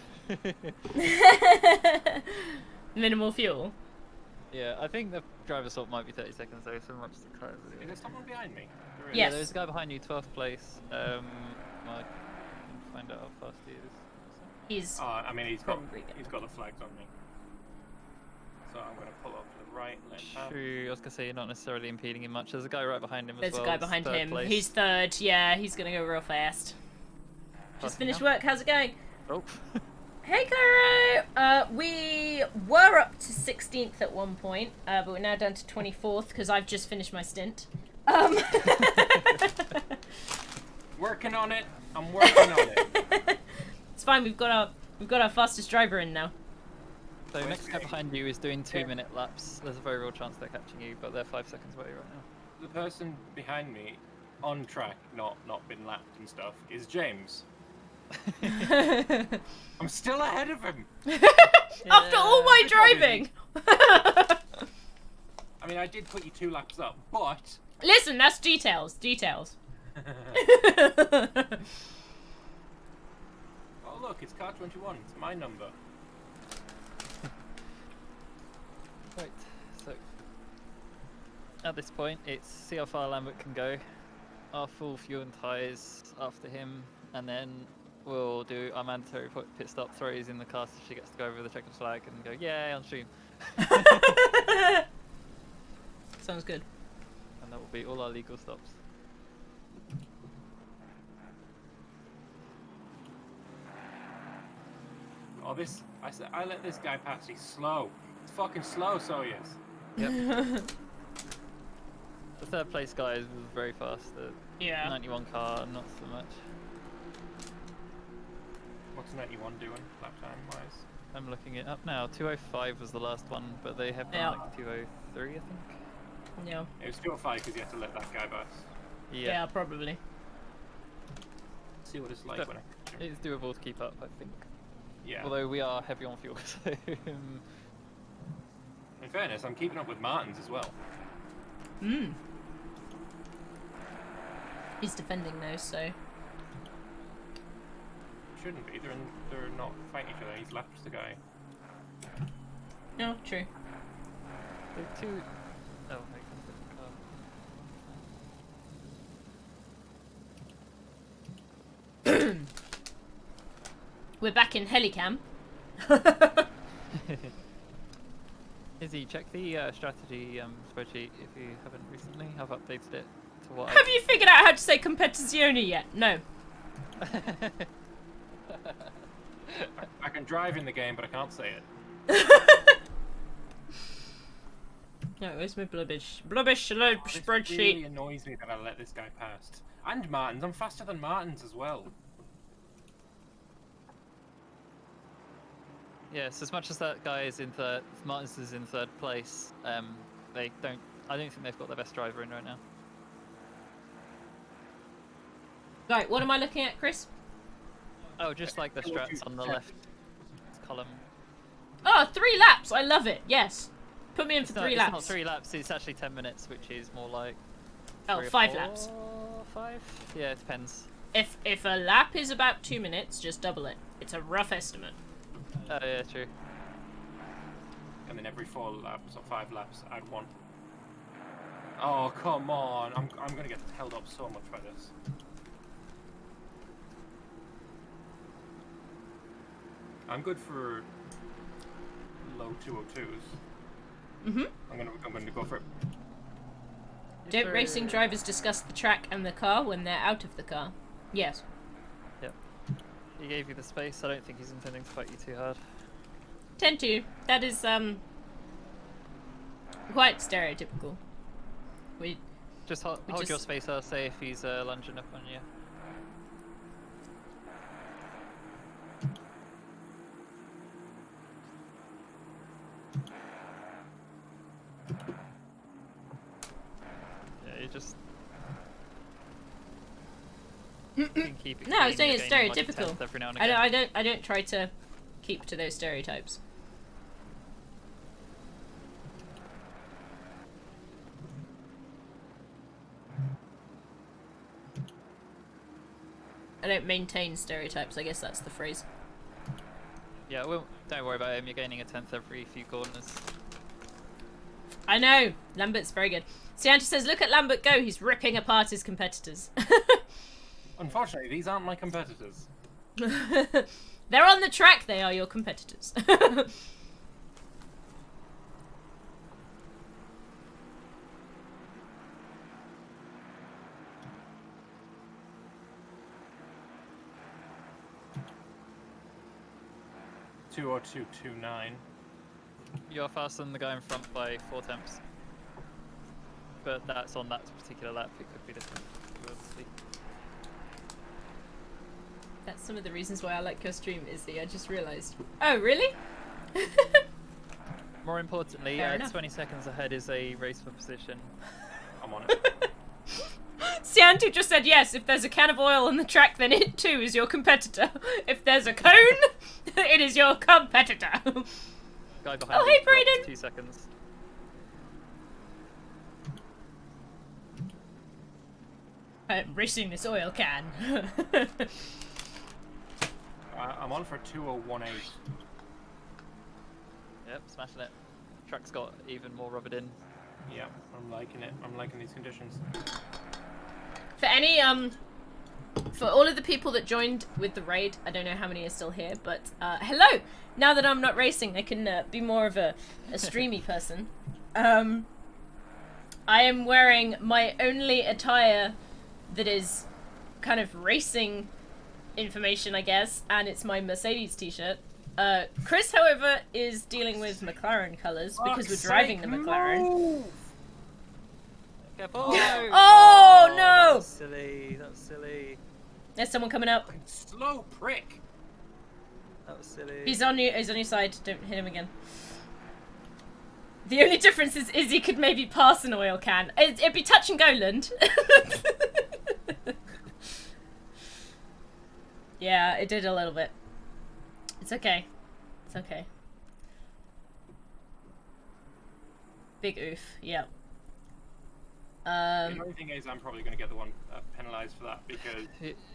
Minimal fuel. Yeah, I think the driver swap might be 30 seconds though, so much to cut. Is there someone behind me? There Yeah, Yes. there's a guy behind you, 12th place. I can find out how fast he is. He's. I mean, he's got probably the flags on me. So I'm gonna pull up to the right. True. I was gonna say you're not necessarily impeding him much. There's a guy right behind him There's as well. a guy behind third him. place. He's third. Yeah, he's gonna go real fast. Just finished work. How's it going? Oh. Hey, Cairo! We were up to 16th at one point, but we're now down to 24th because I've just finished my stint. Working on it. I'm working on it. It's fine. We've got our fastest driver in now. So next guy behind you is doing 2-minute laps. There's a very real chance they're catching you, but they're 5 seconds away right now. The person behind me, on track, not been lapped and stuff, is James. I'm still ahead of him. After all my driving. I mean, I did put you 2 laps up, but Listen, that's details. Details. oh look, it's car 21. It's my number. Right. So at this point, it's see how far Lambert can go. Our full fuel and tyres after him, and then we'll do our mandatory pit stop, throw Izzy in the car so she gets to go over the checkered flag and go, yay, on stream. Sounds good. And that will be all our legal stops. Oh, I let this guy pass. He's slow. He's fucking slow, so he is. Yep. The third place guy was very fast. The Yeah. 91 car, not so much. What's 91 doing, lap time wise? I'm looking it up now. 205 was the last one, but they have done like 203, I think. Yeah. It was 205 because you had to let that guy pass. Yeah, probably. See what it's like But when it's doable to keep up, I think. Yeah. Although we are heavy on fuel, so In fairness, I'm keeping up with Martins as well. Hmm. He's defending those, so. Shouldn't be. They're not fighting each other. He's lapped the guy. No, true. the two. Oh, wait, We're back in Helicam. Izzy, check the strategy spreadsheet if you haven't recently. I've updated it to what. Have you figured out how to say competizione yet? No. I can drive in the game, but I can't say it. No, where's my blubbish spreadsheet? It really annoys me that I let this guy past. And Martins. I'm faster than Martins as well. Yes, as much as that guy is in third, Martins is in third place. They don't. I don't think they've got their best driver in right now. Right, what am I looking at, Chris? Oh, just like the strats on the left column. Oh, 3 laps. I love it. Yes. Put me in for 3 It's laps. not 3 laps. It's actually 10 minutes, which is more like. Oh, 3 or 5 4, laps. 5? Yeah, it depends. If a lap is about 2 minutes, just double it. It's a rough estimate. Oh yeah, true. And then every 4 laps or 5 laps, add 1. Oh come on! I'm gonna get held up so much by this. I'm good for low 202s. Mhm. I'm gonna go for it. Don't racing drivers discuss the track and the car when they're out of the car? Yes. Yep. He gave you the space. I don't think he's intending to fight you too hard. Tend to. That is quite stereotypical. We just hold your space. I'll say if he's lunging up on you. Yeah, you just. You can keep it No, I was clean, saying it's you're gaining, like, a stereotypical. tenth every now and I again. don't try to keep to those stereotypes. I don't maintain stereotypes. I guess that's the phrase. Yeah, well, don't worry about him. You're gaining a tenth every few corners. I know. Lambert's very good. Sianta says, look at Lambert go. He's ripping apart his competitors. Unfortunately, these aren't my competitors. They're on the track. They are your competitors. 2:02.29. You're faster than the guy in front by 4 temps. But that's on that particular lap. It could be different. We'll see. That's some of the reasons why I like your stream, Izzy. I just realised. Oh, really? More importantly, Fair enough. 20 seconds ahead is a race for position. I'm on it. Siantu just said yes. If there's a can of oil on the track, then it too is your competitor. If there's a cone, it is your competitor. Guy behind Oh, you hey, dropped Brayden. 2 seconds. I'm racing this oil can. I'm on for 2:01.8. Yep, smashing it. Track's got even more rubbered in. Yeah, I'm liking it. I'm liking these conditions. For any for all of the people that joined with the raid, I don't know how many are still here, but hello. Now that I'm not racing, I can be more of a streamy person. I am wearing my only attire that is kind of racing information, I guess, and it's my Mercedes t-shirt. Chris, however, is dealing with McLaren colours because we're driving the McLaren. Careful! Oh, no! That was silly. That was silly. There's someone coming up. Slow prick. That was silly. He's on you. He's on your side. Don't hit him again. The only difference is Izzy could maybe pass an oil can. It'd be touch and go, Lund. Yeah, it did a little bit. It's okay. It's okay. Big oof. Yeah. The only thing is, I'm probably going to get the one penalised for that because...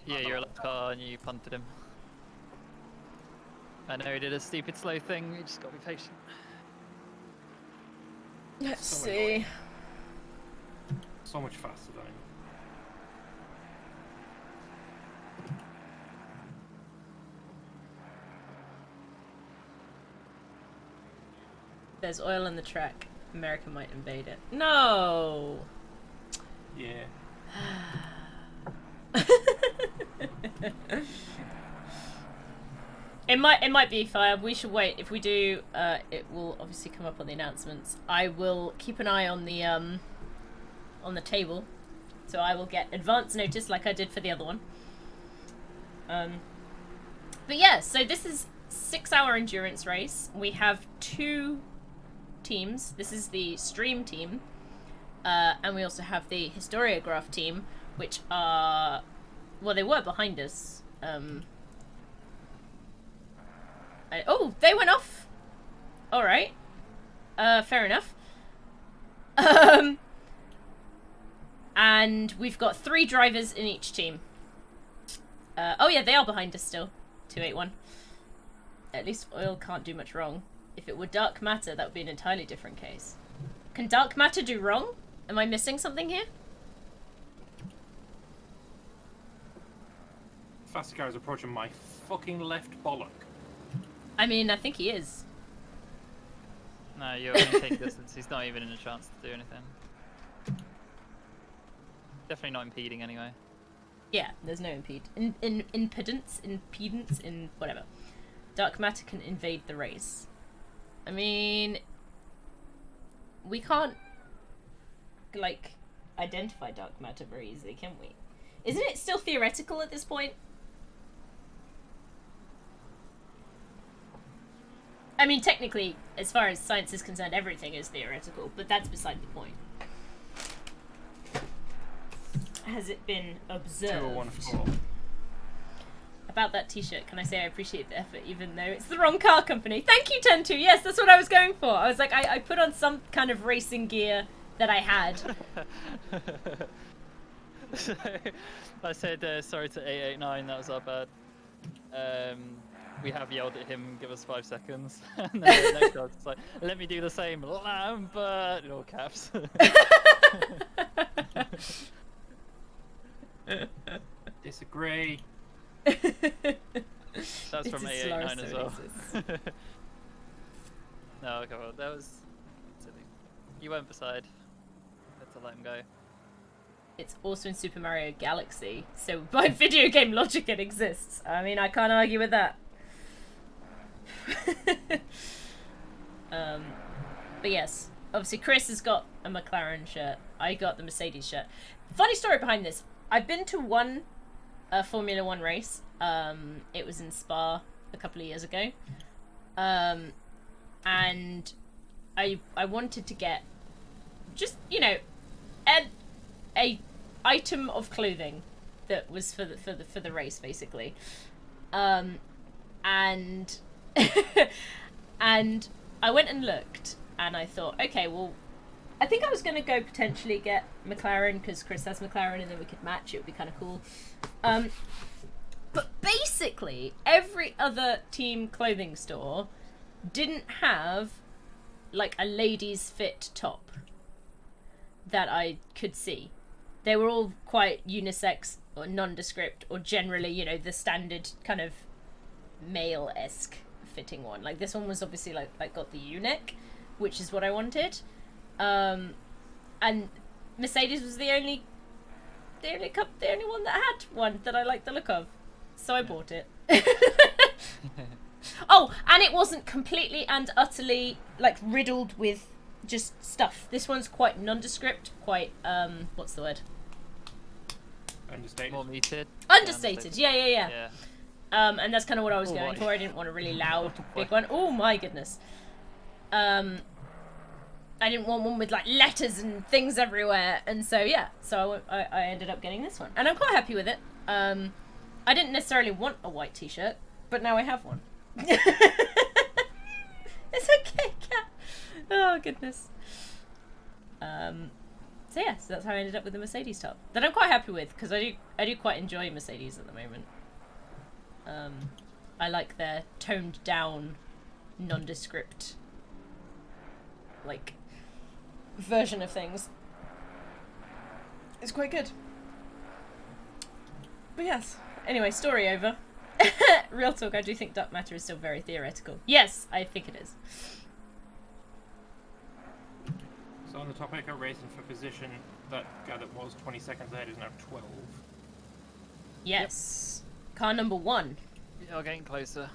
Yeah, you're a left car and you punted him. I know he did a stupid slow thing, you just got to be patient. Let's So see. annoying. So much faster than him. There's oil on the track. America might invade it. No! Yeah. It might be fire. We should wait. If we do, it will obviously come up on the announcements. I will keep an eye on the table, so I will get advance notice like I did for the other one. But yeah, so this is 6-hour endurance race. We have 2 teams. This is the stream team, and we also have the historiograph team, which are, well, they were behind us. Oh, they went off. All right. Fair enough. And we've got 3 drivers in each team. Oh yeah, they are behind us still. 281. At least oil can't do much wrong. If it were dark matter, that would be an entirely different case. Can dark matter do wrong? Am I missing something here? Faster car is approaching my fucking left bollock. I mean, I think he is. No, you're in take distance, he's not even in a chance to do anything. Definitely not impeding anyway. Yeah, there's no impedance, in whatever. Dark matter can invade the race. I mean, we can't, like, identify dark matter very easily, can we? Isn't it still theoretical at this point? I mean, technically, as far as science is concerned, everything is theoretical, but that's beside the point. Has it been observed? 2:01.4. About that t-shirt, can I say I appreciate the effort even though it's the wrong car company? Thank you, 10-2. Yes, that's what I was going for. I was like, I put on some kind of racing gear that I had. I said sorry to 889, that was our bad. we have yelled at him, give us 5 seconds, and then the next guy's just like, let me do the same, Lambert, in all caps. Disagree. That's This from is 889 as well. Silverstone. No, come on, that was silly. You went beside. Had to let him go. It's also in Super Mario Galaxy, so by video game logic it exists. I mean, I can't argue with that. But yes, obviously Chris has got a McLaren shirt. I got the Mercedes shirt. Funny story behind this. I've been to one Formula 1 race. It was in Spa a couple of years ago. And I wanted to get just, you know, a item of clothing that was for the race, basically. And and I went and looked, and I thought, okay, well, I think I was going to go potentially get McLaren because Chris has McLaren, and then we could match. It would be kind of cool. But basically, every other team clothing store didn't have like a ladies' fit top that I could see. They were all quite unisex or nondescript, or generally, you know, the standard kind of male-esque fitting one. Like this one was obviously like got the U-neck, which is what I wanted. And Mercedes was the only one that had one that I liked the look of, so I bought it. Oh, and it wasn't completely and utterly like riddled with just stuff. This one's quite nondescript, quite what's the word? Understated. More muted. Understated. Yeah. And that's kind of what I was going for. I didn't want a really loud, big one. Oh my goodness. I didn't want one with like letters and things everywhere, and so yeah. So I ended up getting this one, and I'm quite happy with it. I didn't necessarily want a white t-shirt, but now I have one. It's okay, cat. Oh goodness. So yeah, so that's how I ended up with the Mercedes top that I'm quite happy with, because I do quite enjoy Mercedes at the moment. I like their toned down, nondescript, like, version of things. It's quite good. But yes. Anyway, story over. Real talk, I do think dark matter is still very theoretical. Yes, I think it is. So on the topic of racing for position, that guy that was 20 seconds ahead is now 12. Yes. Yep. Car number 1. You're getting closer.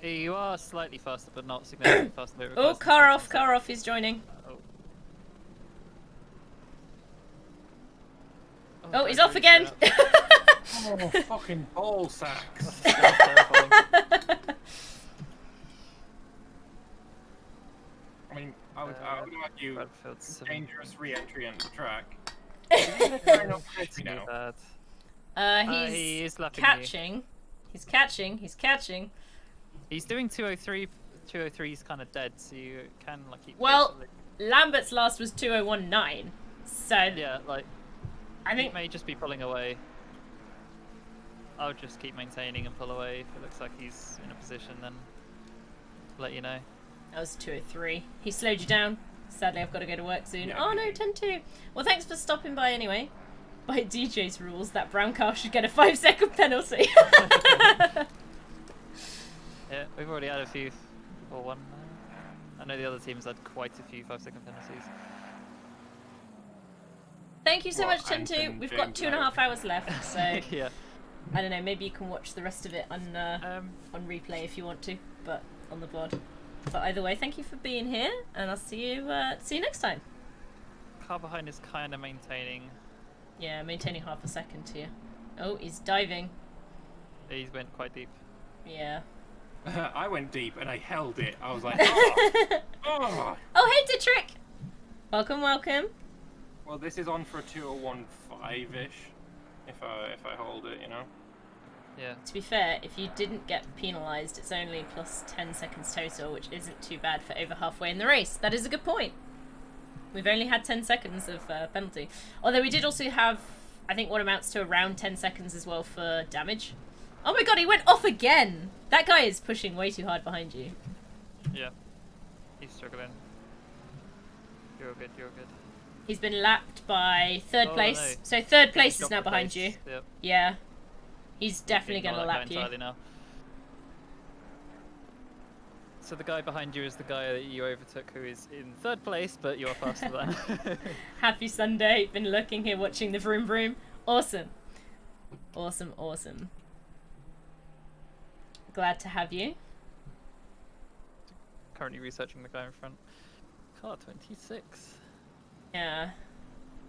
You are slightly faster, but not significantly faster. Oh, car off, he's joining. Oh, he's off again! Oh, fucking ball sacks! I mean, I would argue dangerous re-entry into the track. He is catching. You. He's catching. He's doing 203. 203 is kind of dead, so you can like keep. Well, Lambert's last was 2019, so yeah, like I think he may just be pulling away. I'll just keep maintaining and pull away if it looks like he's in a position, then let you know. That was 203. He slowed you down. Sadly, I've got to go to work soon. Yeah. Oh no, 10-2. Well, thanks for stopping by anyway. By DJ's rules, that brown car should get a 5-second penalty. Yeah, we've already had a few, or one. I know the other teams had quite a few 5-second penalties. Thank you so much, 10-2. We've got 2.5 hours left, so yeah. I don't know. Maybe you can watch the rest of it on replay if you want to, but on the VOD. But either way, thank you for being here, and I'll see you next time. Car behind is kind of maintaining. Yeah, maintaining half a second here. Oh, he's diving. He's went quite deep. Yeah. I went deep and I held it. I was like, oh! Oh! Oh, hey, Dietrich! Welcome. Well, this is on for a 2:01.5-ish. If I hold it, you know. Yeah. To be fair, if you didn't get penalised, it's only plus 10 seconds total, which isn't too bad for over halfway in the race. That is a good point. We've only had 10 seconds of penalty. Although we did also have, I think, what amounts to around 10 seconds as well for damage. Oh my god, he went off again! That guy is pushing way too hard behind you. Yeah. He's struggling. You're good, you're good. He's been lapped by third Oh, place. no. So third place is Dropped now the behind pace. you. Yep. Yeah. He's definitely Ignore going to that guy lap you. entirely now. So the guy behind you is the guy that you overtook who is in third place, but you're faster than. Happy Sunday. Been looking here watching the vroom vroom. Awesome. Awesome, awesome. Glad to have you. Currently researching the guy in front. Car 26. Yeah.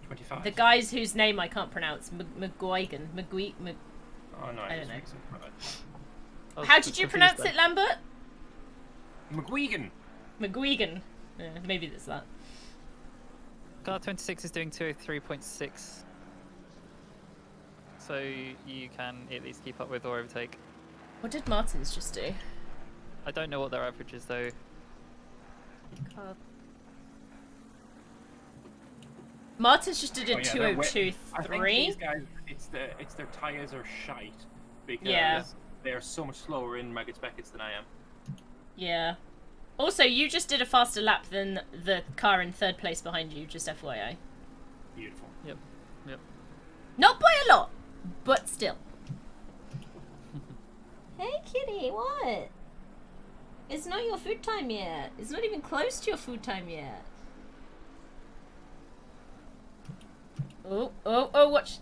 25. The guys whose name I can't pronounce. McGuigan. Oh no, I don't know. I was How did you confused pronounce then. it, Lambert? McGuigan. McGuigan. Maybe that's that. Car 26 is doing 203.6. So you can at least keep up with or overtake. What did Martins just do? I don't know what their average is though. Martins just did a Oh, yeah, they're 202.3. I think these guys, it's their tyres are shite because Yeah. they're so much slower in Maggots Beckets than I am. Yeah. Also, you just did a faster lap than the car in third place behind you, just FYI. Beautiful. Yep. Yep. Not by a lot, but still. Hey, kitty, what? It's not your food time yet. It's not even close to your food time yet. Oh, oh, oh, watch.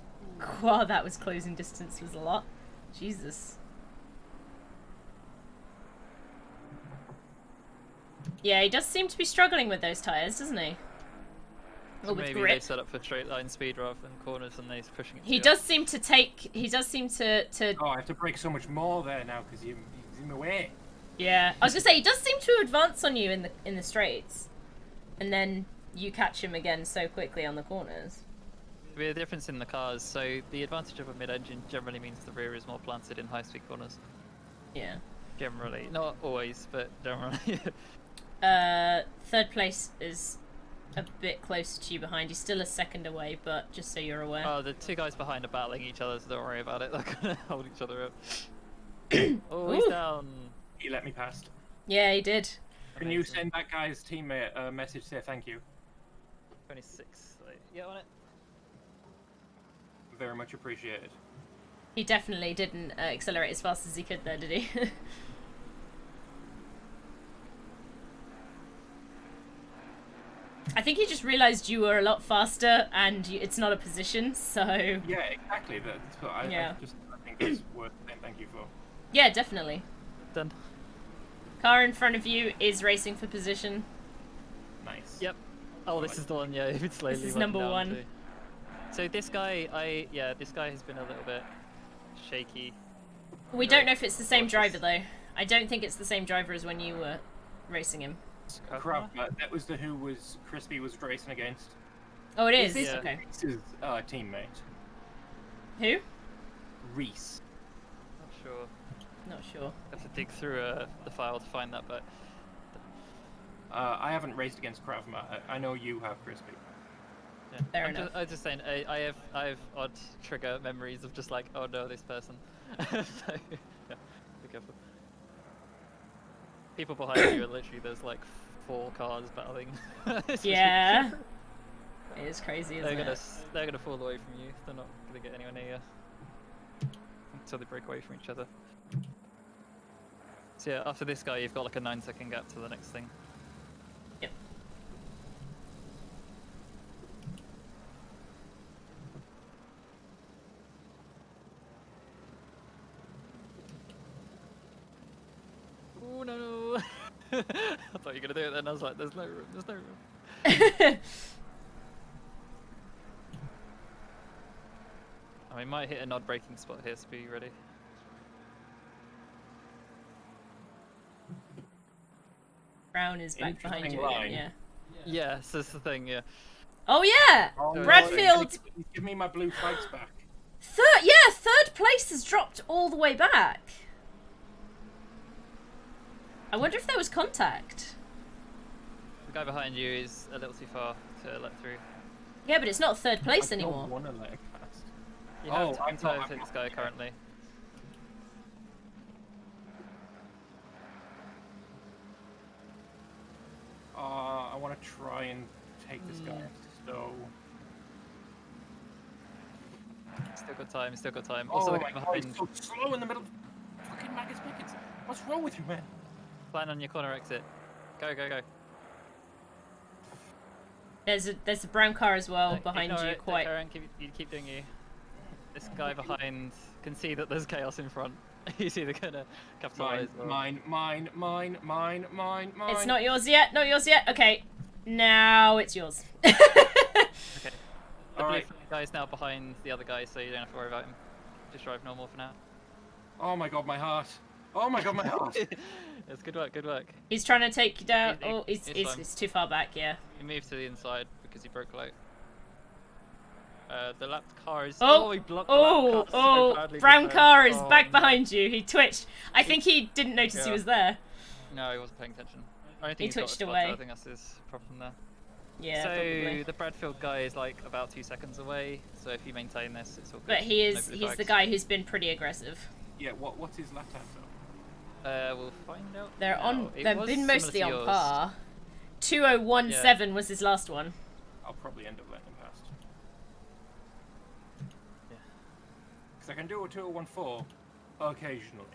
Wow, that was closing distance was a lot. Jesus. Yeah, he does seem to be struggling with those tyres, doesn't he? So Or with maybe grip. they set up for straight line speed rather than corners and they're pushing it. He too does seem to take. He does seem to. Oh, I have to brake so much more there now because you're in the way. Yeah, I was gonna say he does seem to advance on you in the straights, and then you catch him again so quickly on the corners. There'll be a difference in the cars, so the advantage of a mid-engine generally means the rear is more planted in high-speed corners. Yeah. Generally, not always, but generally. Third place is a bit closer to you behind. He's still a second away, but just so you're aware. Oh, the two guys behind are battling each other, so don't worry about it. They're gonna hold each other up. Oh, he's Ooh. down. He let me past. Yeah, he did. Can you send that guy's teammate a message say thank you? 26. Yeah, on it. Very much appreciated. He definitely didn't accelerate as fast as he could there, did he? I think he just realised you were a lot faster and it's not a position, so... Yeah, exactly. That's what I think it's worth saying thank you for. Yeah, definitely. Done. Car in front of you is racing for position. Nice. Yep. Oh, this is the one, yeah, it's slowly This is working number down one. to. So this guy, this guy has been a little bit shaky. We don't know if it's the same driver, though. I don't think it's the same driver as when you were racing him. Crap, that was who was Crispy was racing against. Oh, it is? Yeah. Okay. Reese's teammate. Who? Reese. Not sure. Not sure. Have to dig through the file to find that, but I haven't raced against Kravma. I know you have, Crispy. yeah. Fair I'm enough. Just, I was just saying, I have odd trigger memories of just like, oh no, this person. So yeah, be careful. People behind you are literally there's like 4 cars battling. It's Yeah. ridiculous. It is crazy, isn't They're gonna fall away from you. They're not gonna get anywhere near you until they break away from each other. So yeah, after this guy, you've got like a 9-second gap to the next thing. Yep. Oh no! I thought you were gonna do it then. I was like, there's no room. There's no room. I mean, might hit an odd braking spot here, so be ready. Brown is back behind you again, yeah. Yeah, so that's the thing, yeah. Oh, yeah! Bradfield! Give me my blue flags back. Third place has dropped all the way back. I wonder if there was contact. The guy behind you is a little too far to let through. Yeah, but it's not third place I don't anymore. want to let it past. You Oh, have I'm to not- take this guy currently. to try and take this guy so... Still got time, still got time. Oh Also, my look god, behind. he's so slow in the middle. Fucking Magus Pickens. What's wrong with you, man? Plan on your corner exit. Go, go, go. There's a brown car as well behind Ignore you. it, Quite. you keep doing you. This guy behind can see that there's chaos in front. He's either gonna capitalize or... Mine. It's not yours yet. Not yours yet. Okay. Now it's yours. Okay. The blue guy is now behind the other guy, so you don't have to worry about him. Just drive normal for now. Oh my god, my heart. Oh my god, my heart. It's good work, good work. He's trying to take you down. Oh, he's too far back. Yeah. He moved to the inside because he broke light. The lapped car is. Oh, he blocked the lap car so badly brown just car then. is Oh, back no. behind you. He twitched. I think he didn't notice he was there. No, he wasn't paying attention. I don't think He he's got a twitched spotter. away. I think that's his problem there. Yeah, so probably. the Bradfield guy is like about 2 seconds away. So if you maintain this, it's all good. But he is. No blue He's the flags. guy who's been pretty aggressive. Yeah, what's his lap time though? We'll find out. They're now. on. It They've was been similar mostly to on yours. par. 2017 was his last one. I'll probably end up letting him past. Because I can do a 2014 occasionally.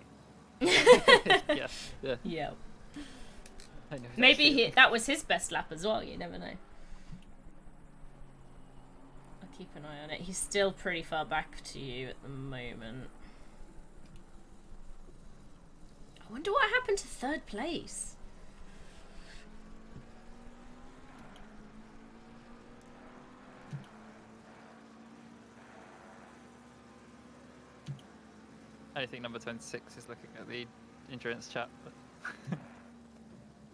Yeah. Yeah. I know Maybe that was his best lap as well. You never know. I'll keep an eye on it. He's still pretty far back to you at the moment. I wonder what happened to third place. I think number 26 is looking at the endurance chat. But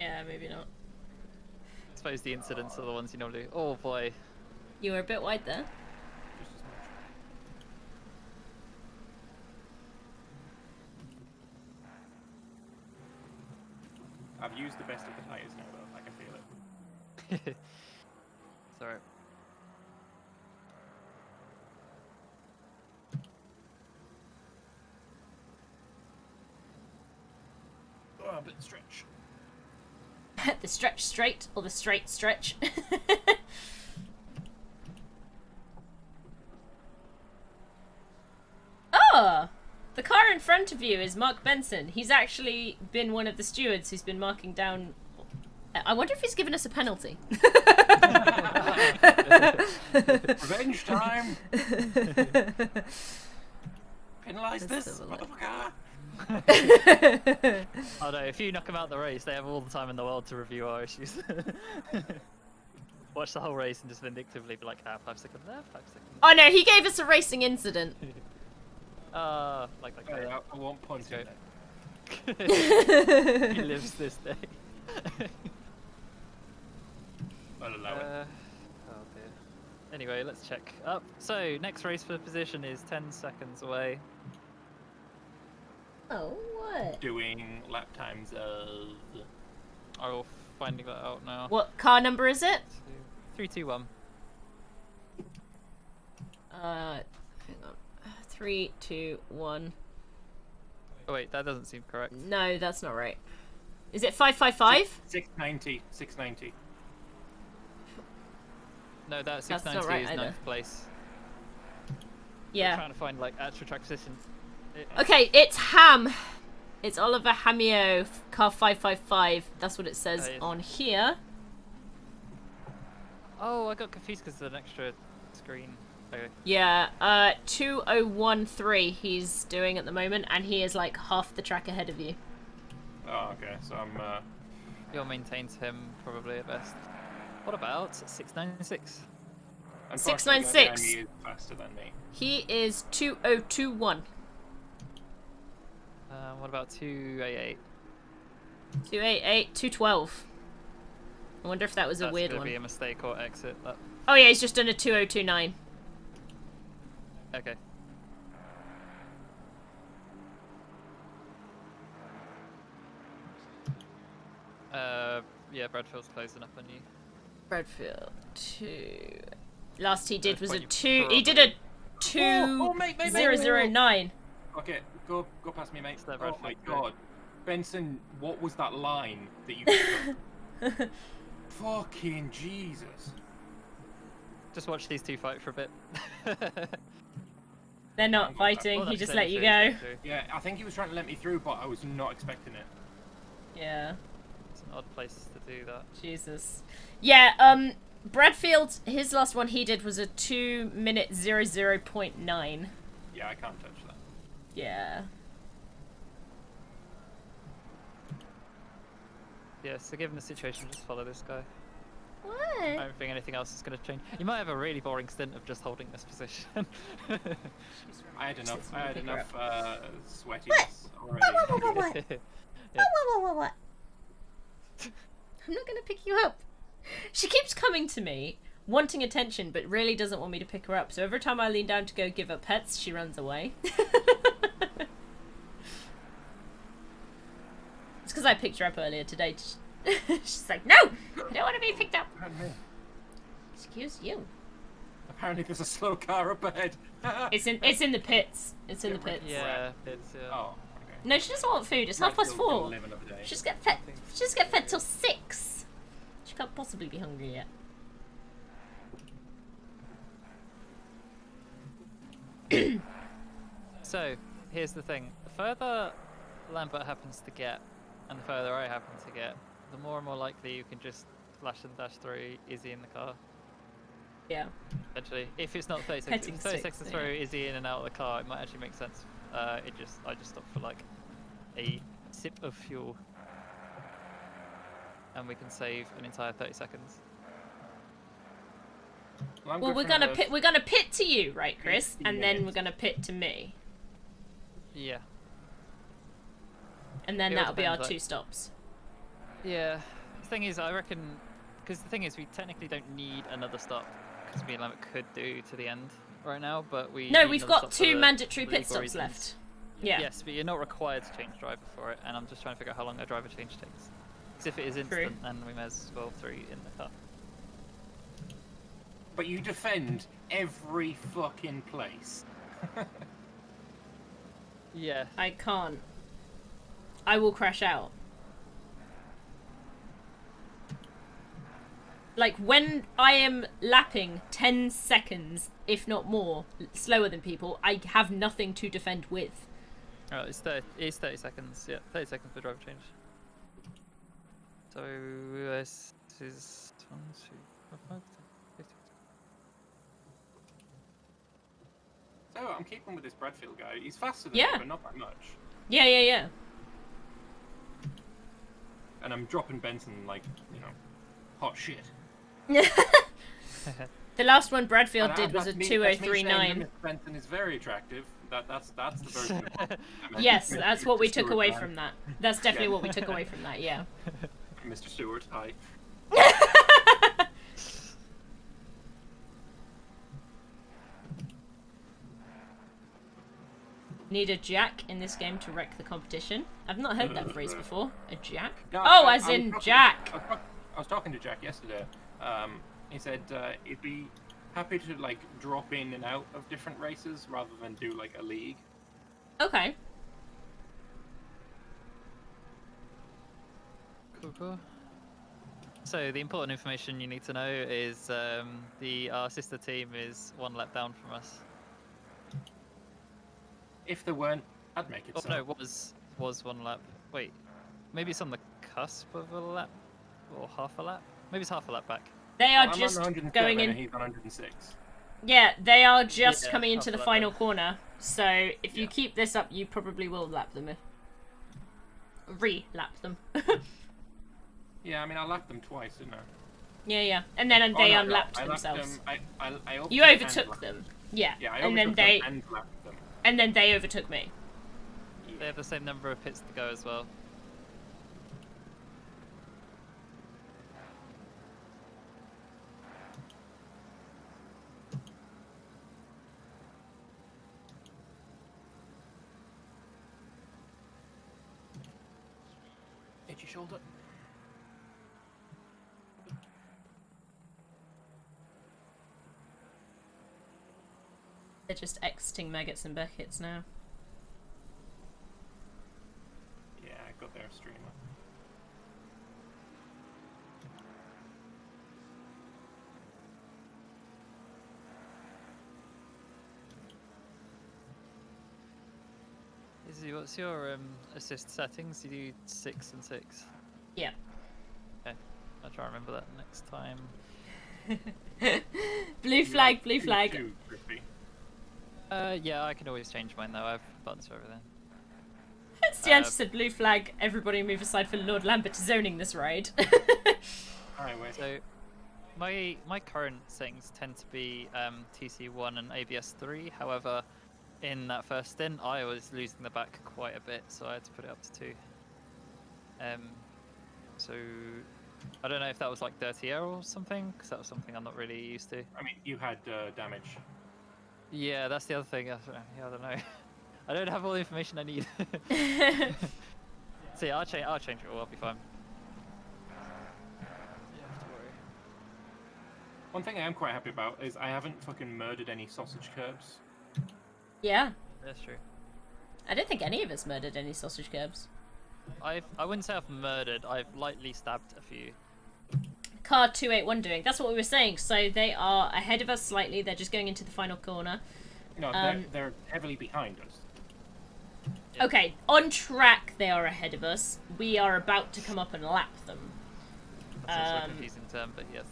Yeah, maybe not. I suppose the incidents are the ones you normally. Oh boy. You were a bit wide there. I've used the best of the tires now though, I can feel it. Sorry. Oh, a bit stretch. The stretch straight or the straight stretch. Oh! The car in front of you is Mark Benson. He's actually been one of the stewards who's been marking down... I wonder if he's given us a penalty. Revenge time! Penalise this, motherfucker! Oh no, if you knock them out the race, they have all the time in the world to review our issues. Watch the whole race and just vindictively be like, 5 seconds there, 5 seconds. Oh no, he gave us a racing incident. Like that Hey, guy. I won't punch him. He lives this day. I'll allow it. Oh dear. Anyway, let's check up. So, next race for position is 10 seconds away. Oh, what? Doing lap times of... I'll finding that out now. What car number is it? 321. Hang on. 3, 2, 1. Oh wait, that doesn't seem correct. No, that's not right. Is it 555? 690. 690. No, that's That's not 690 right is either. 9th place. Yeah. I'm trying to find like actual track position. Okay, it's Ham. It's Oliver Hamio, car 555. That's what it says yes. on here. Oh, I got confused because there's an extra screen. Okay. Yeah, 2013 he's doing at the moment, and he is like half the track ahead of you. Oh, okay, so I'm... You'll maintain to him probably at best. What about 696? 696. He is faster than me. He is 2021. What about 288? 288, 212. I wonder if that was a weird That's one. gonna be a mistake or exit. That... Oh yeah, he's just done a 2029. Okay. Yeah, Bradfield's close enough on you. Bradfield 2. Last he did That's was what a you 2. He did a 2009. Okay, go past me, mate. That Oh my Bradfield, god. Benson, what was that line that you Fucking Jesus. Just watch these two fight for a bit. They're not fighting, he just let you go. Yeah, I think he was trying to let me through, but I was not expecting it. Yeah. It's an odd place to do that. Jesus. Yeah, Bradfield, his last one he did was a 2-minute 00.9. Yeah, I can't touch that. Yeah. Yeah, so given the situation, just follow this guy. What? I don't think anything else is going to change. You might have a really boring stint of just holding this position. I had enough sweatiness already. What? Yeah. What? I'm not gonna pick you up. She keeps coming to me, wanting attention, but really doesn't want me to pick her up. So every time I lean down to go give her pets, she runs away. It's because I picked her up earlier today. She's like, no! I don't want to be picked up. Excuse you. Apparently there's a slow car up ahead. It's in the pits. It's in the pits. Yeah, pits, yeah. Oh. No, she doesn't want food. It's 4:30. She's get fed. She's get fed till 6. She can't possibly be hungry yet. So, here's the thing. The further Lambert happens to get, and the further I happen to get, the more and more likely you can just flash and dash through Izzy in the car. Yeah. Eventually. If it's not 30 seconds, if it's 30 seconds to throw Izzy in and out of the car, it might actually make sense. I just stopped for like a sip of fuel. And we can save an entire 30 seconds. Well, we're gonna pit to you, right, Chris? And then we're gonna pit to me. Yeah. And then It all that'll be our depends, 2 like- stops. Yeah. The thing is, I reckon, because the thing is, we technically don't need another stop, because me and Lambert could do to the end right now, but we. No, need we've another got stop for 2 the mandatory pit legal stops reasons. left. Yeah. Yes, but you're not required to change driver for it, and I'm just trying to figure out how long a driver change takes. Because if it is instant, then we may as well throw you in the car. But you defend every fucking place. Yeah. I can't. I will crash out. Like, when I am lapping 10 seconds, if not more, slower than people, I have nothing to defend with. Oh, it's 30 seconds. Yeah, 30 seconds for driver change. So this is 1, 2, 4, 5, 6, 7. So I'm keeping with this Bradfield guy. He's faster than Yeah. me, but not by much. Yeah. And I'm dropping Benson like, you know, hot shit. The last one Bradfield And did was a that's me saying 2039. that Mr. Benson is very attractive. That's the version of it. Yes, that's what we Mr. took Stewart away guy. from that. That's definitely Yeah. what we took away from that, yeah. Mr. Stewart, hi. Need a jack in this game to wreck the competition. I've not heard that phrase before. A jack? No, Oh, I as was in talking- Jack. I was talking to Jack yesterday. He said he'd be happy to like drop in and out of different races rather than do like a league. Okay. Cool. So the important information you need to know is our sister team is 1 lap down from us. If there weren't, I'd make it. Oh so. no, it was 1 lap. Wait, maybe it's on the cusp of a lap or half a lap. Maybe it's half a lap back. They are Well, I'm just on 107 going and in. he's on 106. Yeah, they are just Yeah, coming into half the a lap final then. corner. So if you keep this up, you probably will lap them. Re-lap them. Yeah, I mean I lapped them twice, didn't I? Yeah. And then Oh, they no, unlapped I lapped themselves. them. I You and overtook lapped them. Yeah. Yeah, I and then overtook they them and lapped them. and then they overtook me. They have the same number of pits to go as well. Itchy shoulder. They're just exiting Maggots and Beckett's now. Yeah, I got their streamer. Izzy, what's your assist settings? You do 6 and 6. Yeah. Okay, I'll try and remember that next time. Blue flag, blue flag. Yeah, I can always change mine though. I have buttons for everything. Stian just said blue flag. Everybody move aside for Lord Lambert zoning this ride. So, my current settings tend to be TC1 and ABS 3. However, in that first stint, I was losing the back quite a bit, so I had to put it up to 2. So I don't know if that was like dirty air or something, because that was something I'm not really used to. I mean, you had damage. Yeah, that's the other thing. Yeah, I don't know. I don't have all the information I need. So yeah, I'll change it all. I'll be fine. One thing I am quite happy about is I haven't fucking murdered any sausage curbs. Yeah. That's true. I don't think any of us murdered any sausage curbs. I wouldn't say I've murdered. I've lightly stabbed a few. Car 281 doing. That's what we were saying. So they are ahead of us slightly. They're just going into the final corner. No, they're heavily behind us. Okay, on track they are ahead of us. We are about to come up and lap them. That's also a confusing term, but yes.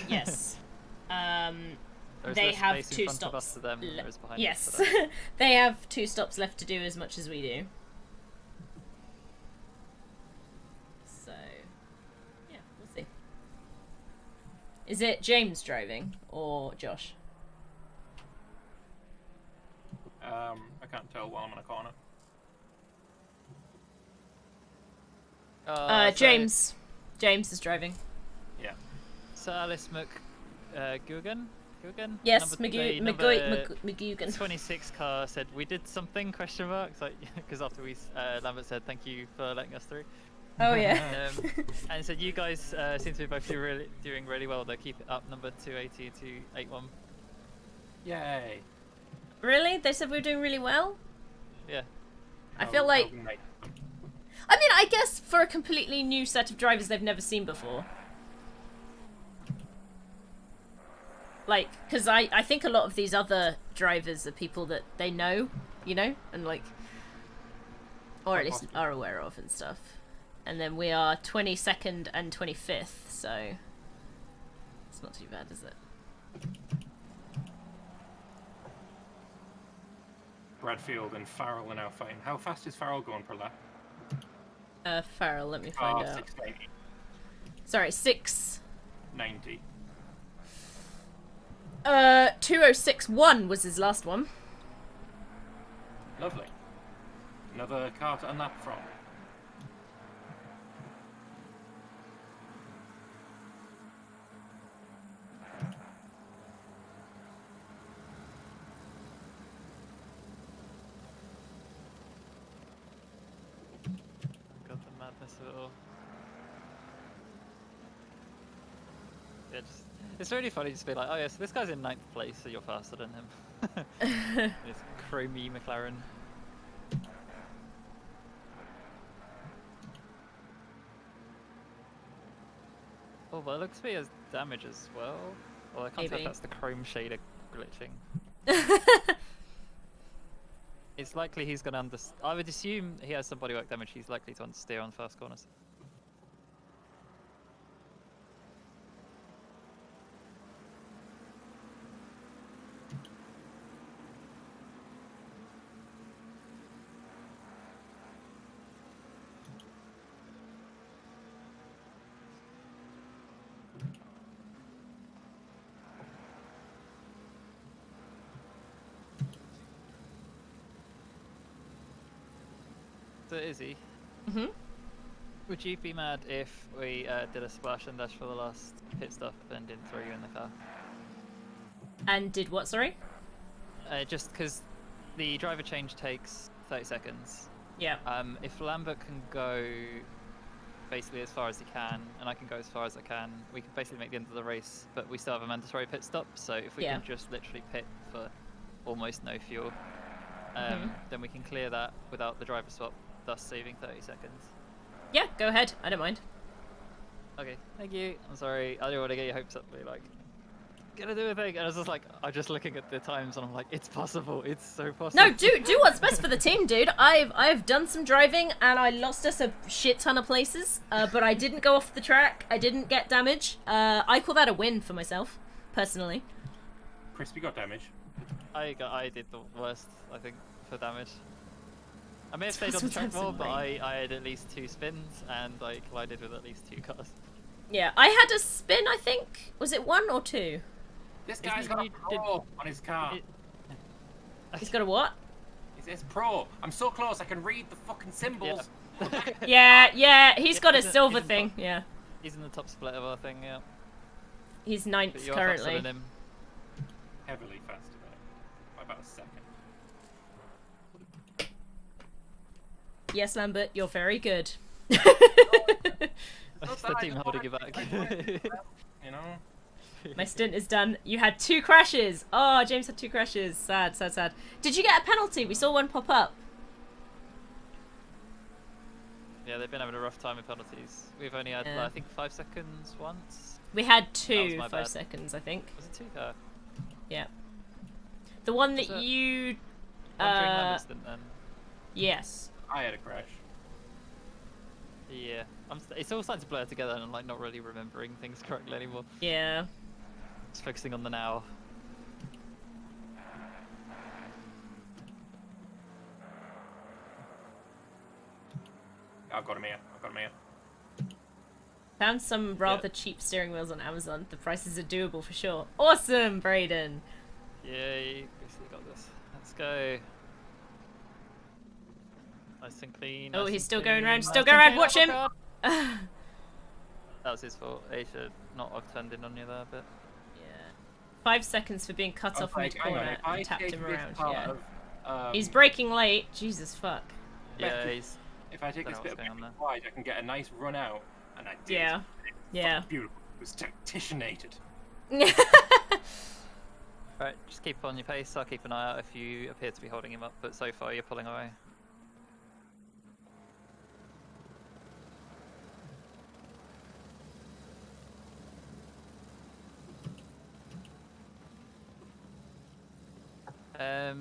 Yes. There's they less have space in 2 front stops. of us to them than there is behind yes. us to them. They have 2 stops left to do as much as we do. So, yeah, we'll see. Is it James driving or Josh? I can't tell while I'm in a corner. James. James is driving. Yeah. So Alice McGugan? Yes, McGugan. 26 car said, "We did something?" Question mark. Like, because after we Lambert said, "Thank you for letting us through." Oh yeah. And said, "You guys seem to be both doing really well. Though keep it up." Number 280 to 81. Yay. Really? They said we were doing really well? Yeah. I feel like... I mean, I guess for a completely new set of drivers they've never seen before. Like, because I think a lot of these other drivers are people that they know, you know? And like... Or at least are aware of and stuff. And then we are 22nd and 25th, so... It's not too bad, is it? Bradfield and Farrell are now fighting. How fast is Farrell going per lap? Farrell, let me find out. 690. Sorry, 690. 2061 was his last one. Lovely. Another car to unlap from. Got the madness of it all. Yeah, it's really funny to be like, oh yeah, so this guy's in 9th place, so you're faster than him. It's chromey McLaren. Oh, but it looks to be as damage as well. Well, I can't tell if that's the chrome shader glitching. It's likely he's going to I would assume he has some bodywork damage. He's likely to understeer on first corners. So Izzy, would you be mad if we did a splash and dash for the last pit stop and didn't throw you in the car? And did what, sorry? Just because the driver change takes 30 seconds. Yeah. If Lambert can go basically as far as he can, and I can go as far as I can, we can basically make the end of the race, but we still have a mandatory pit stop, so if we can just literally pit for almost no fuel, then we can clear that without the driver swap, thus saving 30 seconds. Yeah, go ahead. I don't mind. Okay, thank you. I'm sorry, I don't want to get your hopes up, but like... gonna do a thing, and I was just like, I'm just looking at the times, and I'm like, it's possible. It's so possible. No, do what's best for the team, dude. I've done some driving, and I lost us a shit ton of places, but I didn't go off the track. I didn't get damage. I call that a win for myself, personally. Crispy got damage. I did the worst, I think, for damage. I may have stayed on the track more, but I had at least 2 spins, and I collided with at least 2 cars. Yeah, I had a spin, I think. Was it 1 or 2? This guy's got a pro on his car. He's got a what? It says pro. I'm so close, I can read the fucking symbols. Yeah, he's got a silver thing, yeah. He's in the top split of our thing, yeah. He's But 9th you're currently. faster than him. Heavily faster than him. By about a second. Yes, Lambert, you're very good. That's the team holding you back. You know? My stint is done. You had 2 crashes. Oh, James had 2 crashes. Sad, sad, sad. Did you get a penalty? We saw one pop up. Yeah, they've been having a rough time with penalties. We've only had, I think, 5 seconds once. We had That 2 was my 5 bad. seconds, I think. Was it 2? Yeah. The one that Was it you... one during Lambert's stint, then? Yes. I had a crash. Yeah. It's all starting to blur together, and I'm like not really remembering things correctly anymore. Yeah. Just focusing on the now. I've got him here. I've got him here. Found some rather cheap steering wheels on Amazon. The prices are doable for sure. Awesome, Brayden. Yay, basically got this. Let's go. Nice and clean. Oh, nice he's and still clean, going around. nice Still and going around. clean. Watch Oh him. my God. That was his fault. He should not have turned in on you there, but... 5 seconds for being cut off like, hang on, mid-corner if I and tapped take him this around. part Yeah. of, He's braking late. Jesus fuck. Yeah, he's... If I take Don't this know bit of what's going on there. wide, I can get a nice run out, and I did. Yeah. It was Yeah. fucking beautiful. It was tacticianated. Right, just keep on your pace. I'll keep an eye out if you appear to be holding him up, but so far you're pulling away.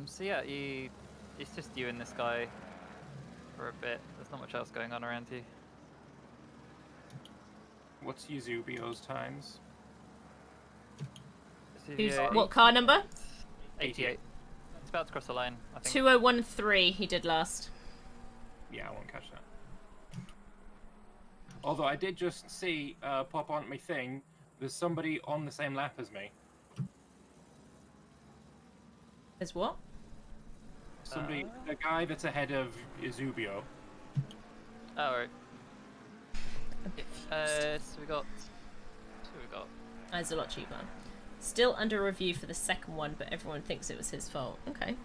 So yeah, it's just you and this guy for a bit. There's not much else going on around you. What's Yuzubio's times? Who's, what car number? 88. It's about to cross the line, I think. 2013 he did last. Yeah, I won't catch that. Although I did just see pop on my thing, there's somebody on the same lap as me. As what? Somebody, the guy that's ahead of Izubio. Oh, right. So we got... That's a lot cheaper. Still under review for the second one, but everyone thinks it was his fault. Okay.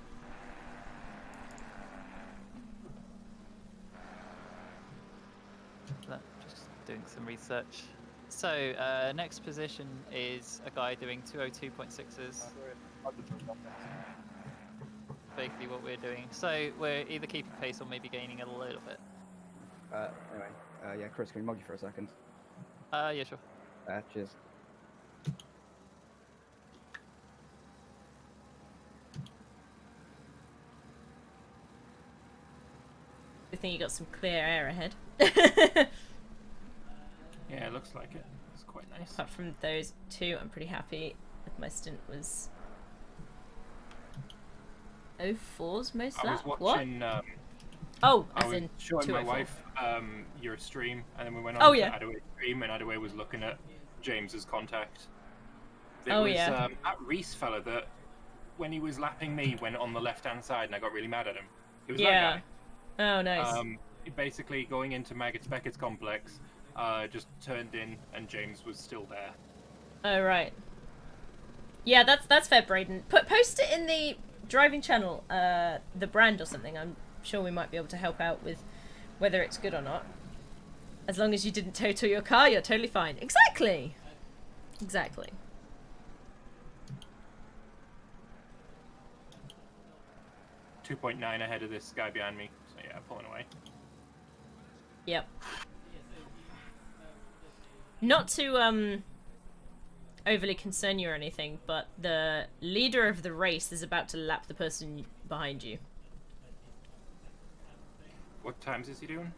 Just doing some research. So, next position is a guy doing 202.6s. Basically what we're doing. So, we're either keeping pace or maybe gaining a little bit. Anyway, yeah, Chris, can we mug you for a second? Yeah, sure. Cheers. I think you got some clear air ahead. Yeah, it looks like it. It's quite nice. Apart from those 2, I'm pretty happy with my stint was 04's most I was lap. watching. What? Oh, I as was in showing my 204. wife your stream, and then we went on Oh, to yeah. Adaway's stream, and Adaway was looking at James's contact. There Oh, was yeah. that Reese fella that, when he was lapping me, went on the left-hand side, and I got really mad at him. It was Yeah. that Oh, nice. guy. Basically, going into Maggots Beckett's complex, just turned in, and James was still there. Oh, right. Yeah, that's fair, Brayden. Post it in the driving channel, the brand or something. I'm sure we might be able to help out with whether it's good or not. As long as you didn't total your car, you're totally fine. Exactly. Exactly. .9 ahead of this guy behind me. So yeah, pulling away. Yep. Not to overly concern you or anything, but the leader of the race is about to lap the person behind you. What times is he doing?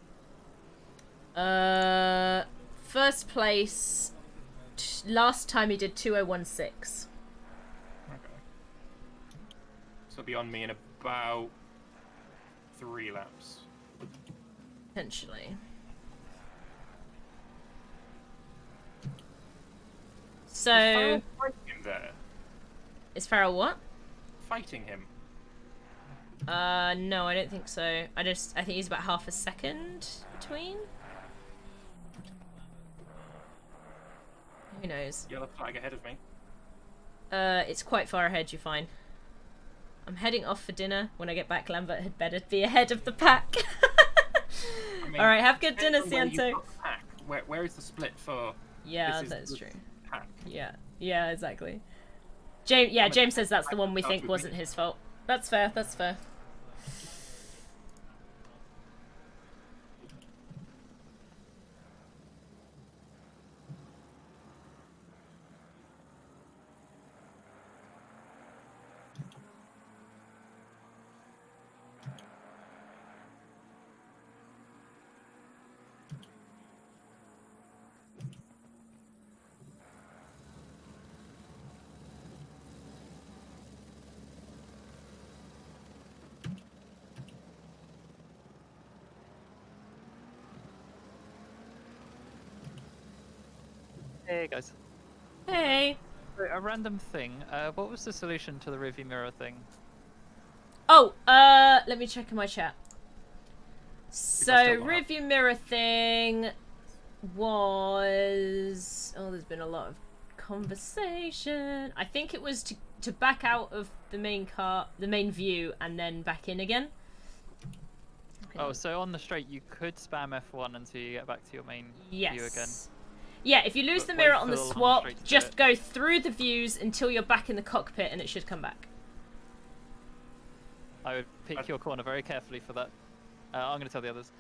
First place. Last time he did 2016. Okay. So beyond me in about 3 laps. Potentially. So. Is fighting him there? Is Farrell what? Fighting him. No, I don't think so. I think he's about half a second between. Who knows? Yellow flag ahead of me. It's quite far ahead, you're fine. I'm heading off for dinner. When I get back, Lambert had better be ahead of the pack. I mean, Alright, have good dinner, Ciento. Where is the split for... Yeah, that's true. Pack. Yeah, exactly. James says that's the one we think wasn't his fault. That's fair, that's fair. Hey guys. Hey. A random thing. What was the solution to the rearview mirror thing? Oh, let me check in my chat. So, rearview mirror thing was... Oh, there's been a lot of conversation. I think it was to back out of the main view, and then back in again. Oh, so on the straight you could spam F1 until you get back to your main view again. Yeah, if you lose the mirror on the swap, just go through the views until you're back in the cockpit and it should come back. I would pick your corner very carefully for that. I'm going to tell the others.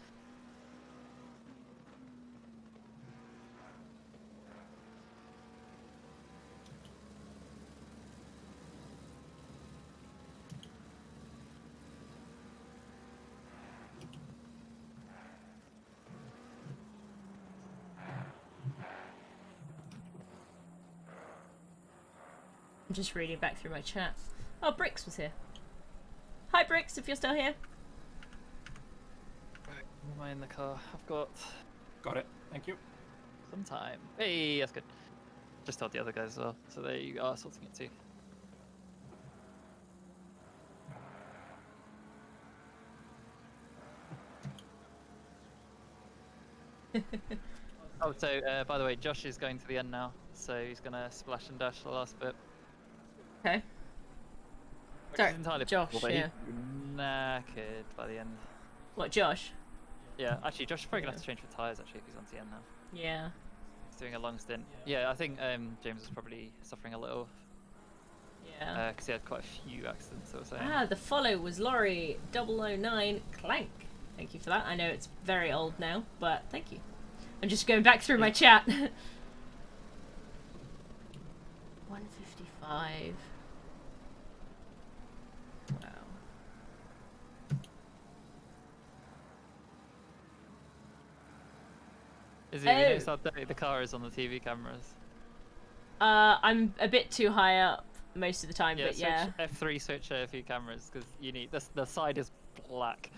I'm just reading back through my chat. Oh, Bricks was here. Hi, Bricks, if you're still here. Right, am I in the car? I've got... Got it. Thank you. Some time. Hey, that's good. Just told the other guys as well, so they are sorting it too. Oh, so by the way, Josh is going to the end now, so he's gonna splash and dash the last bit. Okay. Which Sorry, is entirely Josh, possible, but yeah. he's knackered by the end. What, Josh? Yeah, actually, Josh is probably gonna have to change for tyres actually if he's on the end now. Yeah. He's doing a long stint. Yeah, I think James is probably suffering a little. Yeah. Because he had quite a few accidents, I was saying. Ah, the follow was Laurie 009 Clank. Thank you for that. I know it's very old now, but thank you. I'm just going back through my chat. 155. Wow. Is it, you notice how dirty the car is on the TV cameras? I'm a bit too high up most of the time, but yeah. F3 switch a few cameras because you need the side is black.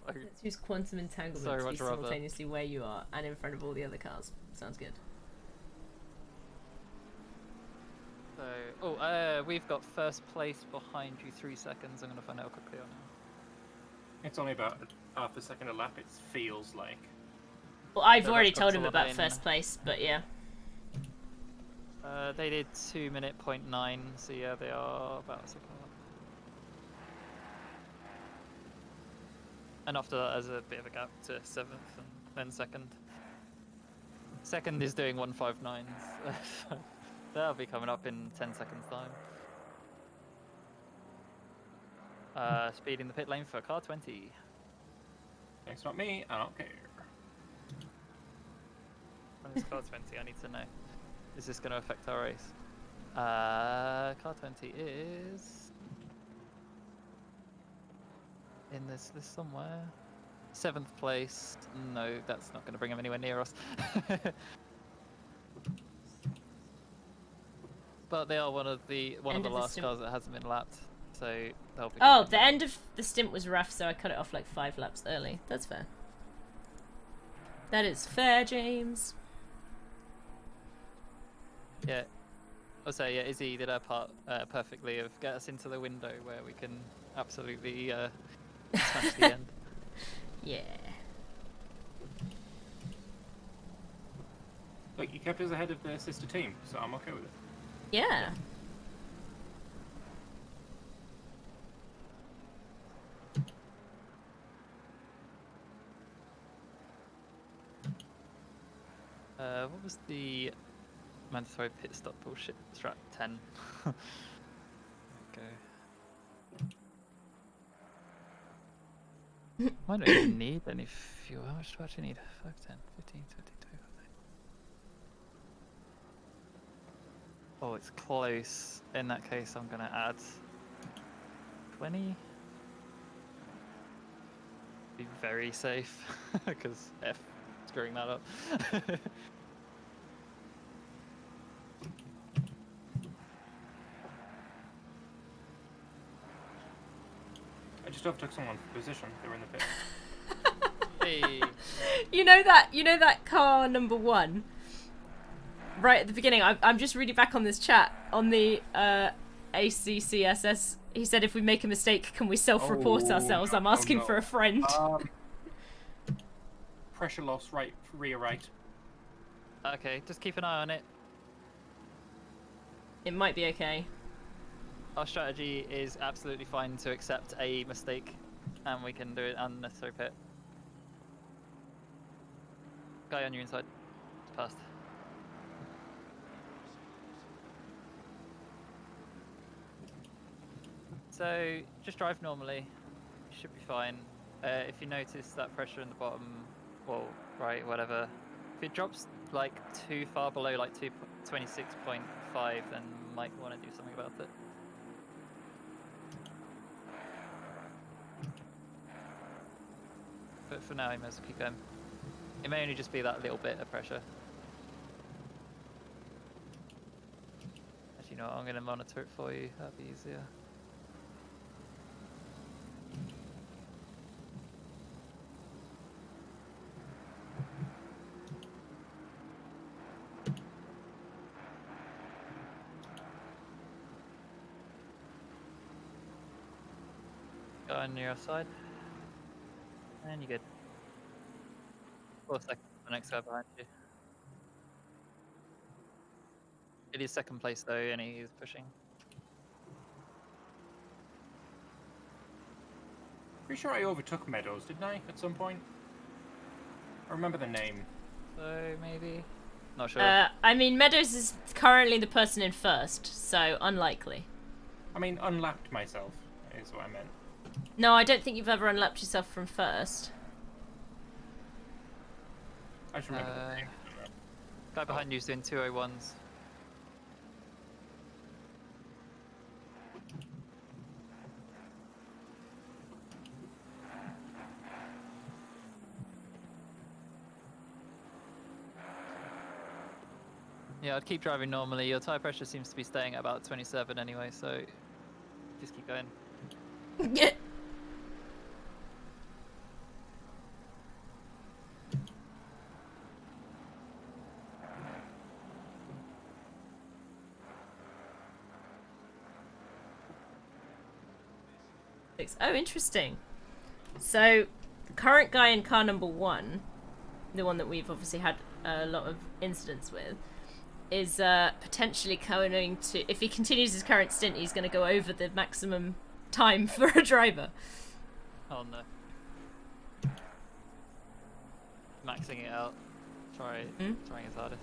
Let's use quantum entanglement to be simultaneously where you are and in front of all the other cars. Sounds good. So, we've got first place behind you 3 seconds. I'm going to find out how quickly or now. It's only about half a second a lap, it feels like. Well, I've already told him about first place, but yeah. They did 2:09, so yeah, they are about a second up. And after that, there's a bit of a gap to 7th and then 2nd. 2nd is doing 159s. That'll be coming up in 10 seconds time. Speed in the pit lane for car 20. It's not me, I don't care. When is car 20? I need to know. Is this going to affect our race? Car 20 is in this list somewhere. 7th place. No, that's not going to bring him anywhere near us. But they are one of the last cars that hasn't been lapped, so they'll be. Oh, the end of the stint was rough, so I cut it off like 5 laps early. That's fair. That is fair, James. Yeah. Also, yeah, Izzy did her part perfectly of get us into the window where we can absolutely smash the end. Yeah. Look, you kept us ahead of the sister team, so I'm okay with it. Yeah. What was the mandatory pit stop bullshit? It's right, 10. Okay. I don't even need any fuel. How much do I actually need? 5, 10, 15, 22. Oh, it's close. In that case, I'm gonna add 20. Be very safe, because F screwing that up. I just overtook someone for position. They were in the pit. Hey. You know that car number 1? Right at the beginning, I'm just reading back on this chat on the ACCSS. He said, if we make a mistake, can we self-report ourselves? I'm asking for a friend. Pressure loss, rear right. Okay, just keep an eye on it. It might be okay. Our strategy is absolutely fine to accept a mistake, and we can do it unnecessary pit. Guy on your inside. It's passed. So, just drive normally. You should be fine. If you notice that pressure in the bottom, well, right, whatever. If it drops like too far below, like 26.5, then you might want to do something about it. But for now, you may as well keep going. It may only just be that little bit of pressure. Actually, no, I'm going to monitor it for you. That'd be easier. Go on your side. And you're good. 4 seconds for the next guy behind you. It is 2nd place though, and he is pushing. Pretty sure I overtook Meadows, didn't I, at some point? I remember the name. So, maybe? Not sure. I mean, Meadows is currently the person in 1st, so unlikely. I mean, unlapped myself, is what I meant. No, I don't think you've ever unlapped yourself from 1st. I just remember the name. Guy behind you's doing 201s. Yeah, I'd keep driving normally. Your tyre pressure seems to be staying at about 27 anyway, so just keep going. Yeah. Oh, interesting. So, the current guy in car number 1, the one that we've obviously had a lot of incidents with, is potentially going to, if he continues his current stint, he's going to go over the maximum time for a driver. Oh no. Maxing it out. Trying his hardest.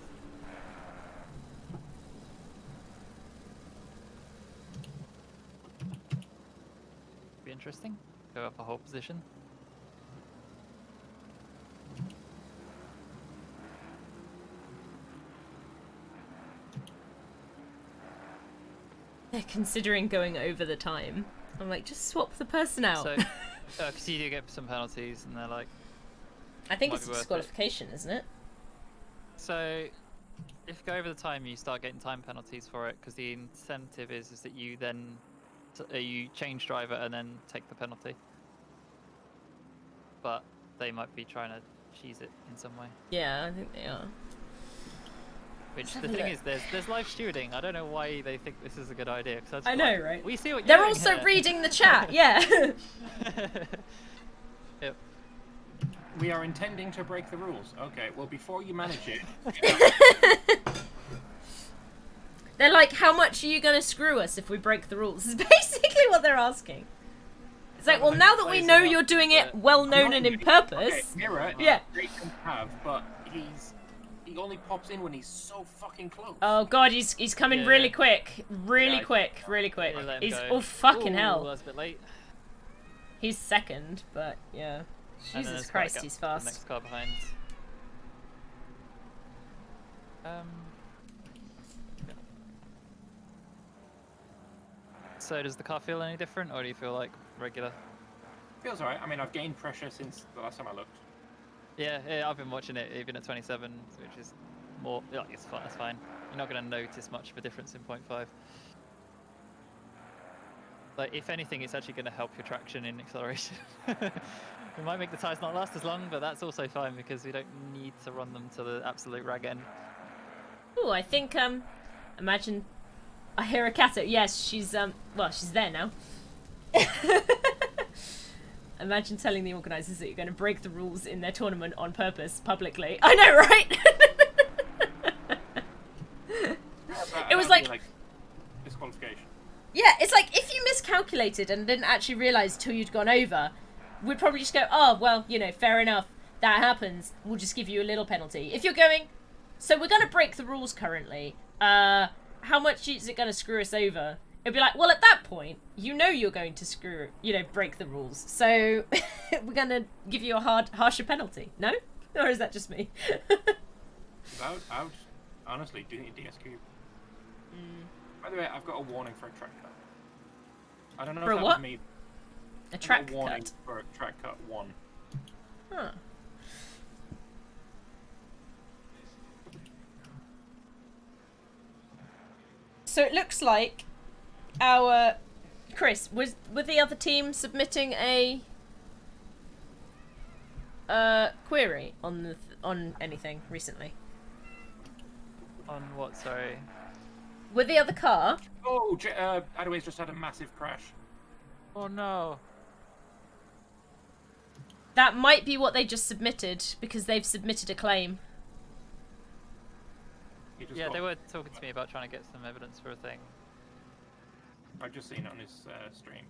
Be interesting. Go up a whole position. They're considering going over the time. I'm like, just swap the person out. So, because you do get some penalties, and they're like. I think might it's be a worth it. disqualification, isn't it? So, if you go over the time, you start getting time penalties for it, because the incentive is that you then you change driver and then take the penalty. But they might be trying to cheese it in some way. Yeah, I think they are. Which Let's the have a thing look. is, there's live stewarding. I don't know why they think this is a good idea. Cause I know, right? We see what They're you're doing also here. reading the chat, yeah. Yep. We are intending to break the rules. Okay, well, before you manage it... They're like, how much are you going to screw us if we break the rules? Is basically what they're asking. It's like, well, now that we know you're doing it well known and in purpose... Okay, Mirror, yeah. they can have, but he only pops in when he's so fucking close. Oh god, he's coming really quick. Really Yeah, quick. Let him He's... go. Oh, fucking Ooh, hell. That's a bit late. He's second, but yeah. And then Jesus there's Christ, quite a he's gap to fast. the next car behind. So does the car feel any different, or do you feel like regular? Feels alright. I mean, I've gained pressure since the last time I looked. Yeah, I've been watching it even at 27, which is more. Yeah, it's fine. That's fine. You're not going to notice much of a difference in 0.5. Like, if anything, it's actually going to help your traction in acceleration. We might make the tyres not last as long, but that's also fine because we don't need to run them to the absolute rag end. Ooh, I think, imagine... I hear a cat. Yes, she's, well, she's there now. Imagine telling the organisers that you're going to break the rules in their tournament on purpose, publicly. I know, right? It was like... disqualification. Yeah, it's like, if you miscalculated and didn't actually realise till you'd gone over, we'd probably just go, oh, well, you know, fair enough, that happens, we'll just give you a little penalty. If you're going, so we're going to break the rules currently, how much is it going to screw us over? It'd be like, well, at that point, you know you're going to break the rules, so we're going to give you a harsher penalty, no? Or is that just me? I would honestly do need DSQ. By the way, I've got a warning for a track cut. I don't know For if that what? was me. A track got a warning cut? for a track cut 1. Huh. So it looks like our... Chris, were the other team submitting a query on anything recently? On what, sorry? With the other car? Oh, Adaway's just had a massive crash. Oh no. That might be what they just submitted, because they've submitted a claim. Yeah, they were talking to me about trying to get some evidence for a thing. I've just seen it on his stream.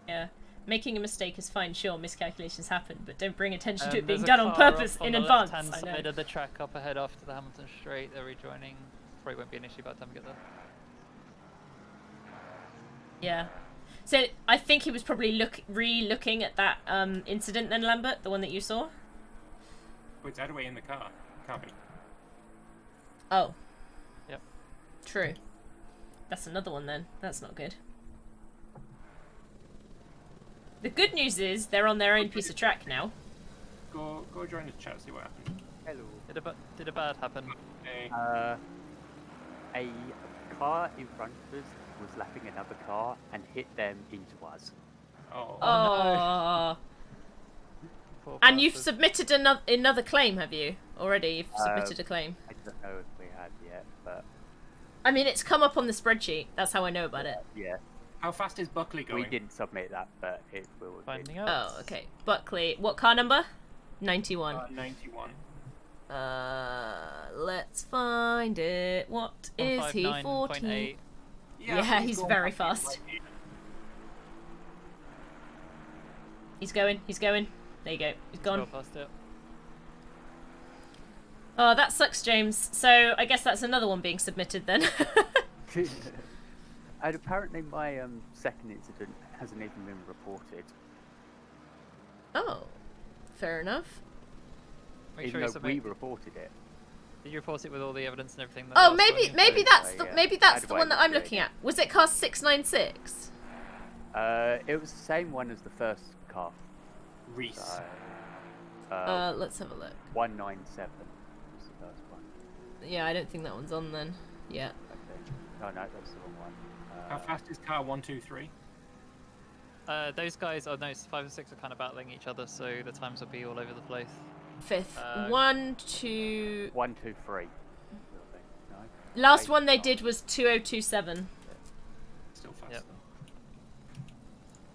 Yeah. Making a mistake is fine, sure, miscalculations happen, but don't bring attention to it There's being a done on car purpose up on in the advance. left-hand I know. side of the track up ahead after the Hamilton Straight. They're rejoining. Probably won't be an issue by the time we get there. Yeah. So I think he was probably re-looking at that incident then, Lambert, the one that you saw. Oh, it's Adaway in the car. Can't be. Oh. Yep. True. That's another one then. That's not good. The good news is they're on their own piece of track now. Go join the chat, see what happens. Hello. Did a bad happen? A car in front of us was lapping another car and hit them into us. Oh. Oh. And you've submitted another claim, have you? Already, you've submitted a claim. I don't know if we have yet, but... I mean, it's come up on the spreadsheet. That's how I know about it. Yeah. How fast is Buckley going? We didn't submit that, but it will. Finding out. Oh, okay. Buckley. What car number? 91. 91. Let's find it. What is he? 14. Yeah, he's very fast. He's going. There you go. He's gone. Oh, that sucks, James. So I guess that's another one being submitted then. And apparently my second incident hasn't even been reported. Oh, fair enough. Make Even sure though we reported it. Did you report it with all the evidence and everything? That Oh, they asked for maybe you? maybe that's the one that I'm looking at. Was it car 696? It was the same one as the first car. Reese. So, let's have a look. 197 was the first one. Yeah, I don't think that one's on then. Yeah. Okay. Oh no, that's the wrong one. How fast is car 123? Those guys, oh no, 5 and 6 are kind of battling each other, so the times will be all over the place. Fifth. 1, 2... 1, 2, 3. No. Last one they did was 2027. Still fast. Yep.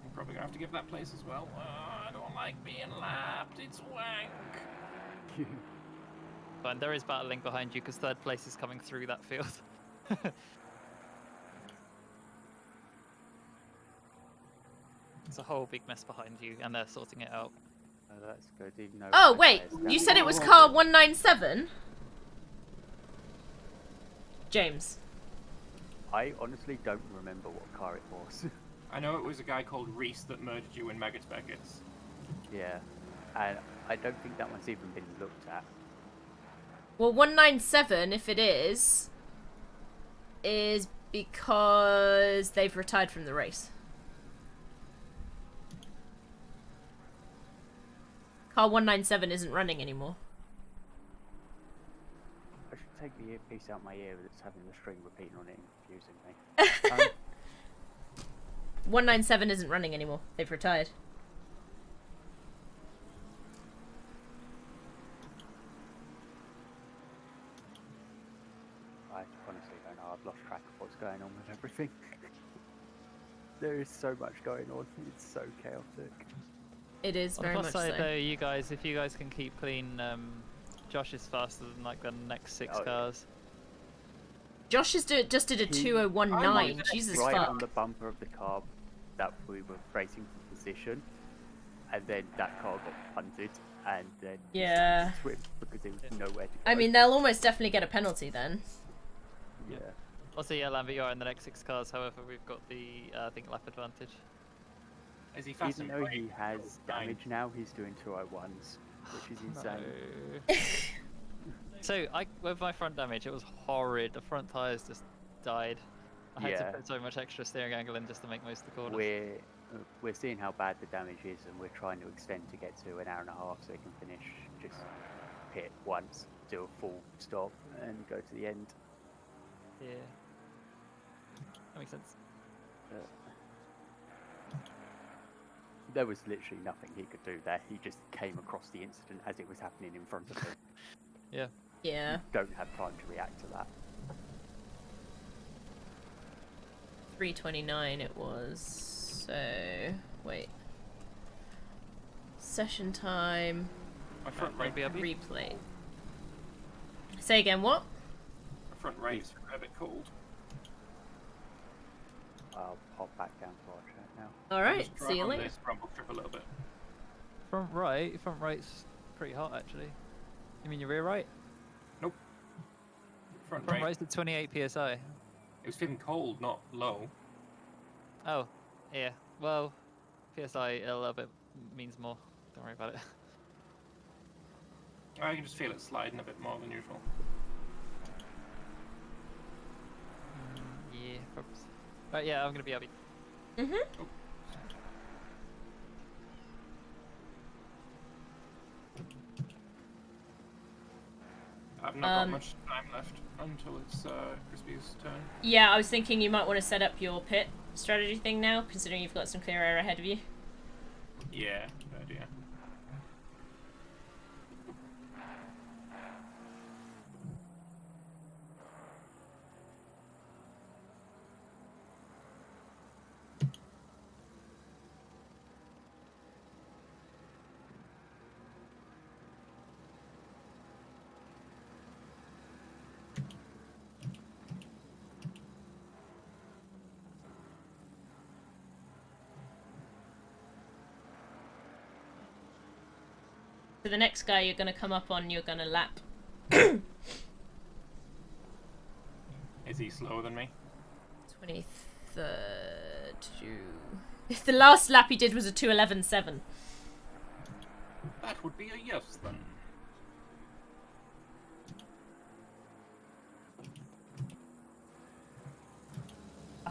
I'm probably gonna have to give that place as well. I don't like being lapped. It's wank. Fine, there is battling behind you because third place is coming through that field. There's a whole big mess behind you, and they're sorting it out. Oh, that's good. Even though Oh wait, you said it was car 197? James. I honestly don't remember what car it was. I know it was a guy called Reese that murdered you in Mega's Beckett's. Yeah, and I don't think that one's even been looked at. Well, 197, if it is because they've retired from the race. Car 197 isn't running anymore. I should take the earpiece out my ear that's having the string repeating on it and confusing me. 197 isn't running anymore. They've retired. I honestly don't know. I've lost track of what's going on with everything. There is so much going on. It's so chaotic. It is very much so. On the plus side, though, you guys, if you guys can keep clean, Josh is faster than like the next 6 cars. Josh just did a 2019. Jesus right fuck. on the bumper of the car that we were racing for position, and then that car got punted, and then Yeah. switched because there was nowhere to go. I mean, they'll almost definitely get a penalty then. Yeah. Also, yeah, Lambert, you are in the next 6 cars. However, we've got the I think lap advantage. Is he fast? Even though he has damage now, he's doing 201s, which is insane. No. So, with my front damage, it was horrid. The front tyres just died. I had to put so much extra steering angle in just to make most of the corners. We're seeing how bad the damage is, and we're trying to extend to get to an hour and a half so we can finish. Just pit once, do a full stop, and go to the end. Yeah. That makes sense. There was literally nothing he could do there. He just came across the incident as it was happening in front of him. Yeah. Yeah. You don't have time to react to that. 329 it was. So, wait. Session time. My front right replay. Say again, what? My front right is a bit cold. I'll hop back down to our chat now. Alright, see you later. Rumble strip a little bit. Front right's pretty hot actually. You mean your rear right? Nope. Front Front right. right's at 28 psi. It was feeling cold, not low. Oh, yeah. Well, psi a little bit means more. Don't worry about it. I can just feel it sliding a bit more than usual. Yeah, probably. Right, yeah, I'm gonna be happy. Mhm. Oh. I've not got much time left until it's Crispy's turn. Yeah, I was thinking you might want to set up your pit strategy thing now, considering you've got some clear air ahead of you. Yeah, good idea. So the next guy you're going to come up on, you're going to lap. Is he slower than me? 23rd. The last lap he did was a 2:11.7. That would be a yes then.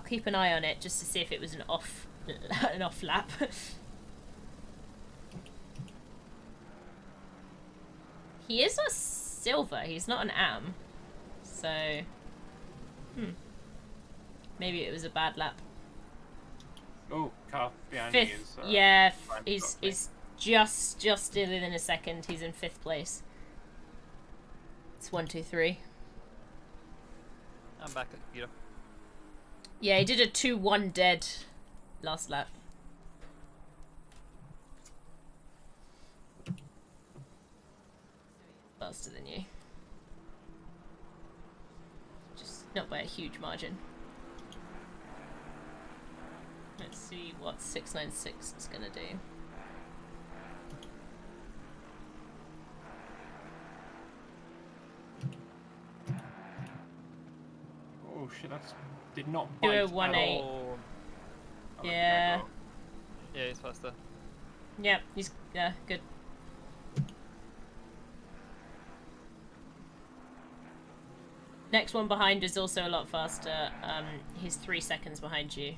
keep an eye on it just to see if it was an off lap. He is a silver. He's not an am. So, maybe it was a bad lap. Oh, car behind Fifth, me is. yeah, he's just within a second. He's in 5th place. It's 1, 2, 3. I'm back at the computer. Yeah, he did a 2-1 dead last lap. Faster than you. Just not by a huge margin. Let's see what 696 is gonna do. Oh shit, that's did not bite 2018. at all. Yeah. Yeah, he's faster. Yep, he's good. Next one behind is also a lot faster. He's 3 seconds behind you.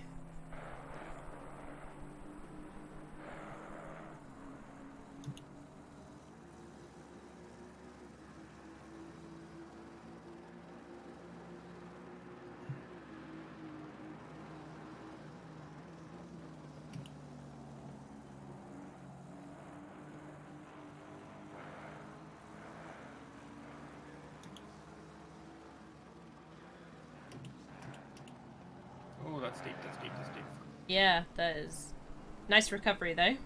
Oh, that's deep, that's deep, that's deep. Yeah, that is. Nice recovery though.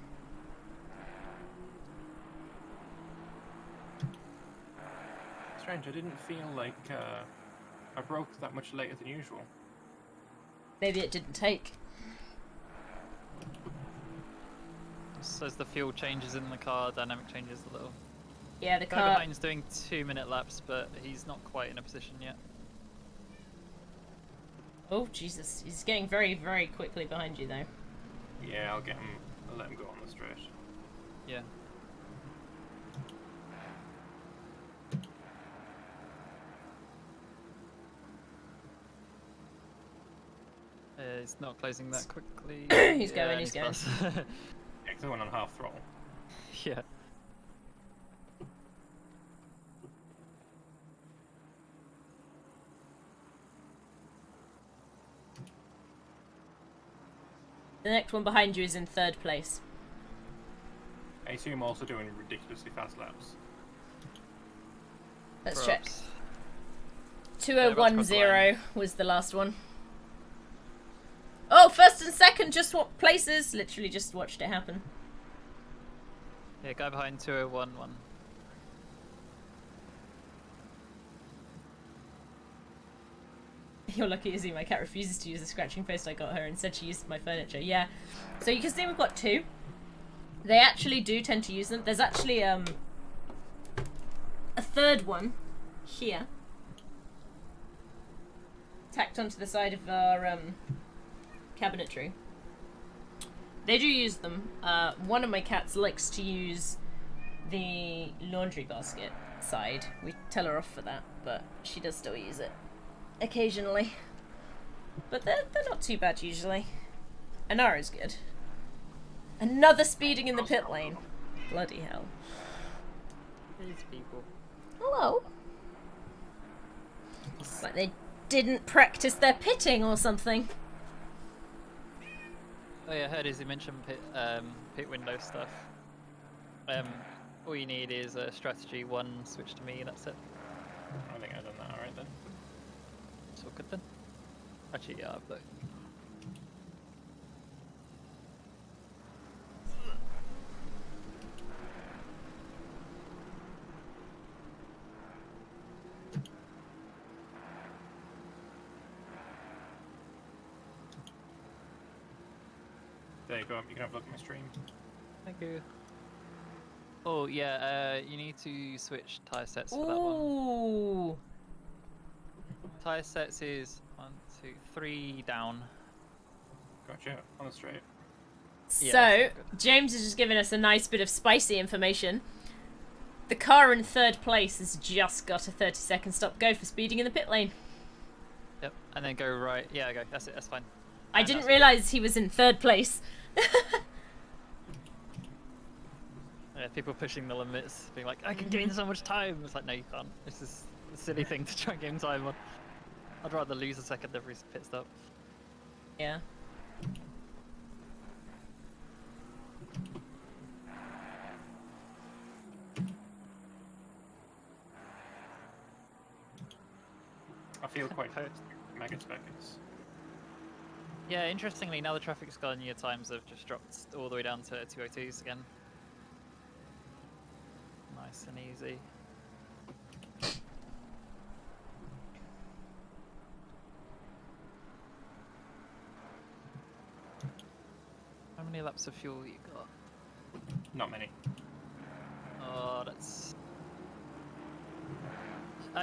Strange, I didn't feel like I broke that much later than usual. Maybe it didn't take. So as the fuel changes in the car, dynamic changes a little. Yeah, the guy car behind's doing 2-minute laps, but he's not quite in a position yet. Oh Jesus, he's getting very, very quickly behind you though. Yeah, I'll get him. I'll let him go on the straight. Yeah. He's not closing that quickly. He's going, he's going. Yeah, 'cause I went on half throttle. Yeah. The next one behind you is in 3rd place. I assume also doing ridiculously fast laps. Let's Perhaps. check. 2010 was the last one. Oh, 1st and 2nd just swapped places. Literally just watched it happen. Yeah, guy behind 2011. You're lucky, Izzy. My cat refuses to use the scratching post I got her and said she used my furniture. Yeah. So you can see we've got 2. They actually do tend to use them. There's actually a 3rd one here. Tacked onto the side of our cabinetry. They do use them. One of my cats likes to use the laundry basket side. We tell her off for that, but she does still use it occasionally. But they're not too bad usually. Anara's good. Another speeding in the pit lane. Bloody hell. These people. Hello. It's like they didn't practice their pitting or something. Oh yeah, I heard Izzy mention pit window stuff. All you need is a strategy 1 switch to me, that's it. I think I've done that alright then. It's all good then. Actually, yeah, but There you go, you can have a look at my stream. thank you. Oh yeah, you need to switch tyre sets for that one. Ooh. Tyre sets is 1, 2, 3 down. Gotcha, on the straight. So, James has just given us a nice bit of spicy information. The car in 3rd place has just got a 30-second stop go for speeding in the pit lane. Yep, and then go right. Yeah, go. That's it. That's fine. I didn't realise he was in 3rd place. Yeah, people pushing the limits, being like, I can gain so much time. It's like, no, you can't. This is a silly thing to try and gain time on. I'd rather lose a second every pit stop. Yeah. I feel quite mega speckers. Yeah, interestingly, now the traffic's gone, your times have just dropped all the way down to 202s again. Nice and easy. How many laps of fuel you got? Not many. Oh, that's...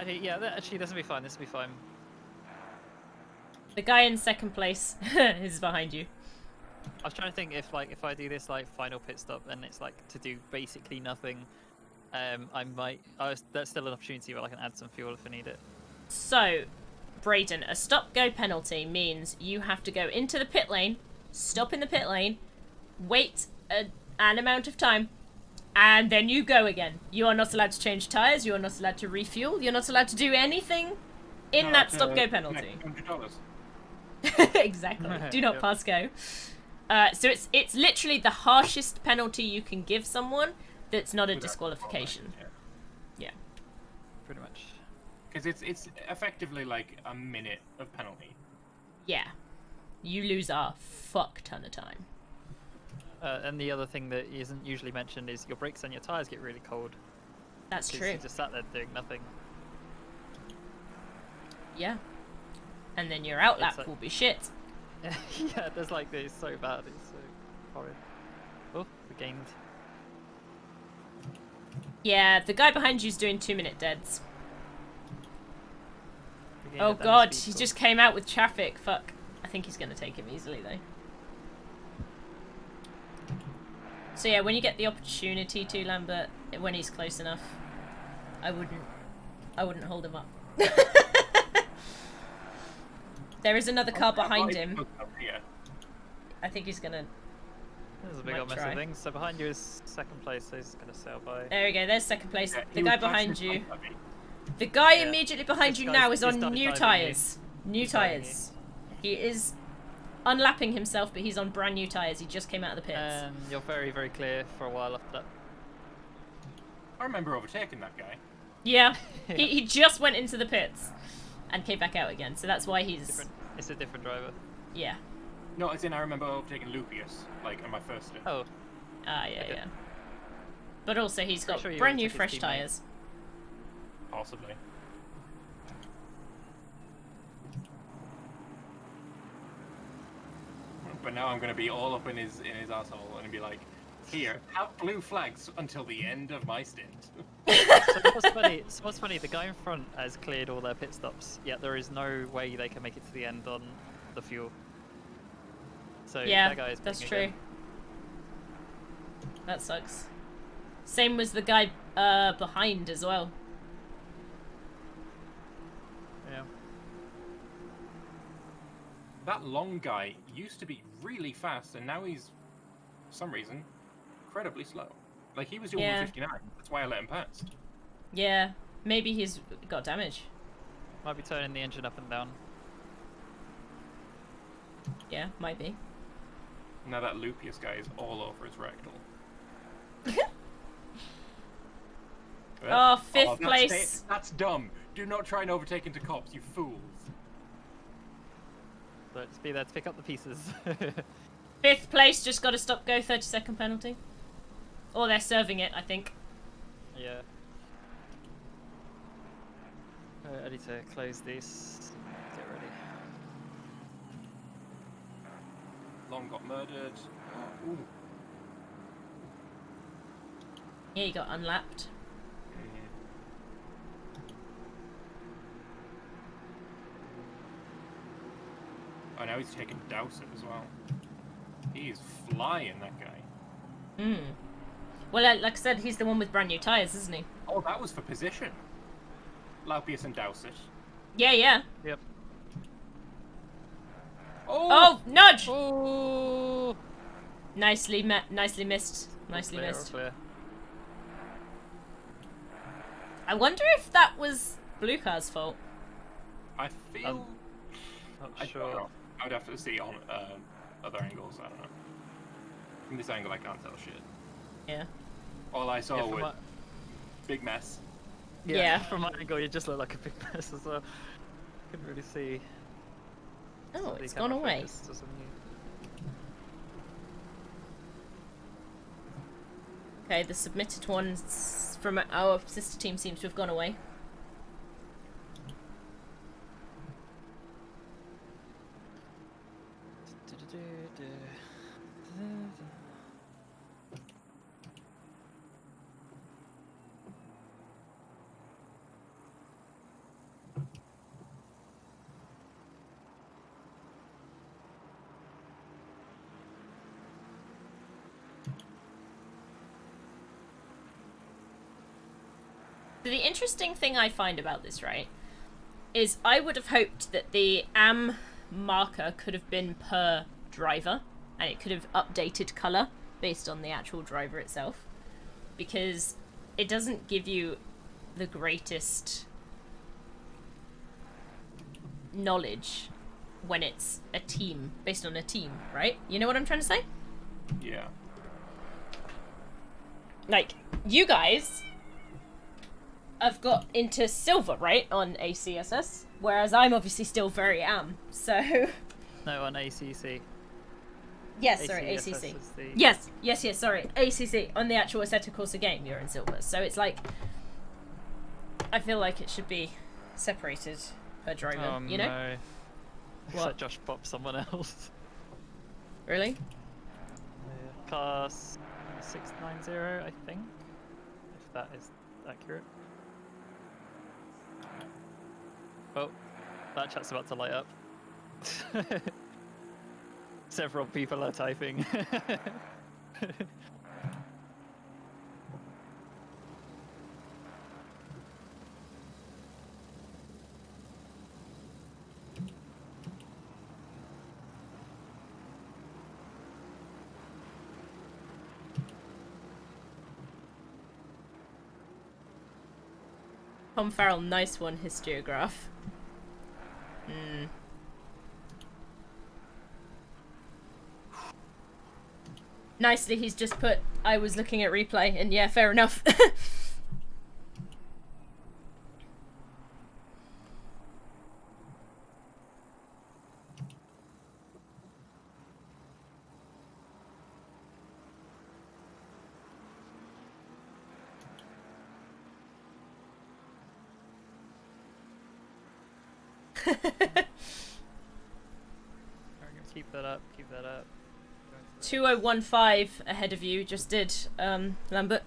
yeah, actually, this will be fine. This will be fine. The guy in 2nd place is behind you. I was trying to think if I do this final pit stop and it's to do basically nothing, I might. That's still an opportunity where I can add some fuel if I need it. So, Brayden, a stop-go penalty means you have to go into the pit lane, stop in the pit lane, wait an amount of time, and then you go again. You are not allowed to change tyres, you are not allowed to refuel, you're not allowed to do anything in that stop-go penalty. Exactly. Do not pass go. So it's literally the harshest penalty you can give someone that's not a disqualification. Yeah. Pretty much. Because it's effectively like a minute of penalty. Yeah. You lose a fuck ton of time. And the other thing that isn't usually mentioned is your brakes and your tyres get really cold. That's true. You just sat there doing nothing. Yeah. And then your outlap will be shit. Yeah, there's it's so bad, it's so horrid. Oh, we gained. Yeah, the guy behind you's doing 2-minute deads. Oh god, he just came out with traffic, fuck. I think he's gonna take him easily though. So yeah, when you get the opportunity to, Lambert, when he's close enough, I wouldn't hold him up. There is another car behind him. I think he's gonna... There's a big old mess of things. So behind you is 2nd place, so he's gonna sail by. There we go, there's 2nd place. The guy behind you. The guy immediately behind you now is on new tyres. New tyres. He is unlapping himself, but he's on brand new tyres. He just came out of the pits. You're very, very clear for a while after that. I remember overtaking that guy. Yeah, he just went into the pits and came back out again, so that's why he's... It's a different driver. Yeah. No, as in I remember overtaking Lupius, on my first stint. Oh. Ah, yeah, yeah. But also he's got sure brand new fresh tyres. Possibly. But now I'm going to be all up in his asshole and be like, here, have blue flags until the end of my stint. So what's funny, the guy in front has cleared all their pit stops, yet there is no way they can make it to the end on the fuel. So yeah, that guy is that's picking true. again. That sucks. Same was the guy behind as well. Yeah. That long guy used to be really fast, and now he's, for some reason, incredibly slow. Like, he was doing 159. That's why I let him pass. Yeah, maybe he's got damage. Might be turning the engine up and down. Yeah, might be. Now that Lupius guy is all over his rectal. Oh, fifth place. That's dumb. Do not try and overtake into cops, you fools. Let's be there to pick up the pieces. 5th place, just got a stop-go 30-second penalty. Or they're serving it, I think. Yeah. I need to close this. Get ready. Long got murdered. Ooh. Yeah, he got unlapped. Oh, now he's taking Dowsett as well. He's flying, that guy. Hmm. Well, like I said, he's the one with brand new tyres, isn't he? Oh, that was for position. Laupius and Dowsett. Yeah, yeah. Yep. Fudge! Oh! Nicely missed. Nicely Clear, missed. clear. I wonder if that was Blue Car's fault. I feel. Not sure. I would have to see on other angles. I don't know. From this angle, I can't tell shit. Yeah. All I saw from was big mess. Yeah. From my angle, you just look like a big mess as well. Couldn't really see. Oh, it's gone away. Okay, the submitted ones from our sister team seems to have gone away. So the interesting thing I find about this, right, is I would have hoped that the AM marker could have been per driver, and it could have updated colour based on the actual driver itself, because it doesn't give you the greatest knowledge when it's a team, based on a team, right? You know what I'm trying to say? Yeah. Like, you guys have got into silver, right, on ACSS, whereas I'm obviously still very AM, so... No, on ACC. Yes, sorry, ACSS ACC. is the- Yes, sorry, ACC. On the actual Assetto Corsa game, you're in silver, so it's like... I feel like it should be separated per driver, Oh, you know? no. Looks What? like Josh popped someone else. Really? Class 690, I think. If that is accurate. Oh, that chat's about to light up. Several people are typing. Tom Farrell, nice one, Histiograph. Nicely, he's just put, I was looking at replay, and yeah, fair enough. Keep that up, keep that up. 2015 ahead of you, just did, Lambert.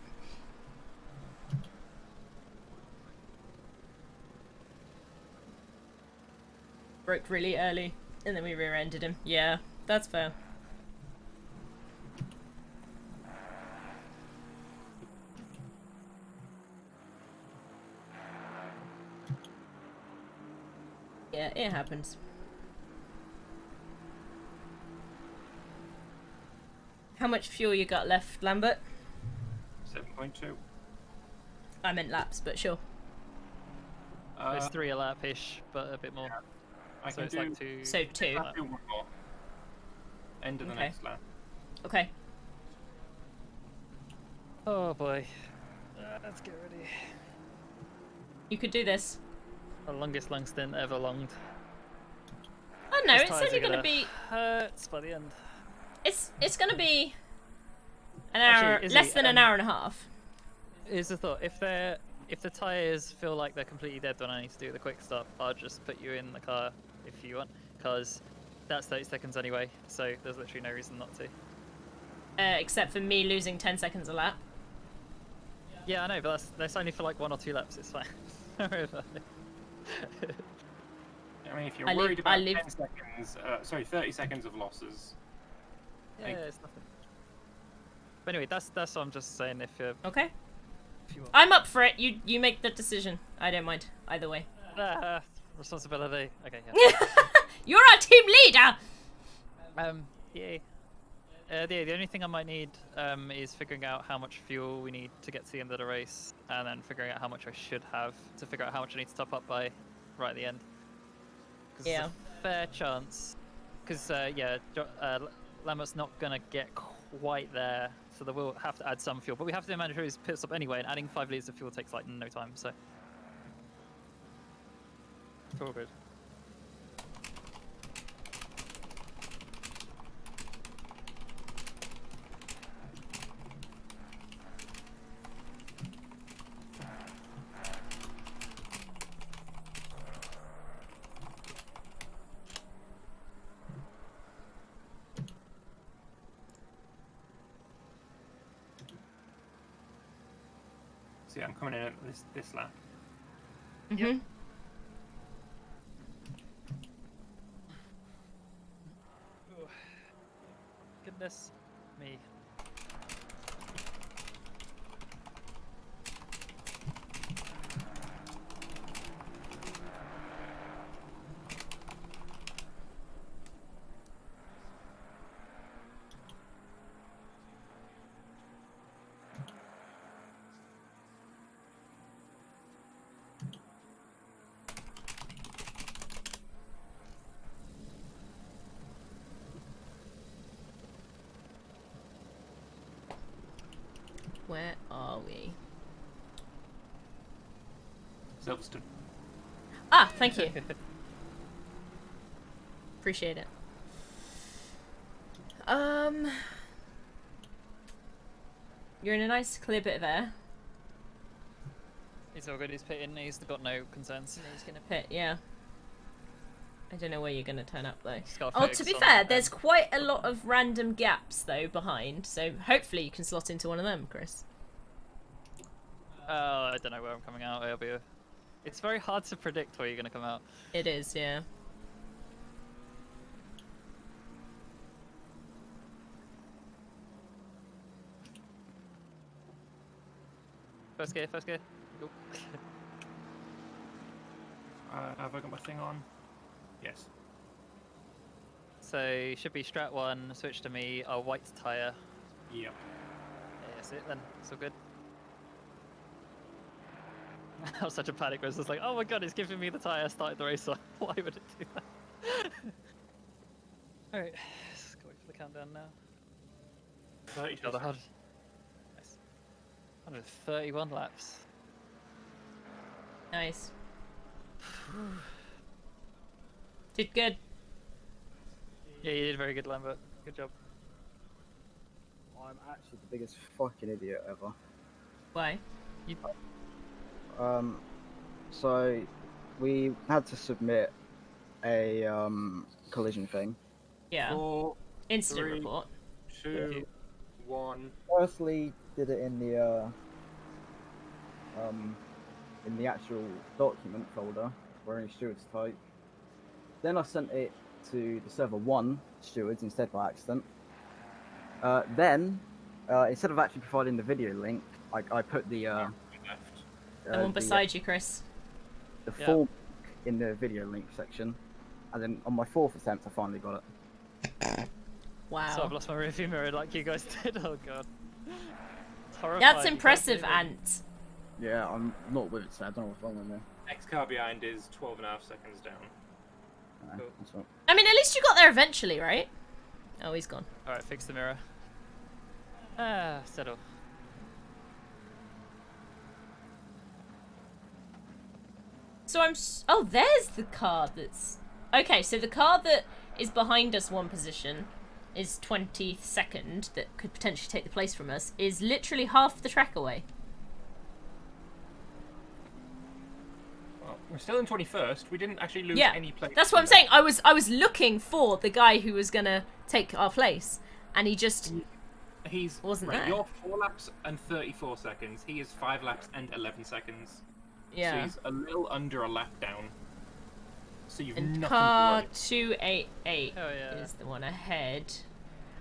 Broke really early, and then we rear-ended him. Yeah, that's fair. Yeah, it happens. How much fuel you got left, Lambert? 7.2. I meant laps, but sure. There's 3 a lap-ish, but a bit more. I So can it's do. like 2. So 2. I'll do one more. End of the Okay. next lap. Okay. Oh boy. Let's get ready. You could do this. The longest long stint ever longed. Oh no, These it's tyres only are gonna be. hurts by the end. It's gonna be an Actually, hour, Izzy, less than an hour and a half. Here's the thought: if the tires feel like they're completely dead when I need to do the quick stop, I'll just put you in the car if you want, because that's 30 seconds anyway. So there's literally no reason not to. Except for me losing 10 seconds a lap. Yeah, I know, but that's only for like 1 or 2 laps. It's fine. Don't worry about it. I mean, if you're I worried live- I about live- 10 seconds, sorry, 30 seconds of losses. Yeah, it's nothing. But anyway, that's what I'm just saying. If you're Okay. If you want. I'm up for it. You make the decision. I don't mind either way. Responsibility. Okay, yeah. You're our team leader. Yeah. The only thing I might need is figuring out how much fuel we need to get to the end of the race, and then figuring out how much I should have to figure out how much I need to top up by right at the end. Because there's a fair chance, because Lambert's not going to get quite there, so they will have to add some fuel. But we have to do a mandatory pit stop anyway, and adding 5 litres of fuel takes like no time, so it's all good. So yeah, I'm coming in at this lap. Mm-hmm. Goodness me. Where are we? Silverstone. Ah, thank you. Appreciate it. You're in a nice clear bit of air. He's all good, he's pitting, he's got no concerns. He's gonna pit, yeah. I don't know where you're gonna turn up though. got Oh, to be fair, there's quite a lot of random gaps though behind, so hopefully you can slot into one of them, Chris. I don't know where I'm coming out. It's very hard to predict where you're gonna come out. It is, yeah. First gear, first gear. Go. Have I got my thing on? Yes. So should be strat 1, switch to me, a white tyre. Yep. Yeah, that's it then. It's all good. I was such a panic where I was just like, oh my god, it's giving me the tyre, started the race on. Why would it do that? Alright, let's go wait for the countdown now. 32 God, nice. 131 laps. Nice. Did good. Yeah, you did very good, Lambert. Good job. I'm actually the biggest fucking idiot ever. Why? So we had to submit a collision thing. Yeah. 4, Incident 3, report. 2, 1. Firstly, did it in the actual document folder where any stewards type. Then I sent it to the server 1 stewards instead by accident. Then instead of actually providing the video link, I put the The one beside you, Chris. The form in the video link section, and then on my 4th attempt, I finally got it. Wow. So I've lost my rearview mirror like you guys did. Oh god. It's horrifying. That's impressive, Ant. Yeah, I'm not with it, so I don't know what's wrong with me. Next car behind is 12.5 seconds down. Cool. That's right. I mean, at least you got there eventually, right? Oh, he's gone. Alright, fix the mirror. Settle. So oh, there's the car that's... Okay, so the car that is behind us one position is 22nd, that could potentially take the place from us, is literally half the track away. Well, we're still in 21st. We didn't actually lose any place. That's what I'm saying. I was looking for the guy who was gonna take our place, and he just wasn't there. You're 4 laps and 34 seconds. He is 5 laps and 11 seconds. Yeah. So he's a little under a lap down. So you've And nothing car to worry. 288 Oh, yeah. is the one ahead.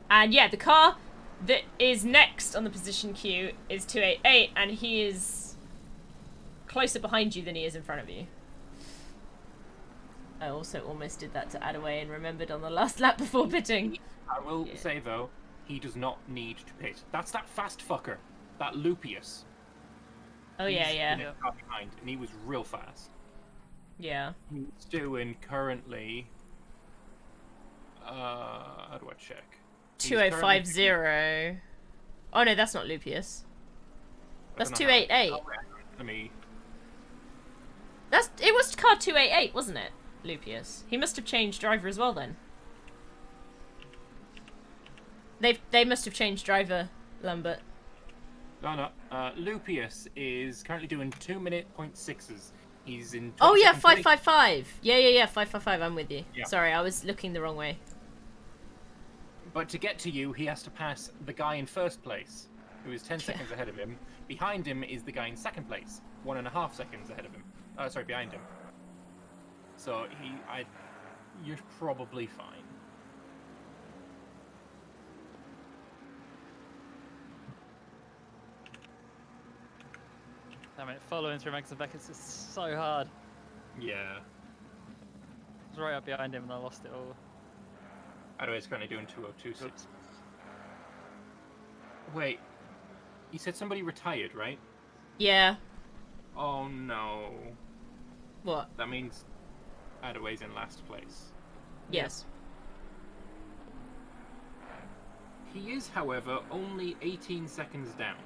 And yeah, the car that is next on the position queue is 288, and he is closer behind you than he is in front of you. I also almost did that to Adaway and remembered on the last lap before pitting. I will say though, he does not need to pit. That's that fast fucker, that Lupius. Oh yeah, He's yeah. in a car behind, and he was real fast. Yeah. He's doing currently. How do I check? 2050. Oh no, that's not Lupius. That's 288. Let me. It was car 288, wasn't it? Lupius. He must have changed driver as well then. They must have changed driver, Lambert. No. Lupius is currently doing 2:06s. He's in. Oh yeah, 22nd place. 555. Yeah, 555. I'm with you. Yeah. Sorry, I was looking the wrong way. But to get to you, he has to pass the guy in first place, who is 10 seconds ahead of him. Behind him is the guy in second place, 1.5 seconds ahead of him. Sorry, behind him. So you're probably fine. Damn it, following through Max and Beckett's is so hard. Yeah. I was right up behind him and I lost it all. Anyway, it's currently doing 2:02.6. Wait, you said somebody retired, right? Yeah. Oh no. What? That means Adaway's in last place. Yes. He is, however, only 18 seconds down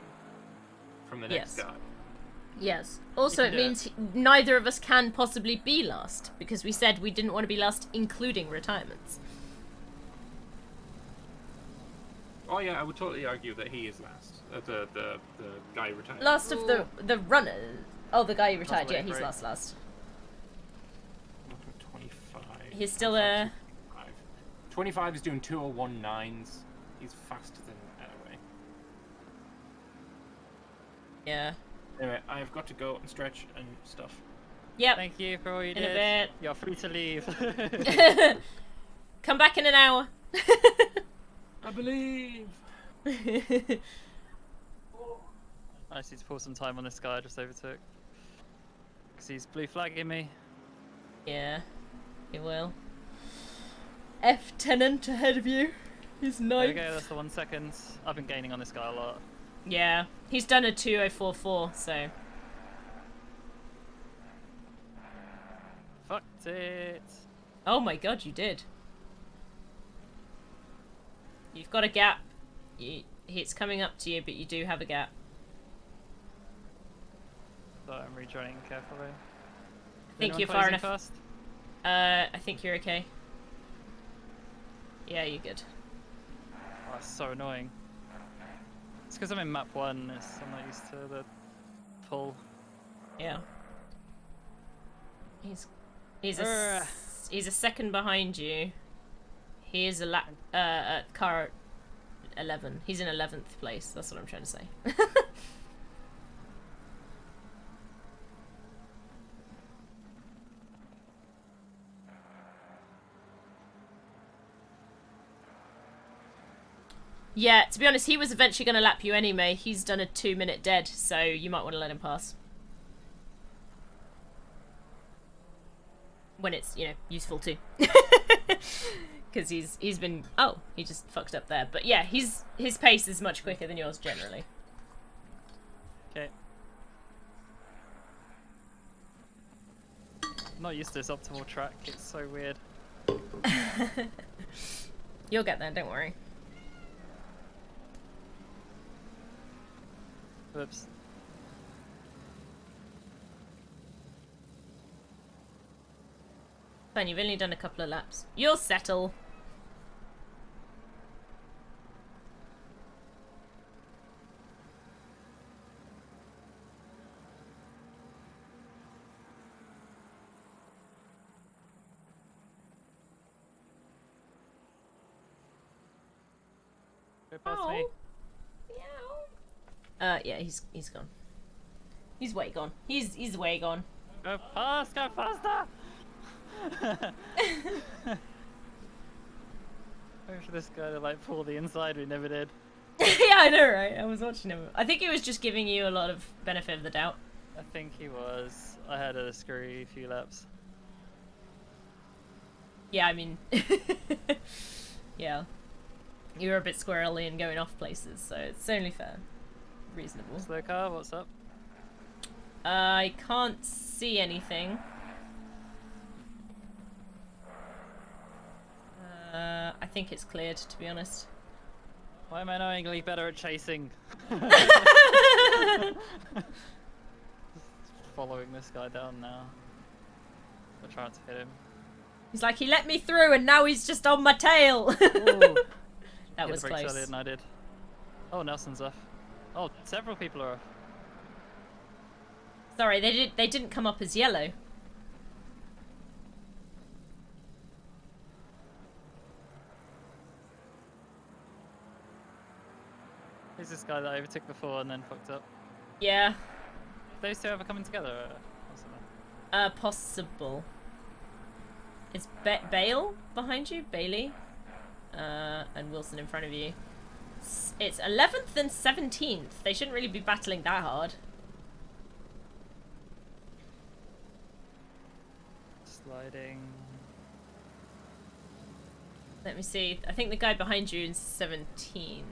from the next guy. Yes. Also, it means neither of us can possibly be last, because we said we didn't want to be last, including retirements. Oh yeah, I would totally argue that he is last. The guy retired. Last of the runners. Oh, the guy who retired. Yeah, he's right. last. 25. He's still a. 25 is doing 2:01.9s. He's faster than Adaway. Yeah. Anyway, I've got to go and stretch and stuff. Yep. Thank you for all you In did. a bit. You're free to leave. Come back in an hour. I believe. I just need to pull some time on this guy I just overtook. Because he's blue flagging me. Yeah, he will. F Tenant ahead of you. He's There ninth. we go, that's the 1 second. I've been gaining on this guy a lot. Yeah, he's done a 2044, so. Fucked it. Oh my god, you did. You've got a gap. It's coming up to you, but you do have a gap. So I'm rejoining carefully. I think you're far enough. First? I think you're okay. Yeah, you're good. Oh, that's so annoying. It's because I'm in map 1, I'm not used to the pull. Yeah. He's a second behind you. He is a car 11. He's in 11th place. That's what I'm trying to say. Yeah, to be honest, he was eventually going to lap you anyway. He's done a 2-minute dead, so you might want to let him pass. When it's, useful too. Because he's been... Oh, he just fucked up there. But yeah, his pace is much quicker than yours generally. Okay. Not used to this optimal track, it's so weird. You'll get there, don't worry. Oops. Fine, you've only done a couple of laps. You'll settle. Go past me. Yeah, he's gone. He's way gone. He's way gone. Go past, go faster! Wait for this guy to like pull the inside, we never did. Yeah, I know, right? I was watching him. I think he was just giving you a lot of benefit of the doubt. I think he was. I had a screwy few laps. Yeah, I mean, yeah, you're a bit squirrely and going off places, so it's only fair, reasonable. Slow car, what's up? I can't see anything. I think it's cleared, to be honest. Why am I knowingly better at chasing? Following this guy down now. I'm trying to hit him. He's like, he let me through and now he's just on my tail. That was close. Than I did. Oh, Nelson's off. Oh, several people are off. Sorry, they didn't come up as yellow. Who's this guy that I overtook before and then fucked up? Yeah. Those two ever coming together? Possible. Is Bale behind you? Bailey? And Wilson in front of you. It's 11th and 17th. They shouldn't really be battling that hard. Sliding. Let me see. I think the guy behind you in 17th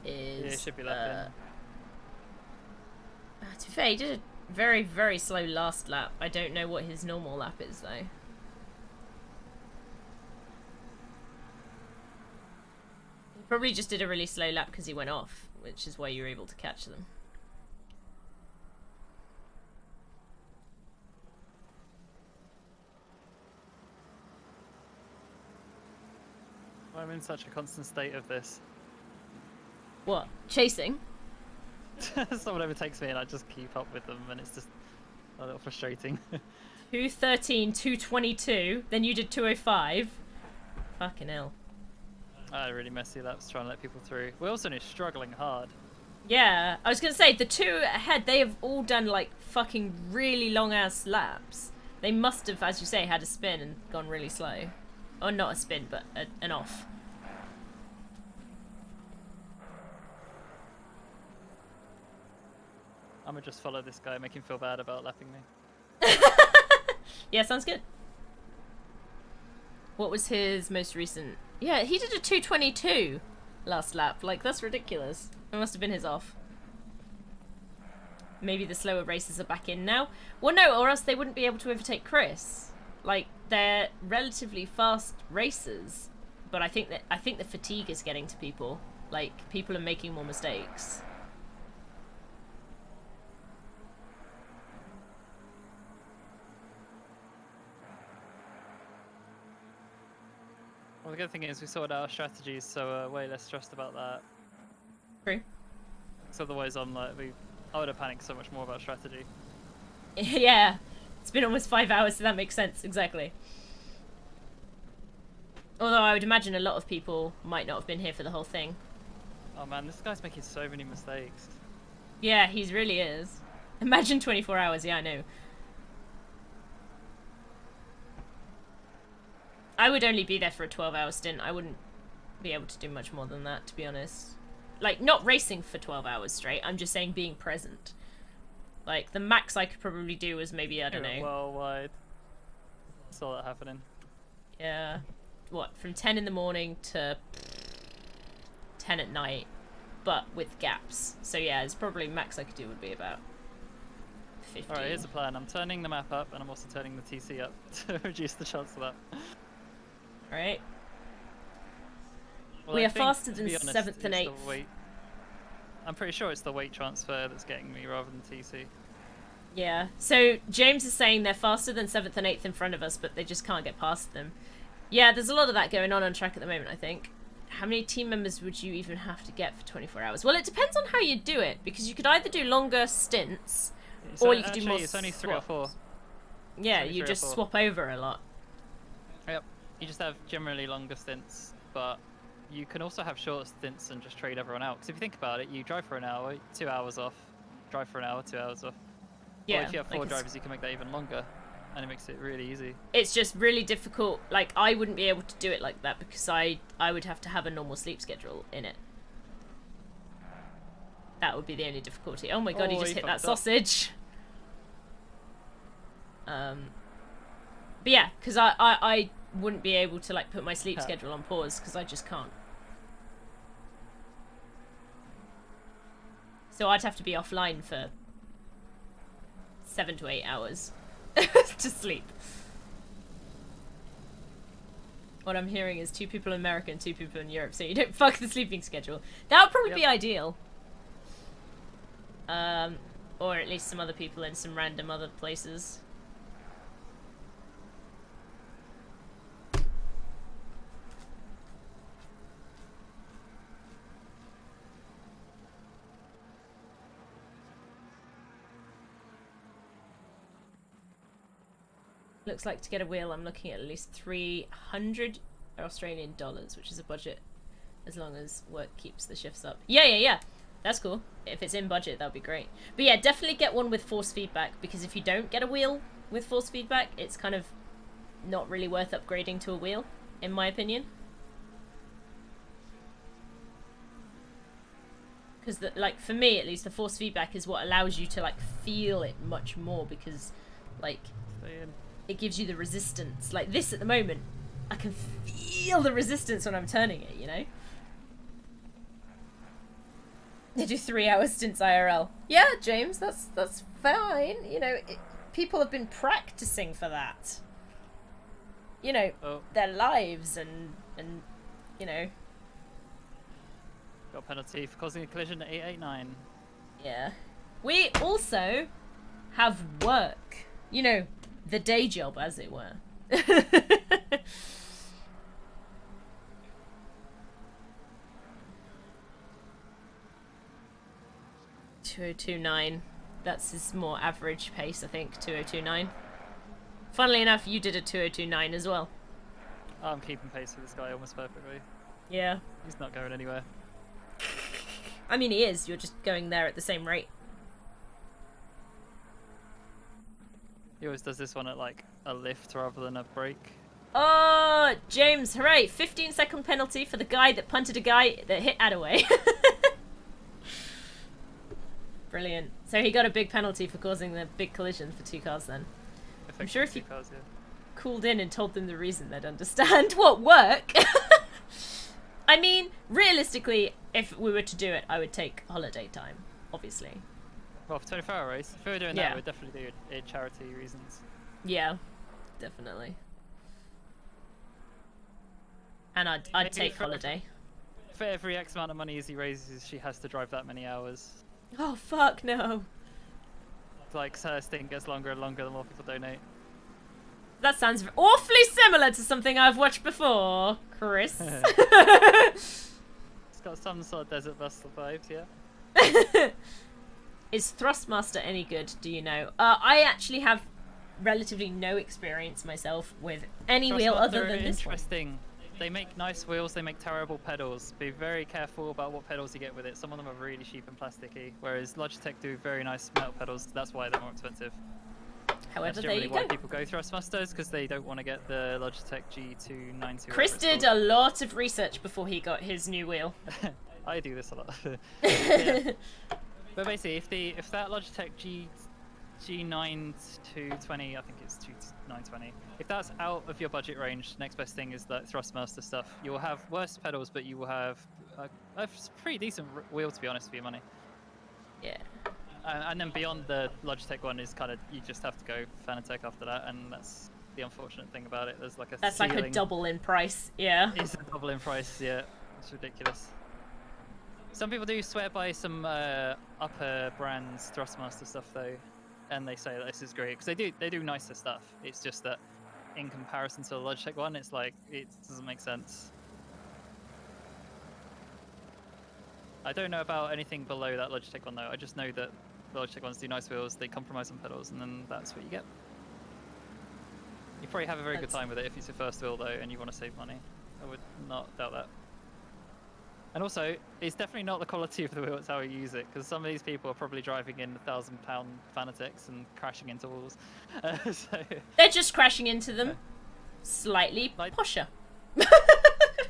is... Yeah, should be left to be fair, he did a very, very slow last lap. I don't know what his normal lap is, though. He probably just did a really slow lap because he went off, which is why you were able to catch them. I'm in such a constant state of this. What? Chasing? Someone overtakes me and I just keep up with them and it's just a little frustrating. 2:13, 2:22, then you did 2:05. Fucking hell. I had really messy laps trying to let people through. Wilson is struggling hard. Yeah, I was gonna say, the two ahead, they have all done like fucking really long ass laps. They must have, as you say, had a spin and gone really slow. Or not a spin, but an off. I'm gonna just follow this guy, make him feel bad about lapping me. Yeah, sounds good. What was his most recent? Yeah, he did a 2:22 last lap. Like, that's ridiculous. It must have been his off. Maybe the slower races are back in now. Well, no, or else they wouldn't be able to overtake Chris. Like, they're relatively fast racers, but I think the fatigue is getting to people. Like, people are making more mistakes. Well, the good thing is we sorted out our strategies, so way less stressed about that. True. So otherwise, I would have panicked so much more about strategy. Yeah, it's been almost 5 hours, so that makes sense, exactly. Although I would imagine a lot of people might not have been here for the whole thing. Oh man, this guy's making so many mistakes. Yeah, he really is. Imagine 24 hours, yeah, I know. I would only be there for a 12-hour stint. I wouldn't be able to do much more than that, to be honest. Like, not racing for 12 hours straight, I'm just saying being present. Like, the max I could probably do was maybe, I don't know. Worldwide. Saw that happening. Yeah. What, from 10 in the morning to 10 at night, but with gaps. So yeah, it's probably max I could do would be about 15. Alright, here's the plan. I'm turning the map up, and I'm also turning the TC up to reduce the chance of that. Alright. Well, we I are think, faster than honest, 7th and it's 8th. I'm pretty sure it's the weight transfer that's getting me rather than TC. Yeah, so James is saying they're faster than 7th and 8th in front of us, but they just can't get past them. Yeah, there's a lot of that going on track at the moment, I think. How many team members would you even have to get for 24 hours? Well, it depends on how you do it, because you could either do longer stints, or you could do more it's only 3 or 4. Yeah, you just swap over a lot. Yep, you just have generally longer stints, but you can also have shorter stints and just trade everyone out. Because if you think about it, you drive for an hour, 2 hours off, drive for an hour, 2 hours off. Yeah, or if you have 4 like drivers, you can make that even longer, and it makes it really easy. It's just really difficult. Like, I wouldn't be able to do it like that because I would have to have a normal sleep schedule in it. That would be the only difficulty. Oh my god, he just hit that sausage. But yeah, because I wouldn't be able to like put my sleep schedule on pause because I just can't. So I'd have to be offline for 7 to 8 hours to sleep. What I'm hearing is 2 people in America and 2 people in Europe, so you don't fuck the sleeping schedule. That would probably be ideal. Or at least some other people in some random other places. Looks like to get a wheel, I'm looking at least 300 Australian dollars, which is a budget, as long as work keeps the shifts up. Yeah. That's cool. If it's in budget, that'd be great. But yeah, definitely get one with force feedback, because if you don't get a wheel with force feedback, it's kind of not really worth upgrading to a wheel, in my opinion. Because, like, for me, at least, the force feedback is what allows you to, like, feel it much more, because, like, it gives you the resistance. Like, this at the moment, I can feel the resistance when I'm turning it, you know? They do 3 hours stints IRL. Yeah, James, that's fine. You know, people have been practicing for that. You know, their lives and you know. Got a penalty for causing a collision at 889. Yeah. We also have work. You know, the day job, as it were. 2029. That's his more average pace, I think. 2029. Funnily enough, you did a 2029 as well. I'm keeping pace with this guy almost perfectly. Yeah. He's not going anywhere. I mean, he is. You're just going there at the same rate. He always does this one at like a lift rather than a brake. Oh, James, hooray! 15-second penalty for the guy that punted a guy that hit Attaway. Brilliant. So he got a big penalty for causing the big collision for 2 cars then. I'm sure if you called in and told them the reason, they'd understand what work. I mean, realistically, if we were to do it, I would take holiday time, obviously. Well, for 24-hour race, if we were doing that, we'd definitely do it charity reasons. Yeah, definitely. And I'd take holiday. For every X amount of money as he raises, she has to drive that many hours. Oh, fuck no. It's like her stint gets longer and longer the more people donate. That sounds awfully similar to something I've watched before, Chris. It's got some sort of Desert Buster vibes, yeah. Is Thrustmaster any good, do you know? I actually have relatively no experience myself with any wheel other than this one. Interesting. They make nice wheels, they make terrible pedals. Be very careful about what pedals you get with it. Some of them are really cheap and plasticky, whereas Logitech do very nice metal pedals. That's why they're more expensive. However, there you go. Why people go Thrustmasters, because they don't want to get the Logitech G290. Chris did a lot of research before he got his new wheel. I do this a lot. Yeah. But basically, if that Logitech G9 220, I think it's 920. If that's out of your budget range, next best thing is that Thrustmaster stuff. You will have worse pedals, but you will have a pretty decent wheel, to be honest, for your money. Yeah. And then beyond the Logitech one is kind of, you just have to go Fanatec after that, and that's the unfortunate thing about it. There's like a That's like a double in price, yeah. It's a double in price, yeah. It's ridiculous. Some people do swear by some upper brands Thrustmaster stuff though, and they say that this is great because they do nicer stuff. It's just that in comparison to the Logitech one, it's like it doesn't make sense. I don't know about anything below that Logitech one though. I just know that the Logitech ones do nice wheels, they compromise on pedals, and then that's what you get. You probably have a very good time with it if it's your first wheel though, and you want to save money. I would not doubt that. And also, it's definitely not the quality of the wheel, it's how you use it, because some of these people are probably driving in £1,000 Fanatics and crashing into walls. So... They're just crashing into them. Slightly posher.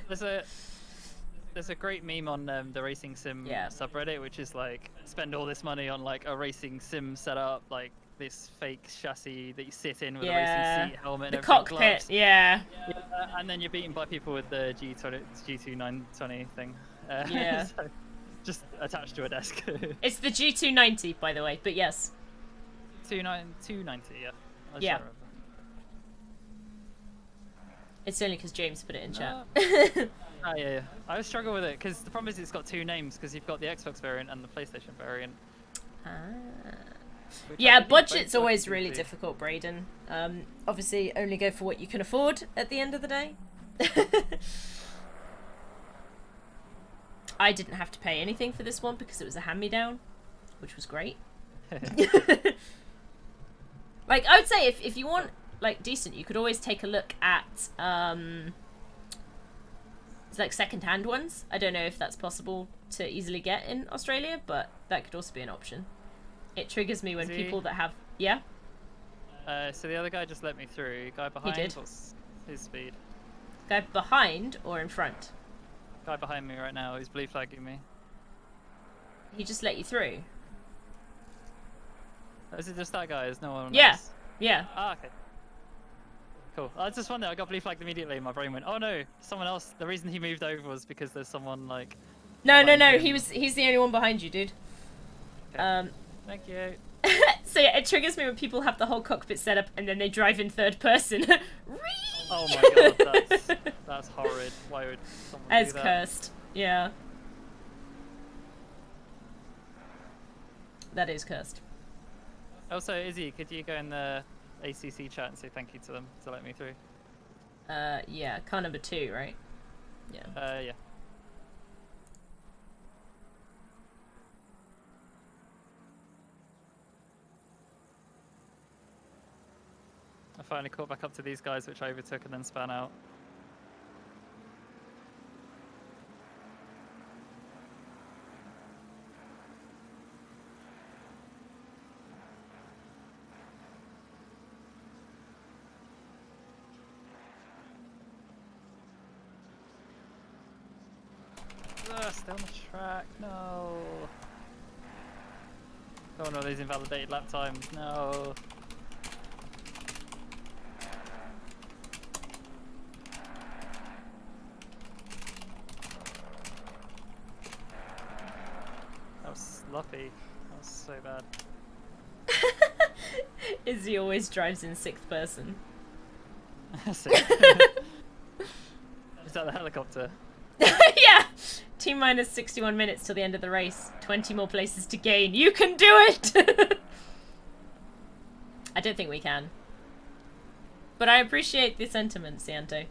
There's a great meme on the Racing Sim subreddit, which is like, spend all this money on like a racing sim setup, like this fake chassis that you sit in with Yeah. a racing seat, helmet, The and everything, cockpit, gloves. yeah. And then you're beaten by people with the G2920 thing. Yeah. So, just attached to a desk. It's the G290, by the way, but yes. 290, yeah. I Yeah. don't remember. It's only because James put it in chat. Oh, yeah. I always struggle with it because the problem is it's got two names because you've got the Xbox variant and the PlayStation variant. Which I Yeah, think budget's both always seem to really be- difficult, Braden. Obviously, only go for what you can afford at the end of the day. I didn't have to pay anything for this one because it was a hand-me-down, which was great. Like, I would say if you want, like, decent, you could always take a look at, like, second-hand ones. I don't know if that's possible to easily get in Australia, but that could also be an option. It triggers me when See? people that have... Yeah? So the other guy just let me through. Guy behind, did. what's his speed? Guy behind or in front? Guy behind me right now, he's blue flagging me. He just let you through? Is it just that guy? Is no one Yeah. else? Yeah. Ah, okay. Cool. I just wondered, I got blue flagged immediately, my brain went, oh no, someone else. The reason he moved over was because there's someone, like... No, behind him. he's the only one behind you, dude. Okay. Thank you. So yeah, it triggers me when people have the whole cockpit set up and then they drive in third person. Oh my god, that's horrid. Why would someone As do that? cursed. Yeah. That is cursed. Also, Izzy, could you go in the ACC chat and say thank you to them to let me through? Yeah, car number 2, right? Yeah. Yeah. I finally caught back up to these guys, which I overtook and then span out. Still on the track, no. Oh no, these invalidated lap times, no. That was sloppy. That was so bad. Izzy always drives in 6th person. Is that the helicopter? Yeah! T-minus 61 minutes till the end of the race. 20 more places to gain. You can do it! I don't think we can. But I appreciate the sentiment, Cianto.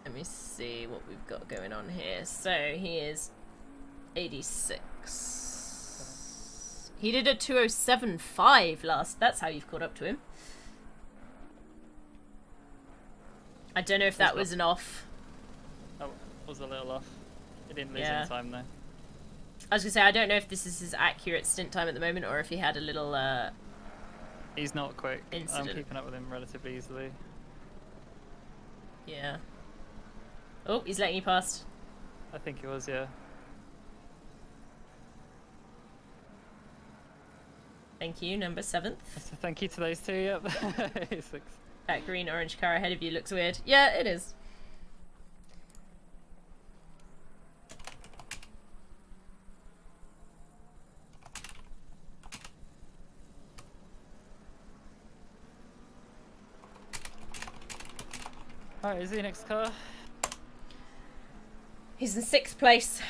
Let me see what we've got going on here. So he is 86. He did a 2:07.5 last. That's how you've caught up to him. I don't know if that was an off. Oh, was a little off. He didn't lose Yeah. any time though. I was gonna say, I don't know if this is his accurate stint time at the moment or if he had a little He's not quick. incident. I'm keeping up with him relatively easily. Yeah. Oh, he's letting you past. I think it was, yeah. Thank you, number 7th. So thank you to those two, yep. 6. That green orange car ahead of you looks weird. Yeah, it is. Alright, is he next car? He's in 6th place.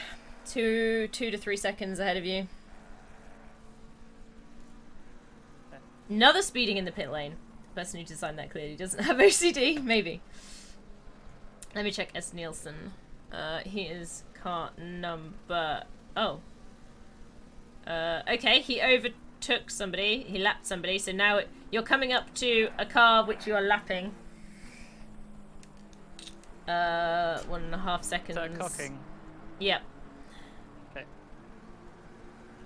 2 to 3 seconds ahead of you. Another speeding in the pit lane. The person who designed that clearly doesn't have OCD. Maybe. Let me check S. Nielsen. He is car number... Oh. Okay, he overtook somebody. He lapped somebody. So now you're coming up to a car which you are lapping. 1.5 seconds. Is that cocking? Yep. Okay.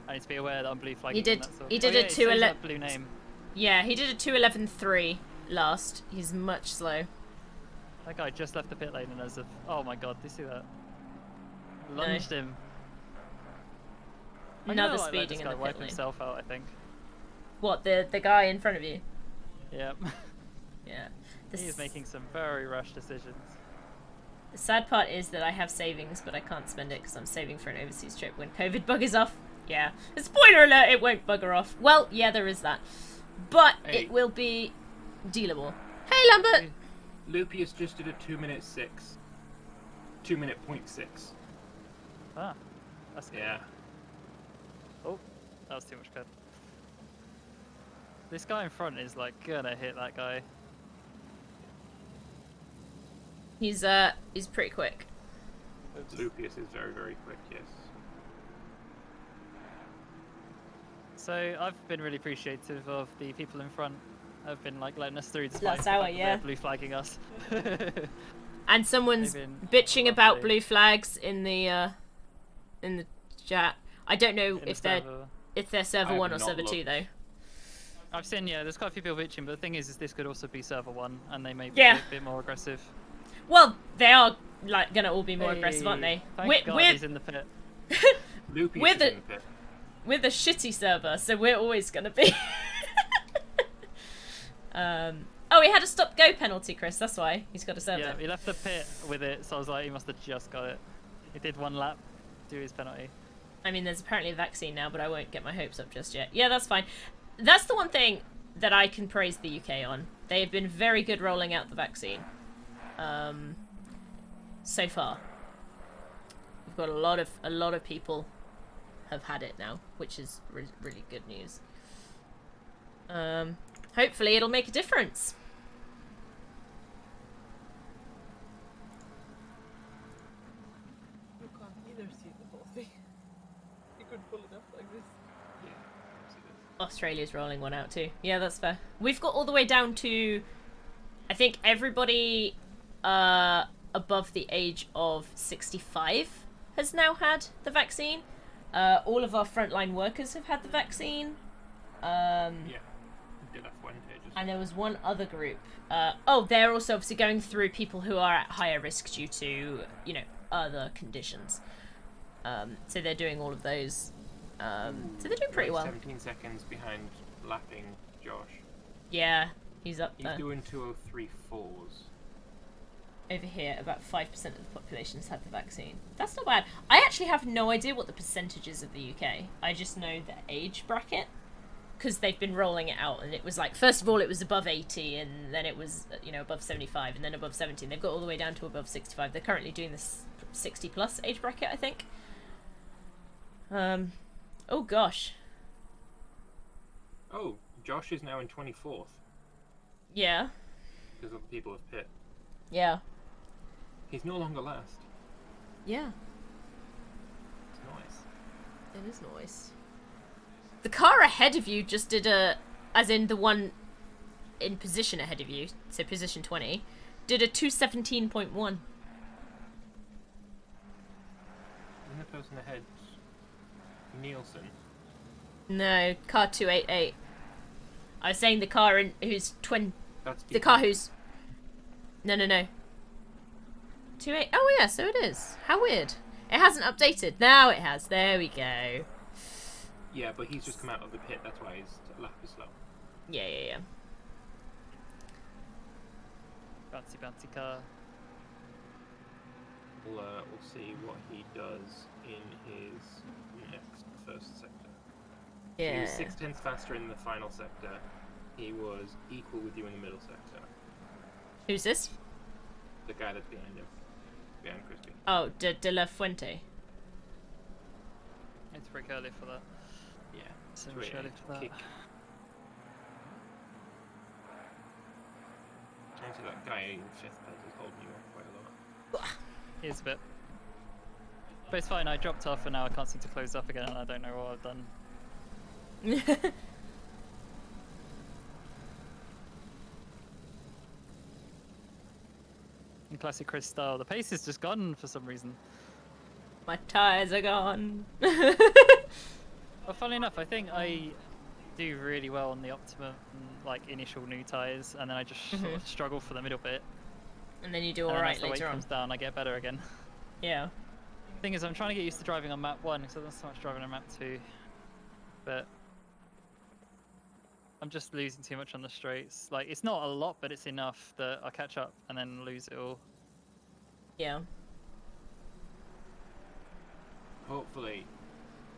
I need to be aware that I'm blue flagging. He did. and that's all. He did Oh, a yeah, it says 2:11. that blue name. Yeah, he did a 2:11.3 last. He's much slow. That guy just left the pit lane and as if, oh my god, do you see that? Lunged him. I'm Another gonna, like, let speeding this in guy the wipe pit lane. himself out, I think. What, the guy in front of you? Yep. Yeah. He is making some very rash decisions. The sad part is that I have savings, but I can't spend it because I'm saving for an overseas trip when COVID buggers off. Yeah. Spoiler alert, it won't bugger off. Well, yeah, there is that. But it will be dealable. Hey, Lambert! Lupius just did a 2-minute 6. 2-minute .6. Ah, that's good. Yeah. Oh, that was too much code. This guy in front is like gonna hit that guy. He's pretty quick. Lupius is very, very quick, yes. So I've been really appreciative of the people in front. Have been like letting us through despite Last the hour, fact that yeah. they're blue flagging us. And someone's They've been bitching about lovely. blue flags in the chat. I don't know In the if they're server. server I have 1 or not server 2 looked. though. I've seen, yeah, there's quite a few people bitching, but the thing is this could also be server 1, and they may be Yeah. a bit more aggressive. Well, they are like gonna all be more aggressive, aren't they? Thank God he's in the pit. Lupius we're is in the pit. we're the shitty server, so we're always gonna be. Oh, he had a stop-go penalty, Chris. That's why he's got a server. Yeah, he left the pit with it, so I was like, he must have just got it. He did 1 lap, do his penalty. I mean, there's apparently a vaccine now, but I won't get my hopes up just yet. Yeah, that's fine. That's the one thing that I can praise the UK on. They have been very good rolling out the vaccine. So far. We've got a lot of people have had it now, which is really good news. Hopefully it'll make a difference. You can't either see the whole thing. You could pull it up like this. Australia's rolling one out too. Yeah, that's fair. We've got all the way down to, I think everybody above the age of 65 has now had the vaccine. All of our frontline workers have had the vaccine. Yeah. De La Fuente just... And there was one other group. Oh, they're also obviously going through people who are at higher risk due to, you know, other conditions. So they're doing all of those. So they're doing pretty well. 17 seconds behind lapping Josh. Yeah, he's up He's there. doing 2:03.4s. Over here, about 5% of the population has had the vaccine. That's not bad. I actually have no idea what the percentages of the UK. I just know the age bracket. Because they've been rolling it out, and it was like, first of all, it was above 80, and then it was, you know, above 75, and then above 70. They've got all the way down to above 65. They're currently doing this 60-plus age bracket, I think. Oh, gosh. Oh, Josh is now in 24th. Yeah. Because of the people of pit. Yeah. He's no longer last. Yeah. It's nice. It is nice. The car ahead of you just did as in the one in position ahead of you, so position 20, did a 217.1. Isn't the person ahead Nielsen? No, car 288. I was saying the car in who's That's the car who's no. 28. Oh yeah, so it is. How weird. It hasn't updated. Now it has. There we go. Yeah, but he's just come out of the pit, that's why his lap is slow. Yeah. Bouncy car. We'll see what he does in his first sector. Yeah. He was 6/10 faster in the final sector. He was equal with you in the middle sector. Who's this? The guy that's behind him. Behind Crispy. Oh, De La Fuente. It's pretty early for that. Yeah. So much early for that. Kick. Actually, that guy in 5th place is holding you up quite a lot. He is a bit. But it's fine, I dropped off and now I can't seem to close up again and I don't know what I've done. In classic Chris style, the pace is just gone for some reason. My tires are gone. Well, funnily enough, I think I do really well on the optimum, like initial new tires, and then I just sort of struggle for the middle bit. And then you do And then alright as the weight later on. comes down, I get better again. Yeah. Thing is, I'm trying to get used to driving on map 1 because I've done so much driving on map 2. But I'm just losing too much on the straights. Like, it's not a lot, but it's enough that I catch up and then lose it all. Yeah. Hopefully,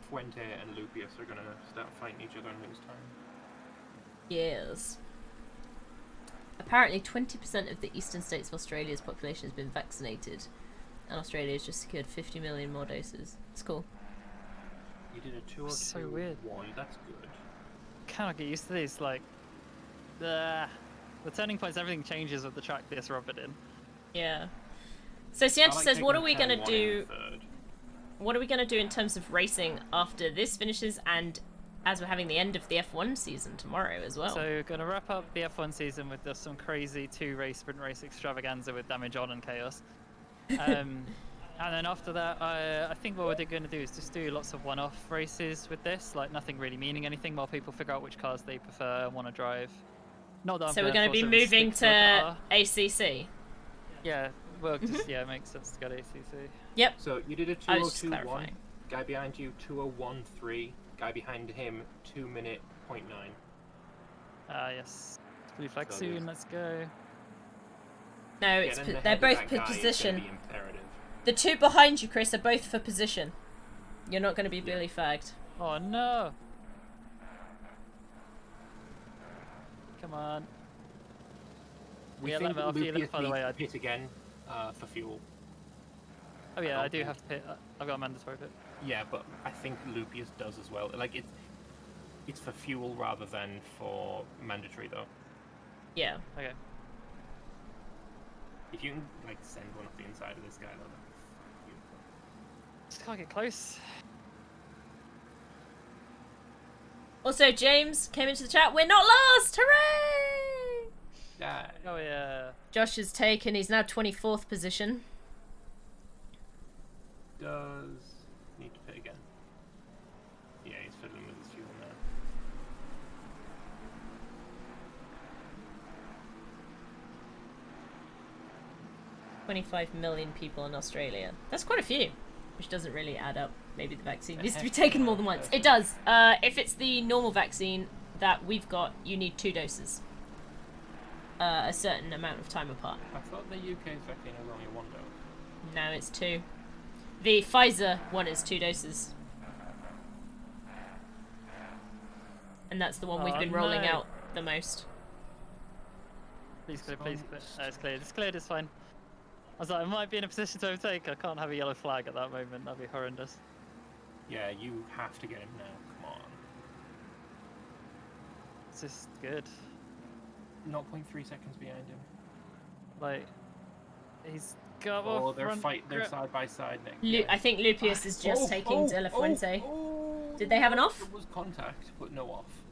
Fuente and Lupius are gonna start fighting each other and lose time. Yes. Apparently 20% of the eastern states of Australia's population has been vaccinated. And Australia has just secured 50 million more doses. It's cool. You did a 202-1, So weird. That's good. Cannot get used to these, like... the turning points, everything changes with the track this rubbered in. Yeah. So Sienta says, what are we going to do... What are we going to do in terms of racing after this finishes and as we're having the end of the F1 season tomorrow as well? So we're going to wrap up the F1 season with just some crazy 2-race sprint race extravaganza with damage on and chaos. And then after that, I think what we're going to do is just do lots of one-off races with this, like nothing really meaning anything while people figure out which cars they prefer and want to drive. Not that I'm so we're going to be moving to ACC? Yeah, well, just, yeah, it makes sense to go to ACC. Yep. So you did a 202.1, guy behind you 201.3, guy behind him 2 minute 0.9. Yes. Blue flag soon, let's go. No, it's they're both for position. The two behind you, Chris, are both for position. You're not going to be Billy fagged. Oh no! Come on. We yeah, think after you Lupius by the way, needs to pit again for fuel. Oh yeah, I do have to pit. I've got a mandatory pit. Yeah, but I think Lupius does as well. Like it's for fuel rather than for mandatory though. Yeah. Okay. If you can like send one off the inside of this guy though, that'd be beautiful. Just can't get close. Also, James came into the chat. We're not lost! Hooray! Yeah. Oh yeah. Josh has taken. He's now 24th position. Does need to pit again. Yeah, he's fiddling with his fuel now. 25 million people in Australia. That's quite a few, which doesn't really add up. Maybe the vaccine needs to be taken more than once. It does. If it's the normal vaccine that we've got, you need 2 doses. A certain amount of time apart. I thought the UK's vaccine was only 1 dose. No, it's 2. The Pfizer one is 2 doses. And that's the one we've been rolling out the most. Please clear, please clear. No, it's cleared. It's cleared, it's fine. I was like, I might be in a position to overtake. I can't have a yellow flag at that moment. That'd be horrendous. Yeah, you have to get him now. Come on. It's just good. 0.3 seconds behind him. Like, he's got Oh, they're side by side next. I think Lupius is just taking De La Fuente. Did they have an off? It was contact, but no off.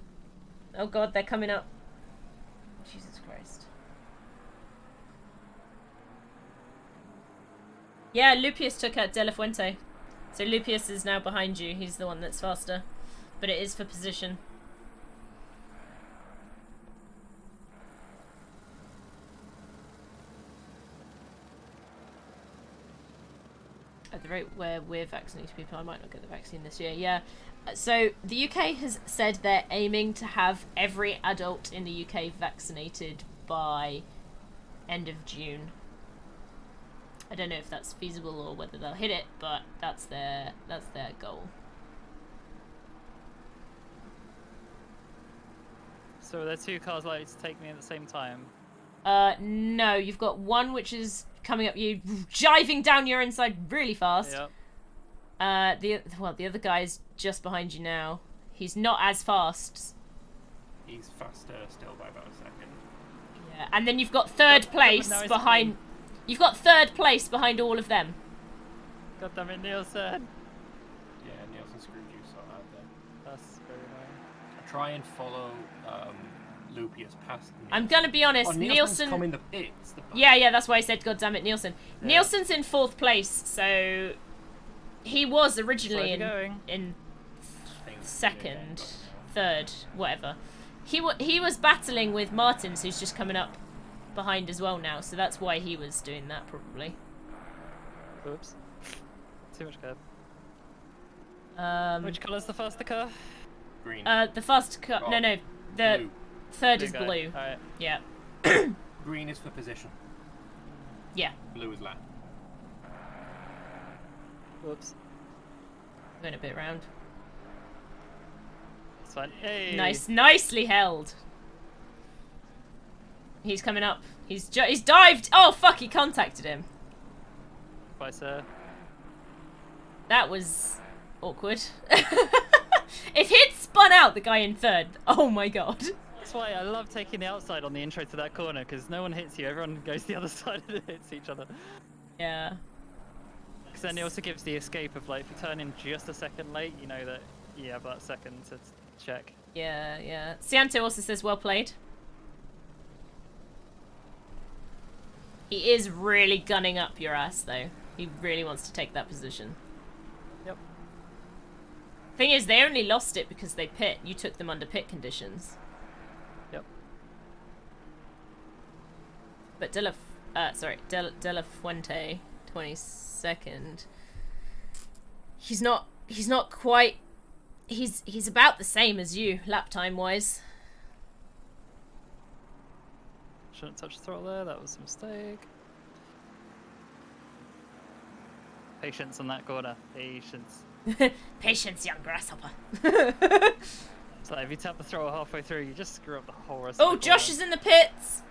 Oh god, they're coming up. Jesus Christ. Yeah, Lupius took out De La Fuente. So Lupius is now behind you. He's the one that's faster. But it is for position. At the rate where we're vaccinating people, I might not get the vaccine this year. Yeah. So the UK has said they're aiming to have every adult in the UK vaccinated by end of June. I don't know if that's feasible or whether they'll hit it, but that's their goal. So are there 2 cars likely to take me at the same time? No, you've got one which is coming up you, jiving down your inside really fast. Yep. The other guy's just behind you now. He's not as fast. He's faster still by about a second. Yeah, and then you've got third place behind. You've got third place behind all of them. God damn it, Nielsen. Yeah, Nielsen screwed you so hard there. That's very annoying. Try and follow Lupius past Nielsen. I'm gonna be honest, Nielsen's come in the pits. Yeah, that's why I said, God damn it, Nielsen. Yeah. Nielsen's in 4th place, so he was originally in 2nd, 3rd, whatever. He was battling with Martins, who's just coming up behind as well now, so that's why he was doing that probably. Oops. too much curb. Which Which colour's the first to occur? Green. The first cut. No, no. The Blue. third Blue is guy. blue. Alright. Yeah. Green is for position. Yeah. Blue is lap. Whoops. Going a bit round. It's fine. Hey. Nicely held. He's coming up. He's dived. Oh fuck! He contacted him. Bye, sir. That was awkward. If he'd spun out the guy in third, oh my god. That's why I love taking the outside on the intro to that corner, because no one hits you, everyone goes the other side and hits each other. Yeah. Because then it also gives the escape of, like, if you turn in just a second late, you know that you have that second to check. Yeah, yeah. Cianto also says well played. He is really gunning up your ass, though. He really wants to take that position. Yep. Thing is, they only lost it because they pit. You took them under pit conditions. Yep. But De La Fuente, 22nd. He's not quite. He's about the same as you, lap time wise. Shouldn't touch the throttle there, that was a mistake. Patience on that corner. Patience. Patience, young grasshopper. So if you tap the throttle halfway through, you just screw up the whole rest Oh, of the Josh corner. is in the pits!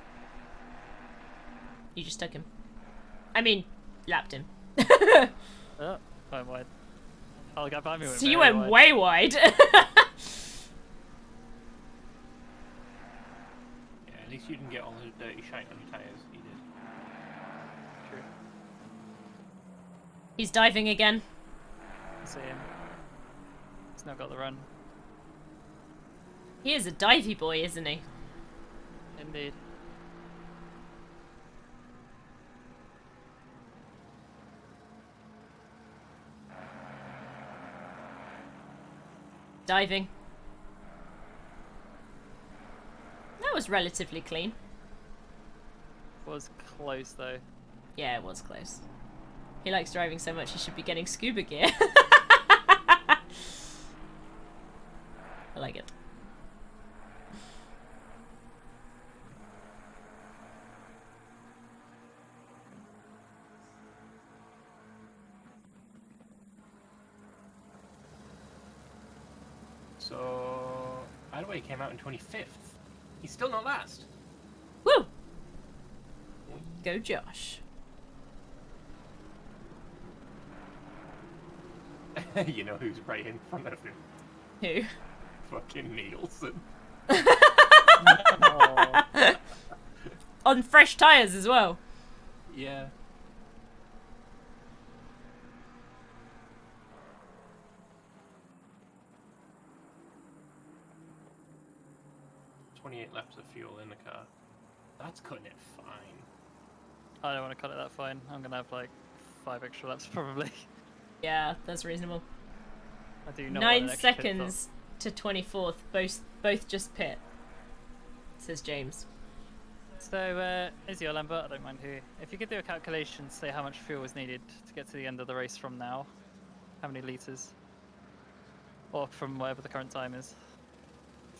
You just took him. I mean, lapped him. Oh, went wide. Oh, the guy behind me went So you very went wide. way wide. Yeah, at least you didn't get all the dirty shite on your tyres. You did. True. He's diving again. See him. He's not got the run. He is a divey boy, isn't he? Indeed. Diving. That was relatively clean. Was close though. Yeah, it was close. He likes driving so much he should be getting scuba gear. I like it. So, by the way, he came out in 25th. He's still not last. Woo! Go Josh. You know who's right in front of him? Who? Fucking Nielsen. On fresh tyres as well. Yeah. $28 laps of fuel in the car. That's cutting it fine. I don't want to cut it that fine. I'm gonna have like 5 extra laps probably. Yeah, that's reasonable. I do not want 9 an extra pit seconds to 24th. Both just pit. Says James. So, is your Lambert? I don't mind who. If you could do a calculation, say how much fuel is needed to get to the end of the race from now. How many litres? Or from whatever the current time is.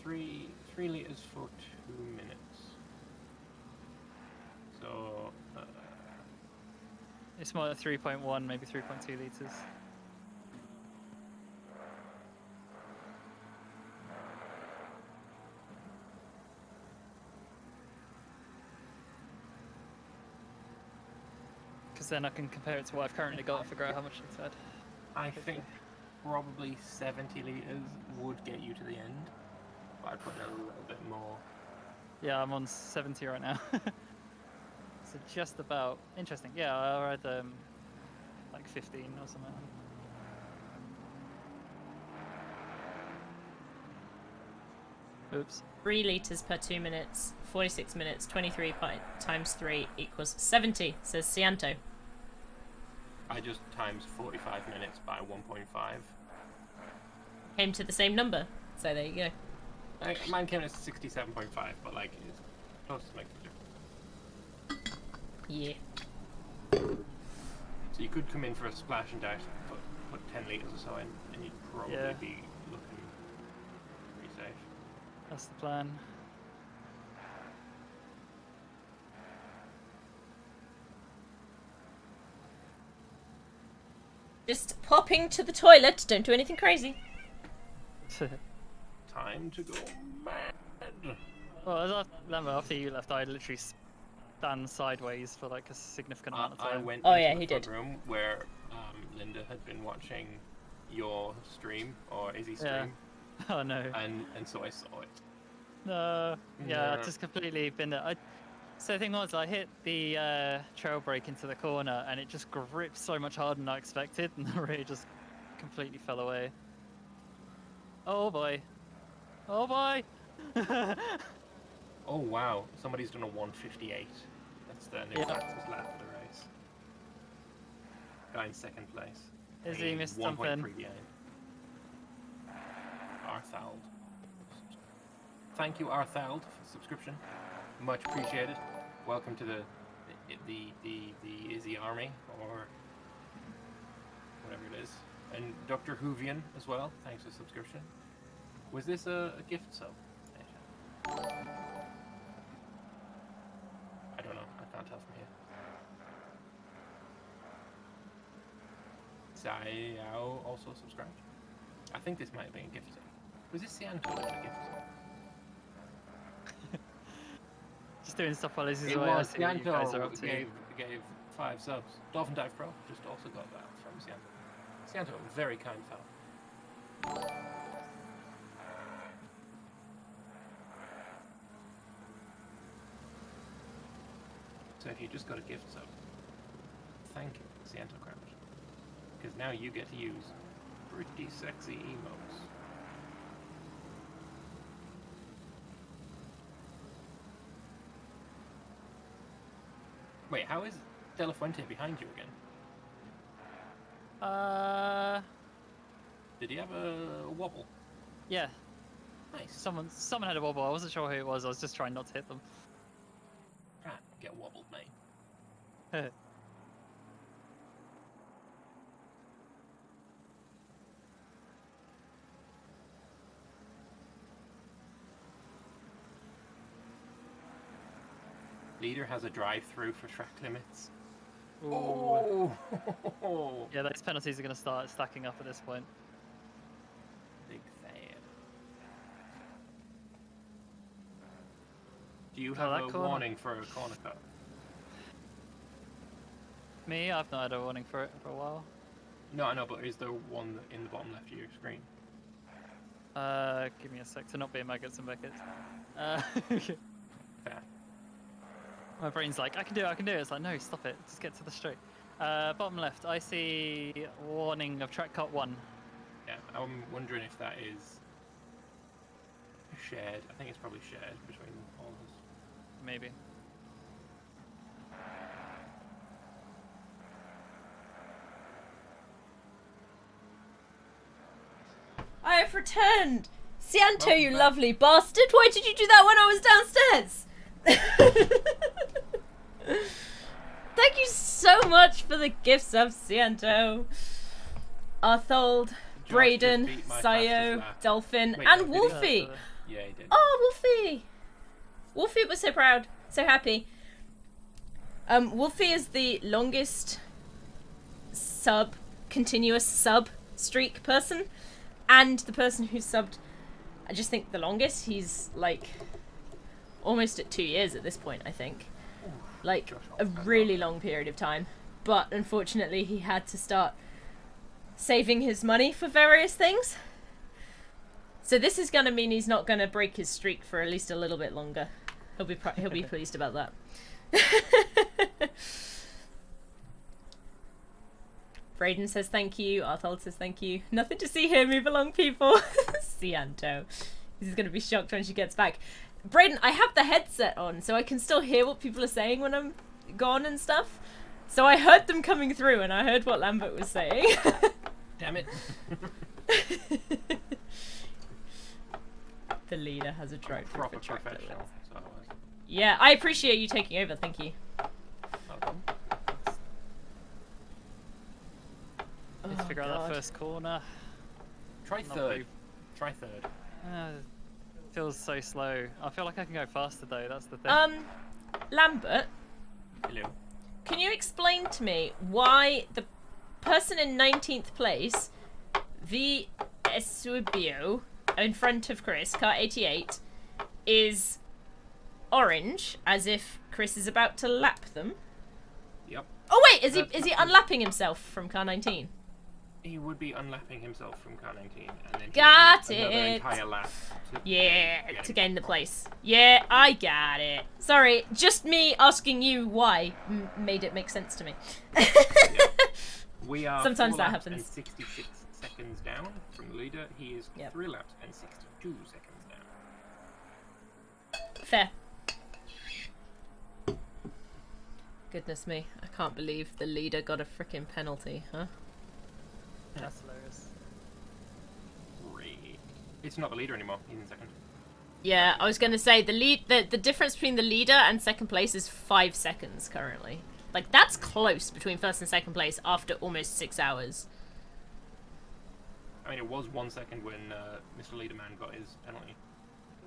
3 litres for 2 minutes. So, It's more like 3.1, maybe 3.2 litres. Because then I can compare it to what I've currently got and figure out how much it's had. I think probably 70 litres would get you to the end. But I'd put in a little bit more. Yeah, I'm on 70 right now. So just about interesting. Yeah, I read like 15 or something. Oops. 3 litres per 2 minutes. 46 minutes. 23 times 3 equals 70, says Cianto. I just times 45 minutes by 1.5. Came to the same number. So there you go. Mine came at 67.5, but like it's close to makes a difference. Yeah. So you could come in for a splash and dash, but put 10 litres or so in, and you'd probably be looking pretty safe. That's the plan. Just popping to the toilet. Don't do anything crazy. Time to go mad. Well, after you left, I literally stand sideways for like a significant amount of time. I went into the front room where Linda had been watching your stream, or Izzy stream. Yeah. Oh no. And so I saw it. No. Yeah, I just completely been there. So the thing was, I hit the trail brake into the corner, and it just gripped so much harder than I expected, and the rear just completely fell away. Oh boy. Oh boy. Oh wow, somebody's done a 158. That's the new fastest lap of the race. Guy in second place. Is he missed 1.3 something? behind. Arthald. Thank you, Arthald, for the subscription. Much appreciated. Welcome to the Izzy army, or whatever it is. And Dr. Hoovian as well. Thanks for the subscription. Was this a gift sub? I don't know. I can't tell from here. Xiao also subscribed. I think this might have been a gift sub. Was this Sianto that a gift sub? Just doing stuff while this is It away. I was see what you guys are up to. gave 5 subs. Dolphin Dive Pro just also got that from Sianto. Sianto, very kind fellow. So if you just got a gift sub, thank you, Sianto Crouch. Because now you get to use pretty sexy emotes. Wait, how is De La Fuente behind you again? Did he have a wobble? Yeah. Nice. Someone had a wobble. I wasn't sure who it was. I was just trying not to hit them. Ah, get wobbled, mate. Leader has a drive-through for track limits. Ooh. Yeah, those penalties are going to start stacking up at this point. Big fan. Do you have a warning for a corner cut? Me? I've not had a warning for it for a while. No, I know, but is there one in the bottom left of your screen? Give me a sec to not be maggots and buckets. Fair. My brain's like, I can do it, I can do it. It's like, no, stop it. Just get to the straight. Bottom left, I see warning of track cut 1. Yeah, I'm wondering if that is shared. I think it's probably shared between all of us. Maybe. I have returned! Sianto, you lovely bastard! Why did you do that when I was downstairs? Thank you so much for the gifts of Sianto. Arthold, Braden, Sayo, Dolphin, and Wolfie. Yeah, he did. Oh, Wolfie! Wolfie was so proud, so happy. Wolfie is the longest continuous sub streak person, and the person who subbed, I just think the longest. He's like almost at 2 years at this point, I think. Like a really long period of time. But unfortunately he had to start saving his money for various things. So this is gonna mean he's not gonna break his streak for at least a little bit longer. He'll be pleased about that. Braden says thank you. Arthold says thank you. Nothing to see here. Move along, people. Sianto. This is gonna be shocked when she gets back. Braden, I have the headset on, so I can still hear what people are saying when I'm gone and stuff. So I heard them coming through, and I heard what Lambert was saying. Damn it. The leader has a drive-through Proper for track professional. limits. So I was. Yeah, I appreciate you taking over. Thank you. Welcome. Oh, figure out that first corner. Try third. Try third. Feels so slow. I feel like I can go faster though. That's the thing. Lambert. Hello. Can you explain to me why the person in 19th place, V. Esubio, in front of Chris, car 88, is orange, as if Chris is about to lap them? Yep. Oh wait, is he unlapping himself from car 19? He would be unlapping himself from car 19, and then Got another it. entire lap. To gain the place. Yeah, I got it. Sorry, just me asking you why made it make sense to me. We are Sometimes 4 that laps happens. and 66 seconds down from the leader. He is 3 laps and 62 seconds down. Fair. Goodness me, I can't believe the leader got a freaking penalty, huh? That's hilarious. It's not the leader anymore. He's in second. Yeah, I was gonna say the difference between the leader and second place is 5 seconds currently. Like that's close between first and second place after almost 6 hours. I mean, it was 1 second when Mr. Leaderman got his penalty.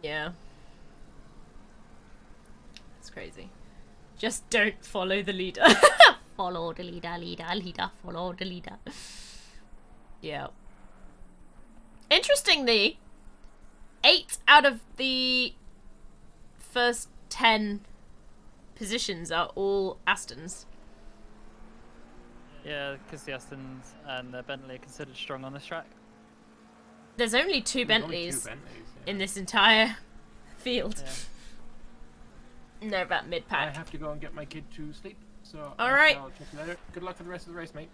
Yeah. It's crazy. Just don't follow the leader. Follow the leader, leader, follow the leader. Yeah. Interestingly, 8 out of the first 10 positions are all Astons. Yeah, because the Astons and the Bentley are considered strong on this track. There's only 2 Bentleys, in this entire field. Yeah. No, about mid-pack. I have to go and get my kid to sleep, so all right. I'll check you later. Good luck for the rest of the race, mate.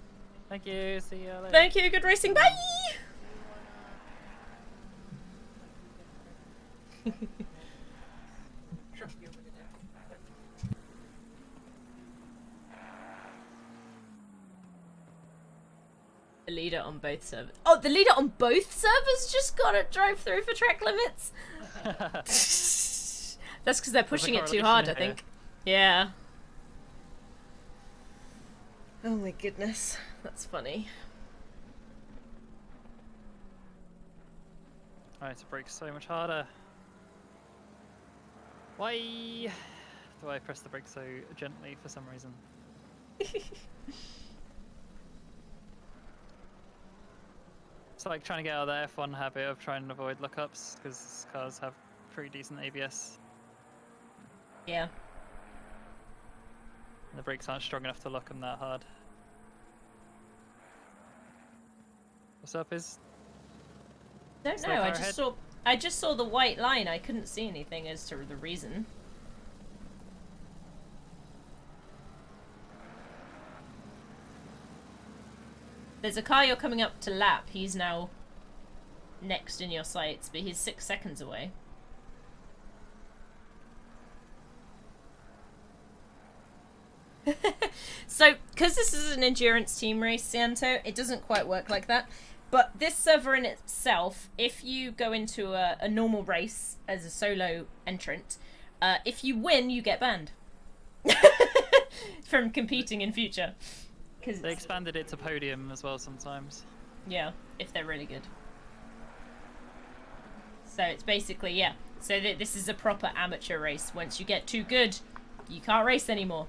Thank you. See you later. Thank you. Good racing. Bye. The leader on both servers. Oh, the leader on both servers just got to drive through for track limits. That's because they're pushing it too hard, I think. Yeah. Oh my goodness, that's funny. Alright, to brake so much harder. Why do I press the brake so gently for some reason? It's like trying to get out of the F1 habit of trying to avoid lookups, because cars have pretty decent ABS. Yeah. The brakes aren't strong enough to lock them that hard. What's up, Is? Don't know. I just saw the white line. I couldn't see anything as to the reason. There's a car you're coming up to lap. He's now next in your sights, but he's 6 seconds away. So, because this is an endurance team race, Santo, it doesn't quite work like that. But this server in itself, if you go into a normal race as a solo entrant, if you win, you get banned from competing in future. Cause they expanded it to podium as well sometimes. Yeah, if they're really good. So it's basically, yeah. So this is a proper amateur race. Once you get too good, you can't race anymore.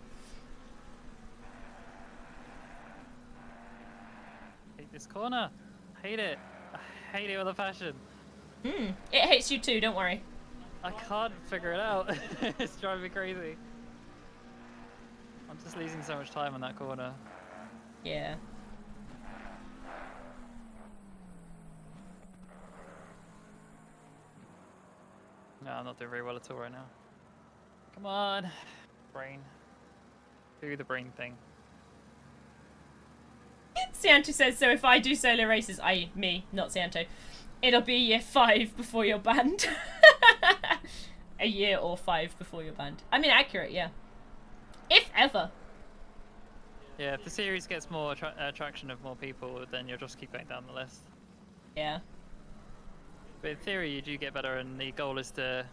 Hate this corner. Hate it. I hate it with a passion. It hates you too, don't worry. I can't figure it out. It's driving me crazy. I'm just losing so much time on that corner. Yeah. No, I'm not doing very well at all right now. Come on. Brain. Do the brain thing. Santo says, so if I do solo races, me, not Santo, it'll be year 5 before you're banned. A year or 5 before you're banned. I mean, accurate, yeah. If ever. Yeah, if the series gets more traction of more people, then you'll just keep going down the list. Yeah. But in theory, you do get better, and the goal is to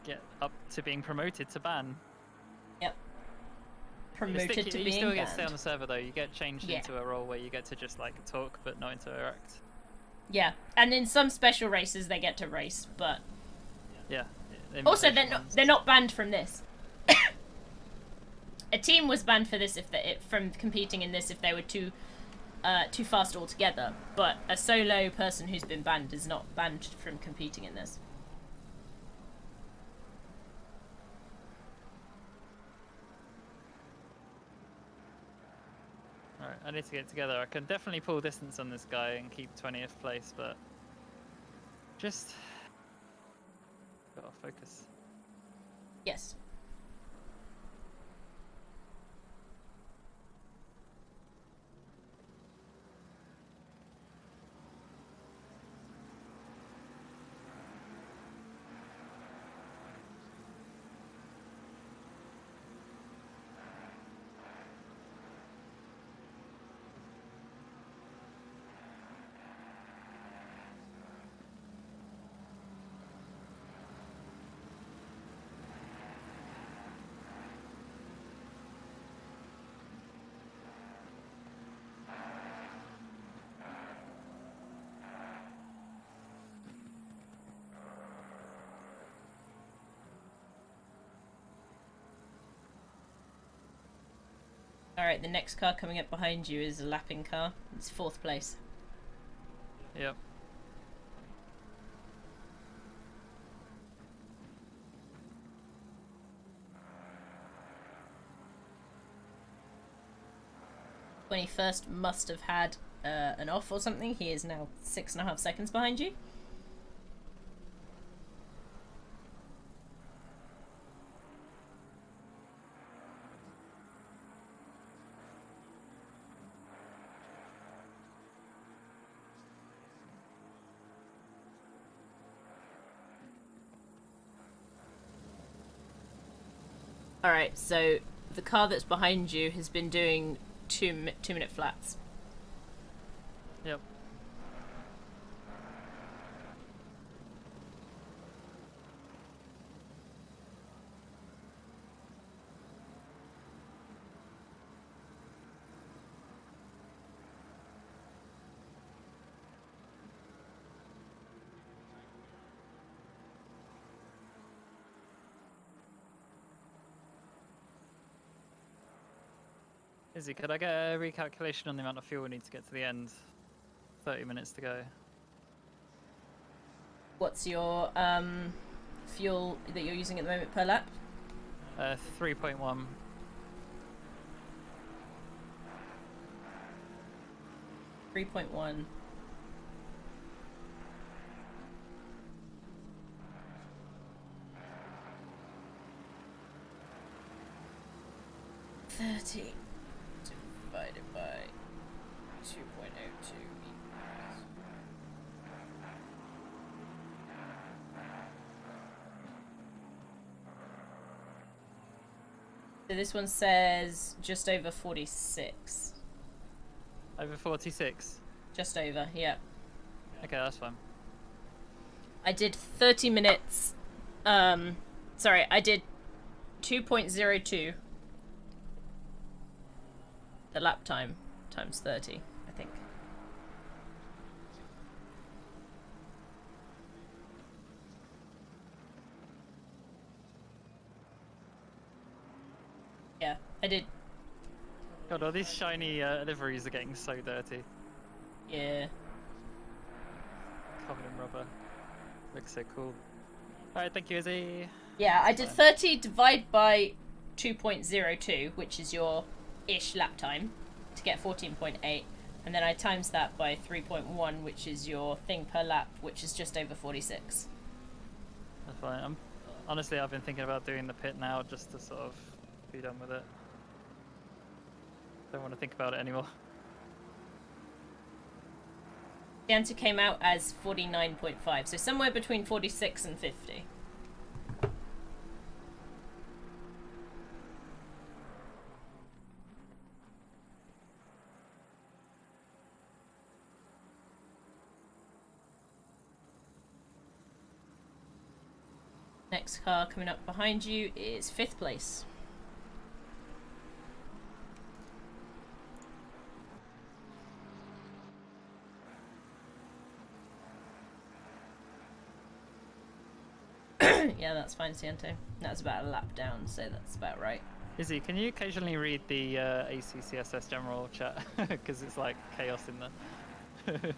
get up to being promoted to ban. Yep. promoted to you being still get to stay on banned. the server though. You get changed Yeah. into a role where you get to just like talk but not interact. Yeah, and in some special races they get to race, but Yeah. also invitation they're not banned from this. A team was banned for this from competing in this if they were too fast altogether, but a solo person who's been banned is not banned from competing in this. Alright, I need to get together. I can definitely pull distance on this guy and keep 20th place, but just gotta focus. Yes. Alright, the next car coming up behind you is a lapping car. It's 4th place. Yep. When he first must have had an off or something, he is now 6.5 seconds behind you. Alright, so the car that's behind you has been doing 2-minute flats. Yep. Izzy, could I get a recalculation on the amount of fuel we need to get to the end? 30 minutes to go. What's your fuel that you're using at the moment per lap? 3.1. 3.1. $30 divided by 2.02 equals. So this one says just over 46. Over 46? Just over, yeah. Okay, that's fine. I did 30 minutes. Sorry, I did 2.02. The lap time times 30, I think. Yeah, I did. God, all these shiny liveries are getting so dirty. Yeah. Covered in rubber. Looks so cool. Alright, thank you, Izzy. Yeah, I did 30 divided by 2.02, which is your ish lap time, to get 14.8, and then I times that by 3.1, which is your thing per lap, which is just over 46. That's fine. Honestly, I've been thinking about doing the pit now just to sort of be done with it. Don't want to think about it anymore. The answer came out as 49.5, so somewhere between 46 and 50. Next car coming up behind you is 5th place. that's fine, Siento. That's about a lap down, so that's about right. Izzy, can you occasionally read the ACCSS general chat? Because it's like chaos in there.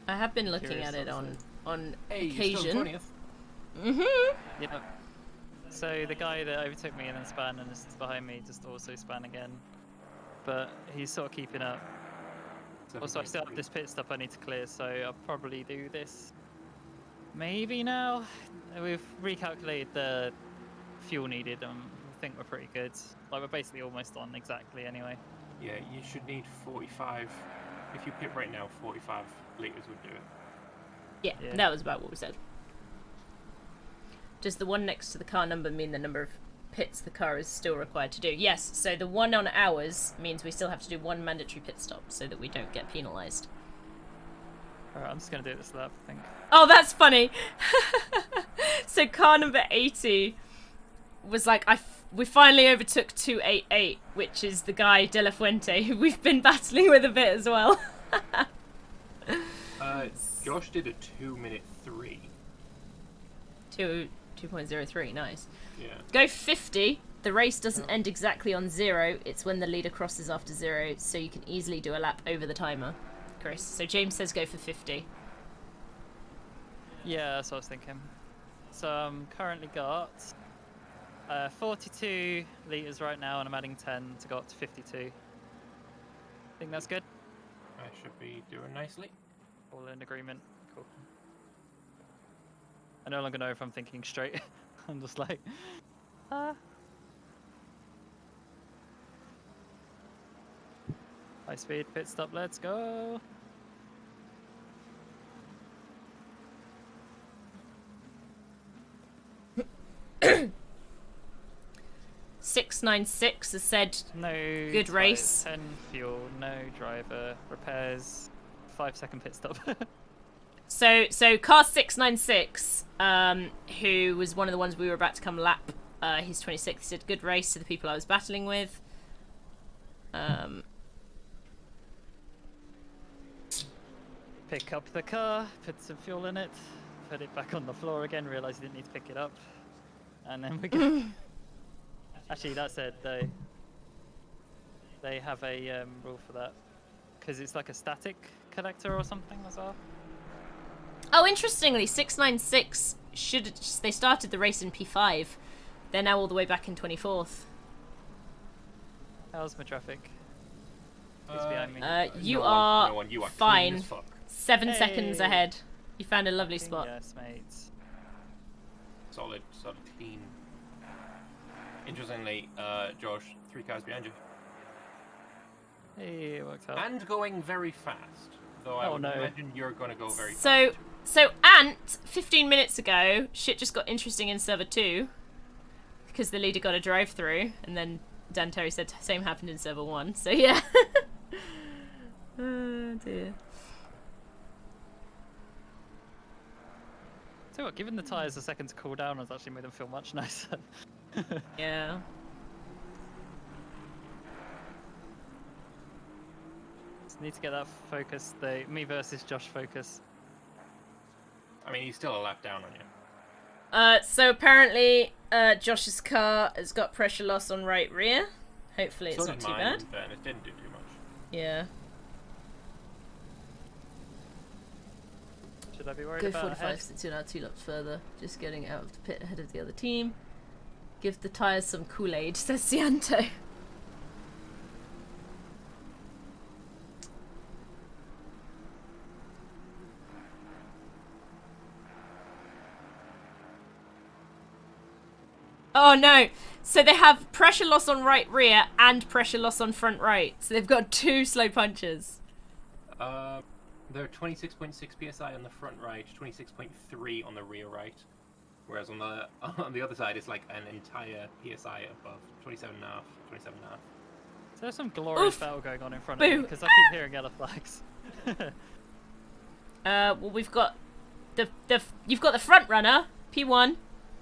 I have been looking Curious, at it on Hey, occasion. you're still 20th. Yeah. So the guy that overtook me and then span and is behind me just also span again. But he's sort of keeping up. Also, I still have this pit stop I need to clear, so I'll probably do this. Maybe now. We've recalculated the fuel needed and I think we're pretty good. Like, we're basically almost on exactly anyway. Yeah, you should need 45. If you pit right now, 45 litres would do it. Yeah, that was about what we said. Does the one next to the car number mean the number of pits the car is still required to do? Yes, so the one on ours means we still have to do one mandatory pit stop so that we don't get penalised. Alright, I'm just going to do it this lap, I think. Oh, that's funny! So car number 80 was like, we finally overtook 288, which is the guy De La Fuente, who we've been battling with a bit as well. Josh did a 2-minute 3. 2.03, nice. Yeah. Go 50. The race doesn't end exactly on 0. It's when the leader crosses after 0, so you can easily do a lap over the timer, Chris. So James says go for 50. Yeah, that's what I was thinking. So I'm currently got 42 litres right now, and I'm adding 10 to go up to 52. Think that's good? I should be doing nicely. All in agreement. Cool. I no longer know if I'm thinking straight. I'm just like, High speed pit stop, let's go. .696 has said no good tires, race. 10 fuel, no driver, repairs, 5-second pit stop. So car 696, who was one of the ones we were about to come lap, he's 26. He said good race to the people I was battling with. Pick up the car, put some fuel in it, put it back on the floor again, realise you didn't need to pick it up, and then we go. Actually, that said, they have a rule for that, because it's like a static collector or something as well. Oh, interestingly, 696 they started the race in P5. They're now all the way back in 24th. How's my traffic? Who's behind me? You no are one. You are fine. clean as fuck. 7 seconds ahead. You found a lovely spot. Yes, mate. Solid, clean. Interestingly, Josh, 3 cars behind you. Hey, it worked out. And going very fast. Though I would imagine you're going to go very fast. So Ant, 15 minutes ago, shit just got interesting in server 2 because the leader got a drive through, and then Dan Terry said same happened in server 1. So yeah. Oh dear. So what, giving the tyres a second to cool down has actually made them feel much nicer. Yeah. Just need to get that focus, the me versus Josh focus. I mean, he's still a lap down on you. So apparently, Josh's car has got pressure loss on right rear. Hopefully it's not too bad. And it didn't do too much. Yeah. Should I be worried Go about 45 so 2 now 2 laps further. Just getting out of the pit ahead of the other team. Give the tyres some Kool-Aid, says Cianto. Oh no! So they have pressure loss on right rear and pressure loss on front right. So they've got 2 slow punches. They're 26.6 psi on the front right, 26.3 on the rear right. Whereas on the other side, it's like an entire psi above 27.5, 27.5. So there's some glorious battle going on in front of me because I keep hearing yellow flags. Well, we've got you've got the front runner, P1,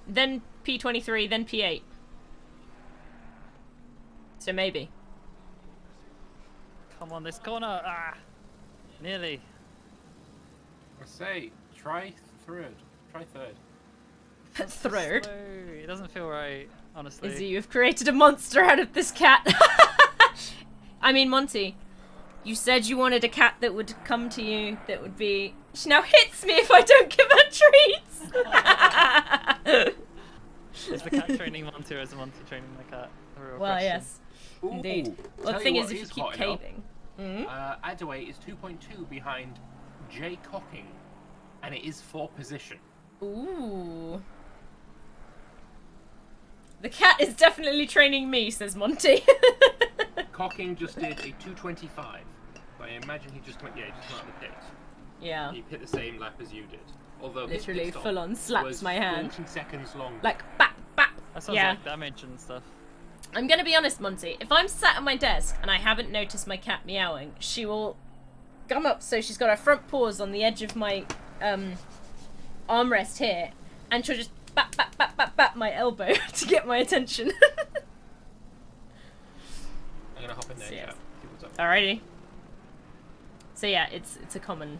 then P23, then P8. So maybe. Come on, this corner! Ah, nearly. I say, try third. Try third. Third. Slow. It doesn't feel right, honestly. Izzy, you've created a monster out of this cat. I mean, Monty, you said you wanted a cat that would come to you, that would be... She now hits me if I don't give her treats! Is the cat training Monty or is Monty training the cat? Well, yes. Ooh, Indeed. Well, the tell thing you is, what if you keep hot enough. caving... Adaway is 2.2 behind Jay Cocking, and it is for position. Ooh. The cat is definitely training me, says Monty. Cocking just did a 225. I imagine he just went, yeah, he just went out the pit. Yeah. He hit the same lap as you did. Although his Literally pit stop full on slaps was my hand. 40 seconds long. Like, bap, bap. That sounds Yeah. like damage and stuff. I'm gonna be honest, Monty. If I'm sat at my desk and I haven't noticed my cat meowing, she will come up, so she's got her front paws on the edge of my armrest here, and she'll just bap, bap, bap, bap, bap my elbow to get my attention. I'm gonna hop in there. So, Yeah. Alrighty. So yeah, it's a common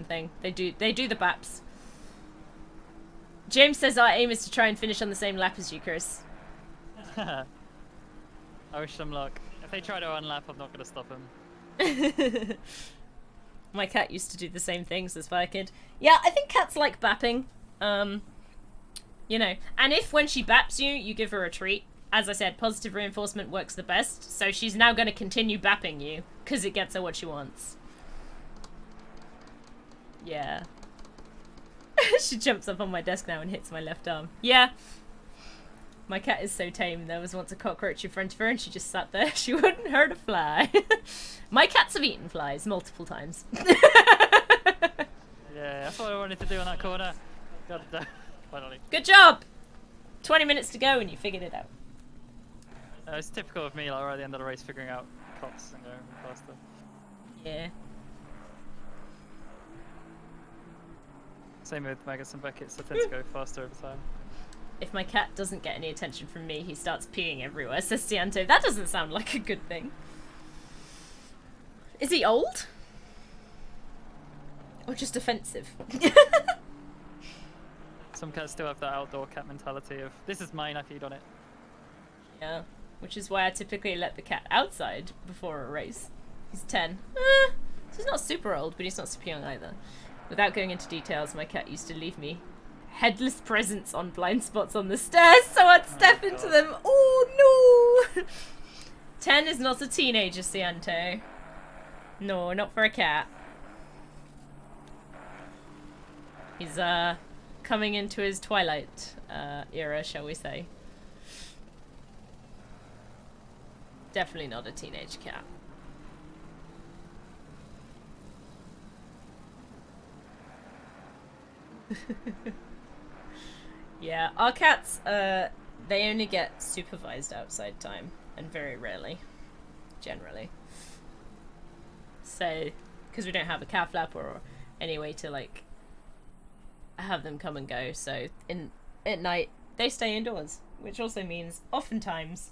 thing. They do the baps. James says our aim is to try and finish on the same lap as you, Chris. I wish them luck. If they try to unlap, I'm not going to stop them. My cat used to do the same things as Fire Kid. Yeah, I think cats like bapping. You know, and if when she baps you, you give her a treat. As I said, positive reinforcement works the best, so she's now going to continue bapping you, because it gets her what she wants. Yeah. She jumps up on my desk now and hits my left arm. Yeah. My cat is so tame. There was once a cockroach in front of her and she just sat there. She wouldn't hurt a fly. My cats have eaten flies multiple times. Yeah, that's what I wanted to do on that corner. God damn. Finally. Good job! 20 minutes to go and you figured it out. It's typical of me, like right at the end of the race, figuring out cops and going faster. Yeah. Same with Magus and Beckett, so I tend to go faster over time. If my cat doesn't get any attention from me, he starts peeing everywhere, says Cianto. That doesn't sound like a good thing. Is he old? Or just offensive? Some cats still have that outdoor cat mentality of, this is mine, I feed on it. Yeah, which is why I typically let the cat outside before a race. He's 10. So he's not super old, but he's not super young either. Without going into details, my cat used to leave me headless presents on blind spots on the stairs, so I'd step into them. Oh no! 10 is not a teenager, Cianto. No, not for a cat. He's coming into his twilight era, shall we say. Definitely not a teenage cat. Yeah, our cats, they only get supervised outside time, and very rarely, generally. So, because we don't have a cat flap or any way to, like, have them come and go, so at night, they stay indoors, which also means, oftentimes,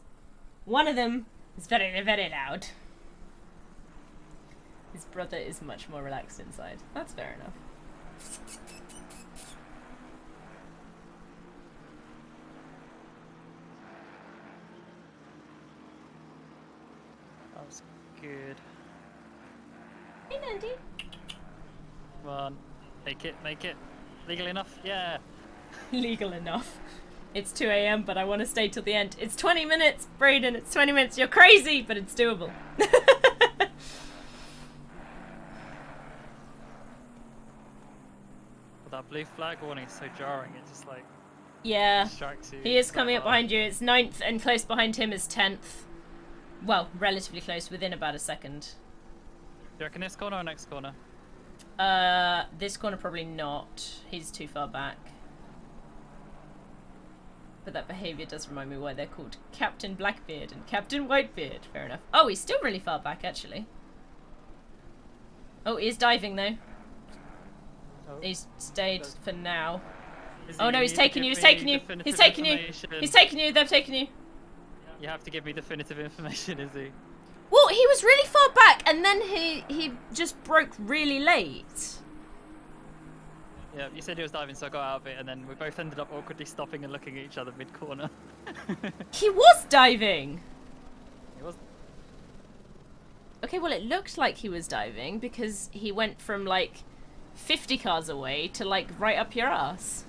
one of them is very, very loud. His brother is much more relaxed inside. That's fair enough. That was good. Hey, Nandy. Come on. Make it. Legal enough? Yeah. Legal enough. It's 2 AM, but I want to stay till the end. It's 20 minutes, Brayden. It's 20 minutes. You're crazy, but it's doable. But that blue flag warning is so jarring. It just like Yeah. distracts you. He is so coming up hard. behind you. It's 9th, and close behind him is 10th. Well, relatively close, within about a second. Do you reckon this corner or next corner? This corner probably not. He's too far back. But that behaviour does remind me why they're called Captain Blackbeard and Captain Whitebeard. Fair enough. Oh, he's still really far back, actually. Oh, he's diving, though. Oh. He's stayed for now. Is Oh he- no, he's you need to taking you, give he's me taking you, he's definitive taking you, information. he's taking you, they've taken you. You have to give me definitive information, is he? Well, he was really far back, and then he just broke really late. Yeah, you said he was diving, so I got out of it, and then we both ended up awkwardly stopping and looking at each other mid-corner. He was diving! He was. Okay, well, it looked like he was diving because he went from, like, 50 cars away to, like, right up your ass.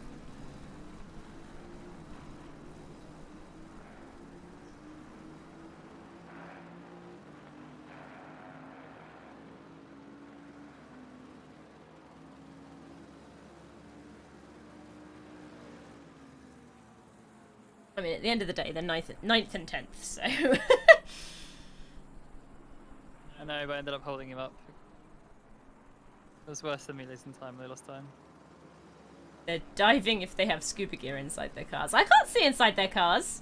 I mean, at the end of the day, they're ninth and 10th, so... I know, but I ended up holding him up. It was worse than me losing time. They lost time. They're diving if they have scuba gear inside their cars. I can't see inside their cars.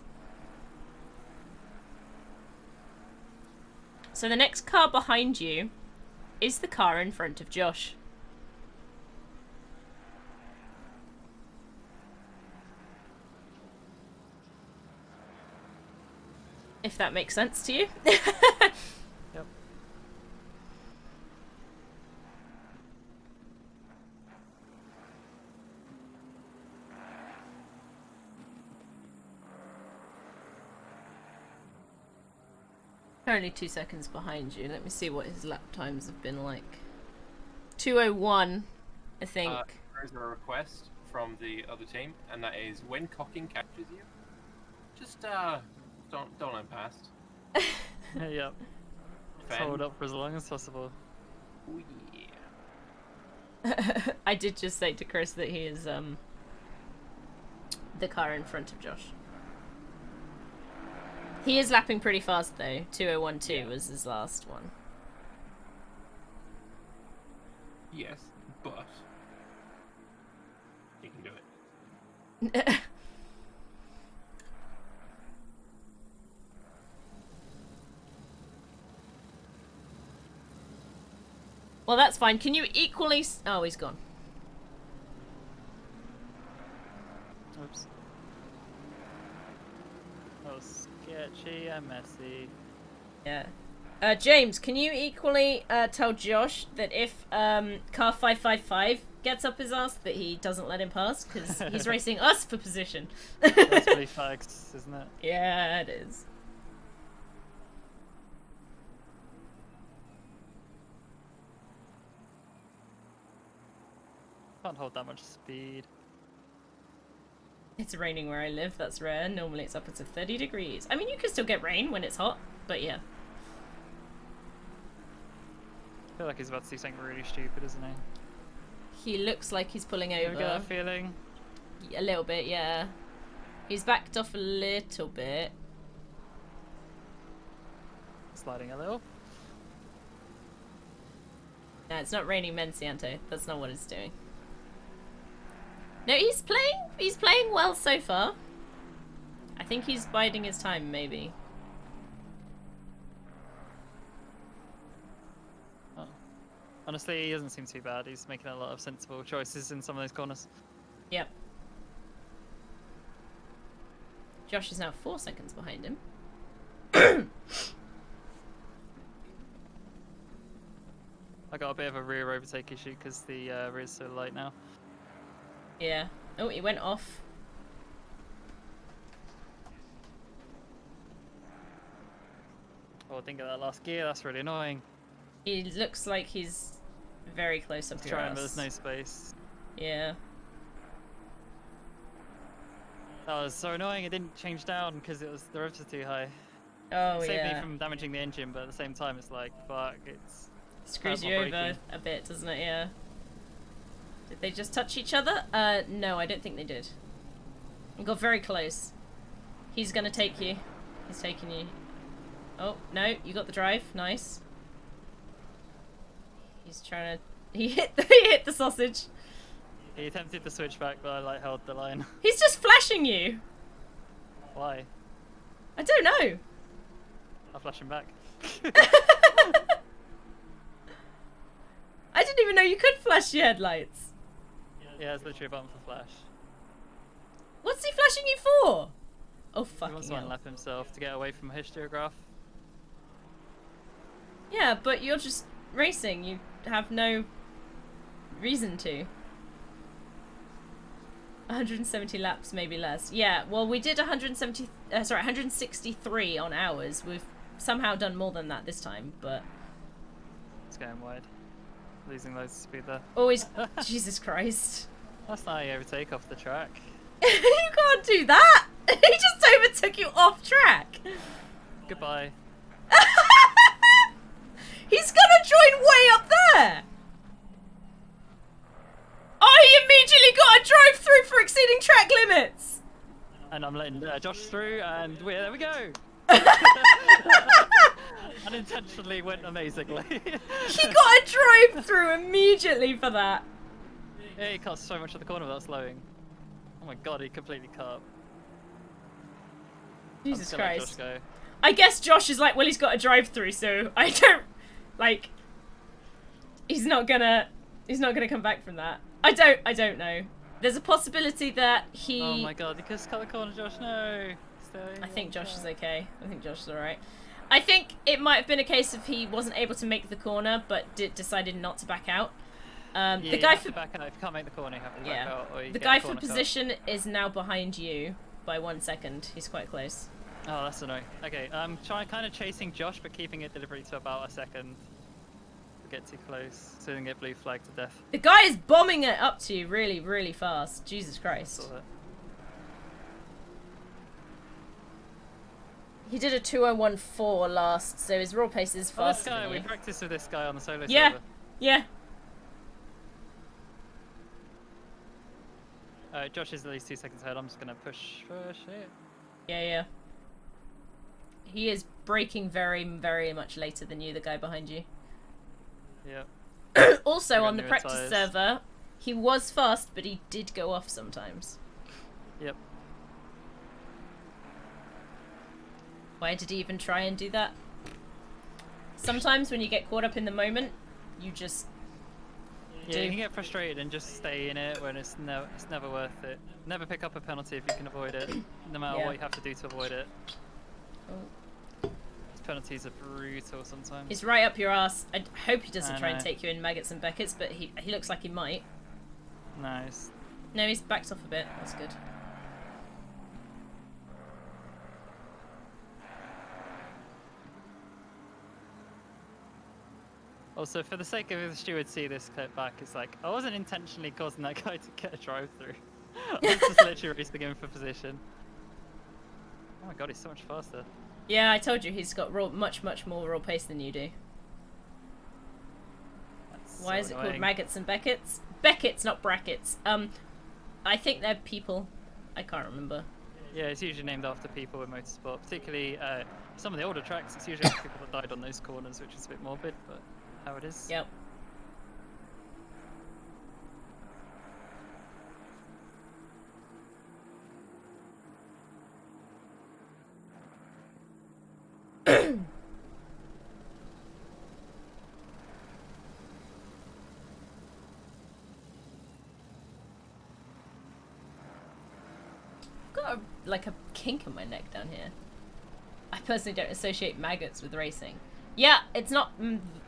So the next car behind you is the car in front of Josh. If that makes sense to you. Yep. Currently 2 seconds behind you. Let me see what his lap times have been like. 2:01, I think. There is a request from the other team, and that is when cocking catches you, just don't let him past. Yep. Just hold up for as long as possible. Oh yeah. I did just say to Chris that he is the car in front of Josh. He is lapping pretty fast though. 2012 was his last one. Yes, but he can do it. Well, that's fine. Can you equally... Oh, he's gone. Oops. That was sketchy and messy. Yeah. James, can you equally tell Josh that if car 555 gets up his ass that he doesn't let him pass because he's racing us for position. That's pretty facts, isn't it? Yeah, it is. Can't hold that much speed. It's raining where I live, that's rare. Normally it's upwards of 30 degrees. I mean, you can still get rain when it's hot, but yeah. I feel like he's about to do something really stupid, isn't he? He looks like he's pulling over. You get that feeling? A little bit, yeah. He's backed off a little bit. Sliding a little. No, it's not raining Mencianto. That's not what it's doing. No, he's playing well so far. I think he's biding his time, maybe. Oh. Honestly, he doesn't seem too bad. He's making a lot of sensible choices in some of those corners. Yep. Josh is now 4 seconds behind him. I got a bit of a rear overtake issue because the rear's so light now. Yeah. Oh, he went off. Oh, I didn't get that last gear. That's really annoying. He looks like he's very close up He's your trying, ass. but there's no space. Yeah. That was so annoying. It didn't change down because the revs are too high. Oh, It saved yeah. me from damaging the engine, but at the same time, it's like, fuck, it's... Screws not you over braking. a bit, doesn't it? Yeah. Did they just touch each other? No, I don't think they did. He got very close. He's gonna take you. He's taking you. Oh, no, you got the drive. Nice. He's trying to... He hit the sausage. He attempted the switchback, but I like held the line. He's just flashing you. Why? I don't know. I'll flash him back. I didn't even know you could flash your headlights. Yeah, it's literally a button for flash. What's he flashing you for? Oh, He fucking wants to hell. unlap himself to get away from a hysterograph. Yeah, but you're just racing. You have no reason to. 170 laps, maybe less. Yeah, well, we did 163 on hours. We've somehow done more than that this time, but... It's going wide. Losing loads of speed there. Always... Jesus Christ. That's not how you overtake off the track. You can't do that! He just overtook you off track! Goodbye. He's gonna join way up there! Oh, he immediately got a drive-through for exceeding track limits! And I'm letting Josh through, and there we go! Unintentionally went amazingly. He got a drive-through immediately for that. Yeah, he cut so much of the corner without slowing. Oh my god, he completely cut up. Jesus I'm just gonna let Christ. Josh go. I guess Josh is like, well, he's got a drive-through, so I don't... Like... He's not gonna come back from that. I don't know. There's a possibility that he... Oh my god, he just cut the corner, Josh, no! I think Josh is okay. I think Josh is alright. I think it might have been a case of he wasn't able to make the corner, but decided not to back out. Yeah, the guy for back out. If you can't make the corner, you have to back out. Or you the get guy a for corner cut. position is now behind you by 1 second. He's quite close. Oh, that's annoying. Okay, I'm kind of chasing Josh, but keeping it deliberately to about a second. To get too close, so he doesn't get blue flag to death. The guy is bombing it up to you really, really fast. Jesus Christ. He did a 2:01.4 last, so his raw pace is Oh, this faster guy, than we you. practiced with this guy on the solo Yeah, server. yeah. Josh is at least 2 seconds ahead. I'm just gonna push it. Yeah. He is braking very, very much later than you, the guy behind you. Yeah. Also, on the newer practice tyres. server, he was fast, but he did go off sometimes. Yep. Why did he even try and do that? Sometimes when you get caught up in the moment, you just Yeah, you can get frustrated and just stay in it when it's never worth it. Never pick up a penalty if you can avoid it, no matter Yeah. what you have to do to avoid it. Oh. These penalties are brutal sometimes. He's right up your ass. I hope he doesn't I try and know. take you in maggots and Beckett's, but he looks like he might. Nice. No, he's backed off a bit. That's good. Also, for the sake of the steward see this clip back, it's like, I wasn't intentionally causing that guy to get a drive-through. I was just literally racing him for position. Oh my god, he's so much faster. Yeah, I told you he's got much more raw pace than you do. Why is it called maggots and Beckett's? Beckett's, not brackets. I think they're people. I can't remember. Yeah, it's usually named after people in motorsport, particularly some of the older tracks. It's usually people that died on those corners, which is a bit morbid, but how it is. Yep. Got like a kink in my neck down here. I personally don't associate maggots with racing. Yeah, it's not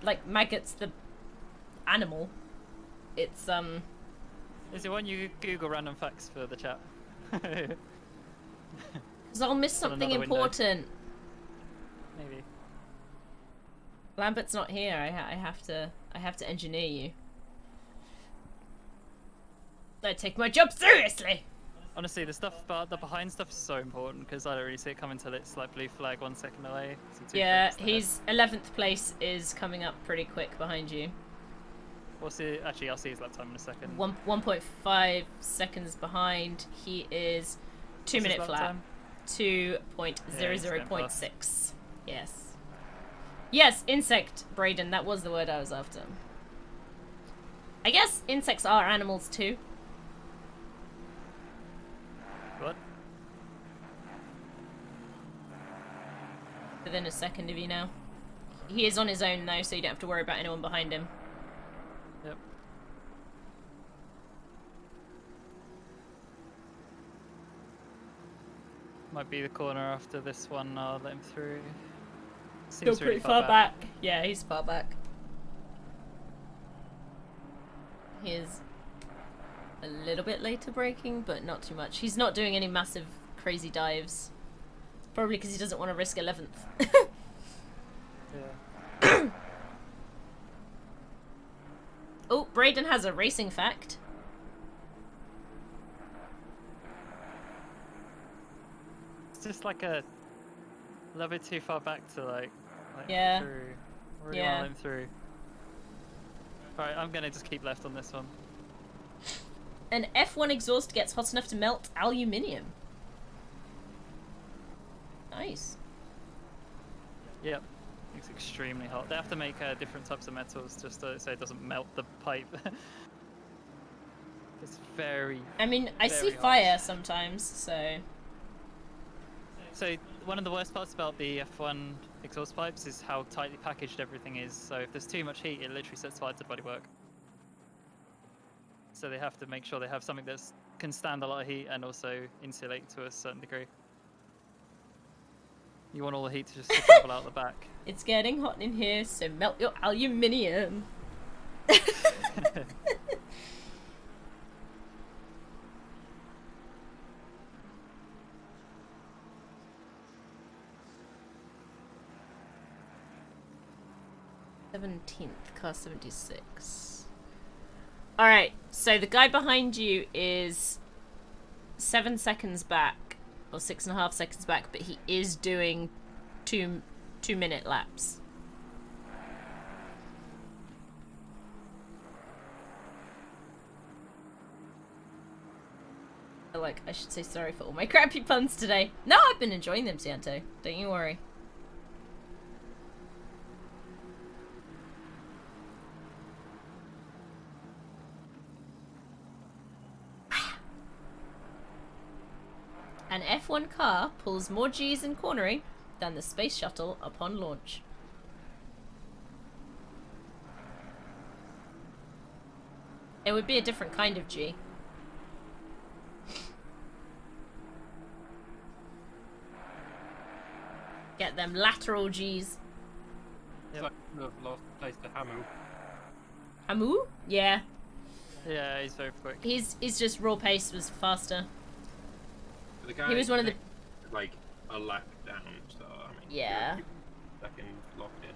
like maggots the animal. It's Is it one you Google random facts for the chat? because I'll miss On something another window. important. Maybe. Lambert's not here. I have to engineer you. I take my job seriously. Honestly, the stuff, the behind stuff is so important because I don't really see it coming till it's like blue flag 1 second away. So 2 Yeah, seconds ahead. he's 11th place is coming up pretty quick behind you. What's it? Actually, I'll see his lap time in a second. 1.5 seconds behind. He is 2 What's his minute lap flat. time? 2.00.6. Yes. Yes, insect, Brayden. That was the word I was after. I guess insects are animals too. What? Within a second of you now. He is on his own though, so you don't have to worry about anyone behind him. Yep. Might be the corner after this one. I'll let him through. Still Seems really pretty far back. Yeah, he's far back. He is a little bit later braking, but not too much. He's not doing any massive, crazy dives. Probably because he doesn't want to risk 11th. Yeah. Oh, Braden has a racing fact. It's just like a little bit too far back to like Yeah. through. Really Yeah. want him through. Right, I'm gonna just keep left on this one. An F1 exhaust gets hot enough to melt aluminium. Nice. Yep. It's extremely hot. They have to make different types of metals just so it doesn't melt the pipe. It's very. I mean, I see hot. fire sometimes, so. So one of the worst parts about the F1 exhaust pipes is how tightly packaged everything is. So if there's too much heat, it literally sets fire to the bodywork. So they have to make sure they have something that can stand a lot of heat and also insulate to a certain degree. You want all the heat to just travel out the back. It's getting hot in here, so melt your aluminium. Car 76. Alright, so the guy behind you is 7 seconds back, or 6.5 seconds back, but he is doing 2-minute laps. Like, I should say sorry for all my crappy puns today. No, I've been enjoying them, Santo. Don't you worry. An F1 car pulls more G's in cornering than the space shuttle upon launch. It would be a different kind of G. Get them lateral G's. It's like the last place to Hamu. Hamu? Yeah. Yeah, he's very quick. He's just raw pace was faster. The guy He was one of the like a lap down, so I mean, Yeah. Second locked in.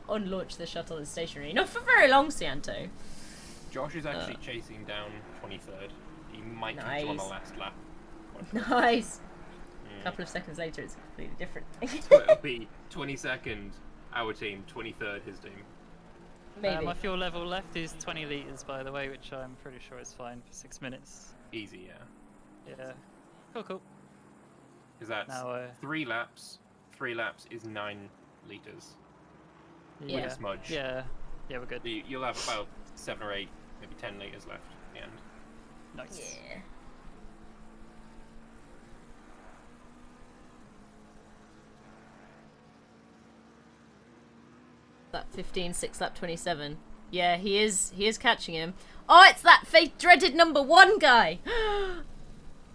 On launch the shuttle is stationary. Not for very long, Santo. Josh is actually chasing down 23rd. He might catch on the last lap. Nice. A couple of seconds later, it's completely different. So it'll be 22nd, our team, 23rd, his team. Maybe. My fuel level left is 20 litres, by the way, which I'm pretty sure is fine for 6 minutes. Easy, yeah. Yeah. Cool. Because that's Now, 3 laps. 3 laps is 9 litres. Yeah. With a smudge. Yeah, we're good. You'll have about 7 or 8, maybe 10 litres left at the end. Nice. Yeah. That 15, 6 lap 27. Yeah, he is catching him. Oh, it's that dreaded number 1 guy.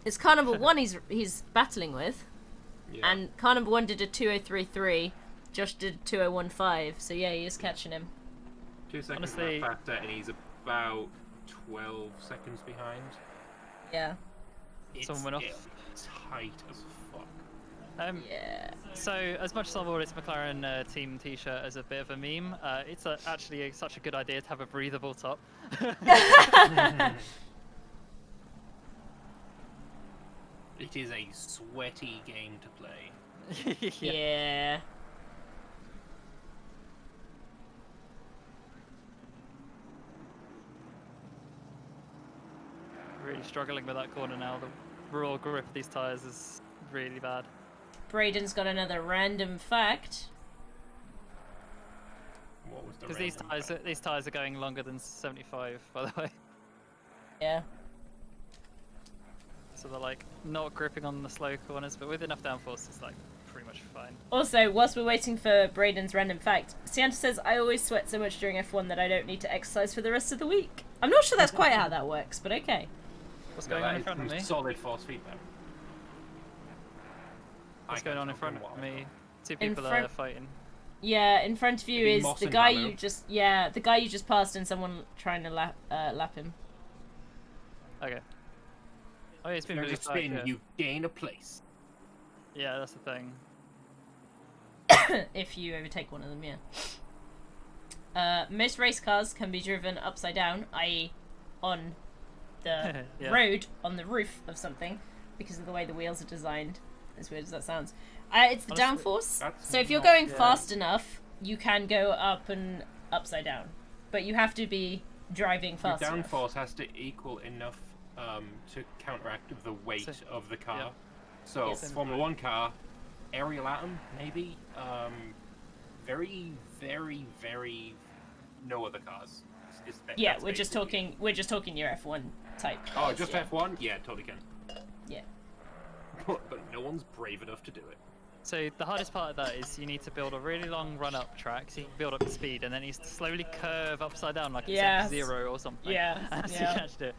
It's car number 1 he's battling with. Yeah. And car number 1 did a 2033. Josh did a 2015. So yeah, he is catching him. 2 seconds faster, and he's about 12 seconds behind. Yeah. Someone went off. It's tight as fuck. Yeah. So, as much as I wore this McLaren team t-shirt as a bit of a meme, it's actually such a good idea to have a breathable top. It is a sweaty game to play. Yeah. Really struggling with that corner now. The raw grip of these tyres is really bad. Braden's got another random fact. What was the Because these tyres are going longer than 75, by the way. Yeah. So they're like not gripping on the slow corners, but with enough downforce, it's like pretty much fine. Also, whilst we're waiting for Braden's random fact, Santa says, I always sweat so much during F1 that I don't need to exercise for the rest of the week. I'm not sure that's quite how that works, but okay. What's going on in front of me? Solid force feedback. What's going on in front of me? 2 people are fighting. Yeah, in front of you Maybe is Moss the and guy Halo. the guy you just passed and someone trying to lap him. Okay. Oh, yeah, it's been If really you spin, fast, yeah. you gain a place. Yeah, that's the thing. If you overtake one of them, yeah. Most race cars can be driven upside down, i.e. on the Yeah. road, on the roof of something, because of the way the wheels are designed. As weird as that sounds. It's the downforce. So if you're going fast enough, you can go up and upside down. But you have to be driving fast Your enough. downforce has to equal enough to counteract the weight of the car. yeah. So, Yes. Formula 1 car, aerial atom, maybe. Very, very, very no other cars. Yeah, That's we're just basically talking your F1 type. Oh, cars, just yeah. F1? Yeah, totally can. Yeah. But no one's brave enough to do it. So the hardest part of that is you need to build a really long run-up track, so you can build up the speed, and then you slowly curve upside down like it's F0 or something. Yeah. So you can actually do it.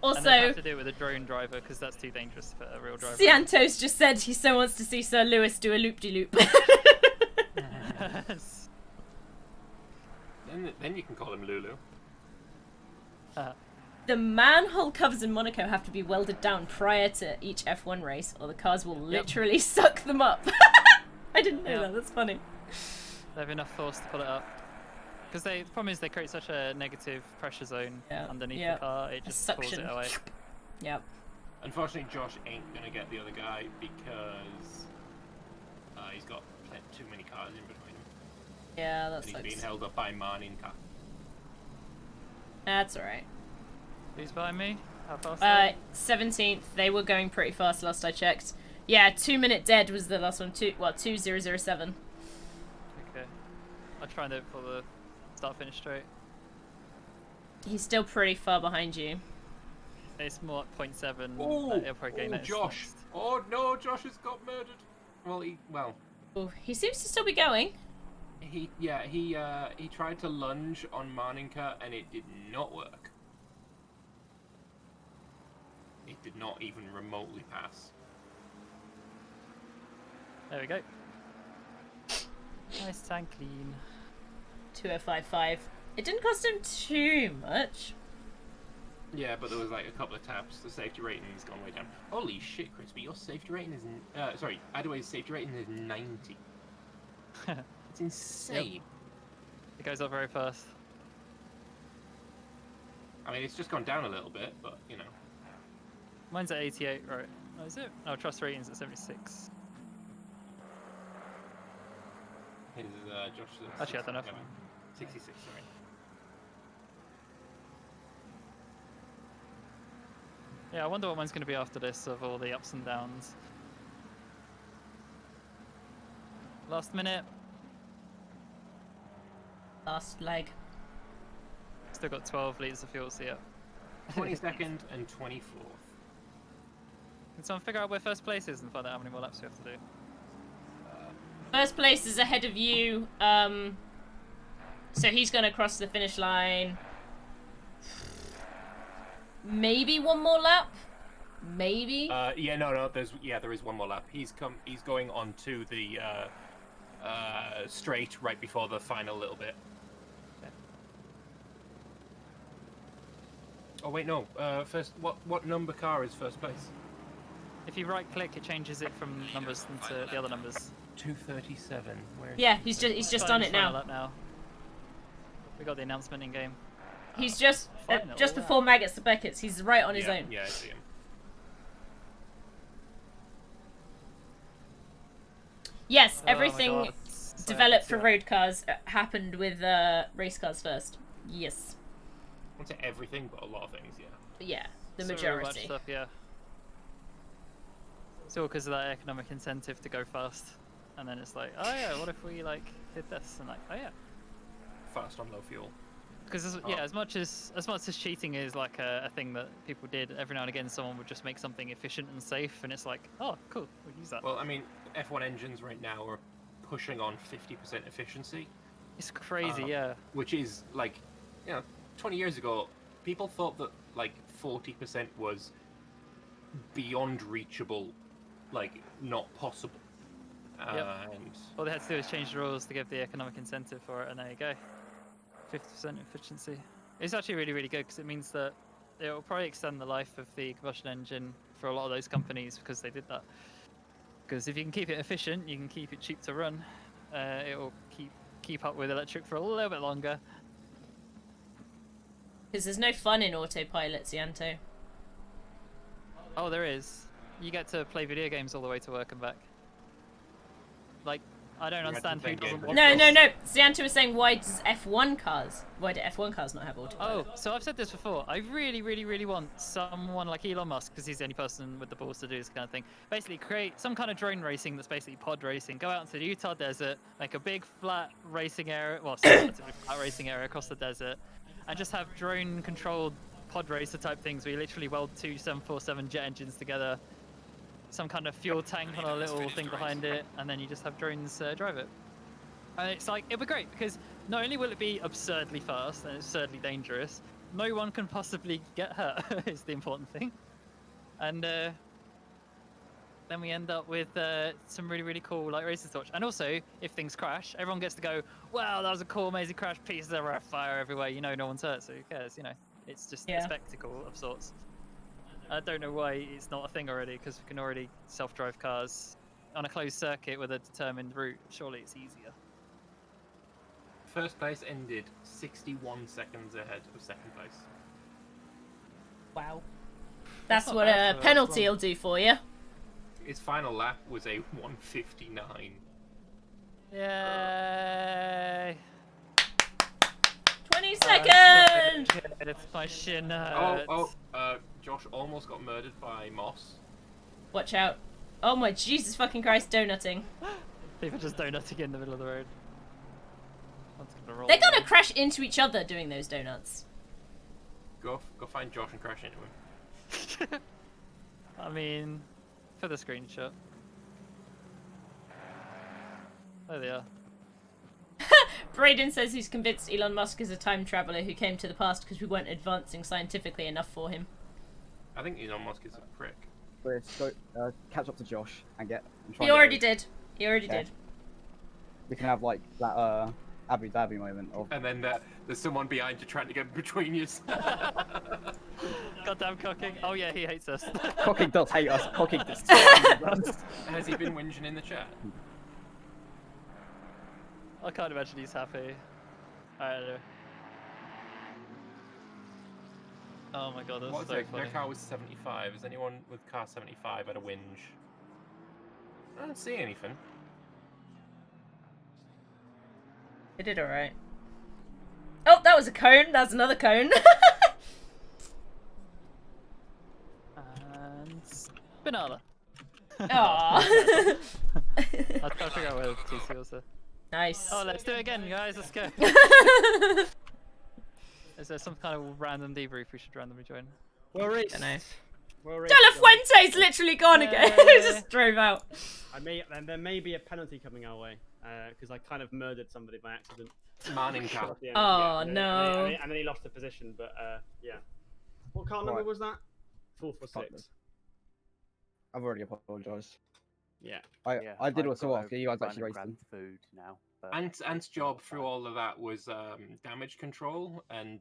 Also, and they have to do it with a drone driver because that's too dangerous for a real driver. Santos just said he so wants to see Sir Lewis do a loop-de-loop. Then you can call him Lulu. The manhole covers in Monaco have to be welded down prior to each F1 race, or the cars will literally suck them up. I didn't know that. That's funny. They have enough force to pull it up. Because the problem is they create such a negative pressure zone underneath the car, it just pulls it away. Yep. Unfortunately, Josh ain't gonna get the other guy because he's got too many cars in between him. Yeah, that's. And he's being held up by Marnin car. That's alright. Who's behind me? How fast? 17th. They were going pretty fast last I checked. Yeah, 2 minute dead was the last one. 2007. Okay. I'll try and do it for the start finish straight. He's still pretty far behind you. It's more like 0.7. Oh, Josh! Oh no, Josh has got murdered. Well, Ooh, he seems to still be going. He tried to lunge on Marninka and it did not work. It did not even remotely pass. There we go. Nice tank clean. 2055. It didn't cost him too much. Yeah, but there was like a couple of taps. The safety rating has gone way down. Holy shit, Crispy! Your safety rating is sorry, Adway's safety rating is 90. It's insane. Yep. It goes up very fast. I mean, it's just gone down a little bit, but you know. Mine's at 88, right? Oh, is it? No, trust rating's at 76. His Josh. Actually, I don't know. 66, sorry. Yeah, I wonder what mine's going to be after this, of all the ups and downs. Last minute. Last leg. Still got 12 litres of fuel, so yeah. 22nd and 24th. Can someone figure out where first place is and find out how many more laps we have to do? First place is ahead of you. So he's going to cross the finish line. Maybe one more lap. Maybe. Yeah, no. There is one more lap. He's going on to the straight right before the final little bit. Okay. Oh wait, no. First, what number car is first place? If you right click, it changes it from numbers into the other numbers. 237. Where is Yeah, he's just on it now. We got the announcement in game. He's just before Mag gets the Beckett's. He's right on his own. Yeah, I see him. Yes, Oh everything developed for road cars happened with race cars first. Yes. I won't say everything, but a lot of things, yeah. Yeah, the So majority. much stuff, yeah. It's all because of that economic incentive to go fast. And then it's like, oh yeah, what if we like did this? And like, oh yeah. Fast on low fuel. Because yeah, as much as cheating is like a thing that people did, every now and again someone would just make something efficient and safe, and it's like, oh cool, we'll use that. Well, I mean, F1 engines right now are pushing on 50% efficiency. It's crazy, yeah. Which is like, 20 years ago, people thought that like 40% was beyond reachable, like not possible. Yep. And all they had to do was change the rules to give the economic incentive for it, and there you go. 50% efficiency. It's actually really, really good because it means that it will probably extend the life of the combustion engine for a lot of those companies because they did that. Because if you can keep it efficient, you can keep it cheap to run. It will keep up with electric for a little bit longer. Because there's no fun in autopilot, Zianto. Oh, there is. You get to play video games all the way to work and back. Like, I don't understand who doesn't want No, this. no, no. Zianto was saying, why do F1 cars not have autopilot? Oh, so I've said this before. I really, really, really want someone like Elon Musk, because he's the only person with the balls to do this kind of thing, basically create some kind of drone racing that's basically pod racing. Go out into the Utah desert, make a big flat racing area, well, relatively flat racing area across the desert, and just have drone-controlled pod racer type things where you literally weld two 747 jet engines together, some kind of fuel tank on a little thing behind it, and then you just have drones drive it. And it's like, it'll be great because not only will it be absurdly fast and absurdly dangerous, no one can possibly get hurt is the important thing. And then we end up with some really, really cool like races to watch. And also, if things crash, everyone gets to go, wow, that was a cool, amazing crash, pieces of fire everywhere, you know, no one's hurt, so who cares, you know. It's just a spectacle of sorts. I don't know why it's not a thing already, because we can already self-drive cars on a closed circuit with a determined route. Surely it's easier. First place ended 61 seconds ahead of second place. Wow. That's what a penalty will do for you. His final lap was a 1:59. Yay! 20 seconds! It's my shin hurts. Josh almost got murdered by Moss. Watch out. Oh my Jesus fucking Christ, donutting. People just donutting in the middle of the road. They're gonna crash into each other doing those donuts. Go find Josh and crash into him. I mean, for the screenshot. There they are. Braden says he's convinced Elon Musk is a time traveler who came to the past because we weren't advancing scientifically enough for him. I think Elon Musk is a prick. Let's go catch up to Josh and get. He already did. He already did. We can have like that Abu Dhabi moment of. And then there's someone behind you trying to get between you. Goddamn Cocking. Oh yeah, he hates us. Cocking does hate us. Cocking does. Has he been whinging in the chat? I can't imagine he's happy. I don't know. Oh my god, that's What was so it? funny. Their car was 75. Is anyone with car 75 had a whinge? I don't see anything. They did alright. Oh, that was a cone. That's another cone. And banana. Aww. I'll try to figure out where the TC was there. Nice. Oh, let's do it again, guys. Let's go. Is there some kind of random debrief we should randomly join? Well raced. Nice. Well raced. De La Fuente's literally gone again. He just drove out. There may be a penalty coming our way because I kind of murdered somebody by accident. Manning car. Oh no. And then he lost the position, but yeah. What car number was that? 446. I've already apologised. Yeah. I did also after you guys actually raced them. Food now. Ant's job through all of that was damage control and.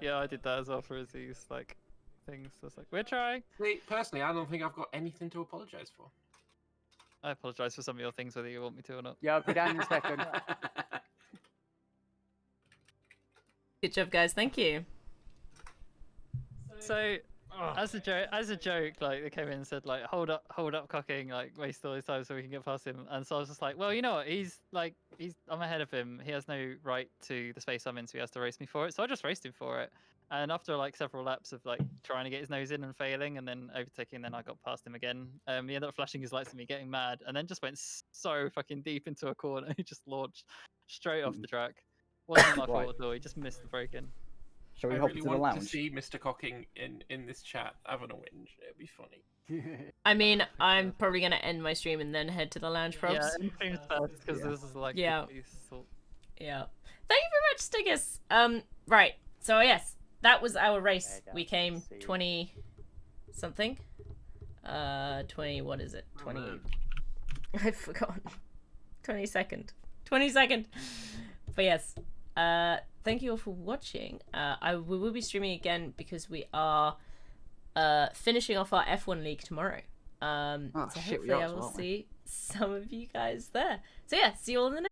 Yeah, I did that as well for Aziz's like things. So it's like we're trying. See, personally, I don't think I've got anything to apologise for. I apologise for some of your things, whether you want me to or not. Yeah, I'll be down in a second. Good job, guys. Thank you. So, as a joke, like they came in and said, like, hold up, Cocking, like, waste all his time so we can get past him. And so I was just like, well, you know what? I'm ahead of him. He has no right to the space I'm in, so he has to race me for it. So I just raced him for it. And after like several laps of like trying to get his nose in and failing, and then overtaking, then I got past him again. He ended up flashing his lights at me, getting mad, and then just went so fucking deep into a corner. He just launched straight off the track. Wasn't my fault at all. He just missed the break in. Shall we I hop really to the want lounge? to see Mr. Cocking in this chat having a whinge. It'd be funny. I mean, I'm probably gonna end my stream and then head to the lounge probs. Yeah, end streams first because this is like Yeah. Yeah. Thank you very much, Stiggus. Right. So yes, that was our race. We came 20 something. 20. What is it? 20. I've forgotten. 22nd. 22nd. But yes, thank you all for watching. We will be streaming again because we are finishing off our F1 League tomorrow. So hopefully I will see some of you guys there. So yeah, see you all in the next